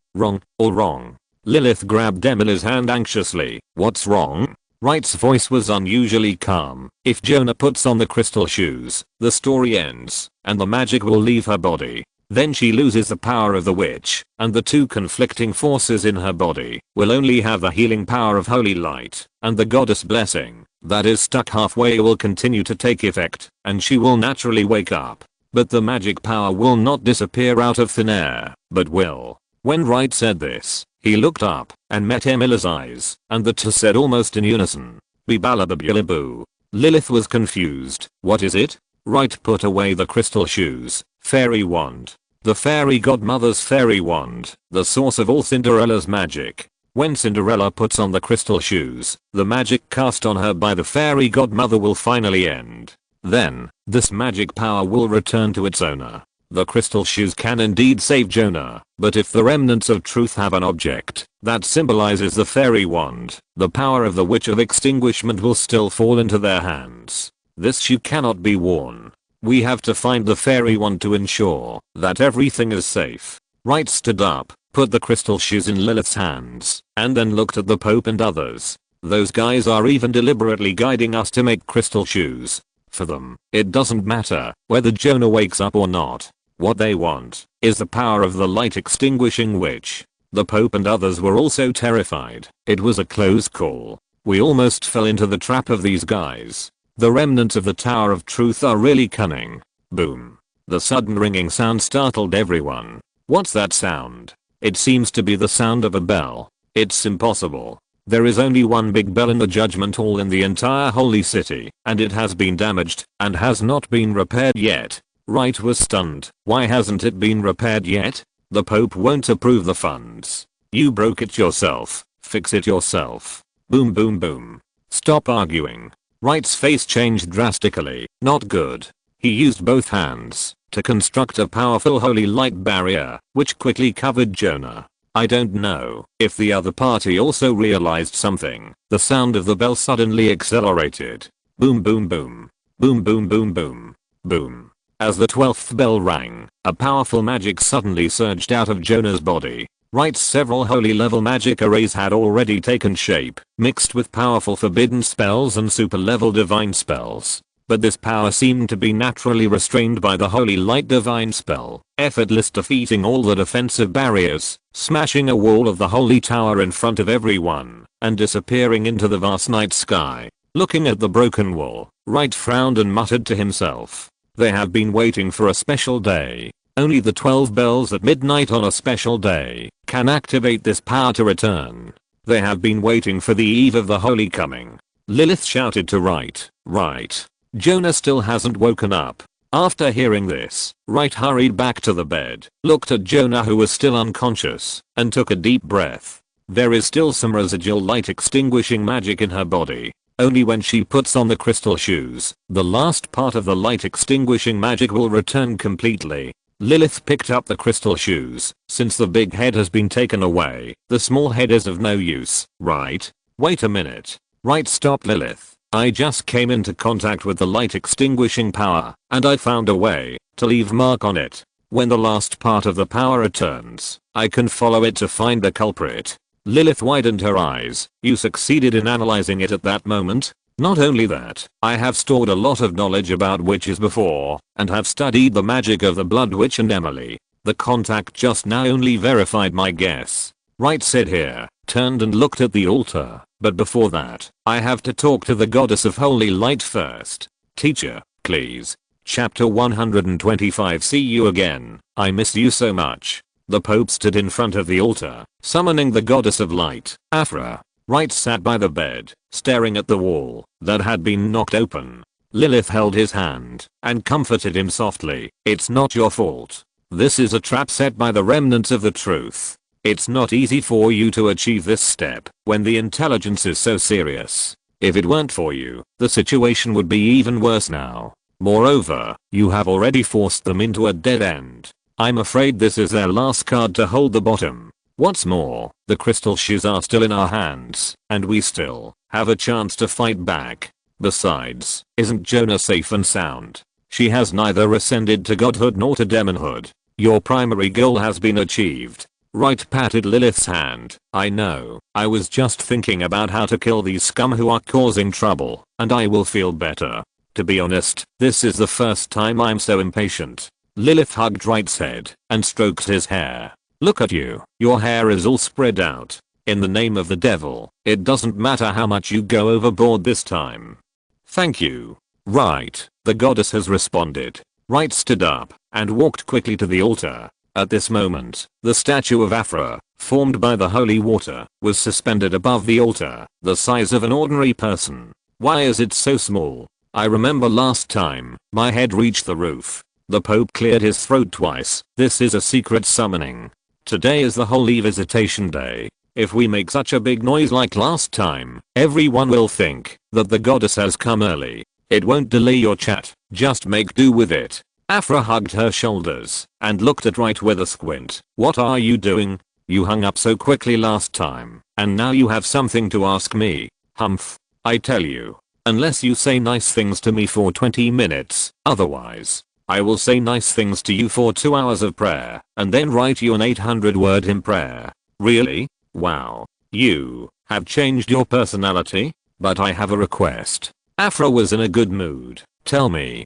Speaker 1: all wrong. Lilith grabbed Emily's hand anxiously. What's wrong? Wright's voice was unusually calm. If Jonah puts on the crystal shoes, the story ends, and the magic will leave her body. Then she loses the power of the witch, and the two conflicting forces in her body will only have the healing power of holy light, and the goddess blessing that is stuck halfway will continue to take effect, and she will naturally wake up. But the magic power will not disappear out of thin air, but will. When Wright said this, he looked up and met Emily's eyes, and the two said almost in unison. Be-bala-ba-bula-boo. Lilith was confused. What is it? Wright put away the crystal shoes. Fairy wand. The fairy godmother's fairy wand, the source of all Cinderella's magic. When Cinderella puts on the crystal shoes, the magic cast on her by the fairy godmother will finally end. Then, this magic power will return to its owner. The crystal shoes can indeed save Jonah, but if the remnants of truth have an object that symbolizes the fairy wand, the power of the witch of extinguishment will still fall into their hands. This shoe cannot be worn. We have to find the fairy wand to ensure that everything is safe. Wright stood up, put the crystal shoes in Lilith's hands, and then looked at the Pope and others. Those guys are even deliberately guiding us to make crystal shoes. For them, it doesn't matter whether Jonah wakes up or not. What they want is the power of the light extinguishing witch. The Pope and others were also terrified. It was a close call. We almost fell into the trap of these guys. The remnants of the Tower of Truth are really cunning. Boom. The sudden ringing sound startled everyone. What's that sound? It seems to be the sound of a bell. It's impossible. There is only one big bell in the judgment hall in the entire holy city, and it has been damaged and has not been repaired yet. Wright was stunned. Why hasn't it been repaired yet? The Pope won't approve the funds. You broke it yourself. Fix it yourself. Boom boom boom. Stop arguing. Wright's face changed drastically. Not good. He used both hands to construct a powerful holy light barrier, which quickly covered Jonah. I don't know if the other party also realized something. The sound of the bell suddenly accelerated. Boom boom boom. Boom boom boom boom. Boom. As the 12th bell rang, a powerful magic suddenly surged out of Jonah's body. Wright's several holy level magic arrays had already taken shape, mixed with powerful forbidden spells and super level divine spells. But this power seemed to be naturally restrained by the holy light divine spell, effortless defeating all the defensive barriers, smashing a wall of the holy tower in front of everyone, and disappearing into the vast night sky. Looking at the broken wall, Wright frowned and muttered to himself. They have been waiting for a special day. Only the 12 bells at midnight on a special day can activate this power to return. They have been waiting for the eve of the holy coming. Lilith shouted to Wright. Right. Jonah still hasn't woken up. After hearing this, Wright hurried back to the bed, looked at Jonah who was still unconscious, and took a deep breath. There is still some residual light extinguishing magic in her body. Only when she puts on the crystal shoes, the last part of the light extinguishing magic will return completely. Lilith picked up the crystal shoes. Since the big head has been taken away, the small head is of no use, right? Wait a minute. Wright stopped Lilith. I just came into contact with the light extinguishing power, and I found a way to leave mark on it. When the last part of the power returns, I can follow it to find the culprit. Lilith widened her eyes. You succeeded in analyzing it at that moment? Not only that, I have stored a lot of knowledge about witches before, and have studied the magic of the Blood Witch and Emily. The contact just now only verified my guess. Wright said here, turned and looked at the altar, but before that, I have to talk to the goddess of holy light first. Teacher, please. Chapter 125. See you again. I miss you so much. The Pope stood in front of the altar, summoning the goddess of light, Aphra. Wright sat by the bed, staring at the wall that had been knocked open. Lilith held his hand and comforted him softly. It's not your fault. This is a trap set by the remnants of the truth. It's not easy for you to achieve this step when the intelligence is so serious. If it weren't for you, the situation would be even worse now. Moreover, you have already forced them into a dead end. I'm afraid this is their last card to hold the bottom. What's more, the crystal shoes are still in our hands, and we still have a chance to fight back. Besides, isn't Jonah safe and sound? She has neither ascended to godhood nor to demonhood. Your primary goal has been achieved. Wright patted Lilith's hand. I know, I was just thinking about how to kill these scum who are causing trouble, and I will feel better. To be honest, this is the first time I'm so impatient. Lilith hugged Wright's head and stroked his hair. Look at you, your hair is all spread out. In the name of the devil, it doesn't matter how much you go overboard this time. Thank you. Right, the goddess has responded. Wright stood up and walked quickly to the altar. At this moment, the statue of Aphra, formed by the holy water, was suspended above the altar, the size of an ordinary person. Why is it so small? I remember last time, my head reached the roof. The Pope cleared his throat twice. This is a secret summoning. Today is the Holy Visitation Day. If we make such a big noise like last time, everyone will think that the goddess has come early. It won't delay your chat, just make do with it. Aphra hugged her shoulders and looked at Wright with a squint. What are you doing? You hung up so quickly last time, and now you have something to ask me. Humph. I tell you, unless you say nice things to me for 20 minutes, otherwise, I will say nice things to you for 2 hours of prayer, and then write you an 800-word in prayer. Really? Wow. You have changed your personality? But I have a request. Aphra was in a good mood. Tell me.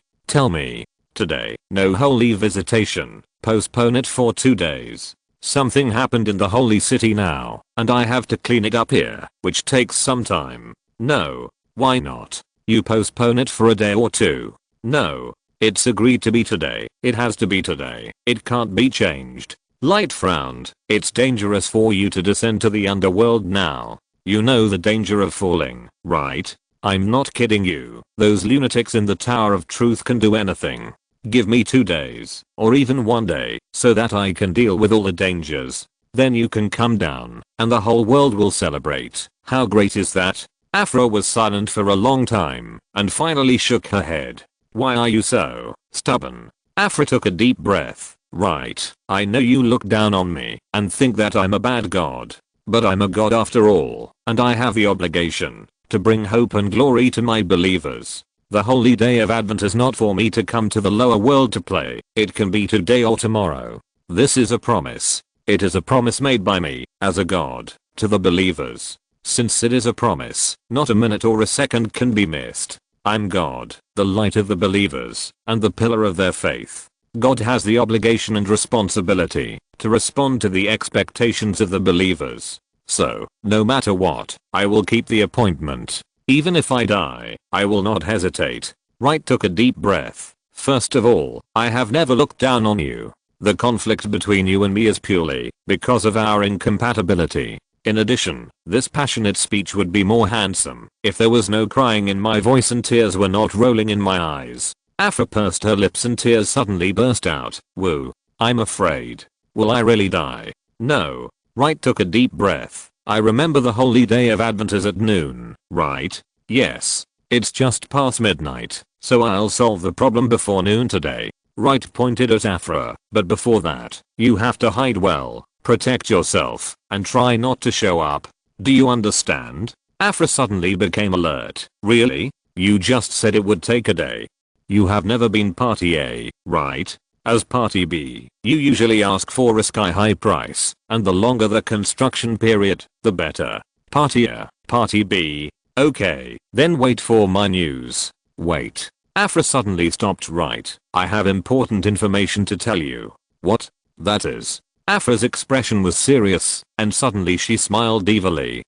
Speaker 1: Today, no holy visitation. Postpone it for 2 days. Something happened in the holy city now, and I have to clean it up here, which takes some time. No. Why not? You postpone it for a day or 2. No. It's agreed to be today. It has to be today. It can't be changed. Light frowned. It's dangerous for you to descend to the underworld now. You know the danger of falling, right? I'm not kidding you. Those lunatics in the Tower of Truth can do anything. Give me 2 days, or even 1 day, so that I can deal with all the dangers. Then you can come down, and the whole world will celebrate. How great is that? Aphra was silent for a long time, and finally shook her head. Why are you so stubborn? Aphra took a deep breath. Right, I know you look down on me and think that I'm a bad god. But I'm a god after all, and I have the obligation to bring hope and glory to my believers. The holy day of Advent is not for me to come to the lower world to play. It can be today or tomorrow. This is a promise. It is a promise made by me, as a god, to the believers. Since it is a promise, not a minute or a second can be missed. I'm God, the light of the believers, and the pillar of their faith. God has the obligation and responsibility to respond to the expectations of the believers. So, no matter what, I will keep the appointment. Even if I die, I will not hesitate. Wright took a deep breath. First of all, I have never looked down on you. The conflict between you and me is purely because of our incompatibility. In addition, this passionate speech would be more handsome if there was no crying in my voice and tears were not rolling in my eyes. Aphra pursed her lips and tears suddenly burst out. Woo. I'm afraid. Will I really die? No. Wright took a deep breath. I remember the holy day of Advent is at noon, right? Yes. It's just past midnight, so I'll solve the problem before noon today. Wright pointed at Aphra, but before that, you have to hide well, protect yourself, and try not to show up. Do you understand? Aphra suddenly became alert. Really? You just said it would take a day. You have never been party A, right? As party B, you usually ask for a sky-high price, and the longer the construction period, the better. Party A, party B. Okay, then wait for my news. Wait. Aphra suddenly stopped. Right. I have important information to tell you. What? That is. Aphra's expression was serious, and suddenly she smiled evilly.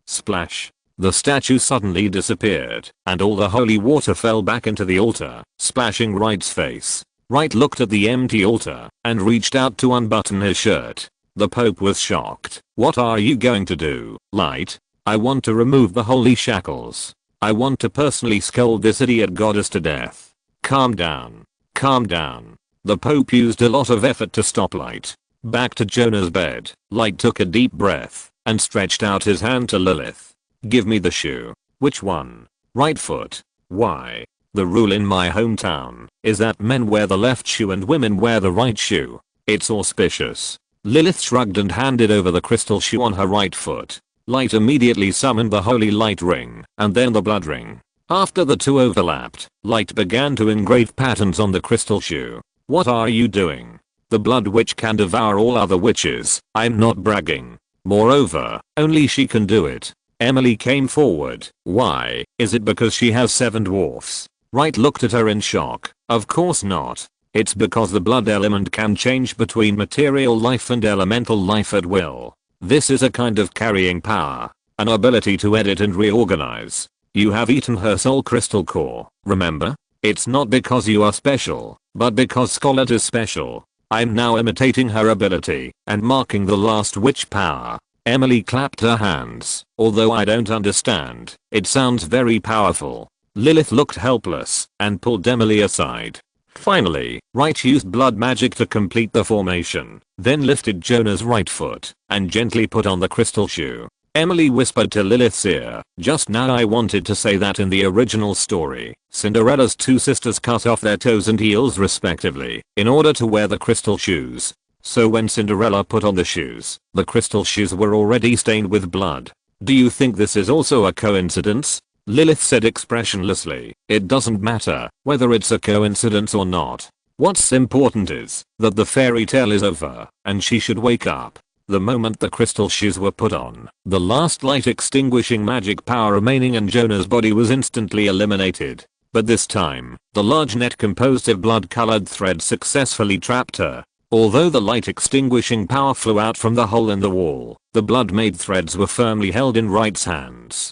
Speaker 1: Splash. The statue suddenly disappeared, and all the holy water fell back into the altar, splashing Wright's face. Wright looked at the empty altar, and reached out to unbutton his shirt. The Pope was shocked. What are you going to do, Light? I want to remove the holy shackles. I want to personally scold this idiot goddess to death. Calm down. Calm down. The Pope used a lot of effort to stop Light. Back to Jonah's bed, Light took a deep breath and stretched out his hand to Lilith. Give me the shoe. Which one? Right foot. Why? The rule in my hometown is that men wear the left shoe and women wear the right shoe. It's auspicious. Lilith shrugged and handed over the crystal shoe on her right foot. Light immediately summoned the holy light ring and then the blood ring. After the two overlapped, Light began to engrave patterns on the crystal shoe. What are you doing? The blood witch can devour all other witches. I'm not bragging. Moreover, only she can do it. Emily came forward. Why? Is it because she has 7 dwarfs? Wright looked at her in shock. Of course not. It's because the blood element can change between material life and elemental life at will. This is a kind of carrying power. An ability to edit and reorganize. You have eaten her soul crystal core, remember? It's not because you are special, but because Scarlet is special. I'm now imitating her ability and marking the last witch power. Emily clapped her hands. Although I don't understand, it sounds very powerful. Lilith looked helpless and pulled Emily aside. Finally, Wright used blood magic to complete the formation, then lifted Jonah's right foot and gently put on the crystal shoe. Emily whispered to Lilith's ear, just now I wanted to say that in the original story, Cinderella's 2 sisters cut off their toes and heels respectively in order to wear the crystal shoes. So when Cinderella put on the shoes, the crystal shoes were already stained with blood. Do you think this is also a coincidence? Lilith said expressionlessly. It doesn't matter whether it's a coincidence or not. What's important is that the fairy tale is over and she should wake up. The moment the crystal shoes were put on, the last light extinguishing magic power remaining in Jonah's body was instantly eliminated. But this time, the large net composed of blood-colored thread successfully trapped her. Although the light extinguishing power flew out from the hole in the wall, the blood-made threads were firmly held in Wright's hands.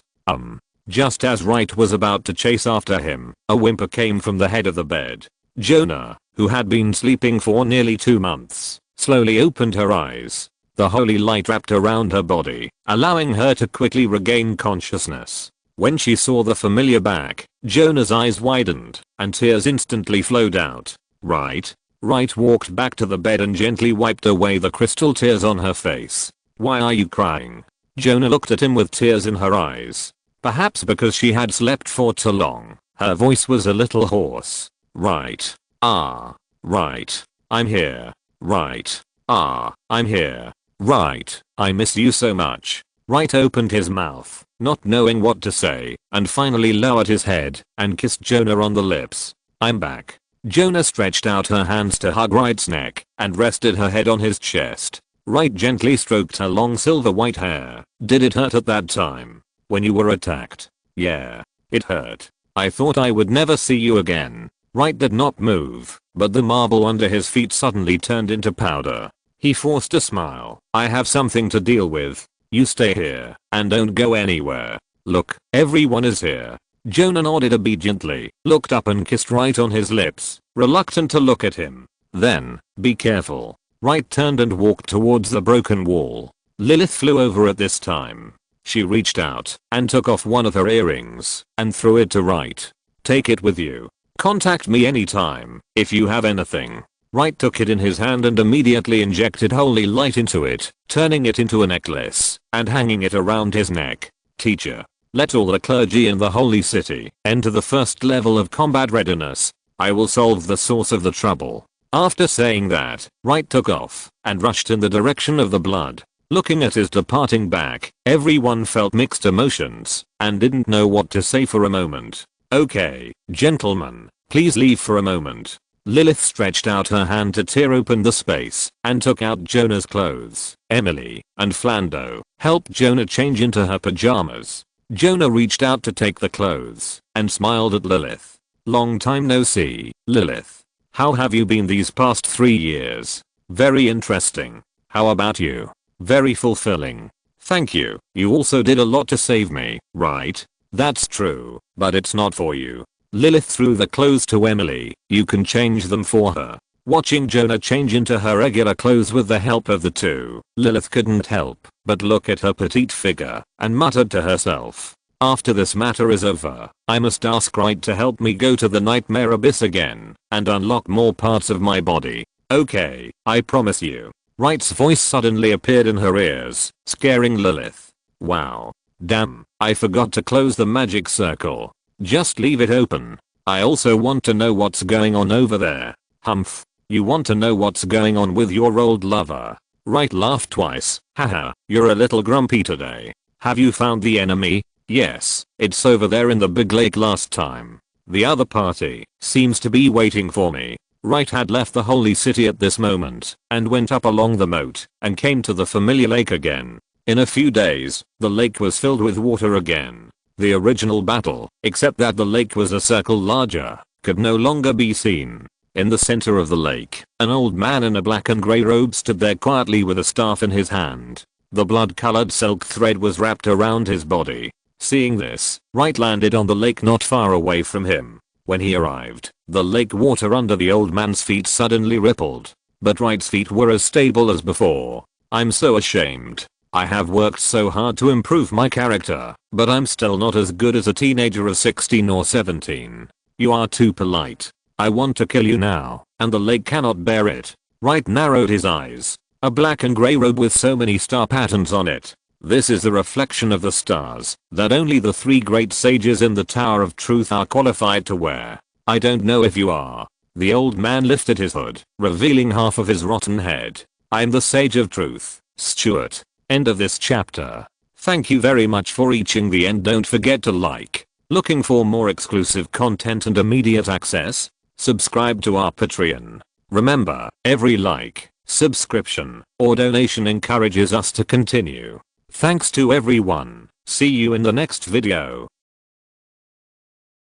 Speaker 1: Just as Wright was about to chase after him, a whimper came from the head of the bed. Jonah, who had been sleeping for nearly 2 months, slowly opened her eyes. The holy light wrapped around her body, allowing her to quickly regain consciousness. When she saw the familiar back, Jonah's eyes widened, and tears instantly flowed out. Wright walked back to the bed and gently wiped away the crystal tears on her face. Why are you crying? Jonah looked at him with tears in her eyes. Perhaps because she had slept for too long, her voice was a little hoarse. Wright. Wright. I'm here. Wright. I'm here. Wright, I miss you so much. Wright opened his mouth, not knowing what to say, and finally lowered his head and kissed Jonah on the lips. I'm back. Jonah stretched out her hands to hug Wright's neck and rested her head on his chest. Wright gently stroked her long silver white hair. Did it hurt at that time? When you were attacked? Yeah, it hurt. I thought I would never see you again. Wright did not move, but the marble under his feet suddenly turned into powder. He forced a smile. I have something to deal with. You stay here and don't go anywhere. Look, everyone is here. Jonah nodded obediently, looked up and kissed Wright on his lips, reluctant to look at him. Then, be careful. Wright turned and walked towards the broken wall. Lilith flew over at this time. She reached out and took off one of her earrings and threw it to Wright. Take it with you. Contact me anytime if you have anything. Wright took it in his hand and immediately injected holy light into it, turning it into a necklace and hanging it around his neck. Teacher, let all the clergy in the holy city enter the first level of combat readiness. I will solve the source of the trouble. After saying that, Wright took off and rushed in the direction of the blood. Looking at his departing back, everyone felt mixed emotions and didn't know what to say for a moment. Okay, gentlemen, please leave for a moment. Lilith stretched out her hand to tear open the space and took out Jonah's clothes. Emily and Flando helped Jonah change into her pajamas. Jonah reached out to take the clothes and smiled at Lilith. Long time no see, Lilith. How have you been these past 3 years? Very interesting. How about you? Very fulfilling. Thank you. You also did a lot to save me, right? That's true, but it's not for you. Lilith threw the clothes to Emily. You can change them for her. Watching Jonah change into her regular clothes with the help of the two, Lilith couldn't help but look at her petite figure and muttered to herself. After this matter is over, I must ask Wright to help me go to the nightmare abyss again and unlock more parts of my body. Okay, I promise you. Wright's voice suddenly appeared in her ears, scaring Lilith. Wow. Damn, I forgot to close the magic circle. Just leave it open. I also want to know what's going on over there. Humph. You want to know what's going on with your old lover? Wright laughed twice. Haha, you're a little grumpy today. Have you found the enemy? Yes, it's over there in the big lake last time. The other party seems to be waiting for me. Wright had left the holy city at this moment and went up along the moat and came to the familiar lake again. In a few days, the lake was filled with water again. The original battle, except that the lake was a circle larger, could no longer be seen. In the center of the lake, an old man in a black and grey robe stood there quietly with a staff in his hand. The blood-colored silk thread was wrapped around his body. Seeing this, Wright landed on the lake not far away from him. When he arrived, the lake water under the old man's feet suddenly rippled. But Wright's feet were as stable as before. I'm so ashamed. I have worked so hard to improve my character, but I'm still not as good as a teenager of 16 or 17. You are too polite. I want to kill you now, and the lake cannot bear it. Wright narrowed his eyes. A black and grey robe with so many star patterns on it. This is the reflection of the stars that only the 3 great sages in the Tower of Truth are qualified to wear. I don't know if you are. The old man lifted his hood, revealing half of his rotten head. I'm the Sage of Truth, Stuart. End of this chapter. Thank you very much for reaching the end. Don't forget to like. Looking for more exclusive content and immediate access? Subscribe to our Patreon. Remember, every like, subscription, or donation encourages us to continue. Thanks to everyone. See you in the next video.